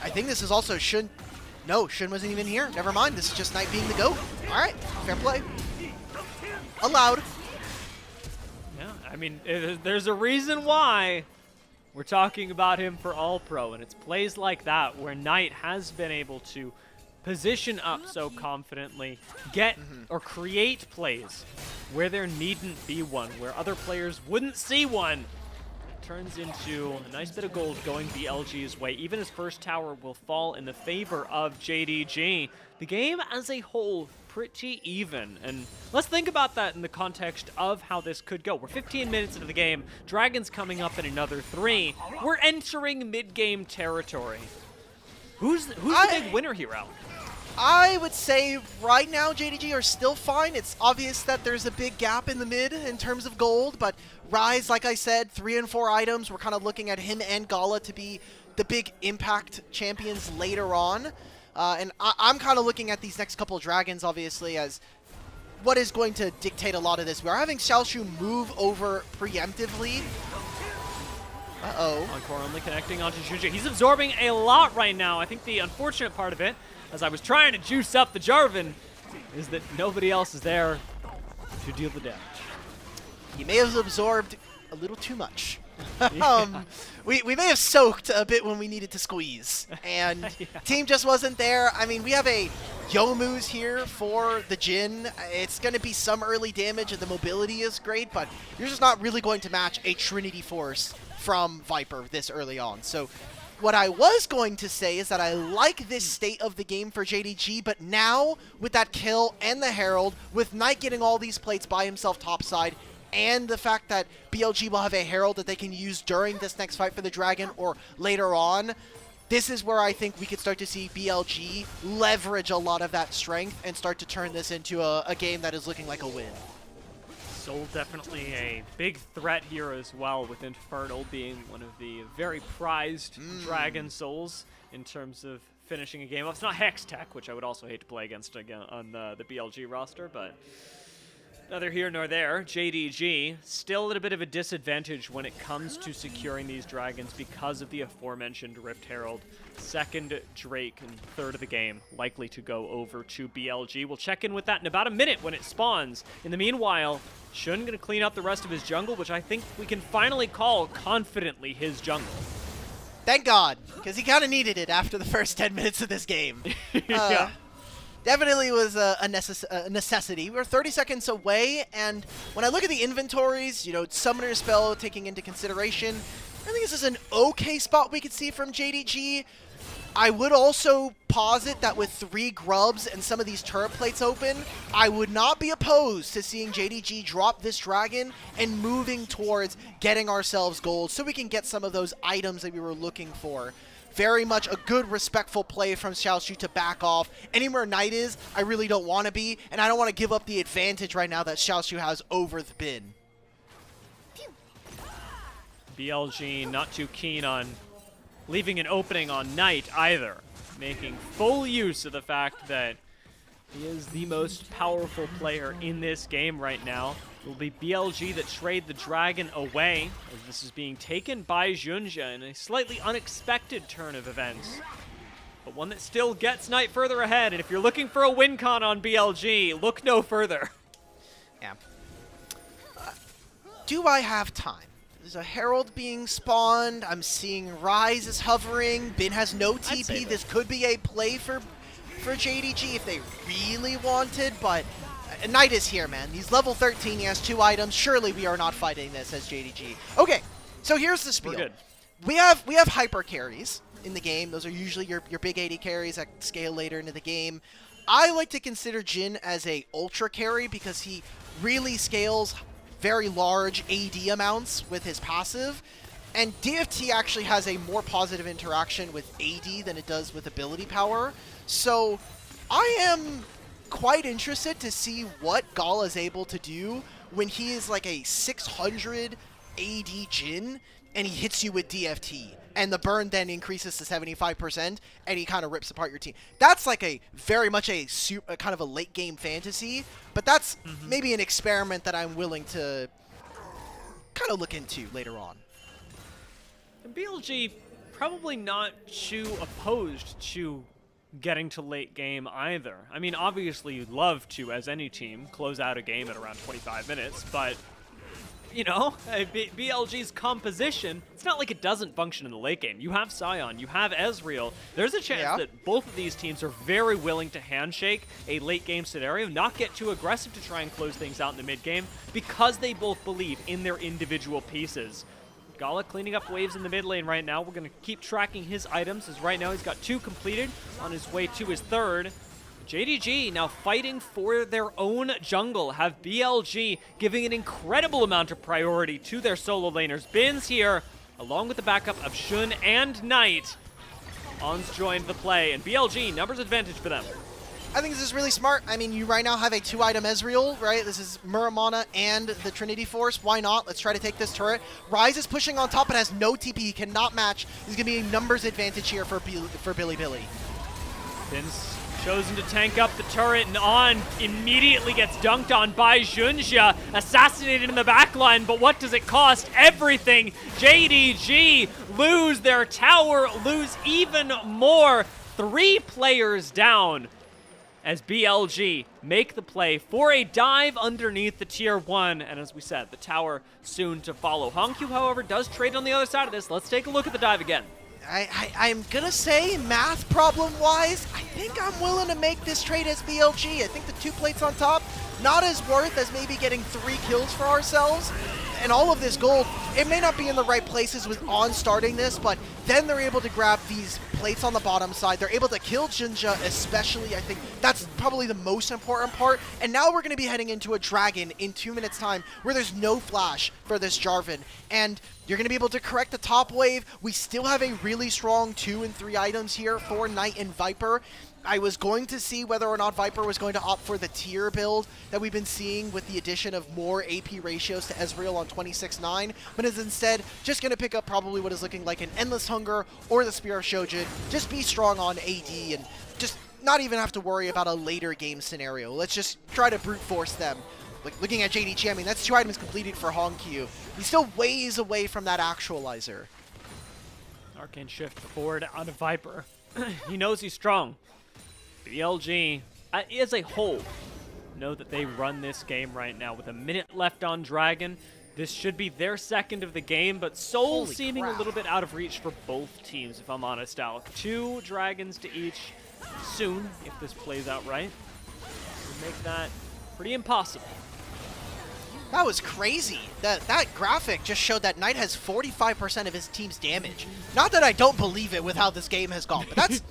I think this is also Shun. No, Shun wasn't even here. Never mind. This is just Knight being the GOAT. All right, fair play. Allowed. Yeah, I mean, there's a reason why we're talking about him for All-Pro, and it's plays like that where Knight has been able to position up so confidently, get or create plays where there needn't be one, where other players wouldn't see one. Turns into a nice bit of gold going BLG's way. Even his first tower will fall in the favor of JDG. The game as a whole, pretty even. And let's think about that in the context of how this could go. We're 15 minutes into the game. Dragon's coming up in another 3. We're entering mid-game territory. Who's the big winner here, Al? I would say right now JDG are still fine. It's obvious that there's a big gap in the mid in terms of gold, but Rise, like I said, 3 and 4 items. We're kind of looking at him and Gala to be the big impact champions later on. And I'm kind of looking at these next couple of dragons, obviously, as what is going to dictate a lot of this. We are having Xiaoshu move over preemptively. Uh-oh. Encore only connecting onto Junja. He's absorbing a lot right now. I think the unfortunate part of it, as I was trying to juice up the Jarvan, is that nobody else is there to deal the damage. He may have absorbed a little too much. We may have soaked a bit when we needed to squeeze, and team just wasn't there. I mean, we have a Youmuu's here for the Jhin. It's going to be some early damage, and the mobility is great, but you're just not really going to match a Trinity Force from Viper this early on. So what I was going to say is that I like this state of the game for JDG, but now with that kill and the Herald, with Knight getting all these plates by himself topside, and the fact that BLG will have a Herald that they can use during this next fight for the Dragon or later on, this is where I think we could start to see BLG leverage a lot of that strength and start to turn this into a game that is looking like a win. Soul definitely a big threat here as well, with Infernal being one of the very prized Dragon Souls in terms of finishing a game. Well, it's not Hex Tech, which I would also hate to play against again on the BLG roster, but neither here nor there. JDG still at a bit of a disadvantage when it comes to securing these dragons because of the aforementioned Rift Herald. Second Drake and third of the game likely to go over to BLG. We'll check in with that in about a minute when it spawns. In the meanwhile, Xun going to clean up the rest of his jungle, which I think we can finally call confidently his jungle. Thank God, because he kind of needed it after the first 10 minutes of this game. Yeah. Definitely was a necessity. We're 30 seconds away, and when I look at the inventories, you know, Summoner Spell taking into consideration, I think this is an okay spot we could see from JDG. I would also posit that with 3 grubs and some of these turret plates open, I would not be opposed to seeing JDG drop this dragon and moving towards getting ourselves gold so we can get some of those items that we were looking for. Very much a good, respectful play from Xiaoshu to back off. Anywhere Knight is, I really don't want to be, and I don't want to give up the advantage right now that Xiaoshu has over the bin. BLG not too keen on leaving an opening on Knight either, making full use of the fact that he is the most powerful player in this game right now. It will be BLG that trade the dragon away, as this is being taken by Junja in a slightly unexpected turn of events, but one that still gets Knight further ahead. And if you're looking for a win con on BLG, look no further. Yeah. Do I have time? There's a Herald being spawned. I'm seeing Ryze is hovering. Bin has no TP. This could be a play for JDG if they really wanted, but Knight is here, man. He's level 13. He has 2 items. Surely we are not fighting this as JDG. Okay, so here's the spiel. We're good. We have hyper carries in the game. Those are usually your big AD carries that scale later into the game. I like to consider Jhin as a ultra carry because he really scales very large AD amounts with his passive. And DFT actually has a more positive interaction with AD than it does with ability power. So I am quite interested to see what Gala is able to do when he is like a 600 AD Jhin and he hits you with DFT. And the burn then increases to 75%, and he kind of rips apart your team. That's like a very much a kind of a late game fantasy, but that's maybe an experiment that I'm willing to kind of look into later on. And BLG probably not too opposed to getting to late game either. I mean, obviously you'd love to, as any team, close out a game at around 25 minutes, but you know, BLG's composition, it's not like it doesn't function in the late game. You have Sion, you have Ezreal. There's a chance that both of these teams are very willing to handshake a late game scenario, not get too aggressive to try and close things out in the mid game, because they both believe in their individual pieces. Gala cleaning up waves in the mid lane right now. We're going to keep tracking his items, as right now he's got 2 completed on his way to his 3rd. JDG now fighting for their own jungle, have BLG giving an incredible amount of priority to their solo laners. Bin's here, along with the backup of Xun and Knight. On's joined the play, and BLG, numbers advantage for them. I think this is really smart. I mean, you right now have a 2-item Ezreal, right? This is Muramana and the Trinity Force. Why not? Let's try to take this turret. Ryze is pushing on top, but has no TP. He cannot match. He's going to be a numbers advantage here for Billy. Bin's chosen to tank up the turret, and On immediately gets dunked on by Junja, assassinated in the backline, but what does it cost? Everything. JDG lose their tower, lose even more. 3 players down. as BLG make the play for a dive underneath the tier 1, and as we said, the tower soon to follow. Hongq, however, does trade on the other side of this. Let's take a look at the dive again. I'm gonna say, math problem-wise, I think I'm willing to make this trade as BLG. I think the 2 plates on top, not as worth as maybe getting 3 kills for ourselves. And all of this gold, it may not be in the right places on starting this, but then they're able to grab these plates on the bottom side. They're able to kill Jinja especially. I think that's probably the most important part. And now we're going to be heading into a Dragon in 2 minutes time where there's no flash for this Jarvan. And you're going to be able to correct the top wave. We still have a really strong 2 and 3 items here for Knight and Viper. I was going to see whether or not Viper was going to opt for the tier build that we've been seeing with the addition of more AP ratios to Ezreal on 26-9, but is instead just going to pick up probably what is looking like an Endless Hunger or the Spear of Shojin. Just be strong on AD and just not even have to worry about a later game scenario. Let's just try to brute force them. Like looking at JDG, I mean, that's 2 items completed for Hongq. He's still ways away from that actualizer. Arcane shift forward out of Viper. He knows he's strong. BLG, as a whole, know that they run this game right now with a minute left on Dragon. This should be their second of the game, but Soul Holy seeming crap. a little bit out of reach for both teams, if I'm honest, Alec. 2 Dragons to each soon, if this plays out right. Would make that pretty impossible. That was crazy. That graphic just showed that Knight has 45% of his team's damage. Not that I don't believe it with how this game has gone, but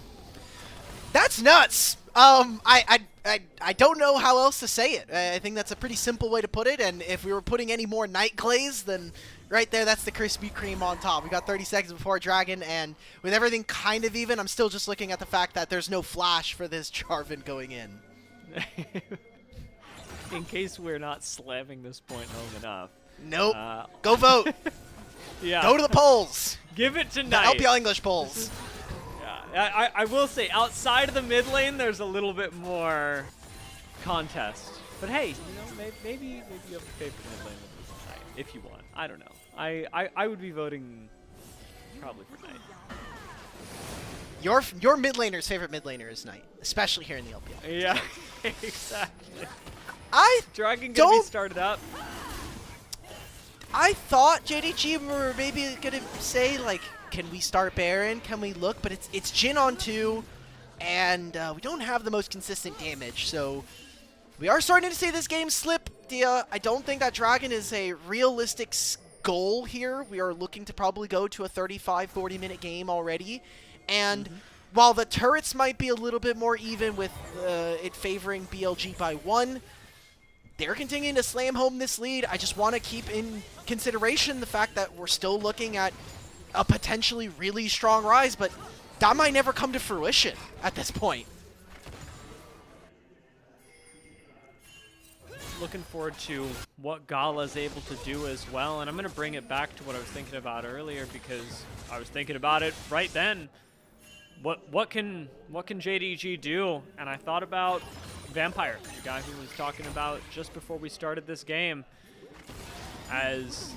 that's nuts. I don't know how else to say it. I think that's a pretty simple way to put it, and if we were putting any more Knight glaze, then right there, that's the Krispy Kreme on top. We got 30 seconds before Dragon, and with everything kind of even, I'm still just looking at the fact that there's no flash for this Jarvan going in. In case we're not slamming this point home enough. Nope. Go vote. Yeah. Go to the polls. Give it to The Knight. LPL English polls. Yeah, I will say, outside of the mid lane, there's a little bit more contest. But hey, you know, maybe you have a favorite mid lane with Knight, if you want. I don't know. I would be voting probably for Knight. Your mid laner's favorite mid laner is Knight, especially here in the LPL. Yeah, exactly. Dragon gonna be don't- started up. I thought JDG were maybe gonna say like, can we start Baron? Can we look? But it's Jhin on 2, and we don't have the most consistent damage, so we are starting to see this game slip. I don't think that Dragon is a realistic goal here. We are looking to probably go to a 35-40 minute game already, and while the turrets might be a little bit more even with it favoring BLG by 1, they're continuing to slam home this lead. I just want to keep in consideration the fact that we're still looking at a potentially really strong rise, but that might never come to fruition at this point. Looking forward to what Gala's able to do as well, and I'm going to bring it back to what I was thinking about earlier, because I was thinking about it right then. What can JDG do? And I thought about Vampire, the guy who was talking about just before we started this game, as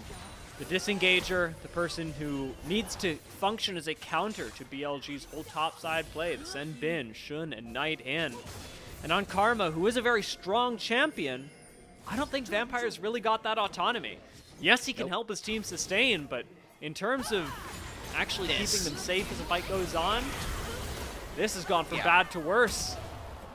the disengager, the person who needs to function as a counter to BLG's whole topside play, to send Bin, Shun, and Knight in. And on Karma, who is a very strong champion, I don't think Vampire's really got that autonomy. Yes, he can help his team sustain, but in terms of actually keeping them safe as the fight goes on, this has gone from bad to worse.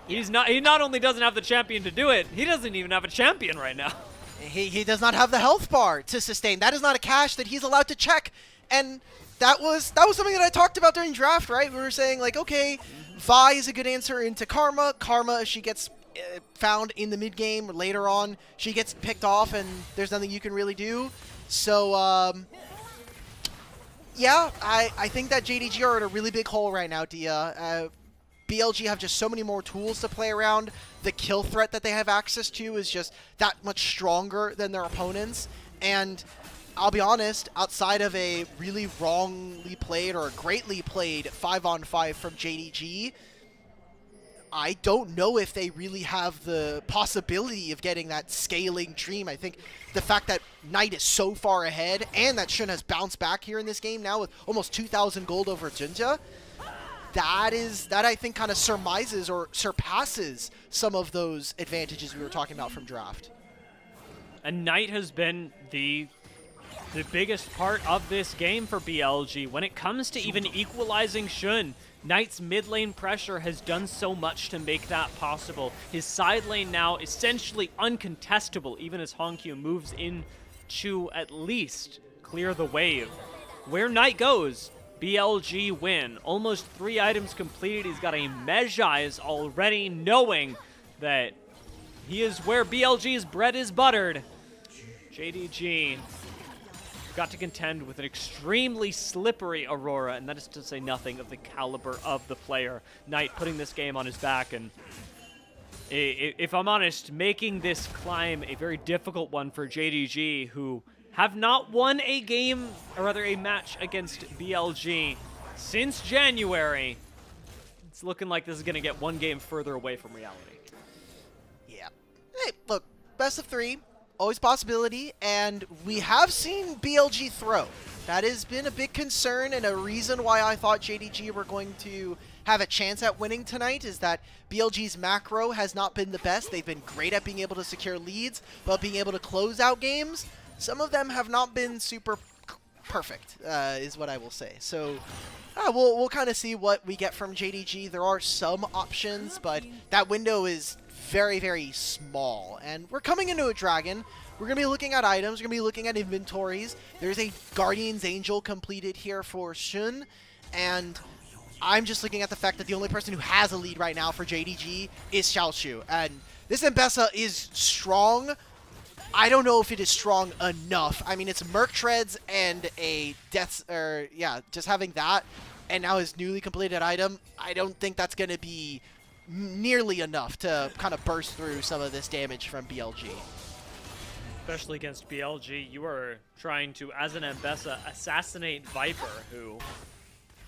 He not only doesn't have the champion to do it, he doesn't even have a champion right now. He does not have the health bar to sustain. That is not a cache that he's allowed to check. And that was something that I talked about during draft, right? We were saying, like, okay, Vi is a good answer into Karma. Karma, if she gets found in the mid game or later on, she gets picked off and there's nothing you can really do. So, yeah, I think that JDG are in a really big hole right now, Dia. BLG have just so many more tools to play around. The kill threat that they have access to is just that much stronger than their opponents. And I'll be honest, outside of a really wrongly played or a greatly played 5-on-5 from JDG, I don't know if they really have the possibility of getting that scaling dream. I think the fact that Knight is so far ahead and that Shun has bounced back here in this game now with almost 2,000 gold over Jinja, that I think kind of surmises or surpasses some of those advantages we were talking about from draft. And Knight has been the biggest part of this game for BLG. When it comes to even equalizing Shun, Knight's mid lane pressure has done so much to make that possible. His side lane now essentially uncontestable, even as Hongkyu moves in to at least clear the wave. Where Knight goes, BLG win. Almost 3 items completed. He's got a Mejai's already, knowing that he is where BLG's bread is buttered. JDG got to contend with an extremely slippery Aurora, and that is to say nothing of the caliber of the player. Knight putting this game on his back, and if I'm honest, making this climb a very difficult one for JDG, who have not won a game, or rather a match against BLG since January. It's looking like this is going to get one game further away from reality. Yeah. Hey, look, best of 3. Always possibility, and we have seen BLG throw. That has been a big concern and a reason why I thought JDG were going to have a chance at winning tonight, is that BLG's macro has not been the best. They've been great at being able to secure leads, but being able to close out games, some of them have not been super perfect, is what I will say. So we'll kind of see what we get from JDG. There are some options, but that window is very, very small. And we're coming into a Dragon. We're going to be looking at items. We're going to be looking at inventories. There's a Guardian's Angel completed here for Shun. And I'm just looking at the fact that the only person who has a lead right now for JDG is Xiaoshu. And this Mbessa is strong. I don't know if it is strong enough. I mean, it's Merc Treads and a Death, just having that. And now his newly completed item. I don't think that's going to be nearly enough to kind of burst through some of this damage from BLG. Especially against BLG, you are trying to, as an Mbessa, assassinate Viper, who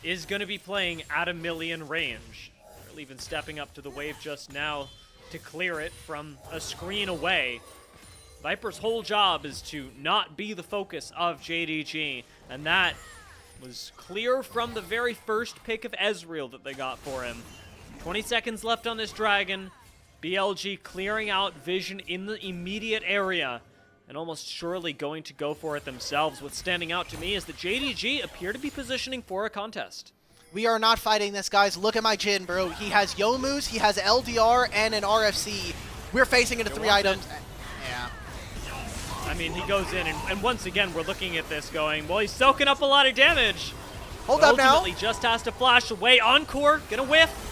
is going to be playing at a million range. Or even stepping up to the wave just now to clear it from a screen away. Viper's whole job is to not be the focus of JDG, and that was clear from the very first pick of Ezreal that they got for him. 20 seconds left on this Dragon. BLG clearing out vision in the immediate area and almost surely going to go for it themselves. What's standing out to me is that JDG appear to be positioning for a contest. We are not fighting this, guys. Look at my Jhin, bro. He has Youmu's, he has LDR, and an RFC. We're facing into 3 items. Yeah. I mean, he goes in, and once again, we're looking at this going, well, he's soaking up a lot of damage. Hold up now. Ultimately, just has to flash away. Encore, gonna whiff.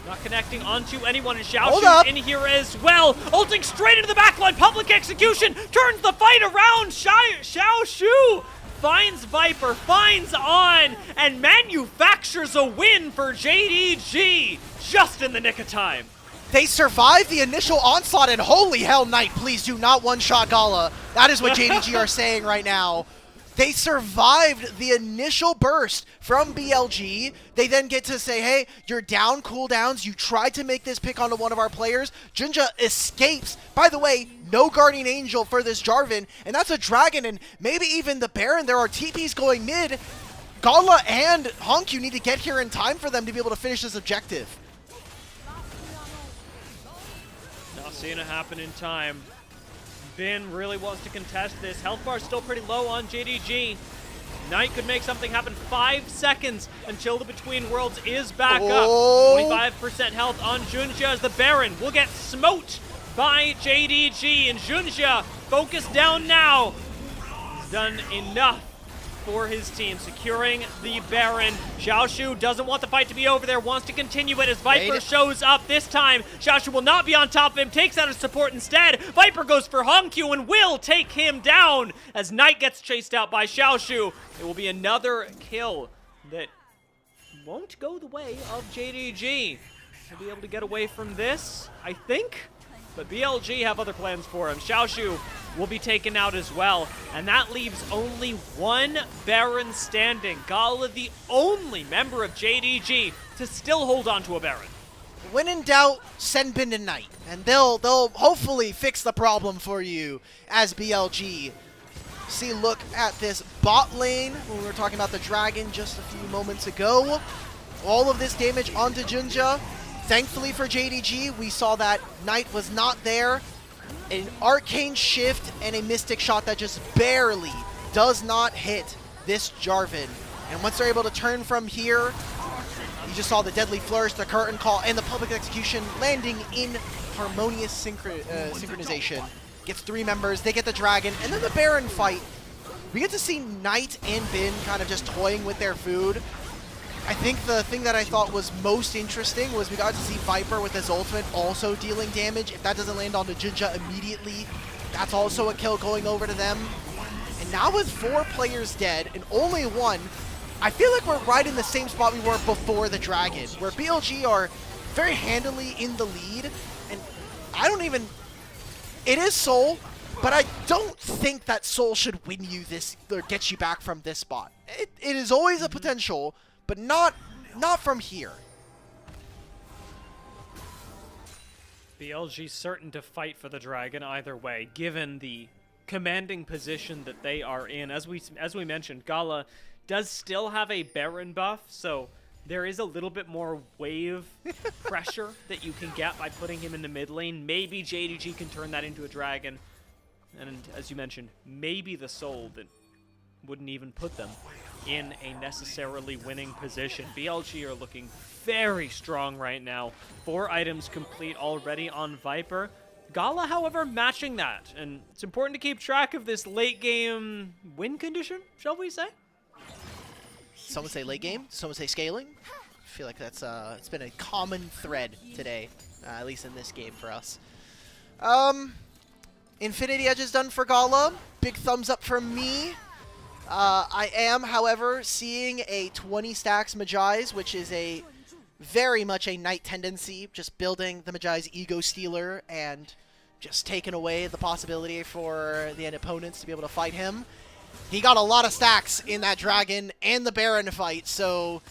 Not connecting onto anyone, and Xiaoshu's in here as well. Ulting straight into the backline. Public execution turns the fight around. Xiaoshu finds Viper, finds On, and manufactures a win for JDG just in the nick of time. They survived the initial onslaught, and holy hell, Knight, please do not one-shot Gala. That is what JDG are saying right now. They survived the initial burst from BLG. They then get to say, hey, you're down cooldowns. You tried to make this pick onto one of our players. Junja escapes. By the way, no Guardian Angel for this Jarvan, and that's a Dragon, and maybe even the Baron. There are TPs going mid. Gala and Hongkyu need to get here in time for them to be able to finish this objective. Not seeing it happen in time. Bin really wants to contest this. Health bar still pretty low on JDG. Knight could make something happen. 5 seconds until the Between Worlds is back up. 25% health on Junja as the Baron will get smote by JDG. And Junja, focus down now. He's done enough for his team, securing the Baron. Xiaoshu doesn't want the fight to be over there, wants to continue it as Viper shows up this time. Xiaoshu will not be on top of him, takes out his support instead. Viper goes for Hongkyu and will take him down as Knight gets chased out by Xiaoshu. It will be another kill that won't go the way of JDG. He'll be able to get away from this, I think. But BLG have other plans for him. Xiaoshu will be taken out as well. And that leaves only one Baron standing. Gala, the only member of JDG to still hold on to a Baron. When in doubt, send Bin to Knight. And they'll hopefully fix the problem for you as BLG. See, look at this bot lane when we were talking about the Dragon just a few moments ago. all of this damage onto Junja. Thankfully for JDG, we saw that Knight was not there. An Arcane Shift and a Mystic Shot that just barely does not hit this Jarvan. And once they're able to turn from here, you just saw the Deadly Flourish, the Curtain Call, and the Public Execution landing in harmonious synchronization. Gets 3 members, they get the Dragon, and then the Baron fight. We get to see Knight and Bin kind of just toying with their food. I think the thing that I thought was most interesting was we got to see Viper with his ultimate also dealing damage. If that doesn't land onto Jinja immediately, that's also a kill going over to them. And now with 4 players dead and only 1, I feel like we're right in the same spot we were before the Dragon, where BLG are very handily in the lead. And I don't even... It is Soul, but I don't think that Soul should win you this or get you back from this spot. It is always a potential, but not from here. BLG certain to fight for the Dragon either way, given the commanding position that they are in. As we mentioned, Gala does still have a Baron buff, so there is a little bit more wave pressure that you can get by putting him in the mid lane. Maybe JDG can turn that into a Dragon. And as you mentioned, maybe the Soul that wouldn't even put them in a necessarily winning position. BLG are looking very strong right now. 4 items complete already on Viper. Gala, however, matching that. And it's important to keep track of this late game win condition, shall we say? Some would say late game, some would say scaling. I feel like that's it's been a common thread today, at least in this game for us. Infinity Edge is done for Gala. Big thumbs up from me. I am, however, seeing a 20 stacks Magi's, which is a very much a Knight tendency, just building the Magi's Ego Stealer and just taking away the possibility for the opponents to be able to fight him. He got a lot of stacks in that Dragon and the Baron fight, so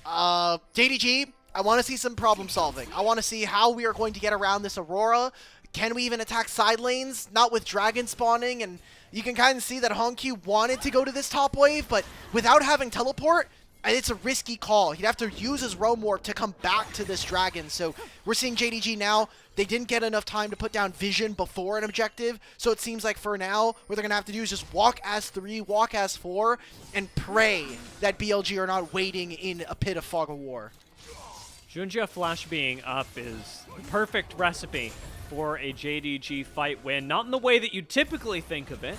JDG, I want to see some problem solving. I want to see how we are going to get around this Aurora. Can we even attack side lanes? Not with Dragon spawning, and you can kind of see that Honky wanted to go to this top wave, but without having teleport, it's a risky call. He'd have to use his Roam Warp to come back to this Dragon. So we're seeing JDG now. They didn't get enough time to put down vision before an objective. So it seems like for now, what they're going to have to do is just walk as 3, walk as 4, and pray that BLG are not waiting in a pit of fog of war. Junja Flash being up is the perfect recipe for a JDG fight win. Not in the way that you typically think of it,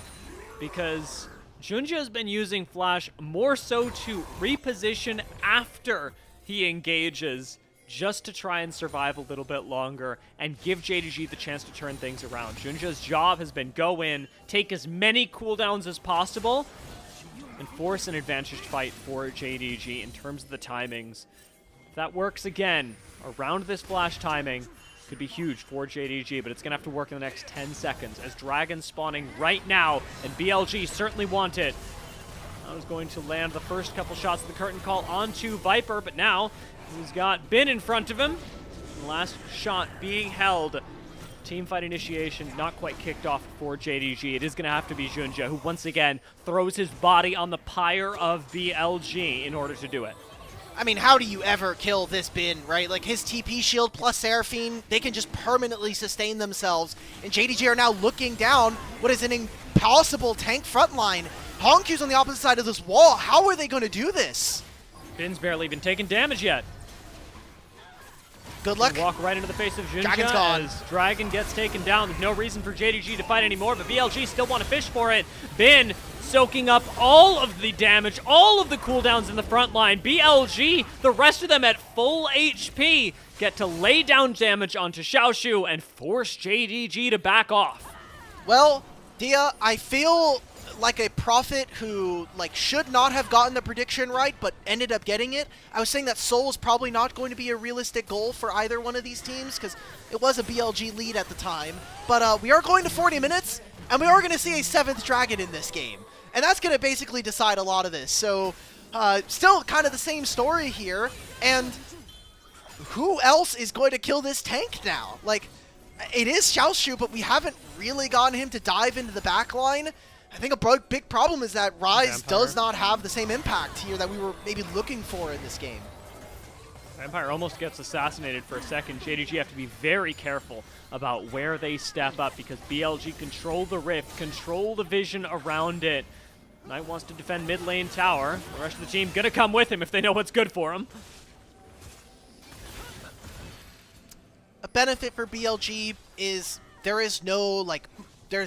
because Junja has been using Flash more so to reposition after he engages, just to try and survive a little bit longer and give JDG the chance to turn things around. Junja's job has been go in, take as many cooldowns as possible, and force an advantaged fight for JDG in terms of the timings. If that works again around this Flash timing, could be huge for JDG, but it's going to have to work in the next 10 seconds as Dragon's spawning right now, and BLG certainly want it. I was going to land the first couple shots of the Curtain Call onto Viper, but now he's got Bin in front of him. The last shot being held. Teamfight initiation not quite kicked off for JDG. It is going to have to be Junja, who once again throws his body on the pyre of BLG in order to do it. I mean, how do you ever kill this Bin, right? Like, his TP shield plus Seraphine, they can just permanently sustain themselves. And JDG are now looking down what is an impossible tank frontline. Honkyu's on the opposite side of this wall. How are they going to do this? Bin's barely even taken damage yet. Good luck. Walk right into the face of Junja. Dragon's gone. As Dragon gets taken down. There's no reason for JDG to fight anymore, but BLG still want to fish for it. Bin soaking up all of the damage, all of the cooldowns in the front line. BLG, the rest of them at full HP, get to lay down damage onto Xiaoshu and force JDG to back off. Well, Dia, I feel like a prophet who should not have gotten the prediction right, but ended up getting it. I was saying that Soul is probably not going to be a realistic goal for either one of these teams, because it was a BLG lead at the time. But we are going to 40 minutes, and we are going to see a 7th Dragon in this game. And that's going to basically decide a lot of this. So, still kind of the same story here. And who else is going to kill this tank now? Like, it is Xiaoshu, but we haven't really gotten him to dive into the backline. I think a big problem is that Ryze does not have the same impact here that we were maybe looking for in this game. Vampire almost gets assassinated for a second. JDG have to be very careful about where they step up because BLG control the rift, control the vision around it. Knight wants to defend mid lane tower. The rest of the team gonna come with him if they know what's good for him. A benefit for BLG is there's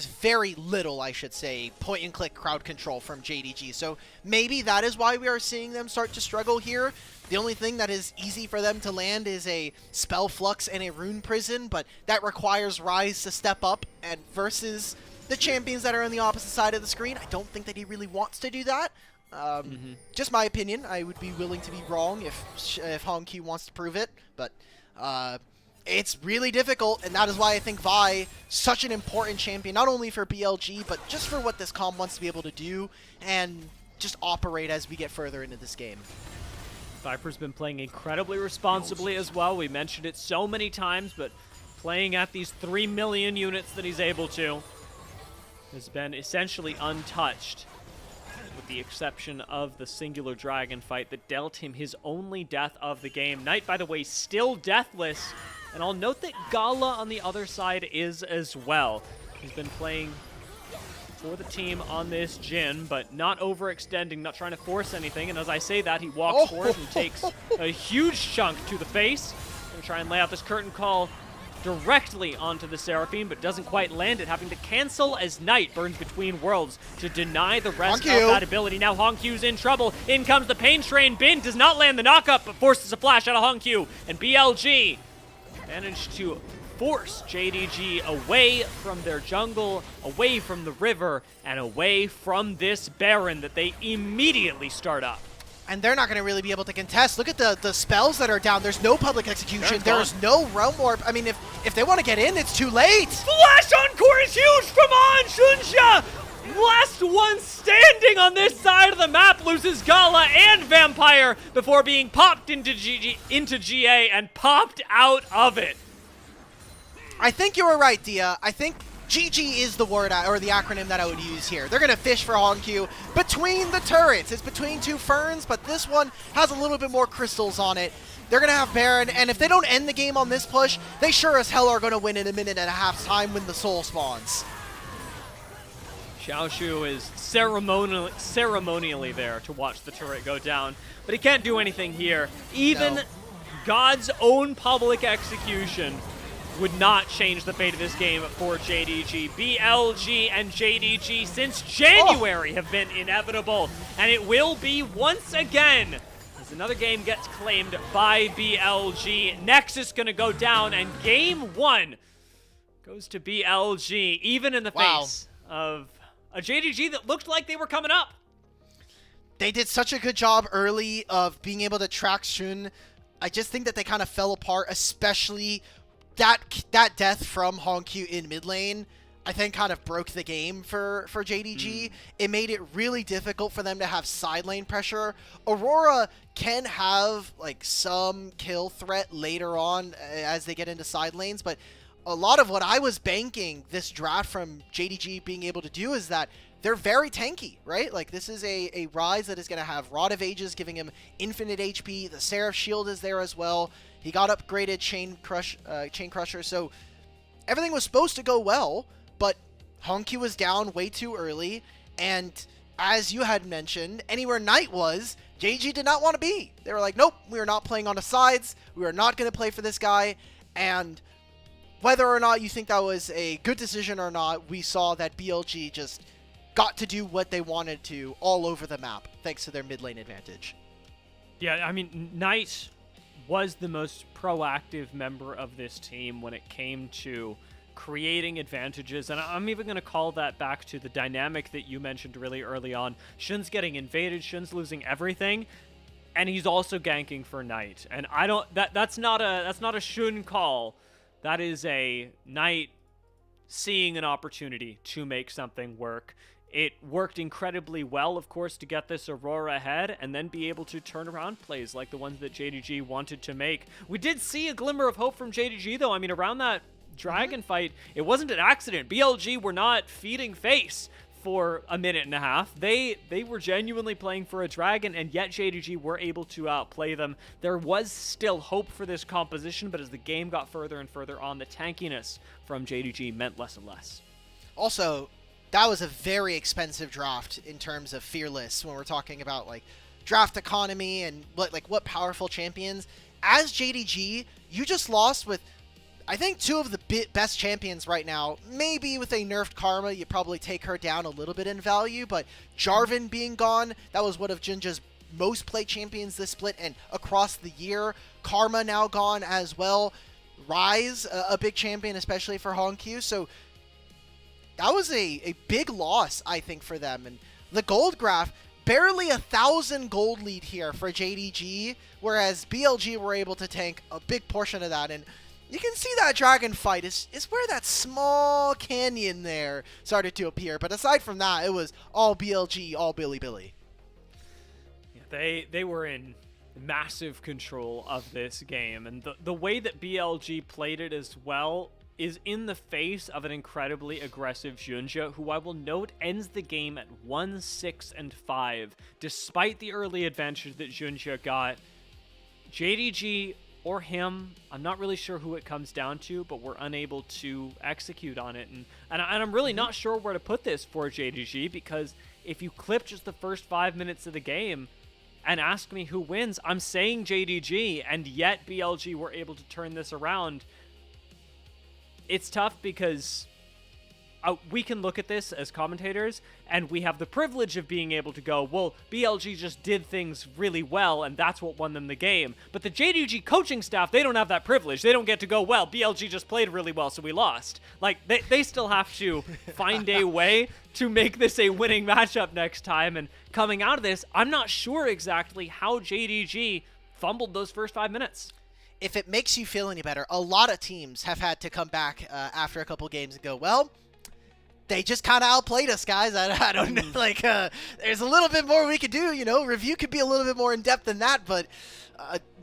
very little, I should say, point-and-click crowd control from JDG. So maybe that is why we are seeing them start to struggle here. The only thing that is easy for them to land is a Spell Flux and a Rune Prison, but that requires Rise to step up, and versus the champions that are on the opposite side of the screen, I don't think that he really wants to do that. Just my opinion. I would be willing to be wrong if Hongq wants to prove it, but it's really difficult, and that is why I think Vi such an important champion, not only for BLG, but just for what this comp wants to be able to do and just operate as we get further into this game. Viper's been playing incredibly responsibly as well. We mentioned it so many times, but playing at these 3 million units that he's able to has been essentially untouched, with the exception of the singular dragon fight that dealt him his only death of the game. Knight, by the way, still deathless, and I'll note that Gala on the other side is as well. He's been playing for the team on this Jhin, but not overextending, not trying to force anything, and as I say that, he walks forward and takes a huge chunk to the face. Gonna try and lay out this curtain call directly onto the Seraphine, but doesn't quite land it, having to cancel as Knight burns between worlds to deny the rest of that ability. Now Hongq's in trouble. In comes the Pain Train. Bin does not land the knockup, but forces a flash out of Hongq, and BLG managed to force JDG away from their jungle, away from the river, and away from this Baron that they immediately start up. And they're not going to really be able to contest. Look at the spells that are down. There's no public execution. There's no Realm Warp. I mean, if they want to get in, it's too late. Flash Encore is huge from An Shunxia! Last one standing on this side of the map loses Gala and Vampire before being popped into GA and popped out of it. I think you were right, Dia. I think GG is the word or the acronym that I would use here. They're going to fish for Hongq between the turrets. It's between two ferns, but this one has a little bit more crystals on it. They're going to have Baron, and if they don't end the game on this push, they sure as hell are going to win in a minute and a half's time when the soul spawns. Xiaoshu is ceremonially there to watch the turret go down, but he can't do anything here. Even God's own public execution would not change the fate of this game for JDG. BLG and JDG since January have been inevitable, and it will be once again as another game gets claimed by BLG. Nexus gonna go down, and game one goes to BLG, even in the face of a JDG that looked like they were coming up. They did such a good job early of being able to track Shun. I just think that they kind of fell apart, especially that death from Hongq in mid lane, I think kind of broke the game for JDG. It made it really difficult for them to have side lane pressure. Aurora can have like some kill threat later on as they get into side lanes, but a lot of what I was banking this draft from JDG being able to do is that they're very tanky, right? Like, this is a Rise that is going to have Rod of Ages giving him infinite HP. The Seraph Shield is there as well. He got upgraded Chain Crusher, so everything was supposed to go well, but Hongq was down way too early, and as you had mentioned, anywhere Knight was, JDG did not want to be. They were like, nope, we are not playing on the sides. We are not going to play for this guy, and whether or not you think that was a good decision or not, we saw that BLG just got to do what they wanted to all over the map, thanks to their mid lane advantage. Yeah, I mean, Knight was the most proactive member of this team when it came to creating advantages, and I'm even going to call that back to the dynamic that you mentioned really early on. Shun's getting invaded, Shun's losing everything, and he's also ganking for Knight. And I don't that's not a Shun call. That is a Knight seeing an opportunity to make something work. It worked incredibly well, of course, to get this Aurora ahead and then be able to turn around plays like the ones that JDG wanted to make. We did see a glimmer of hope from JDG, though. I mean, around that Dragon fight, it wasn't an accident. BLG were not feeding face. for a minute and a half. They were genuinely playing for a dragon, and yet JDG were able to outplay them. There was still hope for this composition, but as the game got further and further on, the tankiness from JDG meant less and less. Also, that was a very expensive draft in terms of Fearless when we're talking about like draft economy and what powerful champions. As JDG, you just lost with, I think, two of the best champions right now. Maybe with a nerfed Karma, you probably take her down a little bit in value, but Jarvan being gone, that was one of Jinja's most played champions this split and across the year. Karma now gone as well. Rise, a big champion, especially for Hongq. So that was a big loss, I think, for them. And the gold graph, barely 1,000 gold lead here for JDG, whereas BLG were able to tank a big portion of that. And you can see that dragon fight is where that small canyon there started to appear. But aside from that, it was all BLG, all Billy. Yeah, they were in massive control of this game. And the way that BLG played it as well is in the face of an incredibly aggressive Junja, who I will note ends the game at 1-6-5. Despite the early advantage that Junja got, JDG or him, I'm not really sure who it comes down to, but we're unable to execute on it. And I'm really not sure where to put this for JDG, because if you clip just the first 5 minutes of the game and ask me who wins, I'm saying JDG, and yet BLG were able to turn this around. It's tough because we can look at this as commentators, and we have the privilege of being able to go, well, BLG just did things really well, and that's what won them the game. But the JDG coaching staff, they don't have that privilege. They don't get to go, well, BLG just played really well, so we lost. Like, they still have to find a way to make this a winning matchup next time. And coming out of this, I'm not sure exactly how JDG fumbled those first 5 minutes. If it makes you feel any better, a lot of teams have had to come back after a couple games and go, well, they just kind of outplayed us, guys. I don't know. Like, there's a little bit more we could do. You know, review could be a little bit more in depth than that. But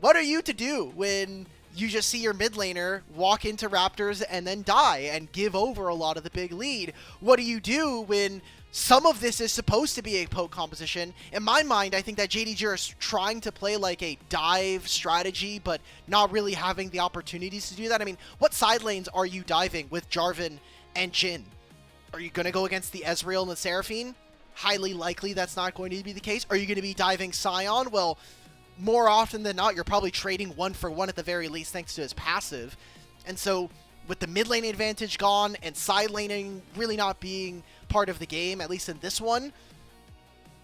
what are you to do when you just see your mid laner walk into Raptors and then die and give over a lot of the big lead? What do you do when some of this is supposed to be a poke composition? In my mind, I think that JDG is trying to play like a dive strategy, but not really having the opportunities to do that. I mean, what side lanes are you diving with Jarvan and Jhin? Are you going to go against the Ezreal and the Seraphine? Highly likely that's not going to be the case. Are you going to be diving Sion? Well, more often than not, you're probably trading 1-for-1 at the very least thanks to his passive. And so with the mid lane advantage gone and side laning really not being part of the game, at least in this one,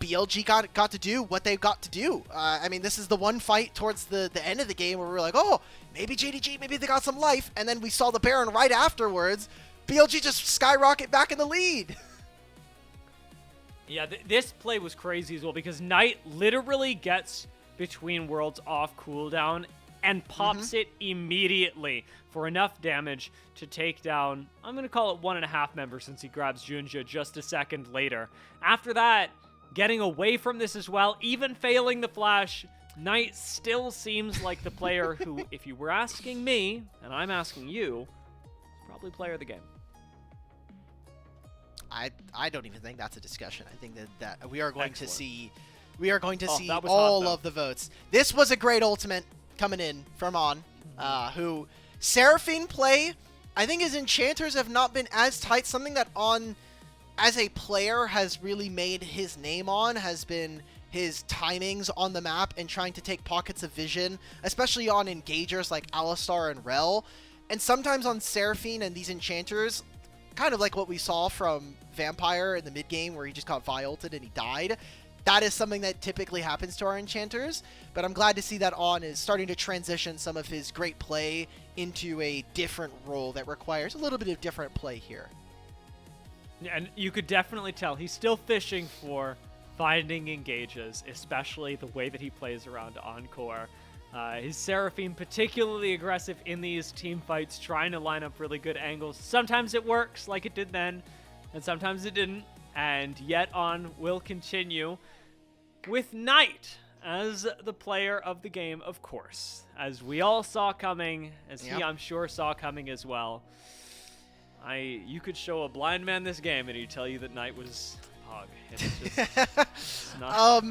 BLG got to do what they've got to do. I mean, this is the one fight towards the end of the game where we're like, oh, maybe JDG, maybe they got some life. And then we saw the Baron right afterwards. BLG just skyrocket back in the lead. Yeah, this play was crazy as well, because Knight literally gets between worlds off cooldown and pops it immediately for enough damage to take down, I'm going to call it 1.5 member, since he grabs Junja just a second later. After that, getting away from this as well, even failing the flash, Knight still seems like the player who, if you were asking me, and I'm asking you, probably player of the game. I don't even think that's a discussion. I think that we are going to see all hot, of the votes. This was a great ultimate coming in from On, who Seraphine play, I think his enchanters have not been as tight. Something that On as a player has really made his name on has been his timings on the map and trying to take pockets of vision, especially on engagers like Alistar and Rel. And sometimes on Seraphine and these enchanters, kind of like what we saw from Vampire in the mid game where he just got Vi-ulted and he died. That is something that typically happens to our enchanters, but I'm glad to see that On is starting to transition some of his great play into a different role that requires a little bit of different play here. And you could definitely tell he's still fishing for finding engages, especially the way that he plays around Encore. His Seraphine particularly aggressive in these team fights, trying to line up really good angles. Sometimes it works like it did then, and sometimes it didn't. And yet On will continue with Knight as the player of the game, of course, as we all saw coming, as he, I'm sure, saw coming as well. You could show a blind man this game and he'd tell you that Knight was Hog. It's just it's not.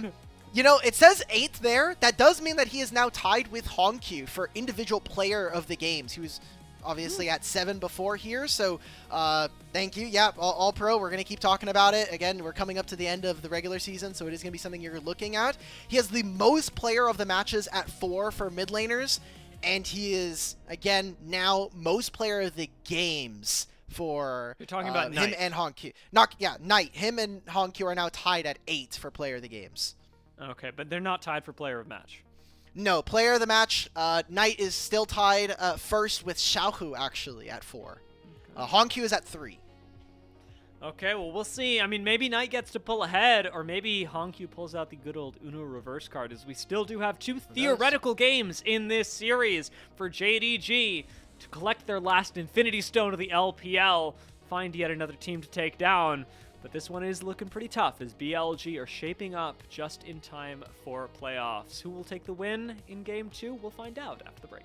You know, it says 8th there. That does mean that he is now tied with Honkyu for individual player of the games. He was obviously at 7 before here, so thank you. Yeah, all pro. We're going to keep talking about it. Again, we're coming up to the end of the regular season, so it is going to be something you're looking at. He has the most player of the matches at 4 for mid laners, and he is, again, now most player of the games for You're talking about him Knight. and Honkyu. Knight. Him and Honkyu are now tied at 8 for player of the games. Okay, but they're not tied for player of match. No, player of the match, Knight is still tied first with Xiaohu, actually, at 4. Honkyu is at 3. Okay, well, we'll see. I mean, maybe Knight gets to pull ahead, or maybe Honkyu pulls out the good old Uno reverse card, as we still do have 2 theoretical games in this series for JDG to collect their last Infinity Stone of the LPL, find yet another team to take down. But this one is looking pretty tough, as BLG are shaping up just in time for playoffs. Who will take the win in Game 2? We'll find out after the break.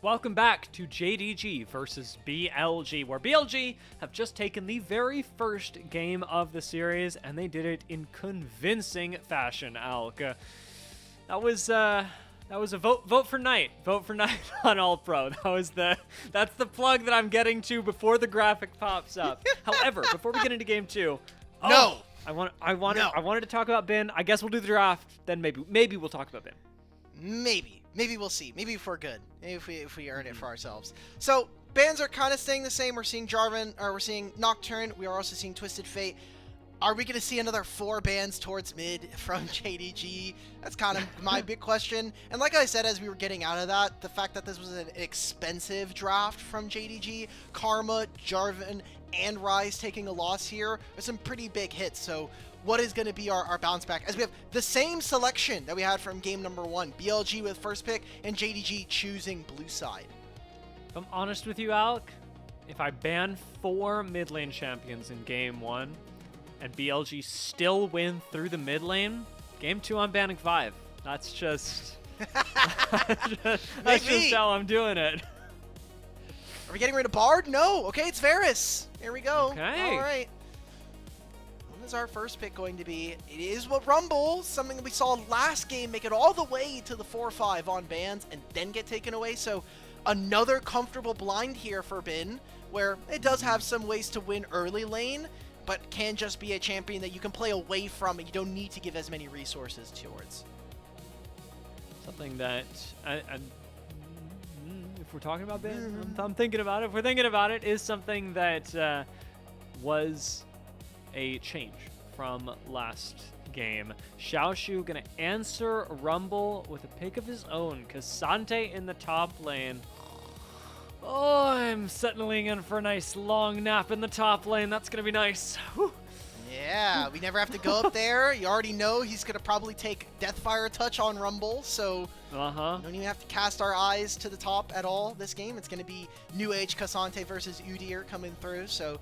Welcome back to JDG versus BLG, where BLG have just taken the very first game of the series, and they did it in convincing fashion, Alk. That was a vote for Knight. Vote for Knight on All Pro. That's the plug that I'm getting to before the graphic pops up. However, before we get into game 2, No! I wanted to talk about Bin. I guess we'll do the draft, then maybe we'll talk about Bin. Maybe we'll see. Maybe if we're good. Maybe if we earn it for ourselves. So bans are kind of staying the same. We're seeing Jarvan, or we're seeing Nocturne. We are also seeing Twisted Fate. Are we going to see another 4 bans towards mid from JDG? That's kind of my big question. And like I said, as we were getting out of that, the fact that this was an expensive draft from JDG, Karma, Jarvan, and Ryze taking a loss here are some pretty big hits. So what is going to be our bounce back, as we have the same selection that we had from game number 1, BLG with first pick and JDG choosing blue side? If I'm honest with you, Alec, if I ban 4 mid lane champions in game 1 and BLG still win through the mid lane, game 2 I'm banning 5. That's just that's just how I'm doing it. Are we getting rid of Bard? No. Okay, it's Varus. Here we go. Okay. All right. What is our first pick going to be? It is what Rumble, something that we saw last game, make it all the way to the 4-5 on bans and then get taken away. So another comfortable blind here for Bin, where it does have some ways to win early lane, but can just be a champion that you can play away from and you don't need to give as many resources towards. Something that, if we're talking about Bin, I'm thinking about it. If we're thinking about it, is something that was a change from last game. Xiaoshu gonna answer Rumble with a pick of his own. Cassante in the top lane. Oh, I'm settling in for a nice long nap in the top lane. That's gonna be nice. Whew. Yeah, we never have to go up there. You already know he's going to probably take Deathfire Touch on Rumble, so we don't even have to cast our eyes to the top at all this game. It's going to be New Age Cassante versus Udyr coming through, so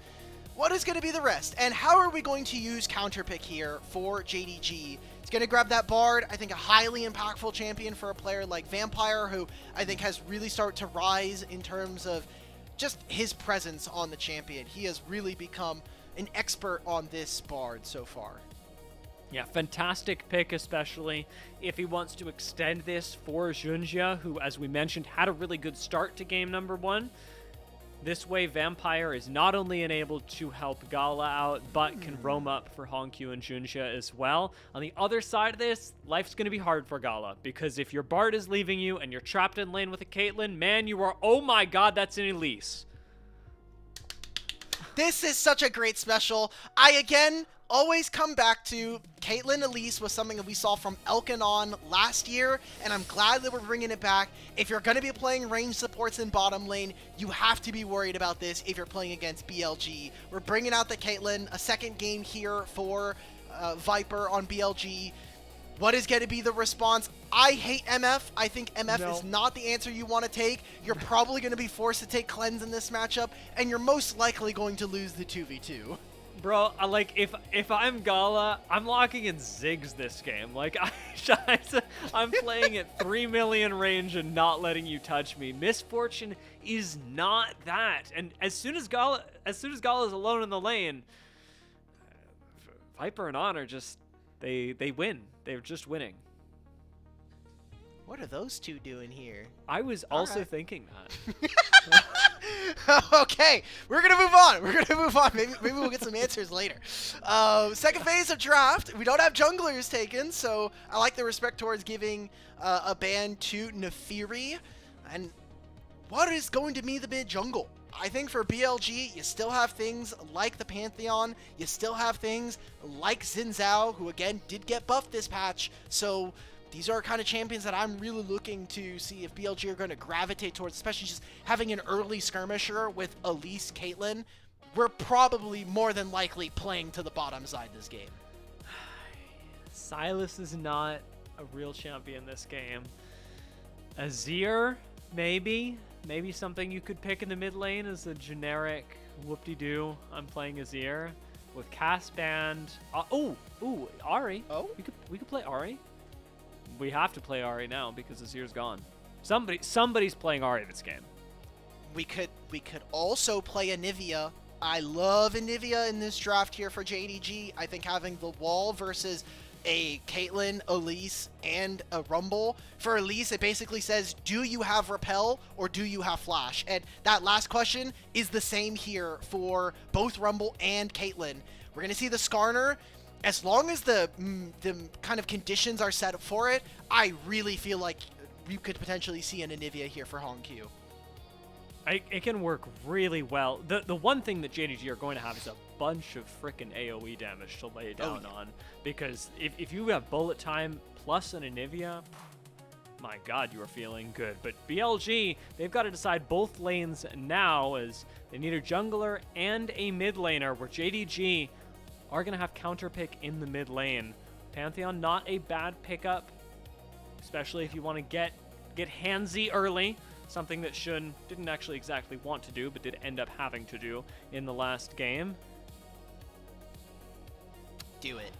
what is going to be the rest? And how are we going to use counter pick here for JDG? It's going to grab that Bard, I think a highly impactful champion for a player like Vampire, who I think has really started to rise in terms of just his presence on the champion. He has really become an expert on this Bard so far. Yeah, fantastic pick, especially if he wants to extend this for Junjia, who, as we mentioned, had a really good start to game number 1. This way, Vampire is not only enabled to help Gala out, but can roam up for Hongqiu and Junjia as well. On the other side of this, life's going to be hard for Gala, because if your Bard is leaving you and you're trapped in lane with a Caitlyn, man, you are, oh my god, that's an Elise. This is such a great special. I, again, always come back to Caitlyn Elise was something that we saw from Elkanon last year, and I'm glad that we're bringing it back. If you're going to be playing range supports in bottom lane, you have to be worried about this if you're playing against BLG. We're bringing out the Caitlyn, a second game here for Viper on BLG. What is going to be the response? I hate MF. I think MF is not the answer you want to take. You're probably going to be forced to take Cleanse in this matchup, and you're most likely going to lose the 2v2. Bro, if I'm Gala, I'm locking in Ziggs this game. Like, I'm playing at 3 million range and not letting you touch me. Misfortune is not that. And as soon as Gala is alone in the lane, Viper and Honor just they win. They're just winning. What are those two doing here? I was also thinking that. Okay, we're gonna move on. Maybe we'll get some answers later. Second phase of draft. We don't have junglers taken, so I like the respect towards giving a ban to Nefiri. And what is going to be the mid jungle? I think for BLG, you still have things like the Pantheon. You still have things like Xin Zhao, who again did get buffed this patch. So these are kind of champions that I'm really looking to see if BLG are going to gravitate towards, especially just having an early skirmisher with Elise, Caitlyn. We're probably more than likely playing to the bottom side this game. Silas is not a real champion this game. Azir, maybe something you could pick in the mid lane as a generic whoop-de-doo. I'm playing Azir with Cass banned. Ahri. Oh, we could play Ahri. We have to play Ahri now because Azir's gone. Somebody's playing Ahri this game. We could also play Anivia. I love Anivia in this draft here for JDG. I think having the wall versus a Caitlyn, Elise, and a Rumble. For Elise, it basically says, do you have Repel or do you have Flash? And that last question is the same here for both Rumble and Caitlyn. We're going to see the Skarner. As long as the kind of conditions are set for it, I really feel like we could potentially see an Anivia here for Hongq. It can work really well. The one thing that JDG are going to have is a bunch of frickin' AoE damage to lay down on, because if you have bullet time plus an Anivia, my god, you are feeling good. But BLG, they've got to decide both lanes now, as they need a jungler and a mid laner, where JDG are going to have counter pick in the mid lane. Pantheon, not a bad pickup, especially if you want to get handsy early. Something that Shun didn't actually exactly want to do, but did end up having to do in the last game. Do it.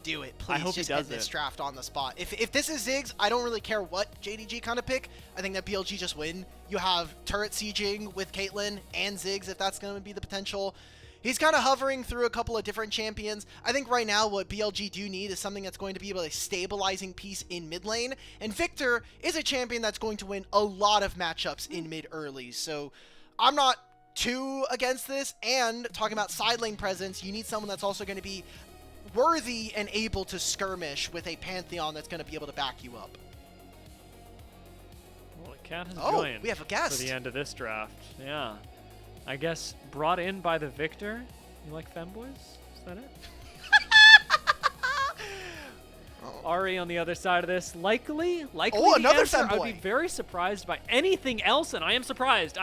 Do it. Please I hope just he does end this it. draft on the spot. If this is Ziggs, I don't really care what JDG kind of pick. I think that BLG just win. You have turret sieging with Caitlyn and Ziggs, if that's going to be the potential. He's kind of hovering through a couple of different champions. I think right now what BLG do need is something that's going to be able to stabilizing piece in mid lane. And Victor is a champion that's going to win a lot of matchups in mid early. So I'm not too against this. And talking about side lane presence, you need someone that's also going to be worthy and able to skirmish with a Pantheon that's going to be able to back you up. Well, the cat has Oh, joined we have a guest. for the end of this draft. Yeah. I guess brought in by the Victor. You like femboys? Is that it? Ahri on the other side of this. Likely Oh, the another answer, I would femboy. be very surprised by anything else, and I am surprised.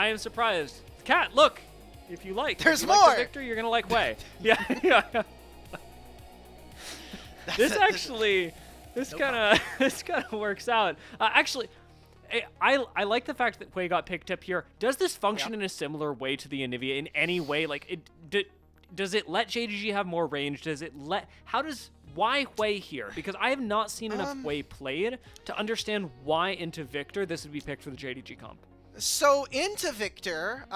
Cat, look, if you like. There's if you like more. the Victor, you're gonna like Wei. Yeah, yeah. This kind of works out. Actually, I like the fact that Wei got picked up here. Does this function in a similar way to the Anivia in any way? Like, does it let JDG have more range? Why Wei here? Because I have not seen enough Wei played to understand why into Victor this would be picked for the JDG comp. So into Victor,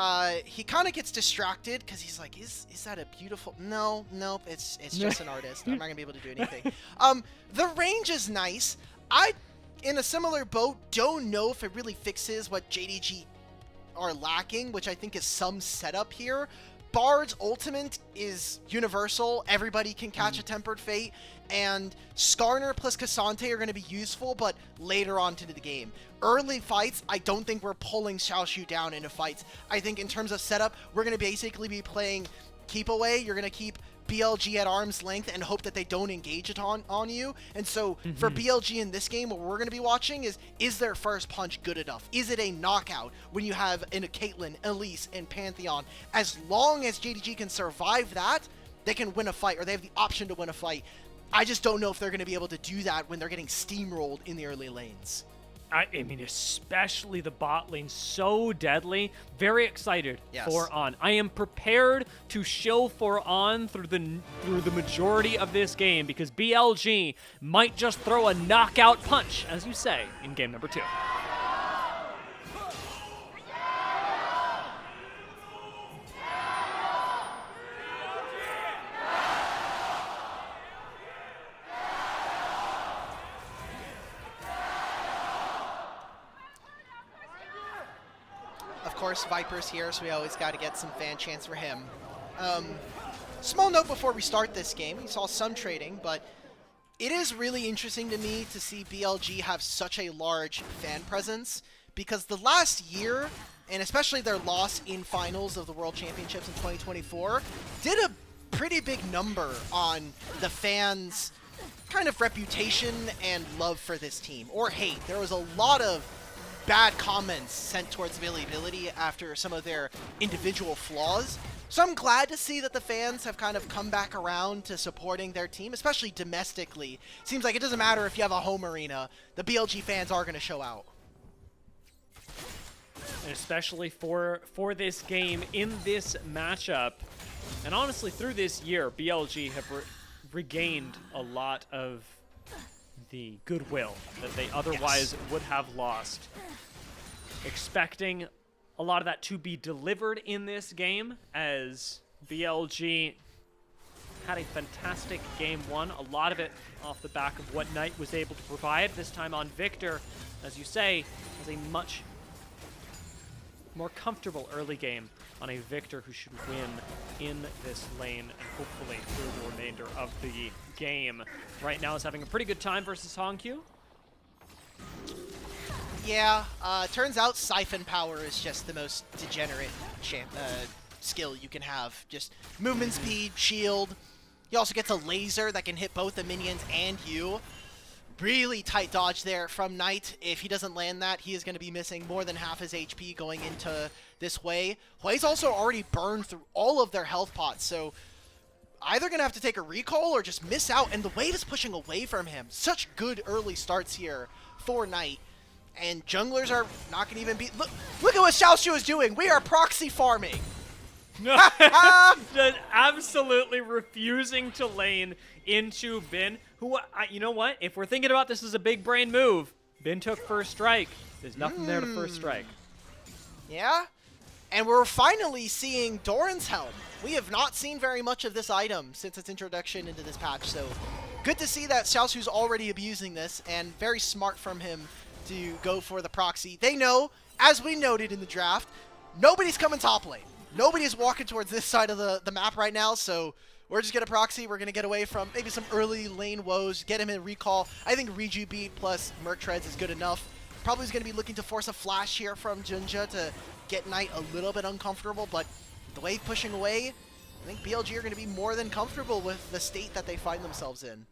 he kind of gets distracted because he's like, is that a beautiful? No, nope, it's just an artist. I'm not gonna be able to do anything. The range is nice. In a similar boat, don't know if it really fixes what JDG are lacking, which I think is some setup here. Bard's ultimate is universal. Everybody can catch a Tempered Fate, and Skarner plus Cassante are going to be useful, but later on into the game. Early fights, I don't think we're pulling Xiaoshu down into fights. I think in terms of setup, we're going to basically be playing keep away. You're going to keep BLG at arm's length and hope that they don't engage it on you. And so for BLG in this game, what we're going to be watching is their first punch good enough? Is it a knockout when you have in a Caitlyn, Elise, and Pantheon? As long as JDG can survive that, they can win a fight, or they have the option to win a fight. I just don't know if they're going to be able to do that when they're getting steamrolled in the early lanes. I mean, especially the bot lane, so deadly. Very excited for On. I am prepared to shill for On through the majority of this game, because BLG might just throw a knockout punch, as you say, in game number 2. Of course, Viper's here, so we always got to get some fan chants for him. Small note before we start this game, we saw some trading, but it is really interesting to me to see BLG have such a large fan presence, because the last year, and especially their loss in finals of the World Championships in 2024, did a pretty big number on the fans' kind of reputation and love for this team, or hate. There was a lot of bad comments sent towards availability after some of their individual flaws. So I'm glad to see that the fans have kind of come back around to supporting their team, especially domestically. Seems like it doesn't matter if you have a home arena, the BLG fans are going to show out. And especially for this game, in this matchup, and honestly through this year, BLG have regained a lot of the goodwill that they otherwise would have lost. expecting a lot of that to be delivered in this game, as BLG had a fantastic game one. A lot of it off the back of what Knight was able to provide. This time on Victor, as you say, has a much more comfortable early game on a Victor who should win in this lane and hopefully through the remainder of the game. Right now is having a pretty good time versus Hongq. Yeah, turns out Siphon Power is just the most degenerate skill you can have. Just movement speed, shield. He also gets a laser that can hit both the minions and you. Really tight dodge there from Knight. If he doesn't land that, he is going to be missing more than half his HP going into this Hui. Hui's also already burned through all of their health pots, so either going to have to take a recall or just miss out, and the wave is pushing away from him. Such good early starts here for Knight. And junglers are not going to even be... Look at what Xiaoshu is doing! We are proxy farming! Just absolutely refusing to lane into Bin, who, you know what? If we're thinking about this as a big brain move, Bin took first strike. There's nothing there to first strike. Yeah? And we're finally seeing Doran's Helm. We have not seen very much of this item since its introduction into this patch, so good to see that Xiaoshu's already abusing this, and very smart from him to go for the proxy. They know, as we noted in the draft, nobody's coming top lane. Nobody's walking towards this side of the map right now, so we're just going to proxy. We're going to get away from maybe some early lane woes, get him in recall. I think Reju beat plus Merc Treads is good enough. Probably is going to be looking to force a flash here from Junja to get Knight a little bit uncomfortable, but the wave pushing away, I think BLG are going to be more than comfortable with the state that they find themselves in.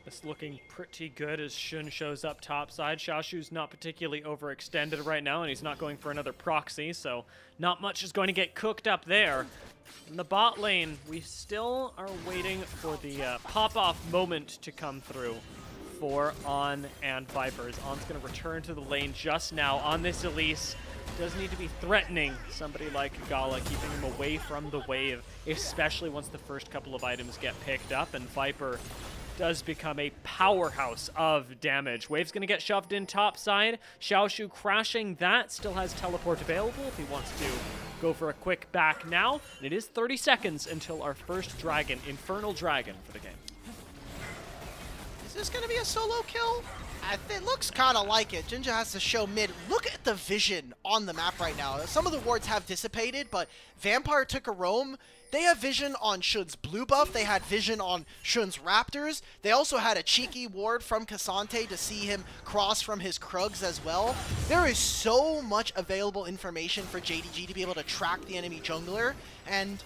It's looking pretty good as Shun shows up topside. Xiaoshu's not particularly overextended right now, and he's not going for another proxy, so not much is going to get cooked up there. In the bot lane, we still are waiting for the pop-off moment to come through for On and Vipers. On's going to return to the lane just now on this Elise. Does need to be threatening somebody like Gala, keeping him away from the wave, especially once the first couple of items get picked up, and Viper does become a powerhouse of damage. Wave's going to get shoved in topside. Xiaoshu crashing that, still has teleport available if he wants to go for a quick back now. And it is 30 seconds until our first dragon, Infernal Dragon, for the game. Is this going to be a solo kill? It looks kind of like it. Jinja has to show mid. Look at the vision on the map right now. Some of the wards have dissipated, but Vampire took a roam. They have vision on Shun's blue buff. They had vision on Shun's Raptors. They also had a cheeky ward from Cassante to see him cross from his Krugs as well. There is so much available information for JDG to be able to track the enemy jungler, and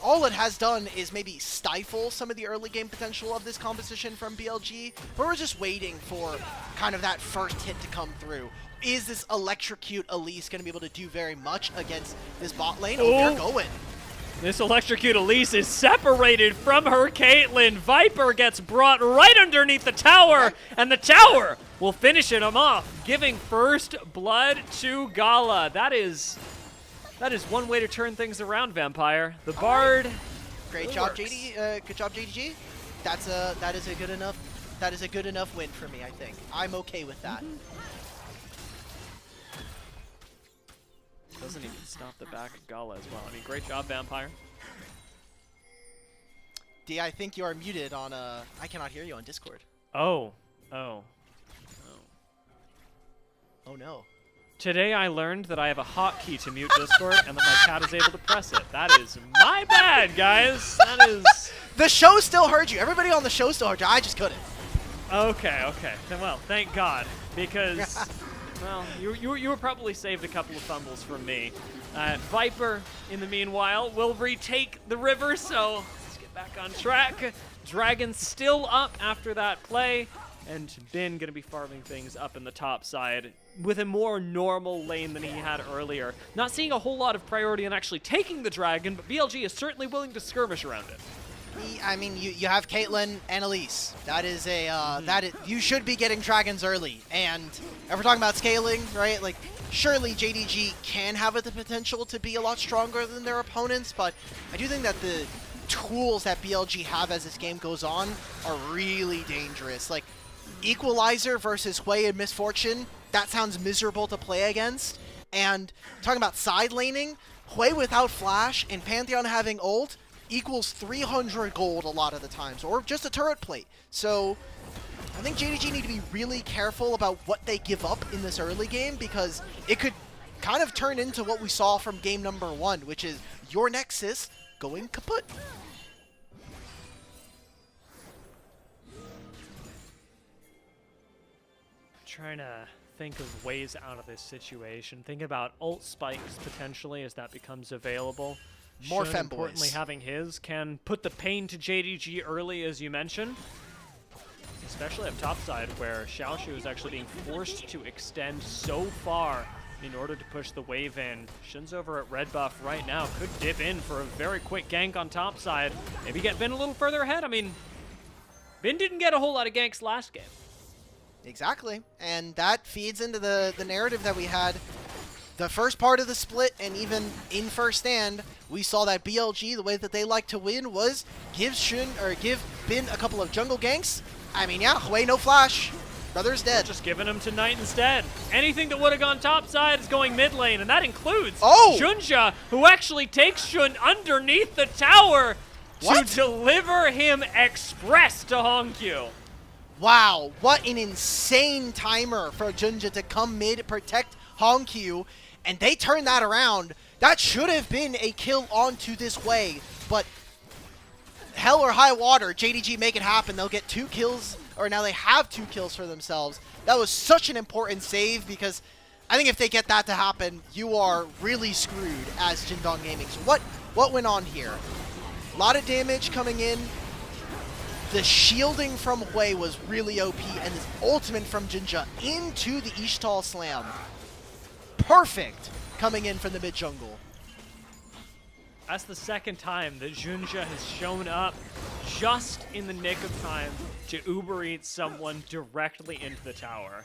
all it has done is maybe stifle some of the early game potential of this composition from BLG, but we're just waiting for kind of that first hit to come through. Is this Electrocute Elise going to be able to do very much against this bot lane? Oh, they're going. This Electrocute Elise is separated from her Caitlyn. Viper gets brought right underneath the tower, and the tower will finish him off, giving first blood to Gala. That is one way to turn things around, Vampire. The Bard. Great job, JD. Good job, JDG. That is a good enough win for me, I think. I'm okay with that. Doesn't even stop the back of Gala as well. I mean, great job, Vampire. D, I think you are muted on I cannot hear you on Discord. Oh no. Today I learned that I have a hotkey to mute Discord and that my cat is able to press it. That is my bad, guys. That is... The show still heard you. Everybody on the show still heard you. I just couldn't. Okay. Then, well, thank God, because, well, you were probably saved a couple of fumbles from me. Viper, in the meanwhile, will retake the river, so let's get back on track. Dragon still up after that play, and Bin going to be farming things up in the top side with a more normal lane than he had earlier. Not seeing a whole lot of priority on actually taking the dragon, but BLG is certainly willing to skirmish around it. I mean, you have Caitlyn and Elise. That is a you should be getting dragons early. And if we're talking about scaling, right? Like, surely JDG can have the potential to be a lot stronger than their opponents, but I do think that the tools that BLG have as this game goes on are really dangerous. Like, Equalizer versus Hui and Misfortune, that sounds miserable to play against. And talking about side laning, Hui without flash and Pantheon having ult equals 300 gold a lot of the times, or just a turret plate. So I think JDG need to be really careful about what they give up in this early game, because it could kind of turn into what we saw from game number 1, which is your Nexus going kaput. Trying to think of ways out of this situation. Think about ult spikes potentially as that becomes available. More Shun, femboys. importantly, having his can put the pain to JDG early, as you mentioned. Especially up top side, where Xiaoshu is actually being forced to extend so far in order to push the wave in. Shun's over at red buff right now. Could dip in for a very quick gank on top side. Maybe get Bin a little further ahead. I mean, Bin didn't get a whole lot of ganks last game. Exactly, and that feeds into the narrative that we had the first part of the split, and even in first stand, we saw that BLG, the way that they like to win was give Bin a couple of jungle ganks. I mean, yeah, Hui no flash, brother's dead. Just giving him to Knight instead. Anything that would have gone top side is going mid lane, and that includes Junja, who actually takes Shun underneath the tower to deliver him express to Hongqiu. Wow, what an insane timer for Junja to come mid, protect Hongqiu, and they turn that around. That should have been a kill onto this way, but hell or high water, JDG make it happen. They'll get 2 kills, or now they have 2 kills for themselves. That was such an important save, because I think if they get that to happen, you are really screwed as Jindong Gaming. So what went on here? A lot of damage coming in. The shielding from Hui was really OP, and this ultimate from Jinja into the Ishtal Slam. Perfect coming in from the mid jungle. That's the second time that Junja has shown up just in the nick of time to Uber Eats someone directly into the tower.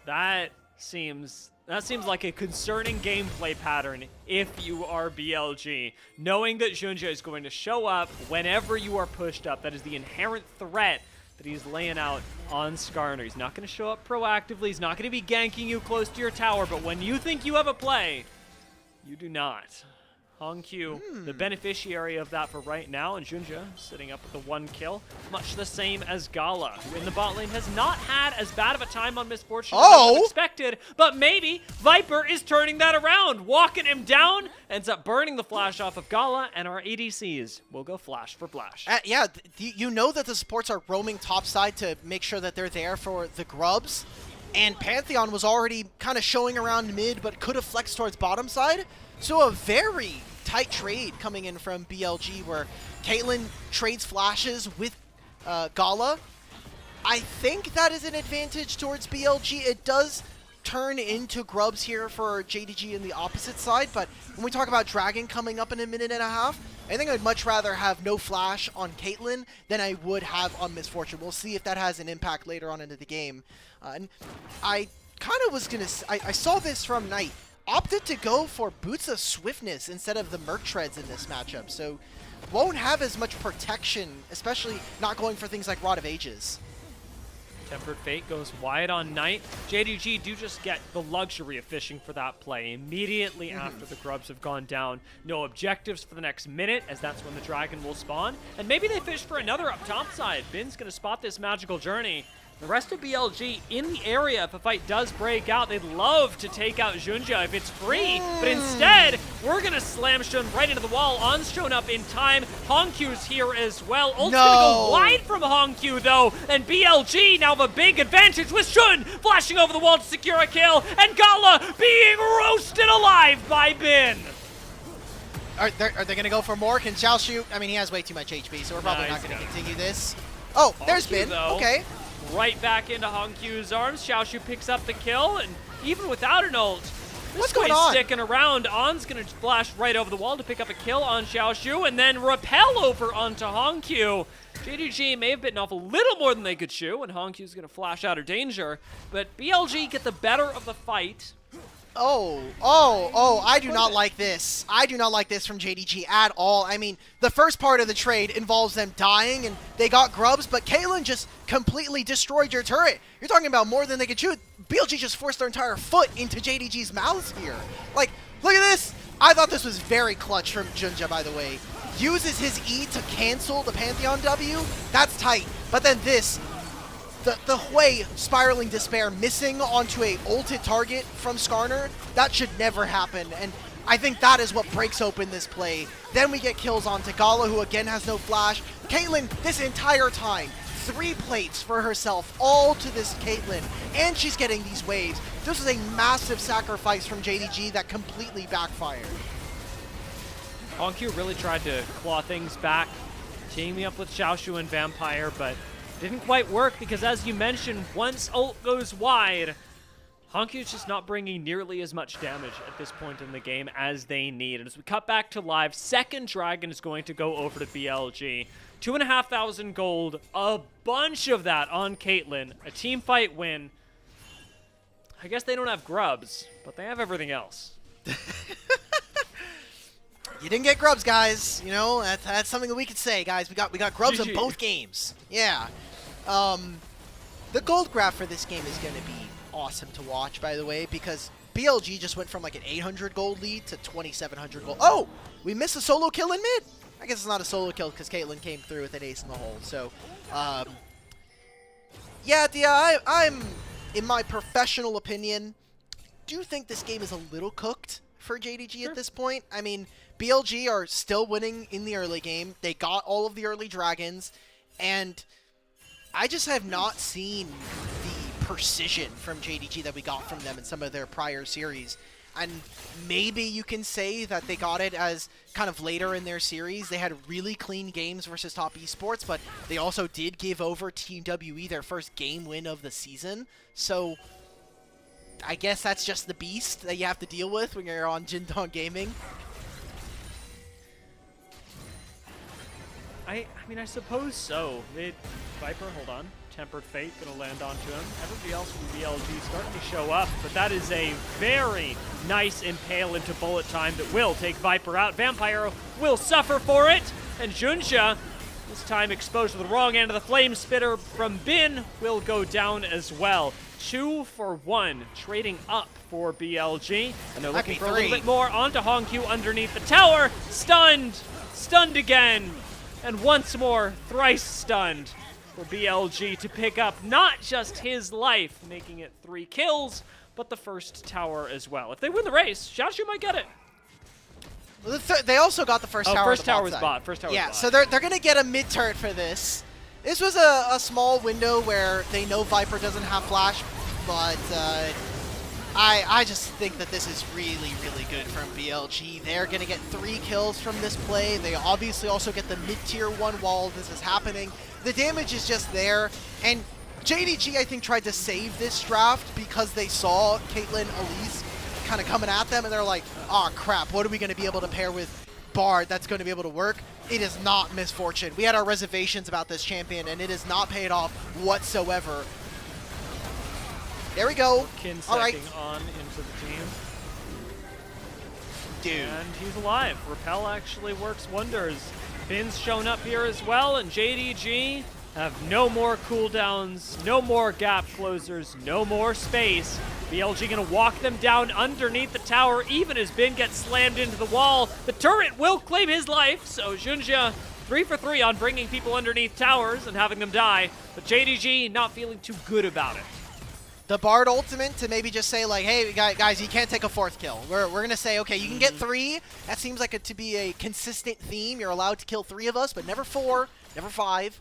That seems like a concerning gameplay pattern if you are BLG. Knowing that Junja is going to show up whenever you are pushed up, that is the inherent threat that he's laying out on Skarner. He's not going to show up proactively, he's not going to be ganking you close to your tower, but when you think you have a play, you do not. Hongqiu, the beneficiary of that for right now, and Junja sitting up with the 1 kill. Much the same as Gala, who in the bot lane has not had as bad of a time on Misfortune as expected, but maybe Viper is turning that around, walking him down, ends up burning the flash off of Gala, and our ADCs will go flash for flash. Yeah, you know that the supports are roaming topside to make sure that they're there for the grubs, and Pantheon was already kind of showing around mid, but could have flexed towards bottom side. So a very tight trade coming in from BLG, where Caitlyn trades flashes with Gala. I think that is an advantage towards BLG. It does turn into grubs here for JDG in the opposite side, but when we talk about Dragon coming up in a minute and a half, I think I'd much rather have no flash on Caitlyn than I would have on Misfortune. We'll see if that has an impact later on into the game. And I kind of was going to... I saw this from Knight. Opted to go for Boots of Swiftness instead of the Merc Treads in this matchup, so won't have as much protection, especially not going for things like Rod of Ages. Tempered Fate goes wide on Knight. JDG do just get the luxury of fishing for that play immediately after the grubs have gone down. No objectives for the next minute, as that's when the dragon will spawn. And maybe they fish for another up top side. Bin's going to spot this magical journey. The rest of BLG in the area, if a fight does break out, they'd love to take out Junja if it's free, but instead, we're gonna slam Shun right into the wall. On's shown up in time. Hongqiu's here as well. Ult's gonna go wide from Hongqiu though, and BLG now have a big advantage with Shun flashing over the wall to secure a kill, and Gala being roasted alive by Bin. Are they gonna go for more? Can Xiaoshu? I mean, he has way too much HP, so we're probably not gonna continue this. Oh, there's Bin. Okay. Right back into Hongqiu's arms. Xiaoshu picks up the kill, and even without an ult, this guy's sticking around. On's going to flash right over the wall to pick up a kill on Xiaoshu, and then rappel over onto Hongqiu. JDG may have bitten off a little more than they could chew, and Hongqiu's going to flash out of danger, but BLG get the better of the fight. I do not like this. I do not like this from JDG at all. I mean, the first part of the trade involves them dying, and they got grubs, but Caitlyn just completely destroyed your turret. You're talking about more than they could chew. BLG just forced their entire foot into JDG's mouths here. Like, look at this. I thought this was very clutch from Junja, by the way. Uses his E to cancel the Pantheon W. That's tight. But then this, the Hui spiraling despair missing onto a ulted target from Skarner, that should never happen. And I think that is what breaks open this play. Then we get kills on Tagala, who again has no flash. Caitlyn, this entire time, 3 plates for herself, all to this Caitlyn, and she's getting these waves. This is a massive sacrifice from JDG that completely backfired. Hongq really tried to claw things back, teaming up with Xiaoshu and Vampire, but didn't quite work because, as you mentioned, once ult goes wide, Hongq's just not bringing nearly as much damage at this point in the game as they need. And as we cut back to live, second Dragon is going to go over to BLG. 2,500 gold, a bunch of that on Caitlyn, a team fight win. I guess they don't have grubs, but they have everything else. You didn't get grubs, guys. You know, that's something that we could say, guys. We got grubs in both games. Yeah. The gold graph for this game is going to be awesome to watch, by the way, because BLG just went from like an 800 gold lead to 2,700 gold. Oh, we missed a solo kill in mid. I guess it's not a solo kill because Caitlyn came through with an ace in the hole. So, yeah, I'm, in my professional opinion, do think this game is a little cooked for JDG at this point. I mean, BLG are still winning in the early game. They got all of the early dragons, and I just have not seen the precision from JDG that we got from them in some of their prior series. And maybe you can say that they got it as kind of later in their series. They had really clean games versus top esports, but they also did give over Team WE their first game win of the season. So I guess that's just the beast that you have to deal with when you're on Jindong Gaming. I mean, I suppose so. Viper, hold on. Tempered Fate gonna land onto him. Everybody else from BLG starting to show up, but that is a very nice impale into bullet time that will take Viper out. Vampire will suffer for it, and Junja, this time exposed to the wrong end of the flame spitter from Bin, will go down as well. 2 for 1, trading up for BLG, and they're looking for a little bit more onto Hongq underneath the tower. Stunned! Stunned again! And once more, thrice stunned for BLG to pick up not just his life, making it 3 kills, but the first tower as well. If they win the race, Xiaoshu might get it. Well, they also got the first tower. First tower was bot. First tower was bot. So they're going to get a mid turret for this. This was a small window where they know Viper doesn't have flash, but I just think that this is really, really good from BLG. They're going to get 3 kills from this play. They obviously also get the mid-tier 1 while this is happening. The damage is just there, and JDG, I think, tried to save this draft because they saw Caitlyn Elise kind of coming at them, and they're like, oh crap, what are we going to be able to pair with Bard that's going to be able to work? It is not Misfortune. We had our reservations about this champion, and it has not paid off whatsoever. There we go. All right. On into the team. Dude. And he's alive. Repel actually works wonders. Bin's shown up here as well, and JDG have no more cooldowns, no more gap closers, no more space. BLG gonna walk them down underneath the tower, even as Bin gets slammed into the wall. The turret will claim his life, so Junja 3 for 3 on bringing people underneath towers and having them die, but JDG not feeling too good about it. The Bard ultimate to maybe just say like, hey guys, you can't take a 4th kill. We're gonna say, okay, you can get 3. That seems like it to be a consistent theme. You're allowed to kill 3 of us, but never 4, never 5.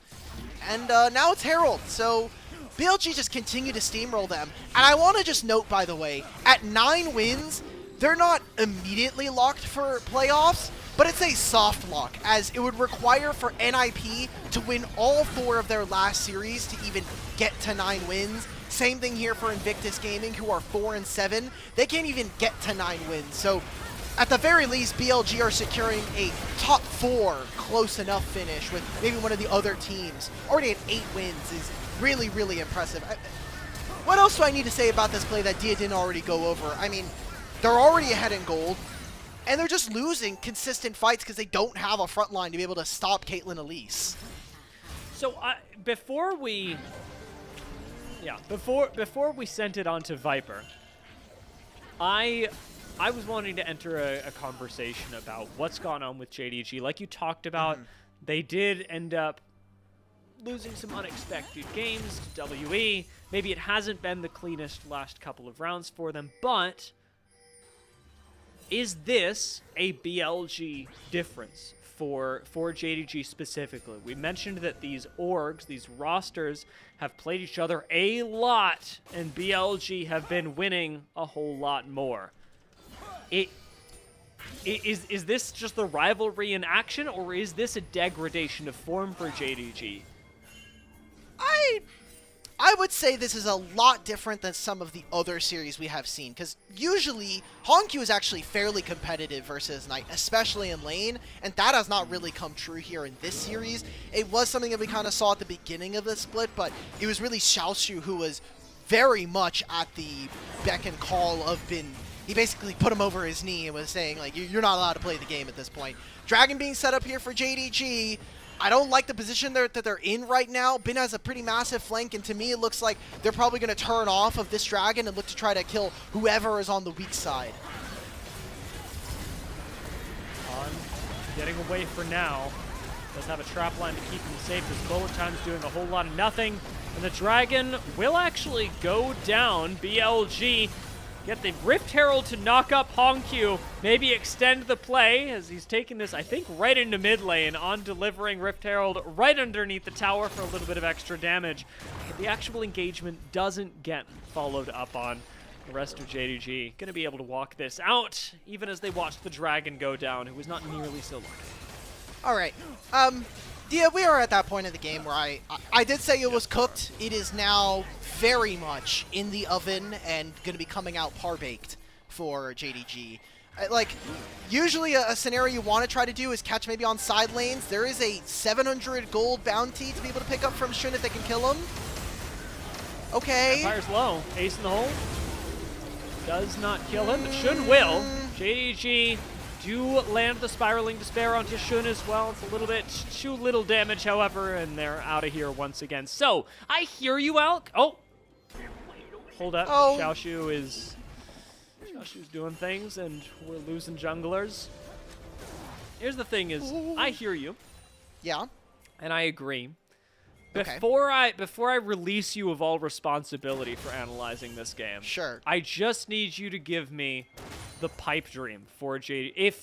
And now it's Herald. So BLG just continue to steamroll them. And I want to just note, by the way, at 9 wins, they're not immediately locked for playoffs, but it's a soft lock, as it would require for NIP to win all 4 of their last series to even get to 9 wins. Same thing here for Invictus Gaming, who are 4 and 7. They can't even get to 9 wins. So at the very least, BLG are securing a top 4 close enough finish with maybe one of the other teams. Already at 8 wins is really, really impressive. What else do I need to say about this play that Dia didn't already go over? I mean, They're already ahead in gold, and they're just losing consistent fights because they don't have a front line to be able to stop Caitlyn Elise. So before we sent it on to Viper, I was wanting to enter a conversation about what's gone on with JDG. Like you talked about, they did end up losing some unexpected games to WE. Maybe it hasn't been the cleanest last couple of rounds for them, but is this a BLG difference for JDG specifically? We mentioned that these orgs, these rosters, have played each other a lot, and BLG have been winning a whole lot more. Is this just the rivalry in action, or is this a degradation of form for JDG? I would say this is a lot different than some of the other series we have seen, because usually Hongq is actually fairly competitive versus Knight, especially in lane, and that has not really come true here in this series. It was something that we kind of saw at the beginning of the split, but it was really Xiaoshu who was very much at the beck and call of he basically put him over his knee and was saying, like, you're not allowed to play the game at this point. Dragon being set up here for JDG. I don't like the position that they're in right now. Bin has a pretty massive flank, and to me it looks like they're probably going to turn off of this Dragon and look to try to kill whoever is on the weak side. On getting away for now. Does have a trap line to keep him safe. His bullet time's doing a whole lot of nothing. And the Dragon will actually go down. BLG get the Rift Herald to knock up Hongq, maybe extend the play as he's taking this, I think, right into mid lane on delivering Rift Herald right underneath the tower for a little bit of extra damage. But the actual engagement doesn't get followed up on. The rest of JDG going to be able to walk this out, even as they watch the Dragon go down, who was not nearly so lucky. All right. Yeah, we are at that point of the game where I did say it was cooked. It is now very much in the oven and going to be coming out par-baked for JDG. Like, usually a scenario you want to try to do is catch maybe on side lanes. There is a 700 gold bounty to be able to pick up from Shun if they can kill him. Okay. Fire's low. Ace in the hole. Does not kill him, but Shun will. JDG do land the Spiraling Despair onto Shun as well. It's a little bit too little damage, however, and they're out of here once again. So, I hear you, Alk. Oh! Hold up. Oh. Xiaoshu's doing things, and we're losing junglers. Here's the thing is, I hear you. Yeah. And I agree. Okay. Before I release you of all responsibility for analyzing this game, Sure. I just need you to give me the pipe dream for JD.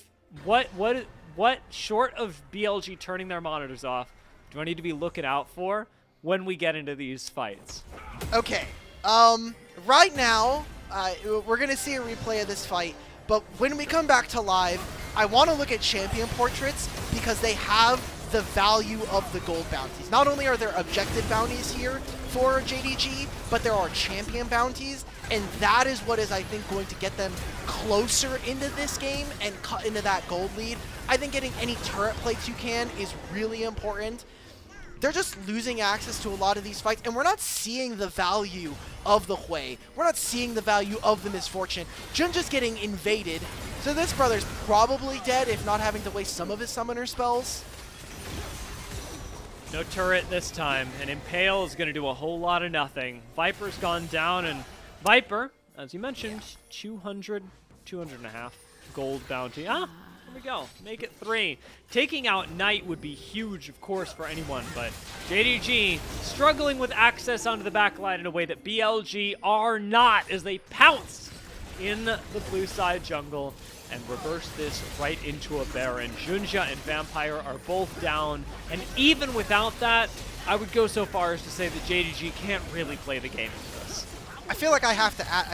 What short of BLG turning their monitors off do I need to be looking out for when we get into these fights? Okay. Right now, we're gonna see a replay of this fight, but when we come back to live, I want to look at champion portraits because they have the value of the gold bounties. Not only are there objective bounties here for JDG, but there are champion bounties, and that is what is, I think, going to get them closer into this game and cut into that gold lead. I think getting any turret plates you can is really important. They're just losing access to a lot of these fights, and we're not seeing the value of the Hui. We're not seeing the value of the Misfortune. Jun just getting invaded, so this brother's probably dead, if not having to waste some of his summoner spells. No turret this time, and Impale is going to do a whole lot of nothing. Viper's gone down, and Viper, as you mentioned, 200 and a half gold bounty. There we go. Make it 3. Taking out Knight would be huge, of course, for anyone, but JDG struggling with access onto the backline in a way that BLG are not, as they pounce in the blue side jungle and reverse this right into a Baron. Junja and Vampire are both down, and even without that, I would go so far as to say that JDG can't really play the game with this. I feel like I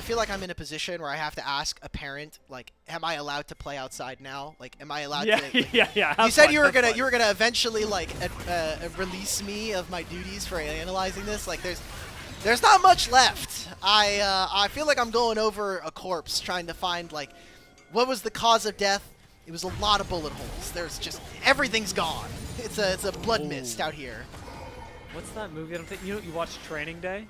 feel like I'm in a position where I have to ask a parent, like, am I allowed to play outside now? Like, am I allowed to? Like, yeah. You said you were gonna eventually like release me of my duties for analyzing this. Like, there's not much left. I feel like I'm going over a corpse trying to find, like, what was the cause of death. It was a lot of bullet holes. There's just everything's gone. It's a blood mist out here. What's that movie? I don't think you watched Training Day.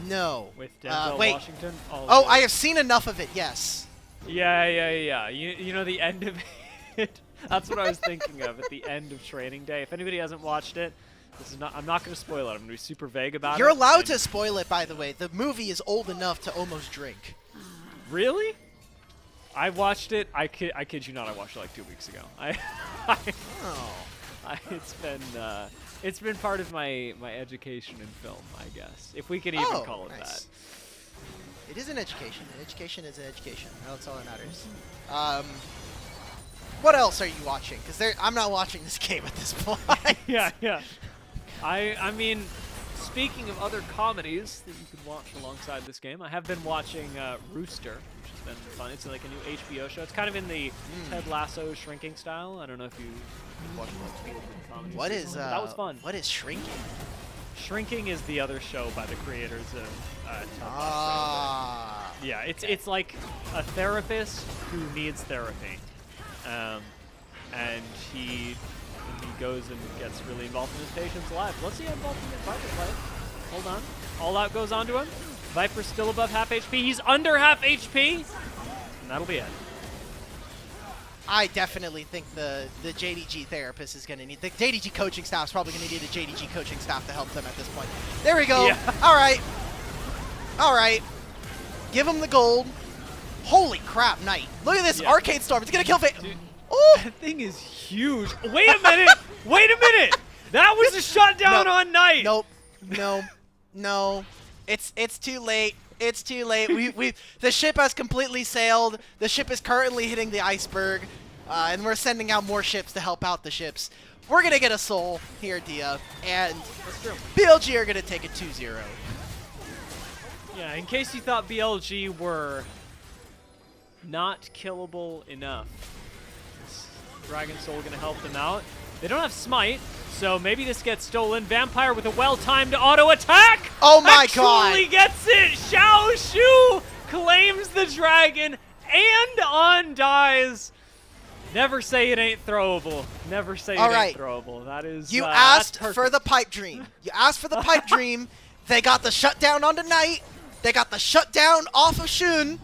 No. with Denzel wait. Washington. Oh, I have seen enough of it, yes. Yeah. You know the end of it. That's what I was thinking of at the end of Training Day. If anybody hasn't watched it, this is not. I'm not going to spoil it. I'm going to be super vague about it. You're allowed to spoil it, by the way. The movie is old enough to almost drink. Really? I watched it. I kid you not. I watched it like 2 weeks ago. It's been part of my education in film, I guess, if we can even call it nice. that. It is an education. An education is an education. That's all that matters. What else are you watching? Because I'm not watching this game at this point. Yeah. I mean, speaking of other comedies that you could watch alongside this game, I have been watching Rooster, which has been fun. It's like a new HBO show. It's kind of in the Ted Lasso shrinking style. I don't know if you watched like comedy. What is that was fun. What is Shrinking? Shrinking is the other show by the creators of Ted Lasso. Ah. Yeah, it's like a therapist who needs therapy, and he goes and gets really involved in his patient's life. Let's see how involved in Viper's life. Hold on. All out goes onto him. Viper's still above half HP. He's under half HP, and that'll be it. I definitely think the JDG therapist is going to need... The JDG coaching staff is probably going to need a JDG coaching staff to help them at this point. There we go. Yeah. All right. Give him the gold. Holy crap, Knight. Look at this Arcade Storm. It's going to kill... Oh! That thing is huge. Wait a minute. That was a shutdown on Knight. Nope. No. It's too late. It's too late. The ship has completely sailed. The ship is currently hitting the iceberg, and we're sending out more ships to help out the ships. We're gonna get a soul here, Dia, and BLG are gonna take a 2-0. Yeah, in case you thought BLG were not killable enough, is Dragon Soul gonna help them out? They don't have Smite, so maybe this gets stolen. Vampire with a well-timed auto attack. Oh my god! Actually gets it. Xiao Shu claims the dragon and undies. Never say it ain't throwable. Never say it ain't throwable. That is. You asked for the pipe dream. You asked for the pipe dream. They got the shutdown onto Knight. They got the shutdown off of Shun.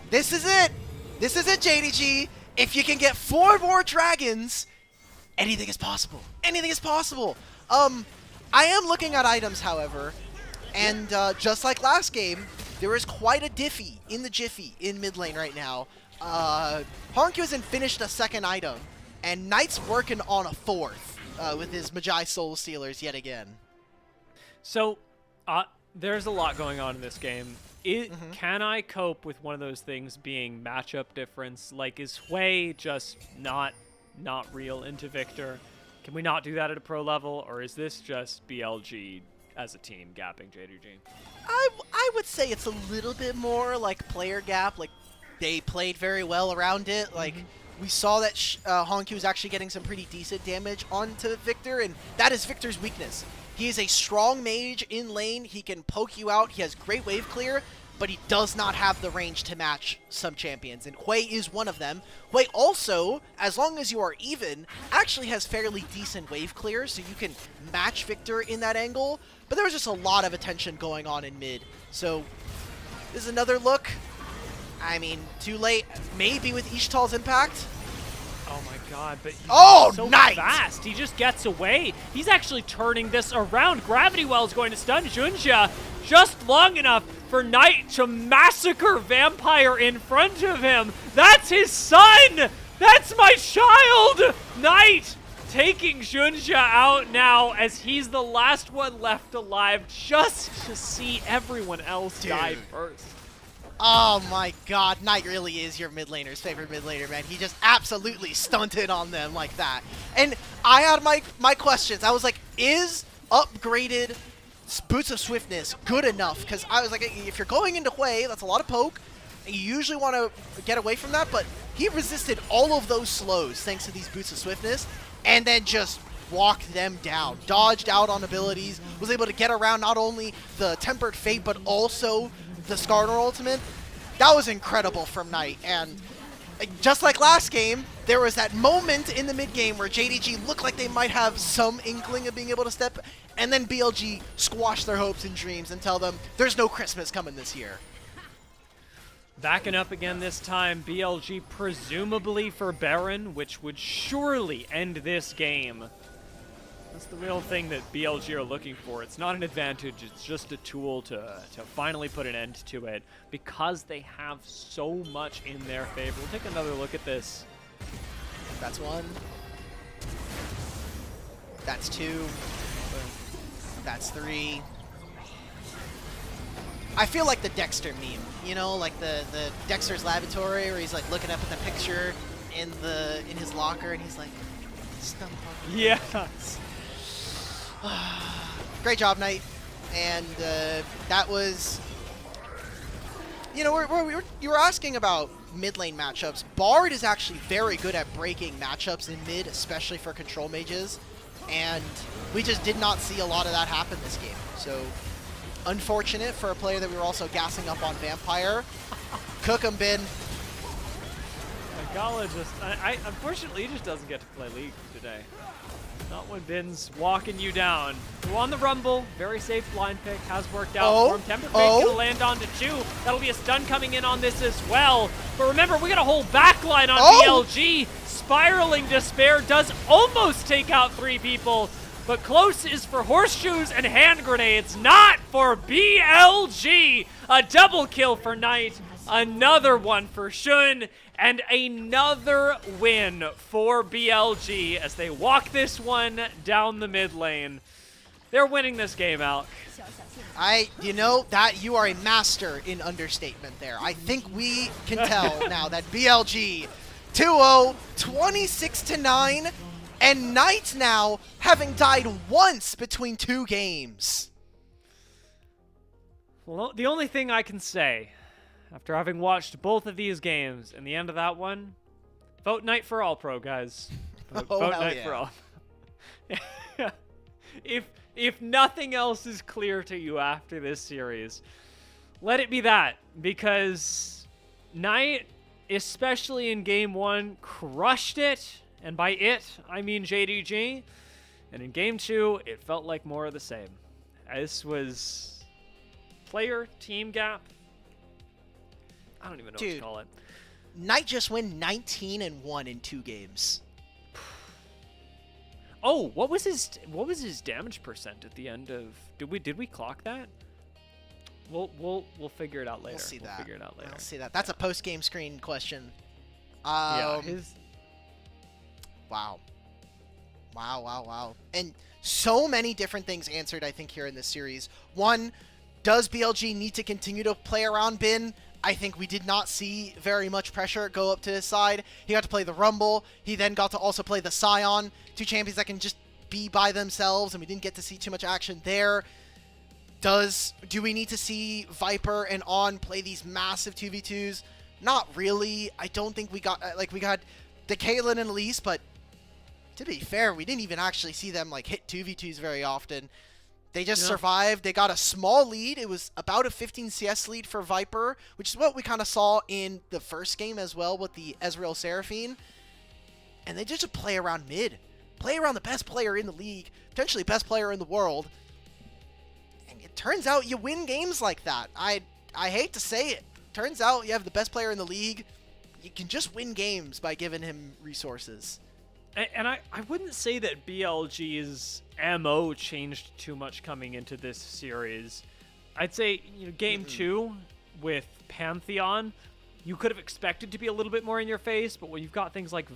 This is it. This is it, JDG. If you can get 4 more dragons, anything is possible. Anything is possible. I am looking at items, however, and just like last game, there is quite a diffy in the jiffy in mid lane right now. Honku hasn't finished a 2nd item, and Knight's working on a 4th with his Magi Soul Stealers yet again. So, there's a lot going on in this game. Can I cope with one of those things being matchup difference? Like, is Hui just not real into Victor? Can we not do that at a pro level, or is this just BLG as a team gapping JDG? I would say it's a little bit more like player gap. Like, they played very well around it. Like, we saw that Honku was actually getting some pretty decent damage onto Victor, and that is Victor's weakness. He is a strong mage in lane. He can poke you out. He has great wave clear, but he does not have the range to match some champions, and Hui is one of them. Hui also, as long as you are even, actually has fairly decent wave clear, so you can match Victor in that angle, but there was just a lot of attention going on in mid. So, this is another look. I mean, too late, maybe with Ishtal's impact. Oh my god, but he's so Knight! fast. He just gets away. He's actually turning this around. Gravity Well is going to stun Junjia just long enough for Knight to massacre Vampire in front of him. That's his son! That's my child! Knight taking Junjia out now as he's the last one left alive just to see everyone else die first. Oh my god, Knight really is your mid laner's favorite mid laner, man. He just absolutely stunted on them like that. And I had my questions. I was like, is upgraded Boots of Swiftness good enough? Because I was like, if you're going into Hui, that's a lot of poke. And you usually want to get away from that, but he resisted all of those slows thanks to these Boots of Swiftness, and then just walked them down. Dodged out on abilities, was able to get around not only the Tempered Fate, but also the Skarner ultimate. That was incredible from Knight, and just like last game, there was that moment in the mid-game where JDG looked like they might have some inkling of being able to step, and then BLG squashed their hopes and dreams and tell them there's no Christmas coming this year. Backing up again this time, BLG presumably for Baron, which would surely end this game. That's the real thing that BLG are looking for. It's not an advantage, it's just a tool to finally put an end to it, because they have so much in their favor. We'll take another look at this. That's one. That's two. That's three. I feel like the Dexter meme, you know, like the Dexter's laboratory where he's like looking up at the picture in his locker and he's like, stump. Yeah. Great job, Knight. And that was, you know, you were asking about mid lane matchups. Bard is actually very good at breaking matchups in mid, especially for control mages. And we just did not see a lot of that happen this game. So unfortunate for a player that we were also gassing up on Vampire. Cook 'em, Bin. Gala just, unfortunately, he just doesn't get to play League today. Not when Bin's walking you down. Go on the Rumble, very safe blind pick, has worked out for him. Temper Fate gonna land onto 2. That'll be a stun coming in on this as well. But remember, we got a whole backline on BLG. Spiraling Despair does almost take out 3 people, but close is for Horseshoes and Hand Grenades, not for BLG. A double kill for Knight, another one for Shun, and another win for BLG as they walk this one down the mid lane. They're winning this game, Alk. You know, that you are a master in understatement there. I think we can tell now that BLG 2-0, 26-9, and Knight now having died once between 2 games. Well, the only thing I can say, after having watched both of these games, and the end of that one, vote Knight for All Pro, guys. Vote Knight for All. If nothing else is clear to you after this series, let it be that, because Knight, especially in Game 1, crushed it, and by it, I mean JDG, and in Game 2, it felt like more of the same. This was player, team gap, I don't even know what to call it. Knight just went 19-1 in 2 games. Oh, what was his damage percent at the end of? Did we clock that? We'll figure it out later. We'll see that. Figure it out later. We'll see that. That's a post-game screen question. Yeah. Wow. Wow. And so many different things answered, I think, here in this series. One, does BLG need to continue to play around Bin? I think we did not see very much pressure go up to his side. He got to play the Rumble. He then got to also play the Scion. 2 champions that can just be by themselves, and we didn't get to see too much action there. Do we need to see Viper and On play these massive 2v2s? Not really. I don't think we got the Caitlyn and Elise, but to be fair, we didn't even actually see them hit 2v2s very often. They just survived. They got a small lead. It was about a 15 CS lead for Viper, which is what we kind of saw in the first game as well with the Ezreal Seraphine. And they just play around mid. Play around the best player in the league, potentially best player in the world. And it turns out you win games like that. I hate to say it. Turns out you have the best player in the league. You can just win games by giving him resources. And I wouldn't say that BLG's MO changed too much coming into this series. I'd say, Game 2 with Pantheon, you could have expected to be a little bit more in your face, but when you've got things like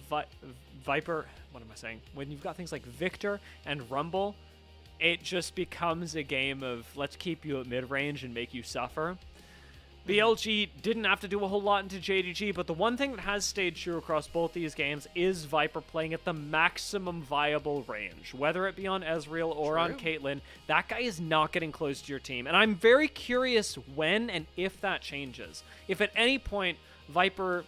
Viper, what am I saying? When you've got things like Victor and Rumble, it just becomes a game of let's keep you at mid-range and make you suffer. BLG didn't have to do a whole lot into JDG, but the one thing that has stayed true across both these games is Viper playing at the maximum viable range. Whether it be on Ezreal or on Caitlyn, that guy is not getting close to your team. And I'm very curious when and if that changes. If at any point Viper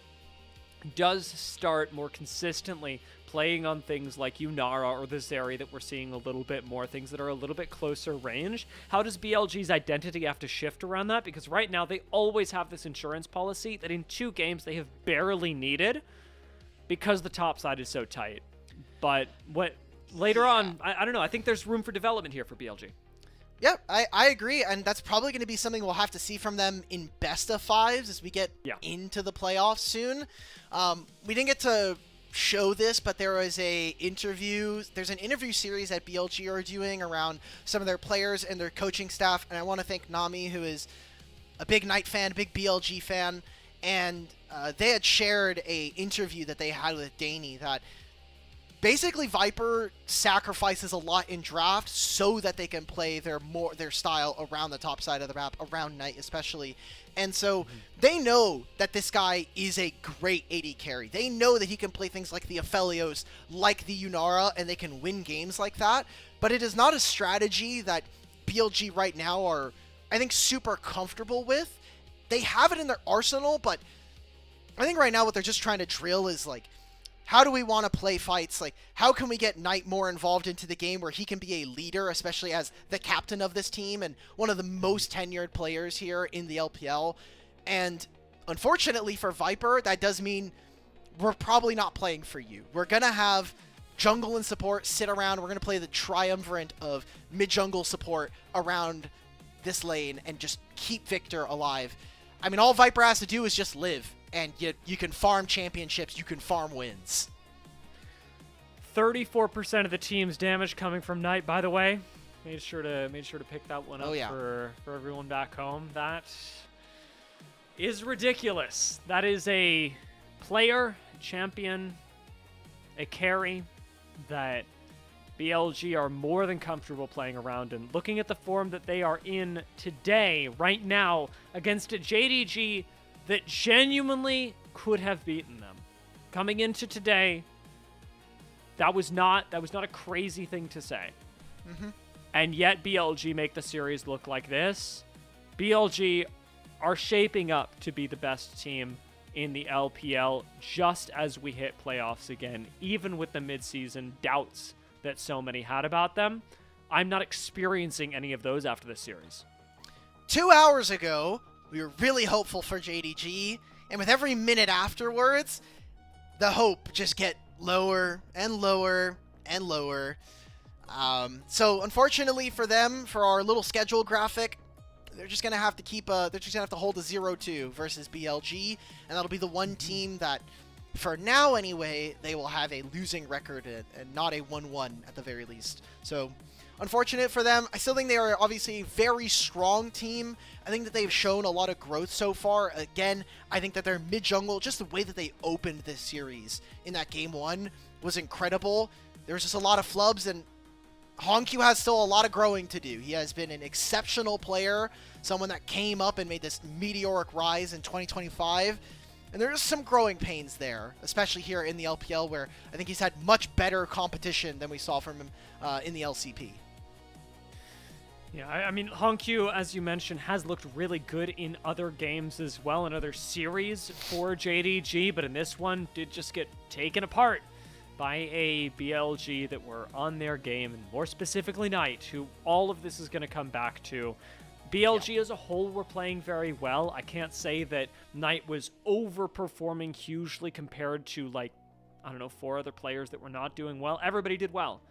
does start more consistently playing on things like Unara or the Zeri that we're seeing a little bit more, things that are a little bit closer range, how does BLG's identity have to shift around that? Because right now they always have this insurance policy that in 2 games they have barely needed. because the top side is so tight. But what later on, I don't know. I think there's room for development here for BLG. Yep, I agree, and that's probably going to be something we'll have to see from them in best of fives as we get into the playoffs soon. We didn't get to show this, but there's an interview series that BLG are doing around some of their players and their coaching staff, and I want to thank Nami, who is a big Knight fan, a big BLG fan, and they had shared a interview that they had with Danny that basically Viper sacrifices a lot in draft so that they can play their style around the top side of the map, around Knight especially. And so they know that this guy is a great AD carry. They know that he can play things like the Aphelios, like the Yunara, and they can win games like that. But it is not a strategy that BLG right now are, I think, super comfortable with. They have it in their arsenal, but I think right now what they're just trying to drill is like, how do we want to play fights? Like, how can we get Knight more involved into the game where he can be a leader, especially as the captain of this team and one of the most tenured players here in the LPL? And unfortunately for Viper, that does mean we're probably not playing for you. We're going to have jungle and support sit around. We're going to play the triumvirate of mid-jungle support around this lane and just keep Victor alive. I mean, all Viper has to do is just live. And you can farm championships, you can farm wins. 34% of the team's damage coming from Knight, by the way. Made sure to pick that one up for everyone back home. That is ridiculous. That is a player, champion, a carry that BLG are more than comfortable playing around. And looking at the form that they are in today, right now, against a JDG that genuinely could have beaten them. Coming into today, that was not a crazy thing to say. And yet BLG make the series look like this. BLG are shaping up to be the best team in the LPL just as we hit playoffs again, even with the midseason doubts that so many had about them. I'm not experiencing any of those after this series. 2 hours ago, we were really hopeful for JDG, and with every minute afterwards, the hope just get lower and lower and lower. So unfortunately for them, for our little schedule graphic, they're just gonna have to hold a 0-2 versus BLG, and that'll be the one team that, for now anyway, they will have a losing record and not a 1-1 at the very least. So unfortunate for them. I still think they are obviously a very strong team. I think that they've shown a lot of growth so far. Again, I think that their mid-jungle, just the way that they opened this series in that game 1 was incredible. There was just a lot of flubs, and Honkyu has still a lot of growing to do. He has been an exceptional player, someone that came up and made this meteoric rise in 2025. And there's some growing pains there, especially here in the LPL, where I think he's had much better competition than we saw from him in the LCP. Yeah, I mean, Honkyu, as you mentioned, has looked really good in other games as well, in other series for JDG, but in this one did just get taken apart by a BLG that were on their game, and more specifically Knight, who all of this is going to come back to. BLG as a whole were playing very well. I can't say that Knight was overperforming hugely compared to, like, I don't know, 4 other players that were not doing well. Everybody did well.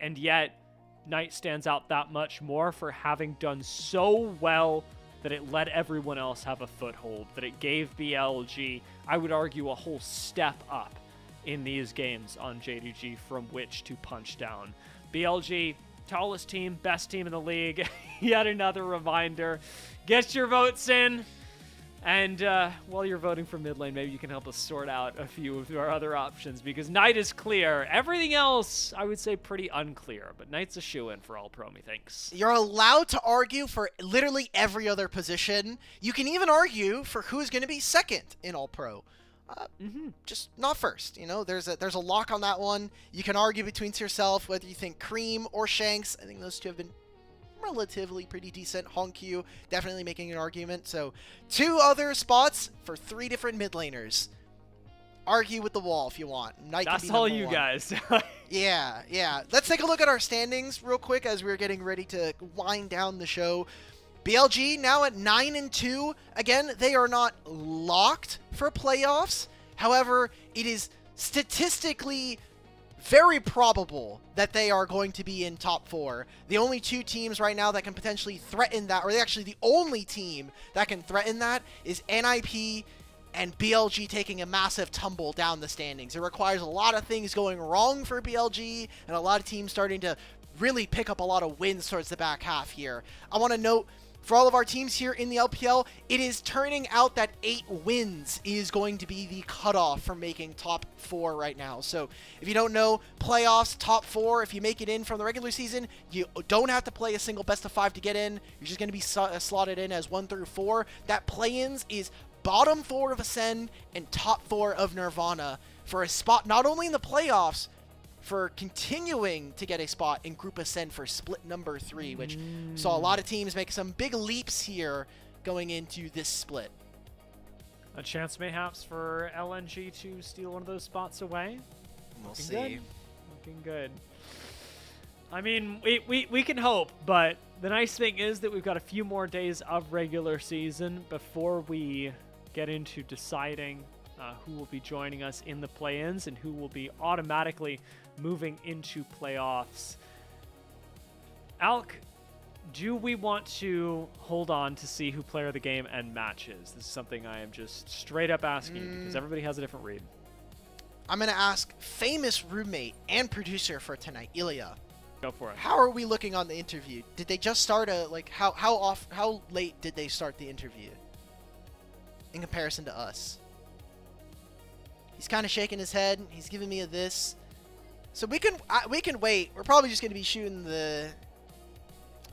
And yet, Knight stands out that much more for having done so well that it let everyone else have a foothold, that it gave BLG, I would argue, a whole step up in these games on JDG from which to punch down. BLG, tallest team, best team in the league. Yet another reminder. Get your votes in. And while you're voting for mid lane, maybe you can help us sort out a few of our other options, because Knight is clear. Everything else, I would say, pretty unclear. But Knight's a shoo-in for all pro, methinks. You're allowed to argue for literally every other position. You can even argue for who's going to be second in all pro. Just not first. You know, there's a lock on that one. You can argue between yourself whether you think Cream or Shanks. I think those two have been relatively pretty decent. Honkyu definitely making an argument. So 2 other spots for 3 different mid laners. Argue with the wall if you want. Knight That's can be all number you 1. guys. Yeah. Let's take a look at our standings real quick as we're getting ready to wind down the show. BLG now at 9-2. Again, they are not locked for playoffs. However, it is statistically very probable that they are going to be in top 4. The only 2 teams right now that can potentially threaten that, or actually the only team that can threaten that, is NIP and BLG taking a massive tumble down the standings. It requires a lot of things going wrong for BLG and a lot of teams starting to really pick up a lot of wins towards the back half here. I want to note, for all of our teams here in the LPL, it is turning out that 8 wins is going to be the cutoff for making top 4 right now. So if you don't know, playoffs, top 4, if you make it in from the regular season, you don't have to play a single best of 5 to get in. You're just going to be slotted in as 1 through 4. That play-ins is bottom 4 of Ascend and top 4 of Nirvana for a spot not only in the playoffs, for continuing to get a spot in Group Ascend for split number 3, which saw a lot of teams make some big leaps here going into this split. A chance mayhaps for LNG to steal one of those spots away. We'll Looking see. Good. Looking good. I mean, we can hope, but the nice thing is that we've got a few more days of regular season before we get into deciding who will be joining us in the play-ins and who will be automatically moving into playoffs. Alk, do we want to hold on to see who player of the game and matches? This is something I am just straight up asking you because everybody has a different read. I'm going to ask famous roommate and producer for tonight, Ilya. Go for it. How are we looking on the interview? Did they just start how late did they start the interview in comparison to us? He's kind of shaking his head. He's giving me a this. So we can wait. We're probably just going to be shooting the...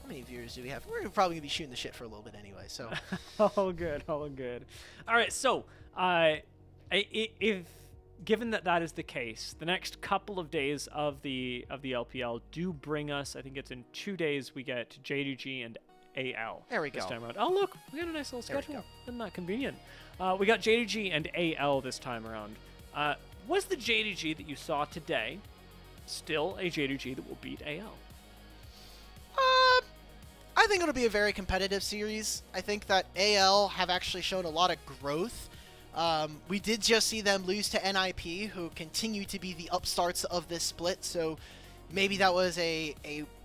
How many viewers do we have? We're probably going to be shooting the shit for a little bit anyway, so... all good, all good. All right, so if given that that is the case, the next couple of days of the LPL do bring us, I think it's in 2 days, we get JDG and AL. There we this go. time around. Oh, look, we got a nice little There we schedule. go. Isn't that convenient? We got JDG and AL this time around. Was the JDG that you saw today still a JDG that will beat AL? I think it'll be a very competitive series. I think that AL have actually shown a lot of growth. We did just see them lose to NIP, who continue to be the upstarts of this split, so maybe that was a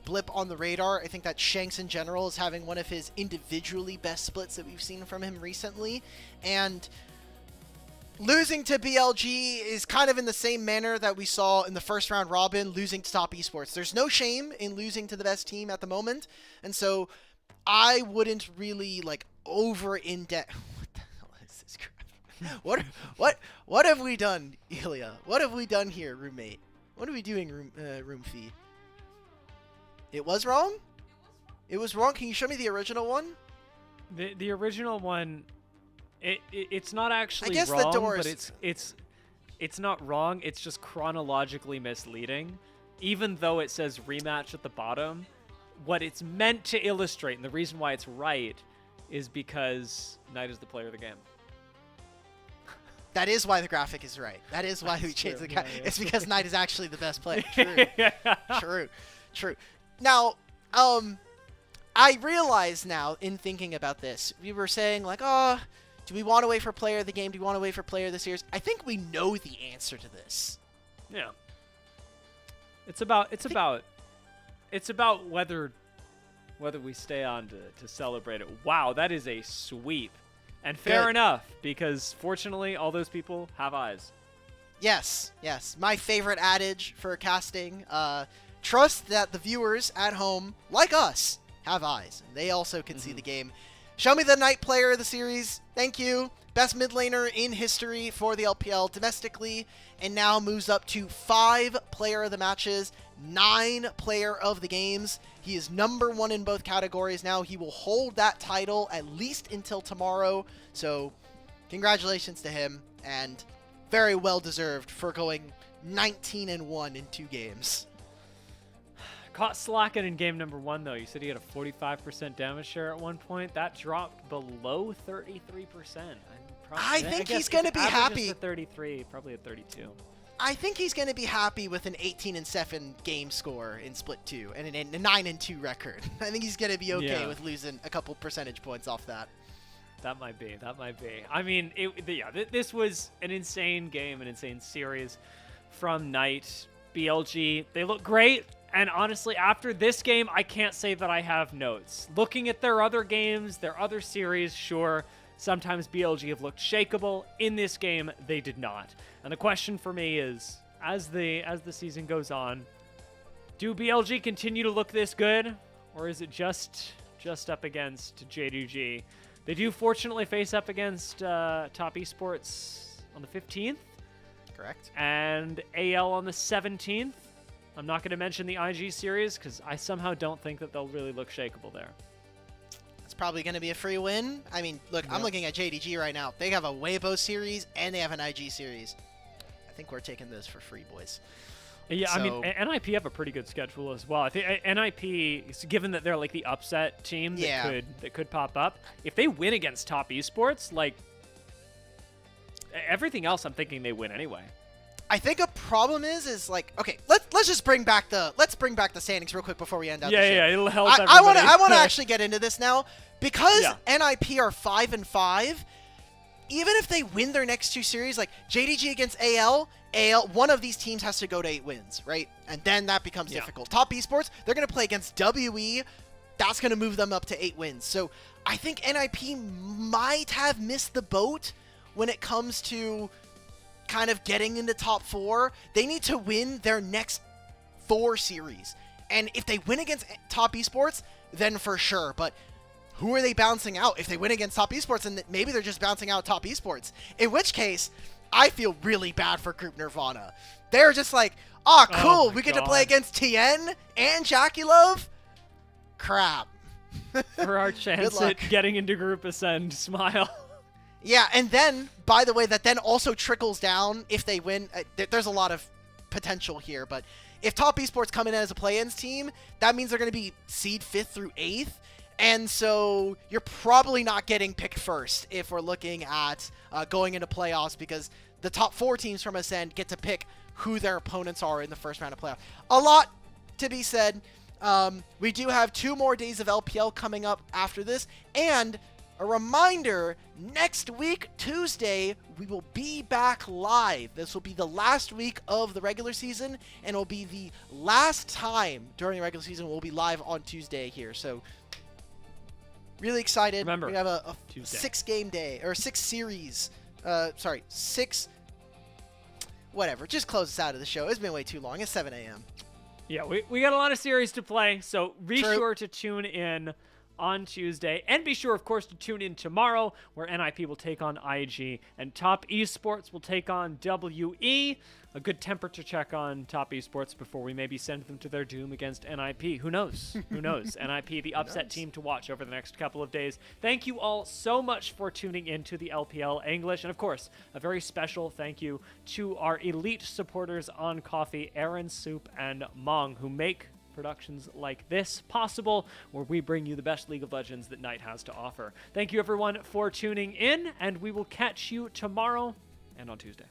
blip on the radar. I think that Shanks in general is having one of his individually best splits that we've seen from him recently, and losing to BLG is kind of in the same manner that we saw in the first round robin, losing to Top Esports. There's no shame in losing to the best team at the moment, and so I wouldn't really over-index. What the hell is this crap? What have we done, Ilya? What have we done here, roommate? What are we doing, room fee? It was wrong? It was wrong? Can you show me the original one? The original one, it's not actually I guess wrong, the doors... but it's not wrong. It's just chronologically misleading. Even though it says rematch at the bottom, what it's meant to illustrate, and the reason why it's right, is because Knight is the player of the game. That is why the graphic is right. That is why we changed the graphic. Yeah. It's because Knight is actually the best player. True. True. Now, I realize now in thinking about this, we were saying do we want to wait for player of the game? Do we want to wait for player of the series? I think we know the answer to this. Yeah. It's about whether we stay on to celebrate it. Wow, that is a sweep. And fair Good. enough, because fortunately all those people have eyes. Yes. My favorite adage for casting, trust that the viewers at home, like us, have eyes. And they also can see the game. Show me the Knight player of the series. Thank you. Best mid laner in history for the LPL domestically, and now moves up to 5 player of the matches, 9 player of the games. He is number 1 in both categories now. He will hold that title at least until tomorrow. So congratulations to him, and very well deserved for going 19-1 in 2 games. Caught slacking in game number 1, though. You said he had a 45% damage share at one point. That dropped below 33%. I think he's going to be happy. 33, probably at 32. I think he's going to be happy with an 18-7 game score in Split 2 and a 9-2 record. I think he's going to be okay with losing a couple percentage points off that. That might be. That might be. I mean, this was an insane game, an insane series from Knight. BLG, they look great. And honestly, after this game, I can't say that I have notes. Looking at their other games, their other series, sure, sometimes BLG have looked shakeable. In this game, they did not. And the question for me is, as the season goes on, do BLG continue to look this good, or is it just up against JDG? They do fortunately face up against Top Esports on the 15th. Correct. And AL on the 17th. I'm not going to mention the IG series because I somehow don't think that they'll really look shakeable there. It's probably going to be a free win. I mean, look, I'm looking at JDG right now. They have a Weibo series and they have an IG series. I think we're taking those for free, boys. Yeah, So, I mean, NIP have a pretty good schedule as well. I think NIP, given that they're like the upset team that could pop up, if they win against Top Esports, like everything else, I'm thinking they win anyway. I think a problem is like, okay, let's just bring back the standings real quick before we end out. Yeah, it'll help. I want to actually get into this now because NIP are 5-5. Even if they win their next two series, like JDG against AL, one of these teams has to go to 8 wins, right? And then that becomes difficult. Top Esports, they're going to play against WE. That's going to move them up to 8 wins. So I think NIP might have missed the boat when it comes to kind of getting into top 4. They need to win their next 4 series. And if they win against Top Esports, then for sure. But who are they bouncing out? If they win against Top Esports, and maybe they're just bouncing out Top Esports. In which case, I feel really bad for Group Nirvana. They're just like, oh, cool, we get to play against Tien and Jackie Love? Crap. For our chance at getting into Group Ascend, smile. Yeah, and then, by the way, that then also trickles down if they win. There's a lot of potential here, but if Top Esports come in as a play-ins team, that means they're going to be seed 5th through 8th. And so you're probably not getting picked first if we're looking at going into playoffs, because the top 4 teams from Ascend get to pick who their opponents are in the first round of playoffs. A lot to be said. We do have 2 more days of LPL coming up after this. And a reminder, next week, Tuesday, we will be back live. This will be the last week of the regular season, and it will be the last time during the regular season we'll be live on Tuesday here. So really excited. Remember, we have a 6-game day, or 6 series. Sorry, 6. Whatever. Just close us out of the show. It's been way too long. It's 7 a.m. Yeah, we got a lot of series to play, so be sure to tune in on Tuesday. And be sure, of course, to tune in tomorrow, where NIP will take on IG and Top Esports will take on WE. A good temperature check on Top Esports before we maybe send them to their doom against NIP. Who knows? Who knows? NIP, the upset team to watch over the next couple of days. Thank you all so much for tuning in to the LPL English. And of course, a very special thank you to our elite supporters on Coffee, Aaron, Soup, and Mong, who make productions like this possible, where we bring you the best League of Legends that Knight has to offer. Thank you everyone for tuning in, and we will catch you tomorrow and on Tuesday.